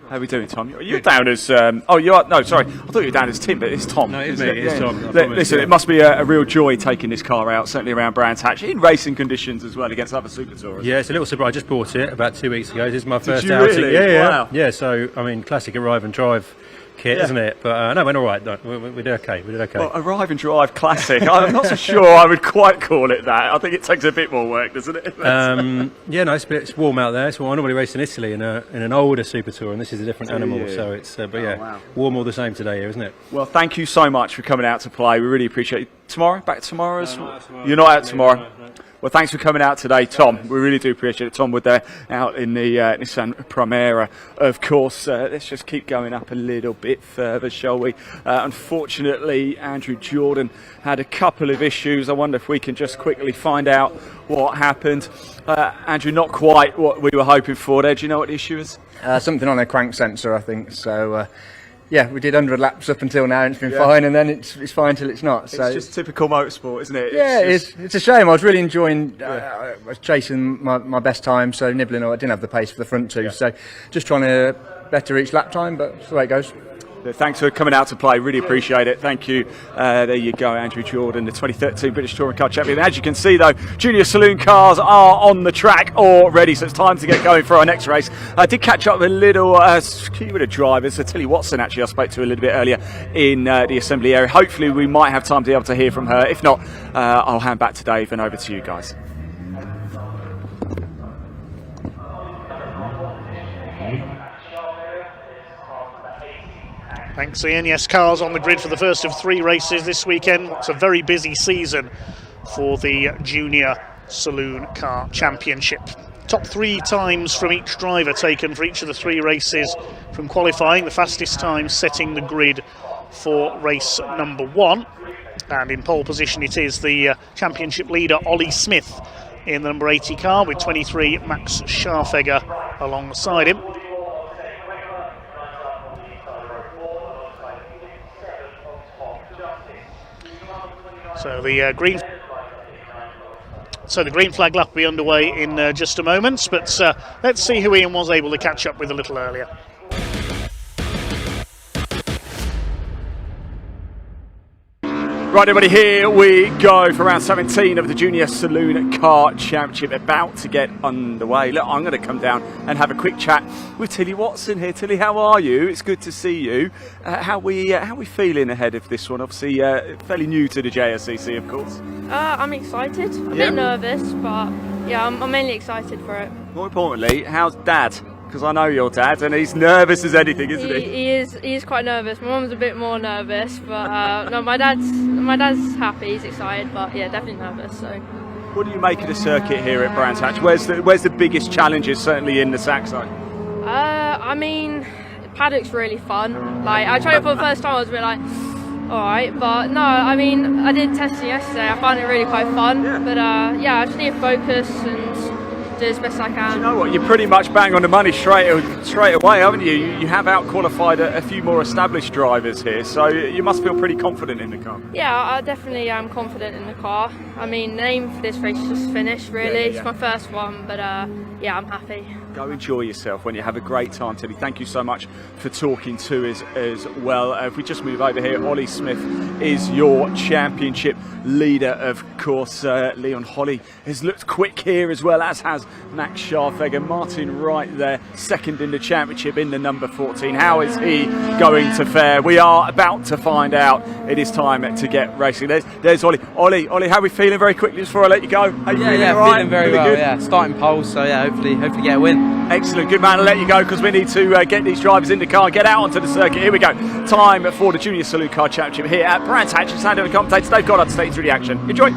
How are we doing, Tom? You're down as... oh, you are... No, sorry. I thought you were down as Tim, but it's Tom. No, it's me. It's Tom. Listen, it must be a real joy taking this car out, certainly around Brands Hatch, in racing conditions as well, against other Super Tourers. Yeah, it's a little surprise. I just bought it about 2 weeks ago. This is my first outing. outing. Really? Yeah. Wow. Yeah, so, I mean, classic arrive and drive kit, isn't it? But no, it went all right. No, we did okay. Well, arrive and drive classic. I'm not so sure I would quite call it that. I think it takes a bit more work, doesn't it? Yeah, no, it's warm out there. It's warm. I normally race in Italy in an older Super Tour, and this is a different animal. So it's, but yeah, wow. Warm all the same today here, isn't it? Well, thank you so much for coming out to play. We really appreciate tomorrow? Back tomorrow? tomorrow. You're not out tomorrow? No. Well, thanks for coming out today, Tom. We really do appreciate it. Tom, we're there out in the Nissan Primera. Of course, let's just keep going up a little bit further, shall we? Unfortunately, Andrew Jordan had a couple of issues. I wonder if we can just quickly find out what happened. Andrew, not quite what we were hoping for there. Do you know what the issue is? Something on a crank sensor, I think. So, yeah, we did 100 laps up until now, and it's been fine, and then it's fine till it's not. So it's just typical motorsport, isn't it? Yeah, it's a shame. I was really enjoying. I was chasing my best time, so nibbling. I didn't have the pace for the front two, so just trying to better each lap time. But that's the way it goes. Thanks for coming out to play, really appreciate it. Thank you. There you go, Andrew Jordan, the 2013 British Touring Car Champion. As you can see though, junior saloon cars are on the track already, so it's time to get going for our next race. I did catch up with a little queue of drivers. Tilly Watson actually I spoke to a little bit earlier in the assembly area. Hopefully we might have time to be able to hear from her. If not, I'll hand back to Dave and over to you guys. Thanks, Ian. Yes, cars on the grid for the first of 3 races this weekend. It's a very busy season for the Junior Saloon Car Championship. Top 3 times from each driver taken for each of the 3 races from qualifying. The fastest time setting the grid for race number 1. And in pole position it is the championship leader Ollie Smith in the number 80 car with 23 Max Scharfegger alongside him. So the green flag lap will be underway in just a moment, but let's see who Ian was able to catch up with a little earlier. Right, everybody, here we go for round 17 of the Junior Saloon Car Championship, about to get underway. Look, I'm going to come down and have a quick chat with Tilly Watson here. Tilly, how are you? It's good to see you. How we feeling ahead of this one? Obviously, fairly new to the JSCC, of course. I'm excited. I'm a bit nervous, but yeah, I'm mainly excited for it. More importantly, how's Dad? Because I know your dad, and he's nervous as anything, isn't he? He is quite nervous. My mum's a bit more nervous, but no, my dad's happy. He's excited, but yeah, definitely nervous. So. What do you make of the circuit here at Brands Hatch? Where's the biggest challenges, certainly in the sack side? I mean, paddock's really fun. Like I tried it for the first time, I was a bit like, all right, but no, I mean, I did test it yesterday. I found it really quite fun. Yeah. But yeah, I just need to focus and do as best I can. You know what? You're pretty much bang on the money straight away, haven't you? You have out-qualified a few more established drivers here, so you must feel pretty confident in the car. Yeah, I definitely am confident in the car. I mean, the aim for this race is just finished, really. Yeah. It's my first one, but yeah, I'm happy. Go enjoy yourself when you have a great time, Tilly. Thank you so much for talking to us as well. If we just move over here, Ollie Smith is your championship leader, of course. Leon Holly has looked quick here as well, as has Max Scharfegger. Martin Wright there, second in the championship in the number 14. How is he going to fare? We are about to find out. It is time to get racing. There's Ollie. Ollie, how are we feeling very quickly before I let you go? Feeling very well. Good? Yeah, starting pole, so yeah, hopefully get a win. Excellent, good man. I'll let you go because we need to get these drivers in the car, get out onto the circuit. Here we go. Time for the Junior Saloon Car Championship here at Brands Hatch. It's hand over to commentators. Dave Goddard to take you through the action. Enjoy.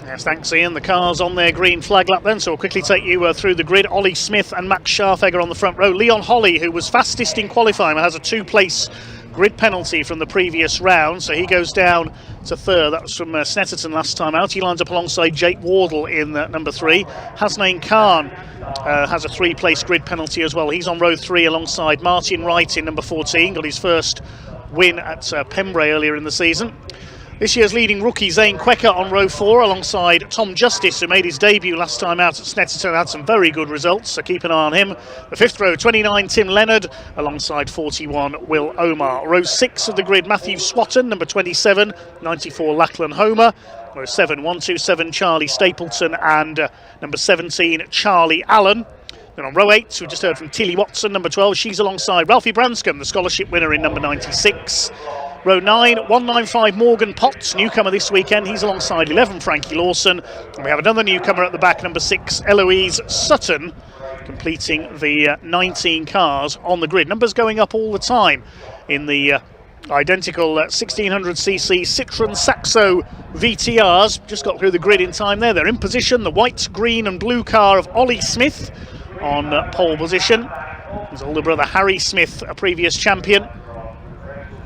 Yes, thanks, Ian. The car's on their green flag lap then, so we'll quickly take you through the grid. Ollie Smith and Max Scharfegger on the front row. Leon Holly, who was fastest in qualifying, has a 2-place grid penalty from the previous round, so he goes down to third. That was from Snetterton last time out. He lines up alongside Jake Wardle in number 3. Hasnain Khan has a 3-place grid penalty as well. He's on row 3 alongside Martin Wright in number 14. Got his first win at Pembrey earlier in the season. This year's leading rookie Zane Quecker on row 4 alongside Tom Justice, who made his debut last time out at Snetterton, had some very good results, so keep an eye on him. The 5th row, 29 Tim Leonard alongside 41 Will Omar. Row 6 of the grid, Matthew Swatton, number 27, 94 Lachlan Homer. Row 7, 127 Charlie Stapleton and number 17 Charlie Allen. Then on row 8, we just heard from Tilly Watson, number 12. She's alongside Ralphie Branscombe, the scholarship winner in number 96. Row 9, 195 Morgan Potts, newcomer this weekend. He's alongside 11 Frankie Lawson. And we have another newcomer at the back, number 6 Eloise Sutton. completing the 19 cars on the grid. Numbers going up all the time in the identical 1600cc Citroën Saxo VTRs. Just got through the grid in time there. They're in position. The white, green and blue car of Ollie Smith on pole position. His older brother Harry Smith, a previous champion.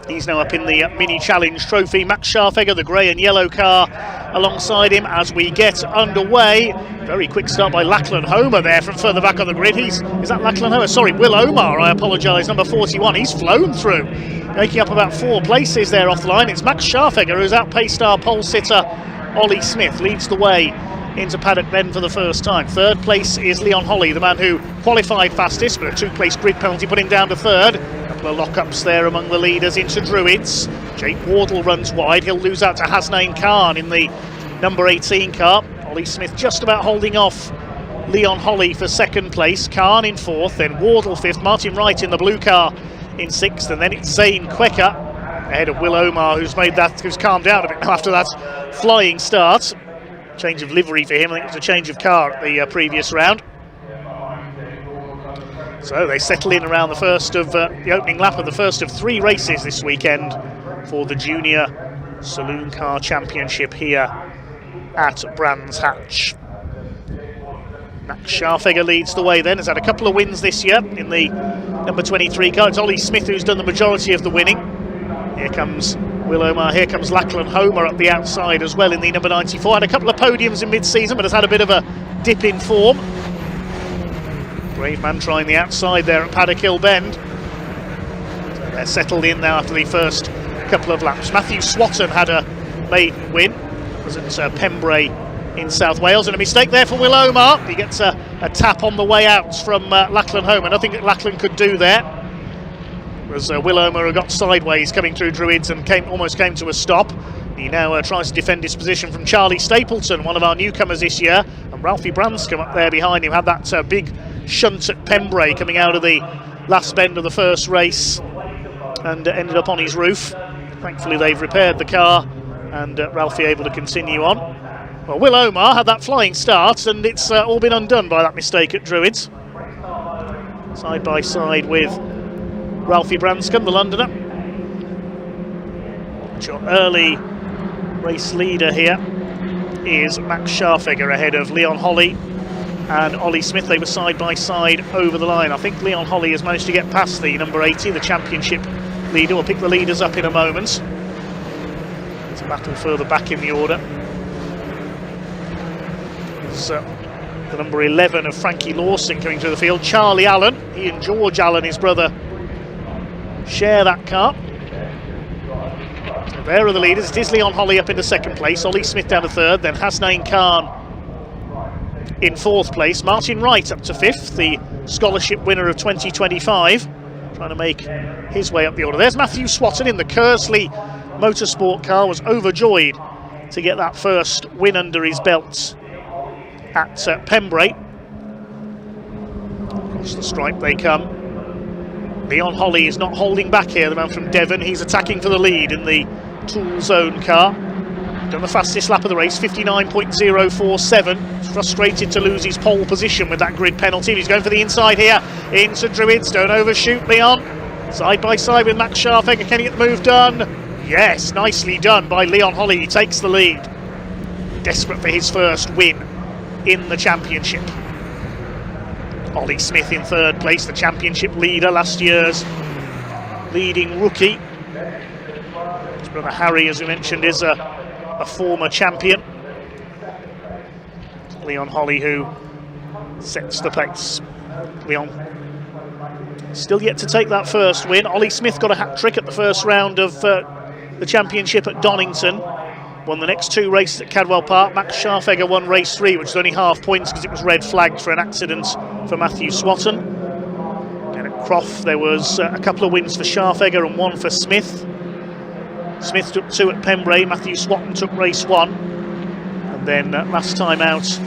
He's now up in the Mini Challenge Trophy. Max Scharfegger, the grey and yellow car, alongside him as we get underway. Very quick start by Lachlan Homer there from further back on the grid. Is that Lachlan Homer? Sorry, Will Omar, I apologise, number 41. He's flown through, making up about 4 places there off the line. It's Max Scharfegger who's outpaced our pole sitter Ollie Smith, leads the way into paddock then for the first time. Third place is Leon Holly, the man who qualified fastest, but a 2-place grid penalty put him down to third. A couple of lock-ups there among the leaders into Druids. Jake Wardle runs wide. He'll lose out to Hasnain Khan in the number 18 car. Ollie Smith just about holding off Leon Holly for second place. Khan in fourth, then Wardle fifth. Martin Wright in the blue car in sixth, and then it's Zane Quecker ahead of Will Omar, who's calmed down a bit after that flying start. Change of livery for him. I think it was a change of car at the previous round. So they settle in around the first of the opening lap of the first of 3 races this weekend for the Junior Saloon Car Championship here at Brands Hatch. Max Scharfegger leads the way then, has had a couple of wins this year in the number 23 car. It's Ollie Smith who's done the majority of the winning. Here comes Will Omar, here comes Lachlan Homer up the outside as well in the number 94. Had a couple of podiums in mid-season, but has had a bit of a dip in form. Brave man trying the outside there at Paddock Hill Bend. So they're settled in now after the first couple of laps. Matthew Swatton had a maiden win. It was at Pembrey in South Wales, and a mistake there for Will Omar. He gets a tap on the way out from Lachlan Homer. Nothing that Lachlan could do there. It was Will Omar who got sideways coming through Druids and almost came to a stop. He now tries to defend his position from Charlie Stapleton, one of our newcomers this year, and Ralphie Branscombe up there behind him had that big shunt at Pembrey coming out of the last bend of the first race and ended up on his roof. Thankfully they've repaired the car and Ralphie able to continue on. Well, Will Omar had that flying start and it's all been undone by that mistake at Druids. Side by side with Ralphie Branscombe, the Londoner. Your early race leader here is Max Scharfegger ahead of Leon Holly and Ollie Smith. They were side by side over the line. I think Leon Holly has managed to get past the number 80, the championship leader. We'll pick the leaders up in a moment. It's a battle further back in the order. It's the number 11 of Frankie Lawson coming through the field. Charlie Allen, he and George Allen, his brother, share that car. So there are the leaders. It is Leon Holly up into second place, Ollie Smith down to third, then Hasnain Khan in fourth place, Martin Wright up to fifth, the scholarship winner of 2025, trying to make his way up the order. There's Matthew Swatton in the Kersley Motorsport car, was overjoyed to get that first win under his belt at Pembrey. Across the stripe they come. Leon Holly is not holding back here, the man from Devon. He's attacking for the lead in the Tool Zone car. Done the fastest lap of the race, 59.047. He's frustrated to lose his pole position with that grid penalty. He's going for the inside here into Druids. Don't overshoot, Leon. Side by side with Max Scharfegger. Can he get the move done? Yes, nicely done by Leon Holly. He takes the lead. Desperate for his first win in the championship. Ollie Smith in third place, the championship leader, last year's leading rookie. His brother Harry, as we mentioned, is a former champion. Leon Holly who sets the pace. Leon still yet to take that first win. Ollie Smith got a hat-trick at the first round of the championship at Donington. Won the next 2 races at Cadwell Park. Max Scharfegger won race 3, which was only half points because it was red flagged for an accident for Matthew Swatton. And at Croft there was a couple of wins for Scharfegger and 1 for Smith. Smith took 2 at Pembrey, Matthew Swatton took race 1. And then last time out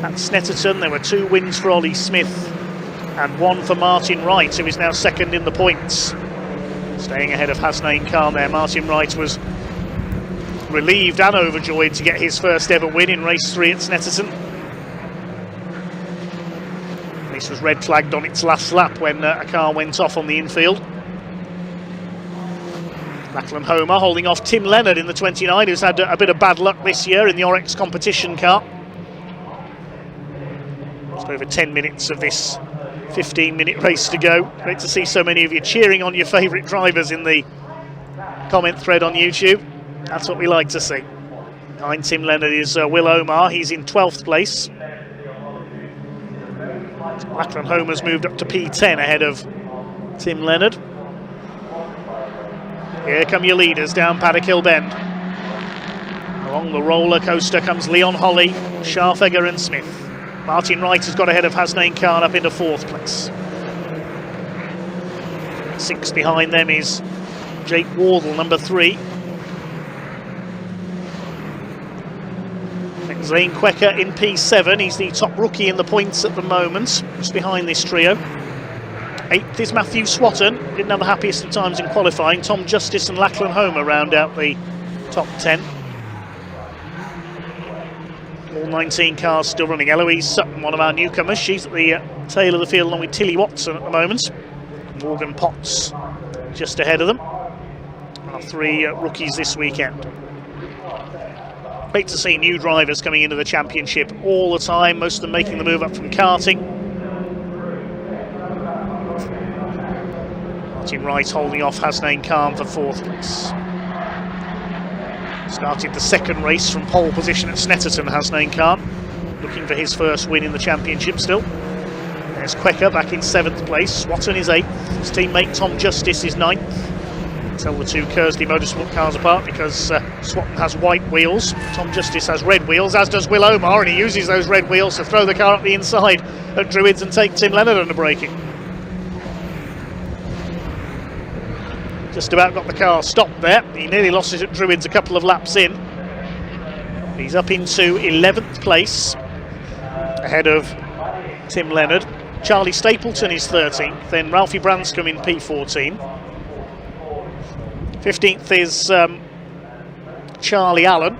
at Snetterton there were 2 wins for Ollie Smith and 1 for Martin Wright, who is now second in the points. Staying ahead of Hasnain Khan there. Martin Wright was relieved and overjoyed to get his first ever win in race 3 at Snetterton. This was red flagged on its last lap when a car went off on the infield. Lachlan Homer holding off Tim Leonard in the 29, who's had a bit of bad luck this year in the Oryx competition car. Just over 10 minutes of this 15-minute race to go. Great to see so many of you cheering on your favourite drivers in the comment thread on YouTube. That's what we like to see. Behind Tim Leonard is Will Omar. He's in 12th place. Lachlan Homer's moved up to P10 ahead of Tim Leonard. Here come your leaders down Paddock Hill Bend. Along the roller coaster comes Leon Holley, Scharfegger and Smith. Martin Wright has got ahead of Hasnain Khan up into 4th place. 6 behind them is Jake Wardle, number 3. Zane Quecker in P7. He's the top rookie in the points at the moment, just behind this trio. 8th is Matthew Swatton. Didn't have the happiest of times in qualifying. Tom Justice and Lachlan Homer round out the top 10. All 19 cars still running. Eloise Sutton, one of our newcomers. She's at the tail of the field along with Tilly Watson at the moment. Morgan Potts just ahead of them. Our 3 rookies this weekend. Great to see new drivers coming into the championship all the time, most of them making the move up from karting. Martin Wright holding off Hasnain Khan for 4th place. Started the second race from pole position at Snetterton, Hasnain Khan, looking for his first win in the championship still. There's Quecker back in 7th place, Swatton is 8th, his teammate Tom Justice is 9th. Tell the 2 Kersley Motorsport cars apart because Swatton has white wheels, Tom Justice has red wheels, as does Will Omar, and he uses those red wheels to throw the car up the inside at Druids and take Tim Leonard under braking. Just about got the car stopped there. He nearly lost it at Druids a couple of laps in. He's up into 11th place ahead of Tim Leonard. Charlie Stapleton is 13th, then Ralphie Branscombe in P14. 15th is Charlie Allen.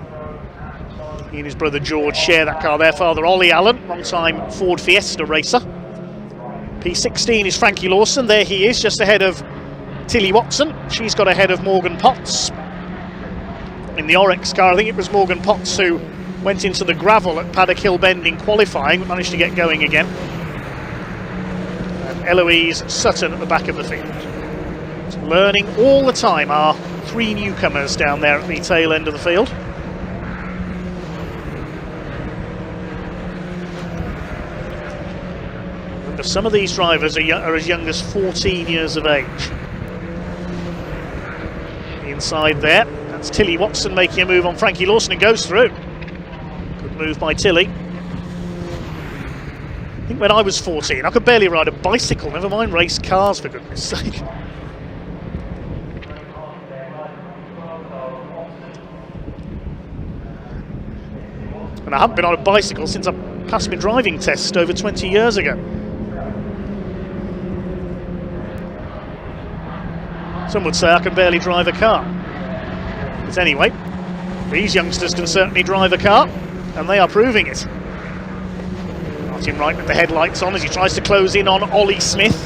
He and his brother George share that car there. Father Ollie Allen, long-time Ford Fiesta racer. P16 is Frankie Lawson. There he is, just ahead of Tilly Watson. She's got ahead of Morgan Potts. In the Oryx car, I think it was Morgan Potts who went into the gravel at Paddock Hill Bend in qualifying, but managed to get going again. And Eloise Sutton at the back of the field. Learning all the time are 3 newcomers down there at the tail end of the field. Remember, some of these drivers are as young as 14 years of age. Inside there, that's Tilly Watson making a move on Frankie Lawson and goes through. Good move by Tilly. I think when I was 14 I could barely ride a bicycle, never mind race cars, for goodness sake. And I haven't been on a bicycle since I passed my driving test over 20 years ago. Some would say I can barely drive a car. But anyway, these youngsters can certainly drive a car, and they are proving it. Martin Wright with the headlights on as he tries to close in on Ollie Smith.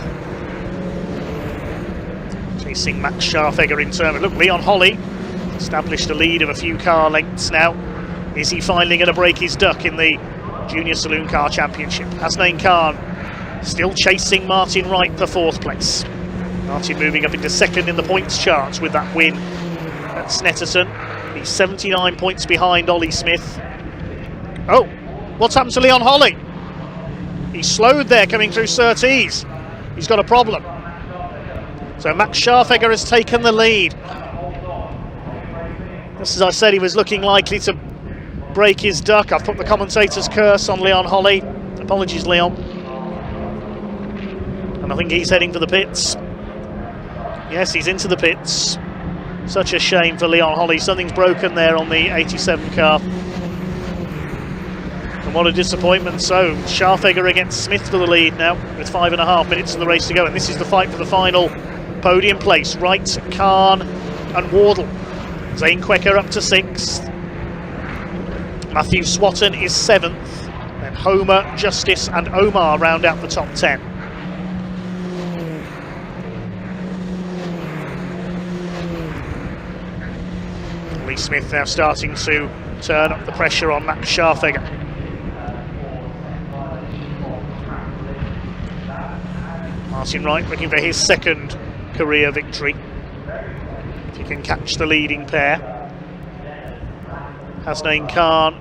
Chasing Max Scharfegger in turn. Look, Leon Holley established a lead of a few car lengths now. Is he finally going to break his duck in the Junior Saloon Car Championship? Hasnain Khan still chasing Martin Wright for 4th place. Martin moving up into 2nd in the points charts with that win at Snetterton. He's 79 points behind Ollie Smith. Oh, what's happened to Leon Holley? He's slowed there coming through Surtees. He's got a problem. So Max Scharfegger has taken the lead. Just as I said, he was looking likely to break his duck. I've put the commentator's curse on Leon Holley. Apologies, Leon. And I think he's heading for the pits. Yes, he's into the pits. Such a shame for Leon Holley. Something's broken there on the 87 car. And what a disappointment. So Scharfegger against Smith for the lead now with 5.5 minutes of the race to go. And this is the fight for the final podium place. Wright, Khan and Wardle. Zane Quecker up to 6th. Matthew Swatton is 7th. Then Then Homer, Justice and Omar round out the top 10. Lee Smith now starting to turn up the pressure on Max Scharfegger. Martin Wright looking for his second career victory. If he can catch the leading pair. Hasnain Khan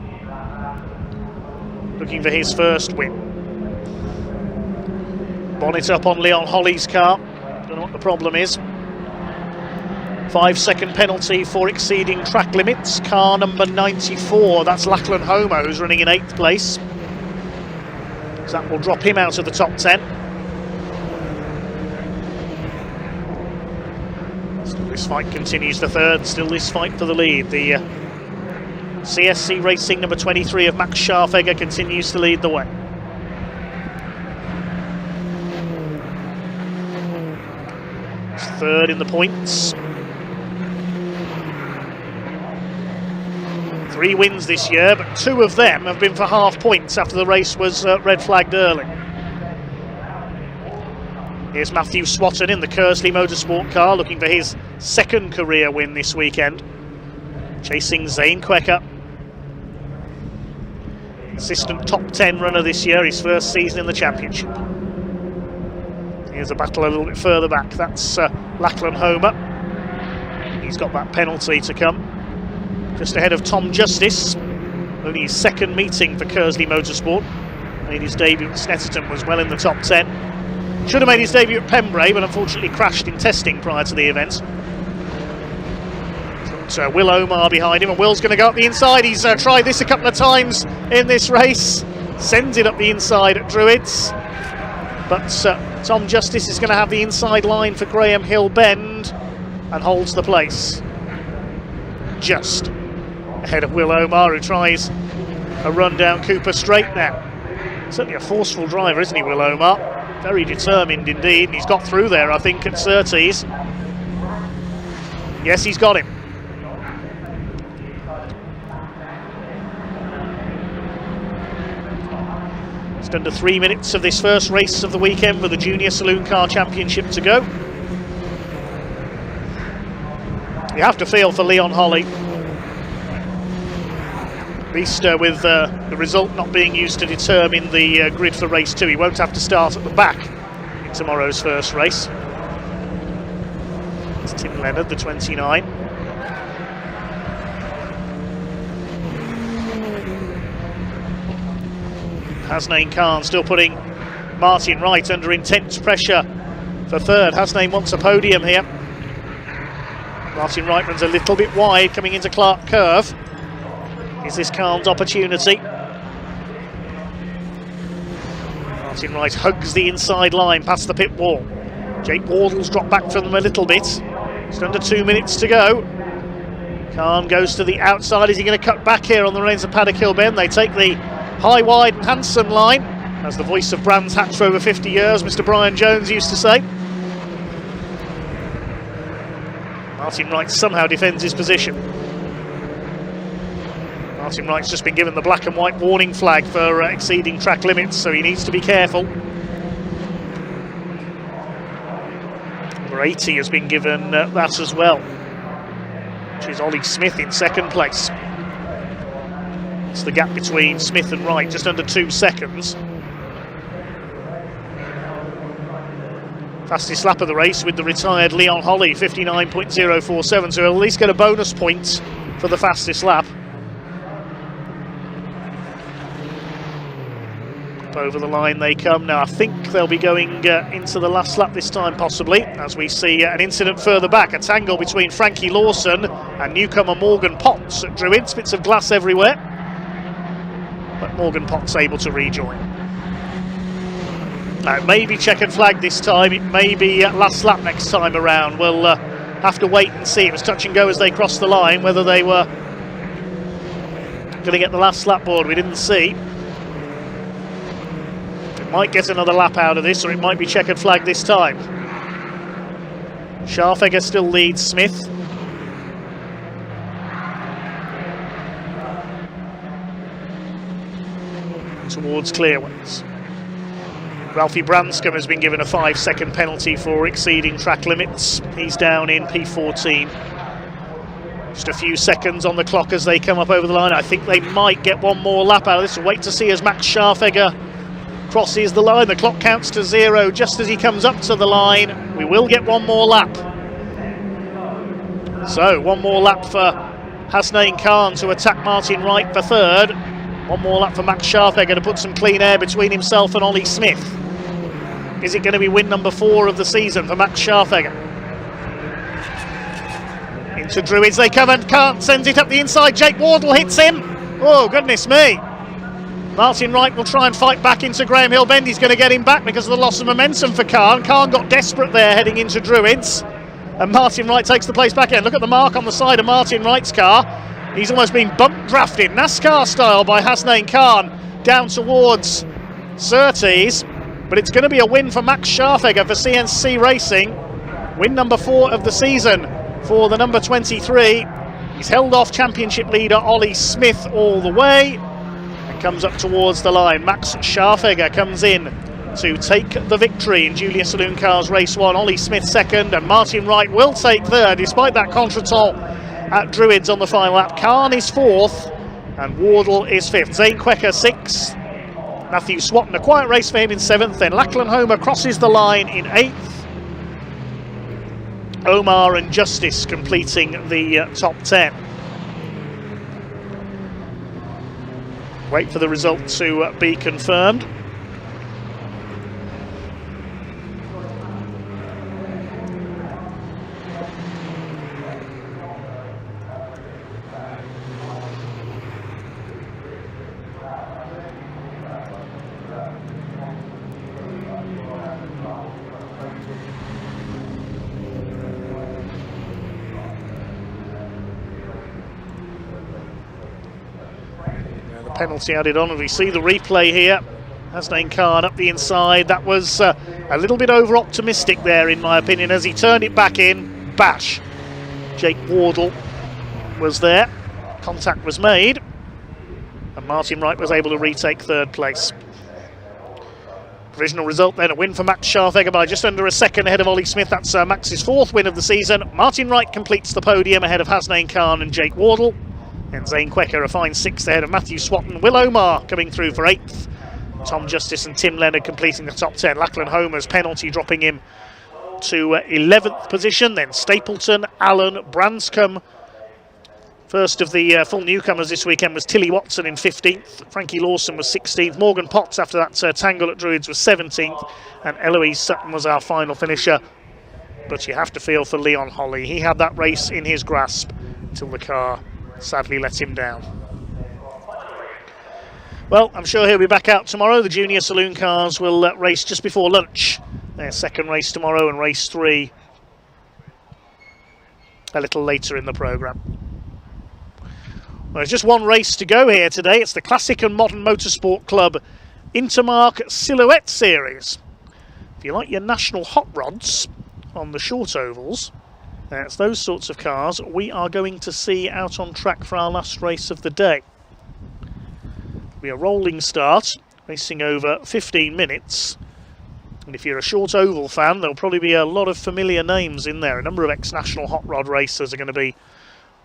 looking for his first win. Bonnet up on Leon Holly's car. Don't know what the problem is. 5-second penalty for exceeding track limits. Car number 94, that's Lachlan Homo, who's running in 8th place. So that will drop him out of the top 10. Still this fight continues for third, still this fight for the lead. The CSC Racing number 23 of Max Scharfegger continues to lead the way. It's third in the points. 3 wins this year, but 2 of them have been for half points after the race was red flagged early. Here's Matthew Swatton in the Kersley Motorsport car, looking for his second career win this weekend. Chasing Zane Quecker. Assistant top 10 runner this year, his first season in the championship. Here's a battle a little bit further back. That's Lachlan Homer. He's got that penalty to come. Just ahead of Tom Justice. Only his second meeting for Kersley Motorsport. Made his debut at Snetterton, was well in the top 10. Should have made his debut at Pembrey, but unfortunately crashed in testing prior to the event. So Will Omar behind him, and Will's going to go up the inside. He's tried this a couple of times in this race. Sends it up the inside at Druids. But Tom Justice is going to have the inside line for Graham Hill Bend and holds the place. Just ahead of Will Omar, who tries a run down Cooper Straight now. Certainly a forceful driver, isn't he, Will Omar? Very determined indeed, and he's got through there, I think, at Surtees. Yes, he's got him. Just under 3 minutes of this first race of the weekend for the Junior Saloon Car Championship to go. You have to feel for Leon Holly. At least with the result not being used to determine the grid for race 2, he won't have to start at the back in tomorrow's first race. It's Tim Leonard, the 29. Hasnain Khan still putting Martin Wright under intense pressure for third. Hasnain wants a podium here. Martin Wright runs a little bit wide coming into Clark Curve. Is this Khan's opportunity? Martin Wright hugs the inside line past the pit wall. Jake Wardle's dropped back from them a little bit. Just under 2 minutes to go. Khan goes to the outside. Is he going to cut back here on the reins of Paddock Hill Bend? They take the high, wide and handsome line, as the voice of Brands Hatch for over 50 years, Mr. Brian Jones used to say. Martin Wright somehow defends his position. Martin Wright's just been given the black and white warning flag for exceeding track limits, so he needs to be careful. Number 80 has been given that as well, which is Ollie Smith in second place. It's the gap between Smith and Wright, just under 2 seconds. Fastest lap of the race with the retired Leon Holly, 59.047, so he'll at least get a bonus point for the fastest lap. Up over the line they come. Now I think they'll be going into the last lap this time possibly, as we see an incident further back, a tangle between Frankie Lawson and newcomer Morgan Potts at Druids, bits of glass everywhere. But Morgan Potts able to rejoin. Now it may be checkered flag this time, it may be last lap next time around. We'll have to wait and see. It was touch and go as they crossed the line, whether they were going to get the last lap board we didn't see. It might get another lap out of this, or it might be checkered flag this time. Scharfegger still leads Smith. towards Clearways. Ralphie Branscombe has been given a 5-second penalty for exceeding track limits. He's down in P14. Just a few seconds on the clock as they come up over the line. I think they might get one more lap out of this. We'll wait to see as Max Scharfegger crosses the line. The clock counts to 0 just as he comes up to the line. We will get one more lap. So one more lap for Hasnain Khan to attack Martin Wright for third. One more lap for Max Scharfegger to put some clean air between himself and Ollie Smith. Is it going to be win number 4 of the season for Max Scharfegger? Into Druids they come, and Khan sends it up the inside. Jake Wardle hits him. Oh, goodness me. Martin Wright will try and fight back into Graham Hill Bend. He's going to get him back because of the loss of momentum for Khan. Khan got desperate there heading into Druids. And Martin Wright takes the place back in. Look at the mark on the side of Martin Wright's car. He's almost been bump drafted, NASCAR style, by Hasnain Khan down towards Surtees. But it's going to be a win for Max Scharfegger for CNC Racing. Win number 4 of the season for the number 23. He's held off championship leader Ollie Smith all the way and comes up towards the line. Max Scharfegger comes in to take the victory in Junior Saloon Cars Race 1. Ollie Smith second, and Martin Wright will take third despite that contretemps at Druids on the final lap. Khan is 4th and Wardle is 5th. Zane Quecker 6th. Matthew Swatton, a quiet race for him, in 7th. Then Lachlan Homer crosses the line in 8th. Omar and Justice completing the top 10. Wait for the result to be confirmed. Penalty added on, and we see the replay here. Hasnain Khan up the inside. That was a little bit over optimistic there, in my opinion, as he turned it back in. Bash. Jake Wardle was there. Contact was made, and Martin Wright was able to retake third place. Provisional result then, a win for Max Scharfegger by just under a second ahead of Ollie Smith. That's Max's 4th win of the season. Martin Wright completes the podium ahead of Hasnain Khan and Jake Wardle. And Zane Quecker a fine 6th ahead of Matthew Swatton. Will Omar coming through for 8th. Tom Justice and Tim Leonard completing the top 10. Lachlan Homer's penalty dropping him to 11th position. Then Stapleton, Allen, Branscombe. First of the full newcomers this weekend was Tilly Watson in 15th. Frankie Lawson was 16th. Morgan Potts, after that tangle at Druids, was 17th. And Eloise Sutton was our final finisher. But you have to feel for Leon Holly. He had that race in his grasp until the car sadly let him down. Well, I'm sure he'll be back out tomorrow. The Junior Saloon Cars will race just before lunch. Their second race tomorrow, and race 3 a little later in the programme. Well, there's just one race to go here today. It's the Classic and Modern Motorsport Club Intermark Silhouette Series. If you like your national hot rods on the short ovals, it's those sorts of cars we are going to see out on track for our last race of the day. It'll be a rolling start, racing over 15 minutes. And if you're a short oval fan, there'll probably be a lot of familiar names in there. A number of ex-national hot rod racers are going to be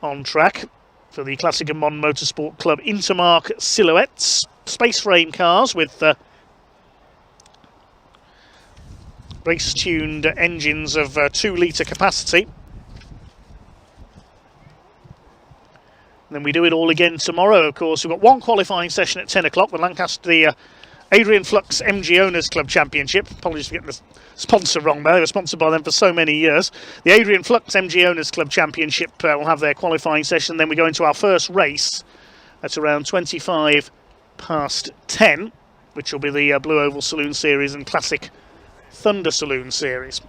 on track for the Classic and Modern Motorsport Club Intermark Silhouettes. Space frame cars with race-tuned engines of 2-litre capacity. And then we do it all again tomorrow, of course. We've got one qualifying session at 10 o'clock, the Adrian Flux MG Owners Club Championship. Apologies for getting the sponsor wrong there. They were sponsored by them for so many years. The Adrian Flux MG Owners Club Championship will have their qualifying session. Then we go into our first race at around 25 past 10, which will be the Blue Oval Saloon Series and Classic Thunder Saloon Series.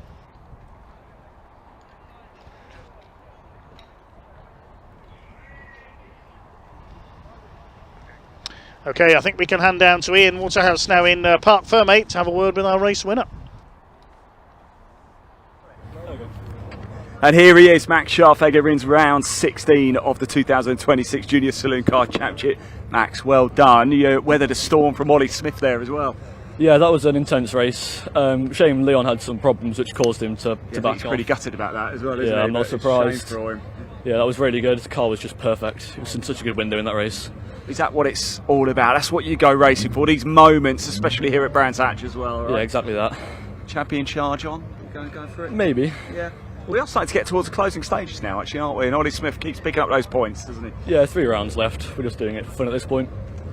Okay, I think we can hand down to Ian Waterhouse now in Parc Fermé to have a word with our race winner. And here he is, Max Scharfegger wins round 16 of the 2026 Junior Saloon Car Championship. Max, well done. You weathered a storm from Ollie Smith there as well. Yeah, that was an intense race. Shame Leon had some problems which caused him to back off. He's pretty gutted about that as well, isn't he? Yeah, I'm not surprised. Shame for him. Yeah, that was really good. The car was just perfect. It was in such a good window in that race. Is that what it's all about? That's what you go racing for, these moments, especially here at Brands Hatch as well, right? Yeah, exactly that. Champion charge on? Going for it? Maybe. Yeah. We are starting to get towards the closing stages now, actually, aren't we? And Ollie Smith keeps picking up those points, doesn't he? Yeah, 3 rounds left. We're just doing it for fun at this point.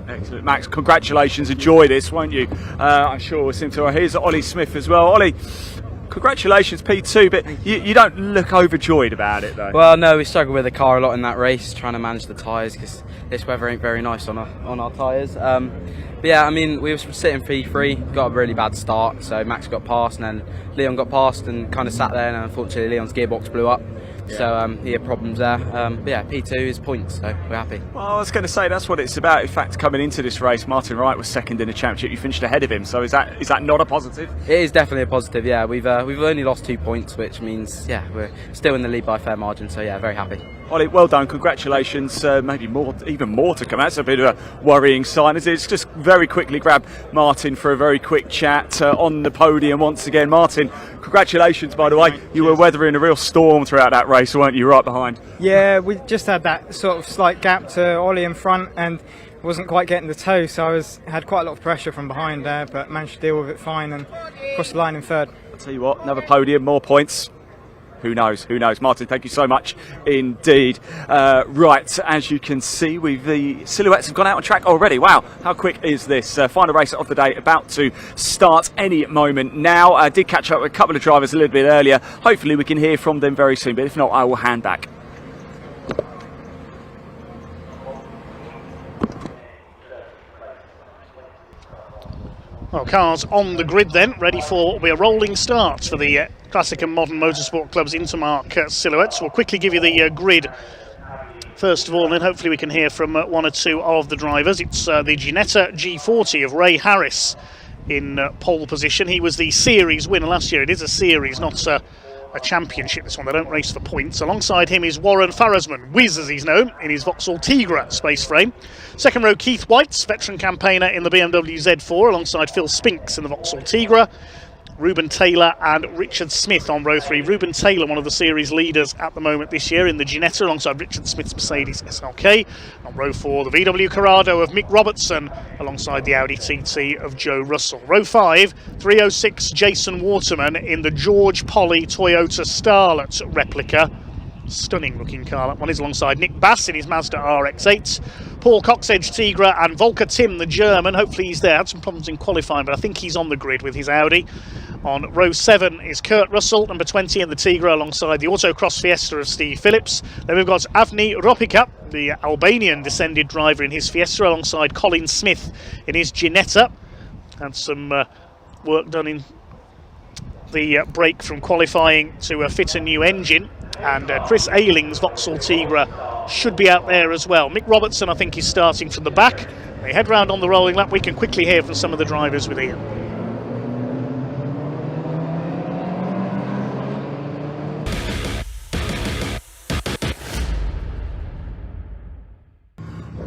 Excellent. Max, congratulations. Enjoy this, won't you? I'm sure we'll seem to. Here's Ollie Smith as well. Ollie, congratulations, P2, but you don't look overjoyed about it, though. Well, no, we struggled with the car a lot in that race, trying to manage the tyres, because this weather ain't very nice on our tyres. But yeah, I mean, we were sitting P3, got a really bad start, so Max got past, and then Leon got past and kind of sat there, and unfortunately Leon's gearbox blew up. Yeah. So he had problems there. But yeah, P2 is points, so we're happy. Well, I was going to say that's what it's about. In fact, coming into this race, Martin Wright was second in the championship. You finished ahead of him, so is that not a positive? It is definitely a positive. Yeah, we've only lost 2 points, which means yeah we're still in the lead by a fair margin. So yeah, very happy. Ollie, well done, congratulations. Maybe even more to come. That's a bit of a worrying sign. It's just very quickly grab Martin for a very quick chat on the podium once again. Martin, congratulations, by the way. You were weathering a real storm throughout that race, weren't you, right behind? Yeah, we just had that sort of slight gap to Ollie in front and wasn't quite getting the toe, so I had quite a lot of pressure from behind there, but managed to deal with it fine and crossed the line in third. I'll tell you what, another podium, more points. Who knows? Who knows? Martin, thank you so much indeed. Right, as you can see, the silhouettes have gone out on track already. Wow, how quick is this? Final race of the day about to start any moment now. I did catch up with a couple of drivers a little bit earlier. Hopefully we can hear from them very soon, but if not, I will hand back. Well, cars on the grid then, ready for a rolling start for the Classic and Modern Motorsport Club's Intermark silhouettes. We'll quickly give you the grid first of all, and then hopefully we can hear from one or two of the drivers. It's the Ginetta G40 of Ray Harris in pole position. He was the series winner last year. It is a series, not a championship, this one. They don't race for points. Alongside him is Warren Farasman, Wiz as he's known, in his Vauxhall Tigra space frame. Second row, Keith White, veteran campaigner in the BMW Z4, alongside Phil Spinks in the Vauxhall Tigra. Ruben Taylor and Richard Smith on row 3. Ruben Taylor, one of the series leaders at the moment this year in the Ginetta, alongside Richard Smith's Mercedes SLK. On row 4, the VW Corrado of Mick Robertson, alongside the Audi TT of Joe Russell. Row 5, 306 Jason Waterman in the George Polly Toyota Starlet replica. Stunning looking car. That one is alongside Nick Bass in his Mazda RX-8. Paul Coxedge Tigra and Volker Tim, the German. Hopefully he's there. Had some problems in qualifying, but I think he's on the grid with his Audi. On row 7 is Kurt Russell, number 20 in the Tigra, alongside the Autocross Fiesta of Steve Phillips. Then we've got Avni Ropika, the Albanian descended driver in his Fiesta, alongside Colin Smith in his Ginetta. Had some work done in the break from qualifying to fit a new engine. And Chris Ayling's Vauxhall Tigra should be out there as well. Mick Robertson, I think, is starting from the back. They head round on the rolling lap. We can quickly hear from some of the drivers with Ian.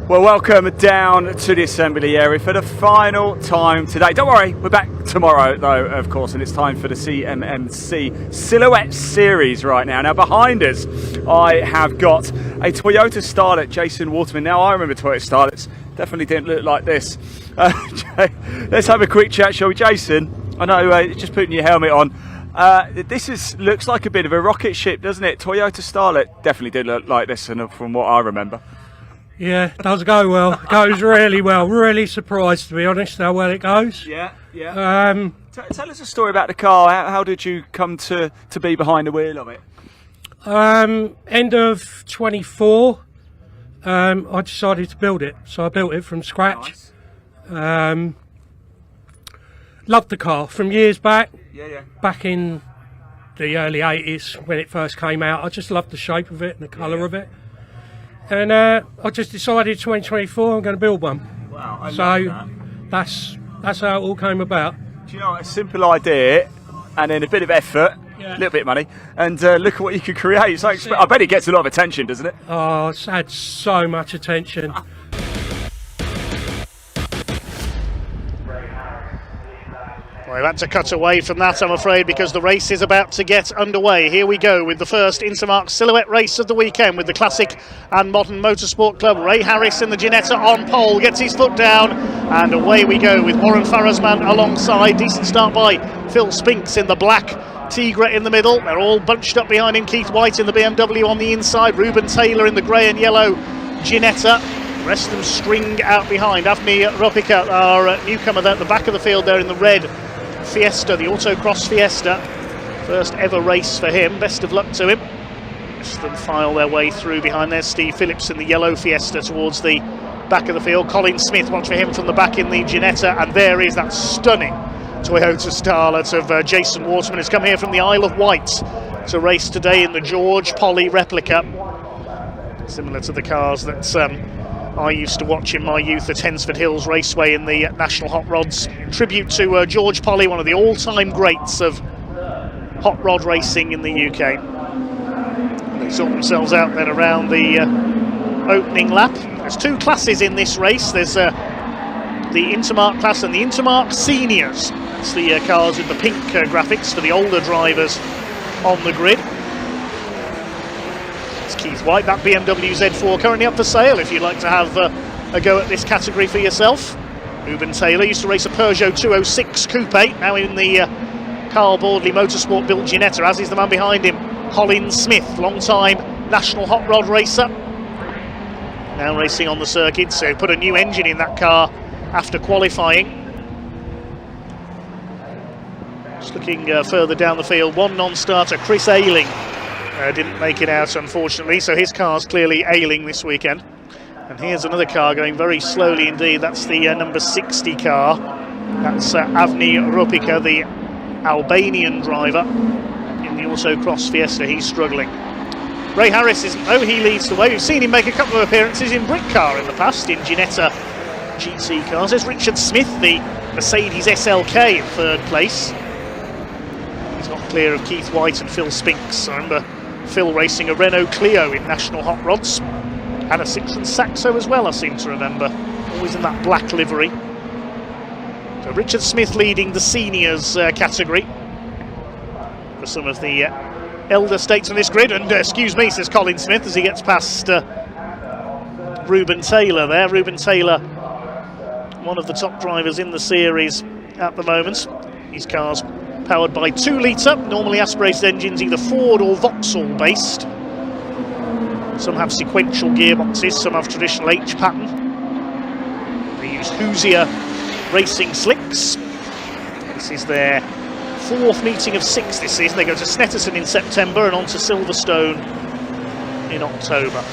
Well, welcome down to the assembly area for the final time today. Don't worry, we're back tomorrow though, of course, and it's time for the CMMC Silhouette Series right now. Now behind us, I have got a Toyota Starlet, Jason Waterman. Now I remember Toyota Starlets, definitely didn't look like this. Let's have a quick chat, shall we, Jason? I know, just putting your helmet on. This looks like a bit of a rocket ship, doesn't it? Toyota Starlet definitely did look like this from what I remember. Yeah, it does go well. It goes really well. Really surprised, to be honest, how well it goes. Yeah, yeah. Tell us a story about the car. How did you come to be behind the wheel of it? End of 24, I decided to build it. So I built it from scratch. Nice. Loved the car from years back. Yeah. Back in the early 80s when it first came out. I just loved the shape of it and the colour of it. And I just decided 2024 I'm going to build one. Wow, I love that. That's how it all came about. Do you know, a simple idea and then a bit of effort a little bit of money, and look at what you could create. So I bet it gets a lot of attention, doesn't it? Oh, it's had so much attention. Well, we've had to cut away from that, I'm afraid, because the race is about to get underway. Here we go with the first Intermark Silhouette race of the weekend with the Classic and Modern Motorsport Club. Ray Harris in the Ginetta on pole, gets his foot down, and away we go with Warren Farasman alongside. Decent start by Phil Spinks in the black, Tigra in the middle. They're all bunched up behind him. Keith White in the BMW on the inside, Ruben Taylor in the grey and yellow Ginetta. The rest of them string out behind. Avni Ropika, our newcomer there at the back of the field there in the red Fiesta, the Autocross Fiesta. First ever race for him. Best of luck to him. Rest of them file their way through behind there. Steve Phillips in the yellow Fiesta towards the back of the field. Colin Smith, watch for him from the back in the Ginetta. And there is that stunning Toyota Starlet of Jason Waterman. Has come here from the Isle of Wight to race today in the George Polly replica. Similar to the cars that I used to watch in my youth at Hensford Hills Raceway in the National Hot Rods. Tribute to George Polly, one of the all-time greats of hot rod racing in the UK. They sort themselves out then around the opening lap. There's two classes in this race. There's the Intermark class and the Intermark Seniors. That's the cars with the pink graphics for the older drivers on the grid. Keith White, that BMW Z4 currently up for sale if you'd like to have a go at this category for yourself. Ruben Taylor used to race a Peugeot 206 Coupe, now in the Carl Bordley Motorsport built Ginetta, as is the man behind him, Colin Smith, long-time national hot rod racer. Now racing on the circuit, so put a new engine in that car after qualifying. Just looking further down the field, one non-starter, Chris Ayling. Didn't make it out, unfortunately, so his car's clearly ailing this weekend. And here's another car going very slowly indeed. That's the number 60 car. That's Avni Ropika, the Albanian driver in the Autocross Fiesta. He's struggling. Ray Harris isn't, though. He leads the way. We've seen him make a couple of appearances in Britcar in the past, in Ginetta GT cars. There's Richard Smith, the Mercedes SLK, in third place. He's not clear of Keith White and Phil Spinks. I remember Phil racing a Renault Clio in National Hot Rods, and a Citroen Saxo as well, I seem to remember, always in that black livery. So Richard Smith leading the seniors category for some of the elder states on this grid, and excuse me, says Colin Smith as he gets past Ruben Taylor there. Ruben Taylor, one of the top drivers in the series at the moment. His car's powered by 2-litre, normally aspirated engines, either Ford or Vauxhall based. Some have sequential gearboxes, some have traditional H pattern. They use Hoosier racing slicks. This is their fourth meeting of 6 this season. They go to Snetterton in September and on to Silverstone in October.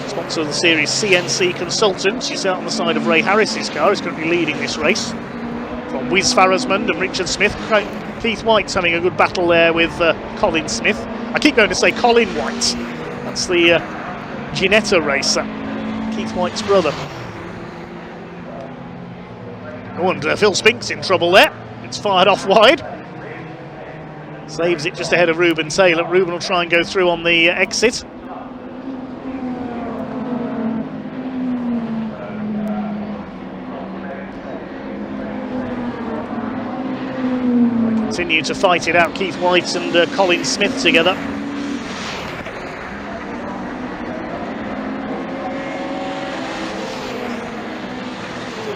Sponsor of the series, CNC Consultants. You see out on the side of Ray Harris's car, is currently leading this race. From Wiz Farasmund and Richard Smith. Keith White's having a good battle there with Colin Smith. I keep going to say Colin White. That's the Ginetta racer, Keith White's brother. Oh, and Phil Spinks in trouble there. It's fired off wide. Saves it just ahead of Ruben Taylor. Ruben will try and go through on the exit. Continue to fight it out, Keith White and Colin Smith together.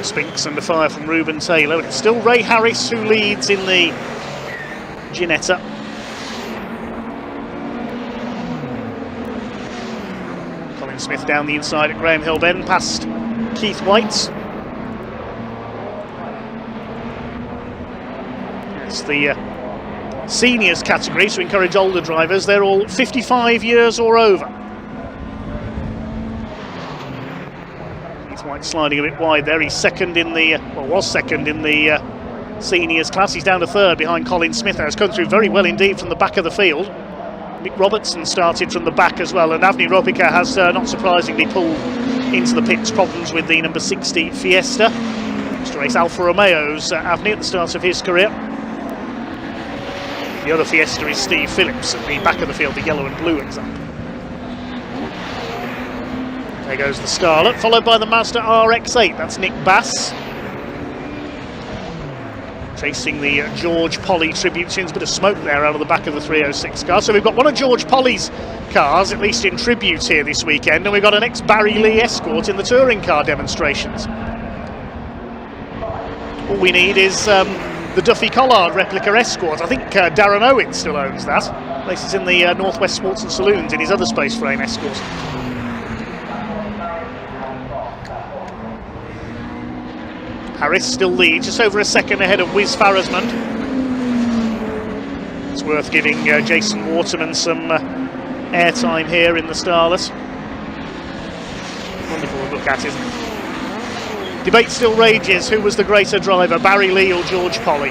Spinks under fire from Ruben Taylor, but it's still Ray Harris who leads in the Ginetta. Colin Smith down the inside at Graham Hill Bend past Keith White. It's the seniors category to encourage older drivers. They're all 55 years or over. Keith White sliding a bit wide there. He's second in the, was second in the seniors class. He's down to third behind Colin Smith. Has come through very well indeed from the back of the field. Mick Robertson started from the back as well, and Avni Ropika has not surprisingly pulled into the pits. Problems with the number 60 Fiesta. Used to race Alfa Romeo's Avni at the start of his career. The other Fiesta is Steve Phillips at the back of the field, the yellow and blue example. There goes the Scarlet, followed by the Mazda RX-8. That's Nick Bass. Chasing the George Polly tribute tunes, bit of smoke there out of the back of the 306 car. So we've got one of George Polly's cars, at least in tribute here this weekend, and we've got an ex-Barry Lee Escort in the touring car demonstrations. All we need is the Duffy Collard replica Escort. I think Darren Owen still owns that. Places in the Northwest Sports and Saloons in his other space frame Escort. Harris still leads, just over a second ahead of Wiz Farrismond. It's worth giving Jason Waterman some airtime here in the Starlet. Wonderful to look at, isn't it? Debate still rages, who was the greater driver, Barry Lee or George Polly?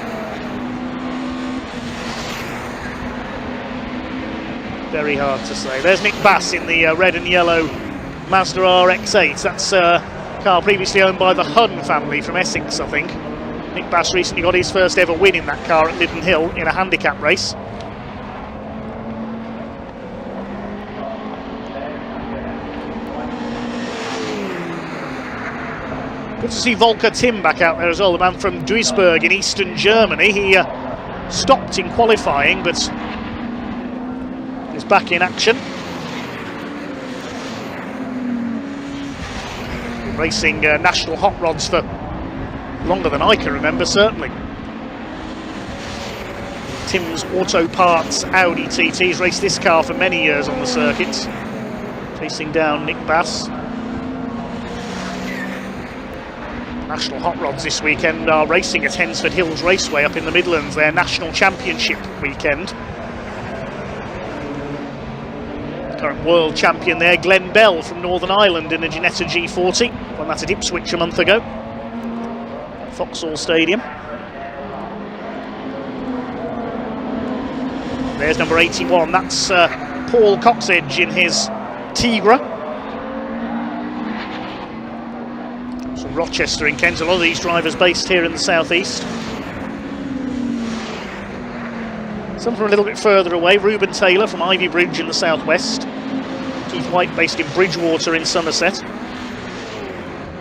Very hard to say. There's Nick Bass in the red and yellow Mazda RX-8. That's car previously owned by the Hun family from Essex, I think. Nick Bass recently got his first ever win in that car at Liddon Hill in a handicap race. Good to see Volker Tim back out there as well, the man from Duisburg in eastern Germany. He stopped in qualifying, but is back in action. Racing national hot rods for longer than I can remember, certainly. Tim's Auto Parts Audi TT's raced this car for many years on the circuits. Chasing down Nick Bass. National hot rods this weekend are racing at Hensford Hills Raceway up in the Midlands, their national championship weekend. Current world champion there, Glenn Bell from Northern Ireland in a Ginetta G40. Won that at Ipswich a month ago. Vauxhall Stadium. There's number 81, that's Paul Coxedge in his Tigra. From Rochester in Kent, a lot of these drivers based here in the southeast. Some from a little bit further away, Reuben Taylor from Ivy Bridge in the southwest. Keith White based in Bridgewater in Somerset.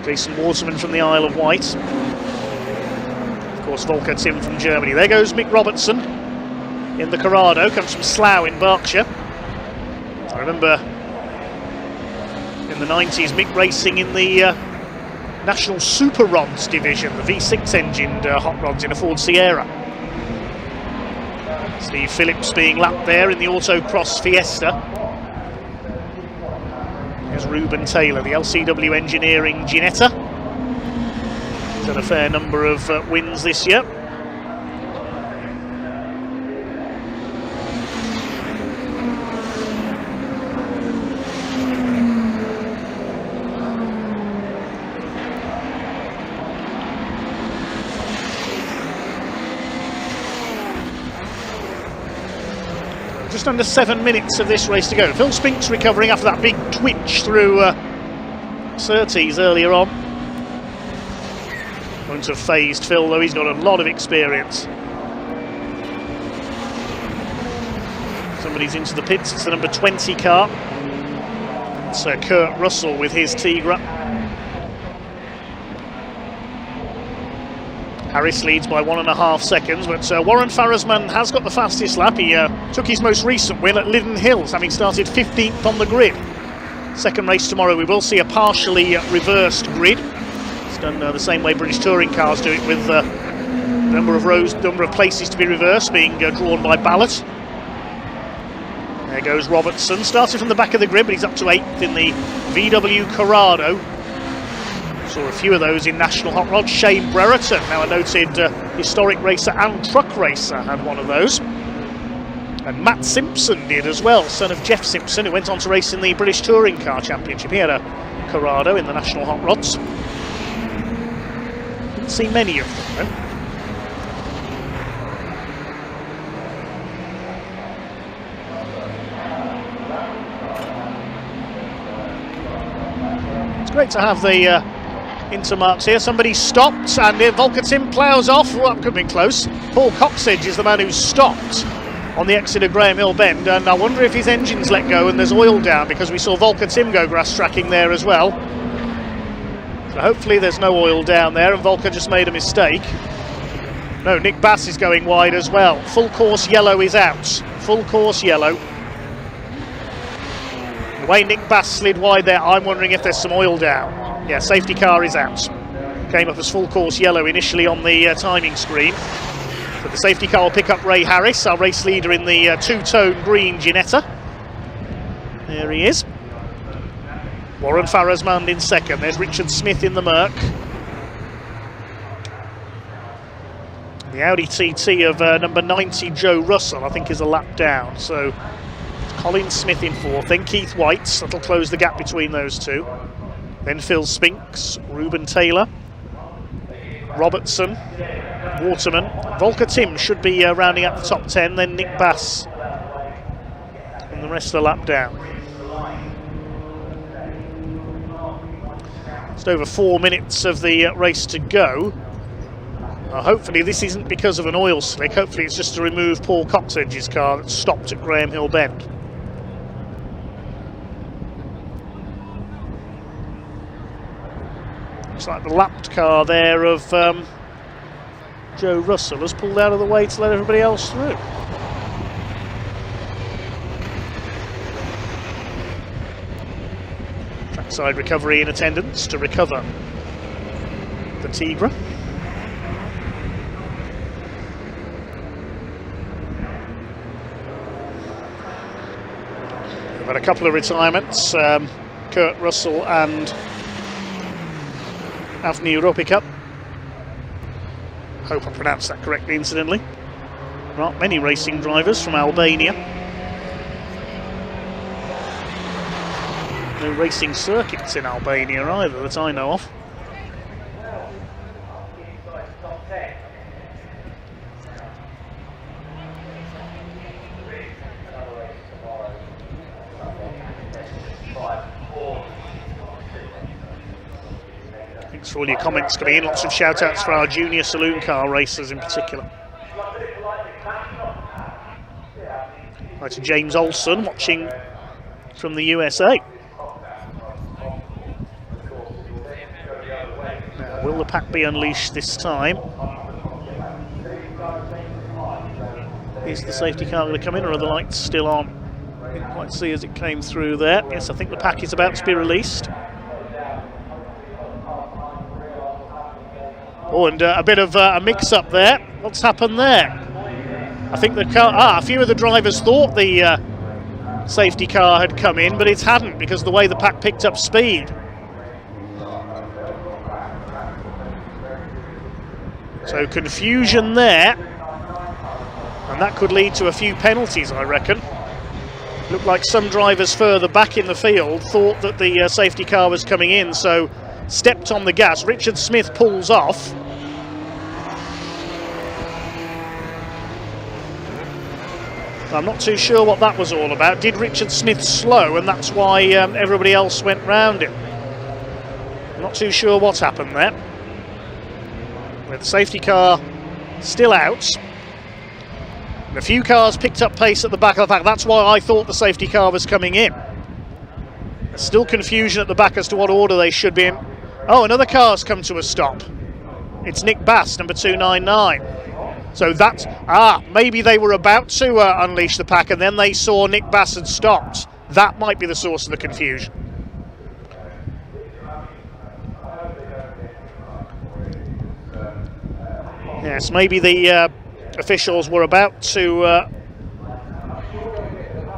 Jason Waterman from the Isle of Wight. Of course, Volker Tim from Germany. There goes Mick Robertson in the Corrado, comes from Slough in Berkshire. I remember in the 90s Mick racing in the National Super Rods division, the V6 engined hot rods in a Ford Sierra. Steve Phillips being lapped there in the Autocross Fiesta. There's Reuben Taylor, the LCW Engineering Ginetta. He's had a fair number of wins this year. Just under 7 minutes of this race to go. Phil Spink's recovering after that big twitch through Surtees earlier on. Won't have phased Phil, though. He's got a lot of experience. Somebody's into the pits. It's the number 20 car. It's Kurt Russell with his Tigra. Harris leads by 1.5 seconds, but Warren Farrisman has got the fastest lap. He took his most recent win at Liddon Hills, having started 15th on the grid. Second race tomorrow, we will see a partially reversed grid. It's done the same way British touring cars do it, with number of places to be reversed being drawn by ballot. There goes Robertson, started from the back of the grid, but he's up to 8th in the VW Corrado. Saw a few of those in National Hot Rod. Shane Brereton, now a noted historic racer and truck racer, had one of those. And Matt Simpson did as well, son of Jeff Simpson, who went on to race in the British Touring Car Championship. He had a Corrado in the National Hot Rods. Didn't see many of them, though. It's great to have the intermarks here. Somebody stopped, and Volker Tim ploughs off. Well, that could have been close. Paul Coxedge is the man who stopped on the exit of Graham Hill Bend, and I wonder if his engine's let go and there's oil down, because we saw Volker Tim go grass tracking there as well. So hopefully there's no oil down there and Volker just made a mistake. No, Nick Bass is going wide as well. Full course yellow is out. Full course yellow. The way Nick Bass slid wide there, I'm wondering if there's some oil down. Yeah, safety car is out. Came up as full course yellow initially on the timing screen. So the safety car will pick up Ray Harris, our race leader in the two-tone green Ginetta. There he is. Warren Farasmand in second. There's Richard Smith in the Merc. The Audi TT of number 90, Joe Russell, I think is a lap down. So Colin Smith in fourth, then Keith White. That'll close the gap between those two. Then Phil Spinks, Ruben Taylor, Robertson, Waterman. Volker Tim should be rounding up the top 10, then Nick Bass. And the rest are lap down. Just over 4 minutes of the race to go. Hopefully this isn't because of an oil slick. Hopefully it's just to remove Paul Coxedge's car that stopped at Graham Hill Bend. Looks like the lapped car there of Joe Russell has pulled out of the way to let everybody else through. Trackside recovery in attendance to recover the Tigra. We've had a couple of retirements, Kurt Russell and Avni Europika. Hope I pronounced that correctly, incidentally. There aren't many racing drivers from Albania. No racing circuits in Albania either that I know of. Thanks for all your comments coming in. Lots of shout outs for our junior saloon car racers in particular. Right, to James Olson watching from the USA. Now, will the pack be unleashed this time? Is the safety car going to come in, or are the lights still on? I didn't quite see as it came through there. Yes, I think the pack is about to be released. Oh, and a bit of a mix-up there. What's happened there? I think the car... a few of the drivers thought the safety car had come in, but it hadn't, because the way the pack picked up speed. So confusion there. And that could lead to a few penalties, I reckon. Looked like some drivers further back in the field thought that the safety car was coming in, so stepped on the gas. Richard Smith pulls off. I'm not too sure what that was all about. Did Richard Smith slow, and that's why everybody else went round him? I'm not too sure what happened there. With the safety car still out. And a few cars picked up pace at the back of the pack. That's why I thought the safety car was coming in. There's still confusion at the back as to what order they should be in. Oh, another car's come to a stop. It's Nick Bass, number 299. So that's, maybe they were about to unleash the pack and then they saw Nick Bass had stopped. That might be the source of the confusion. Yes, maybe the officials were about to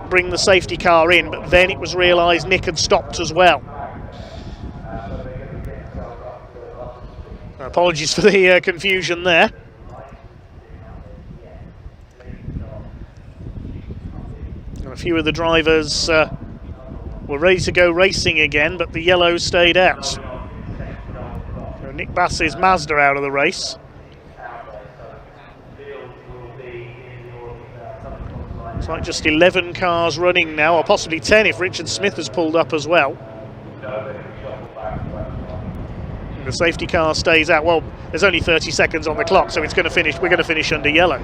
bring the safety car in, but then it was realised Nick had stopped as well. Apologies for the confusion there. And a few of the drivers were ready to go racing again, but the yellow stayed out. So Nick Bass's Mazda out of the race. It's like just 11 cars running now, or possibly 10 if Richard Smith has pulled up as well. And the safety car stays out. Well, there's only 30 seconds on the clock, so it's going to finish. We're going to finish under yellow.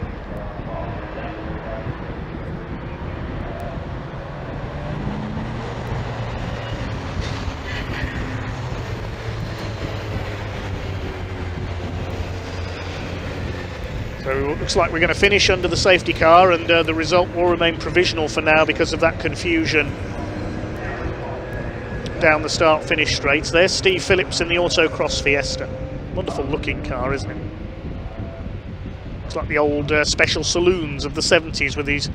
So it looks like we're going to finish under the safety car, and the result will remain provisional for now because of that confusion down the start-finish straights. There's Steve Phillips in the Autocross Fiesta. Wonderful looking car, isn't it? It's like the old special saloons of the 70s with these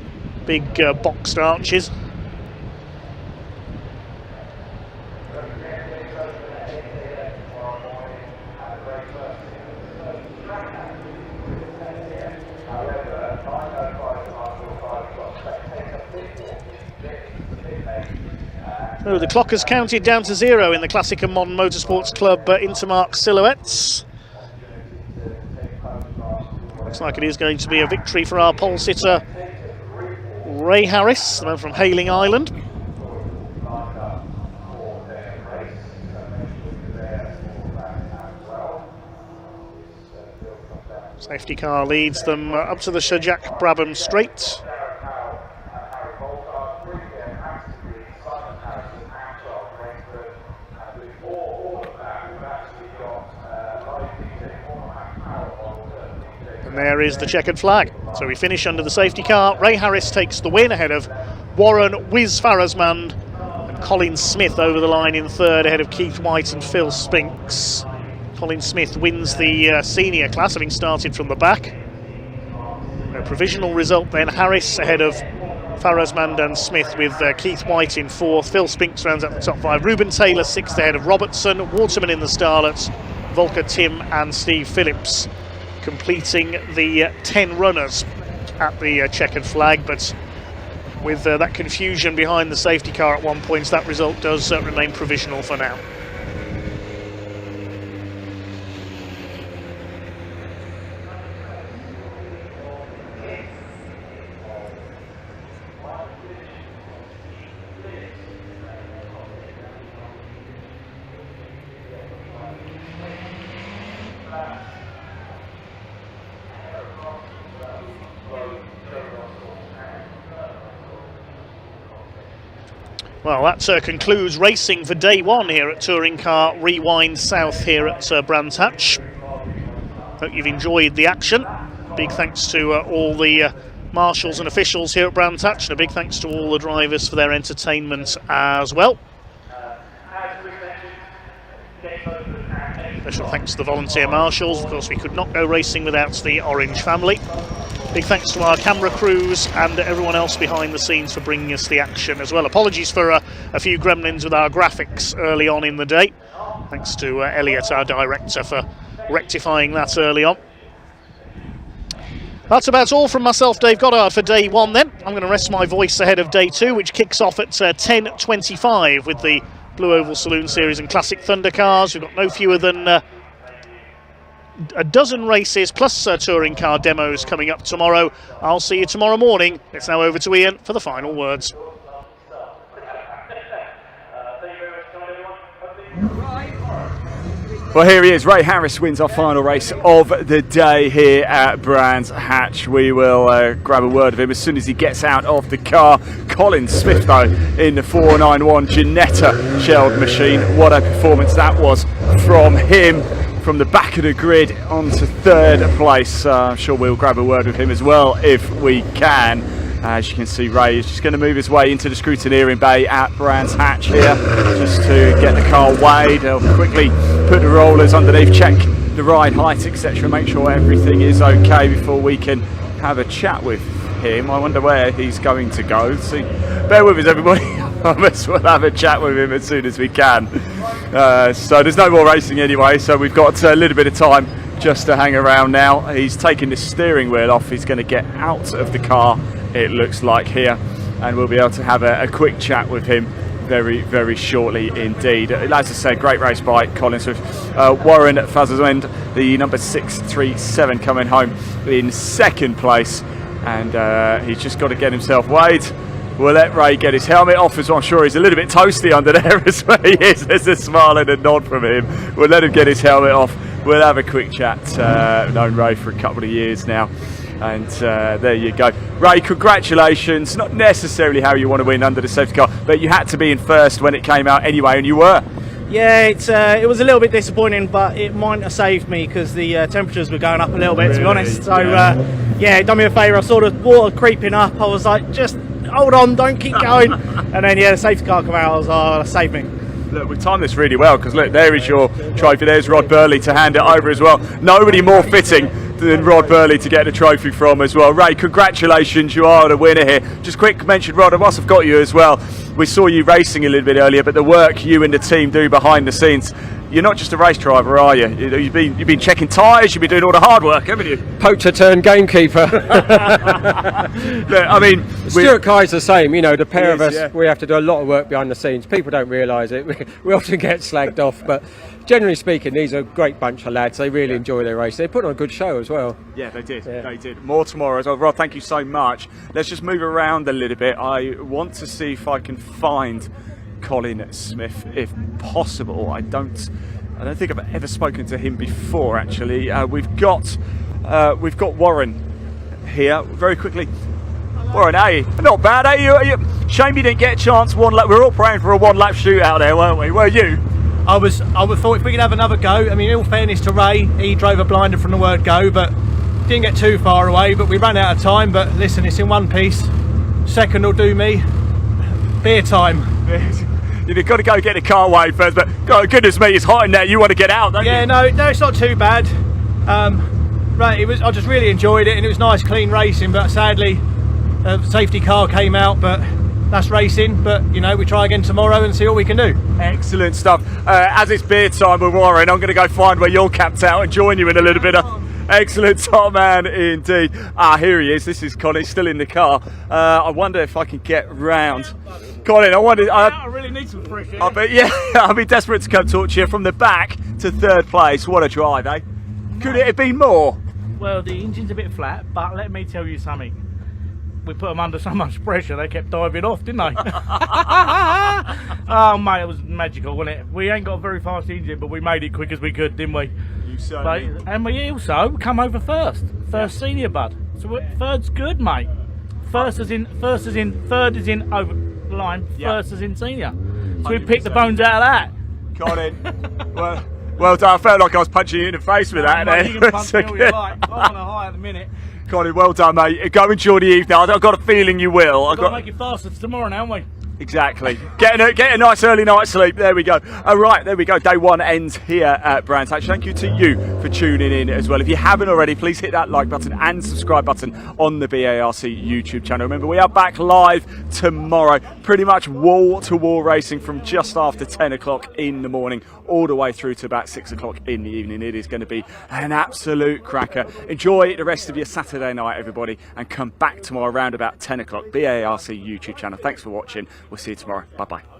big boxed arches. So the clock has counted down to 0 in the Classic and Modern Motorsports Club Intermarque Silhouettes. Looks like it is going to be a victory for our pole sitter Ray Harris, the man from Hayling Island. Safety car leads them up to the Sir Jack Brabham Straight. And there is the checkered flag. So we finish under the safety car. Ray Harris takes the win ahead of Warren Wiz Farazmand, and Colin Smith over the line in third ahead of Keith White and Phil Spinks. Colin Smith wins the senior class, having started from the back. A provisional result then, Harris ahead of Farazmand and Smith, with Keith White in fourth. Phil Spinks rounds up the top five. Ruben Taylor sixth ahead of Robertson. Waterman in the Starlets. Volker Tim and Steve Phillips completing the 10 runners at the checkered flag, but with that confusion behind the safety car at one point, that result does remain provisional for now. Well, that concludes racing for day one here at Touring Car Rewind South here at Brands Hatch. Hope you've enjoyed the action. Big thanks to all the marshals and officials here at Brands Hatch, and a big thanks to all the drivers for their entertainment as well. Special thanks to the volunteer marshals. Of course, we could not go racing without the Orange family. Big thanks to our camera crews and everyone else behind the scenes for bringing us the action as well. Apologies for a few gremlins with our graphics early on in the day. Thanks to Elliot, our director, for rectifying that early on. That's about all from myself, Dave Goddard, for day one then. I'm going to rest my voice ahead of day two, which kicks off at 10:25 with the Blue Oval Saloon Series and Classic Thunder cars. We've got no fewer than a dozen races plus touring car demos coming up tomorrow. I'll see you tomorrow morning. It's now over to Ian for the final words. Well, here he is. Ray Harris wins our final race of the day here at Brands Hatch. We will grab a word of him as soon as he gets out of the car. Colin Smith, though, in the 491 Ginetta shelled machine. What a performance that was from him. From the back of the grid onto third place. I'm sure we'll grab a word with him as well if we can. As you can see, Ray is just going to move his way into the scrutineering bay at Brands Hatch here, just to get the car weighed. He'll quickly put the rollers underneath, check the ride height, etc. Make sure everything is okay before we can have a chat with him. I wonder where he's going to go. See, bear with us, everybody. I guess we'll have a chat with him as soon as we can. So there's no more racing anyway, so we've got a little bit of time just to hang around now. He's taking the steering wheel off. He's going to get out of the car, it looks like here, and we'll be able to have a quick chat with him very, very shortly indeed. As I said, great race by Colin Smith. Warren Farazmand, the number 637, coming home in second place, and he's just got to get himself weighed. We'll let Ray get his helmet off as well. I'm sure he's a little bit toasty under there as well. He is. There's a smile and a nod from him. We'll let him get his helmet off. We'll have a quick chat. Known Ray for a couple of years now. And there you go. Ray, congratulations. Not necessarily how you want to win under the safety car, but you had to be in first when it came out anyway, and you were. Yeah, it was a little bit disappointing, but it might have saved me because the temperatures were going up a little bit, to be honest. So, yeah, it done me a favour. I saw the water creeping up. I was like, just hold on, don't keep going. And then, yeah, the safety car came out. I was like, oh, that saved me. Look, we've timed this really well because look, there is your trophy. There's Rod Burley to hand it over as well. Nobody more fitting than Rod Burley to get the trophy from as well. Ray, congratulations, you are the winner here. Just quick mention, Rod, I must have got you as well. We saw you racing a little bit earlier, but the work you and the team do behind the scenes. You're not just a race driver, are you? You've been checking tyres, you've been doing all the hard work, haven't you? Poacher turned gamekeeper. Look, I mean, Stuart Kai's the same. You know, the pair of us, yeah. we have to do a lot of work behind the scenes. People don't realise it. We often get slagged off, but generally speaking, these are a great bunch of lads. They really enjoy their race. They put on a good show as well. Yeah, they did. Yeah. They did. More tomorrow as well. Rod, thank you so much. Let's just move around a little bit. I want to see if I can find Colin Smith, if possible. I don't think I've ever spoken to him before. Actually, we've got Warren here. Very quickly, Warren, are you? Not bad, are you? Shame you didn't get a chance. One lap. We're all praying for a one-lap shootout there, weren't we? Were you? I thought if we could have another go. I mean, in all fairness to Ray, he drove a blinder from the word go, but didn't get too far away. But we ran out of time. But listen, it's in one piece. Second will do me. Beer time. You've got to go get the car away first, but God, goodness me, it's hot in there. You want to get out, don't you? Yeah, no, it's not too bad. Right, I just really enjoyed it, and it was nice, clean racing. But sadly, a safety car came out, but that's racing. But you know, we try again tomorrow and see what we can do. Excellent stuff. As it's beer time with Warren, I'm going to go find where you're camped out and join you in a little bit. Excellent, top man indeed. Here he is. This is Colin, still in the car. I wonder if I can get round. Colin, I really need some fresh air. I'll be desperate to come talk to you from the back to third place. What a drive, eh? Could it have been more? Well, the engine's a bit flat, but let me tell you something. We put them under so much pressure, they kept diving off, didn't they? Oh, mate, it was magical, wasn't it? We ain't got a very fast engine, but we made it quick as we could, didn't we? You certainly. And we also come over first senior, bud. So third's good, mate. Third is in over the line. First is in senior. So we picked the bones out of that. Colin, well done. I felt like I was punching you in the face with that. Mate, you can punch me all you like. I'm on a high at the minute. Colin, well done, mate. Go enjoy the evening. I've got a feeling you will. I've got to make it faster tomorrow now, haven't we? Exactly. Get a nice early night's sleep. There we go. All right, there we go. Day one ends here at Brands Hatch. Thank you to you for tuning in as well. If you haven't already, please hit that like button and subscribe button on the BARC YouTube channel. Remember, we are back live tomorrow. Pretty much wall-to-wall racing from just after 10 o'clock in the morning all the way through to about 6 o'clock in the evening. It is going to be an absolute cracker. Enjoy the rest of your Saturday night, everybody, and come back tomorrow around about 10 o'clock. BARC YouTube channel. Thanks for watching. We'll see you tomorrow. Bye-bye.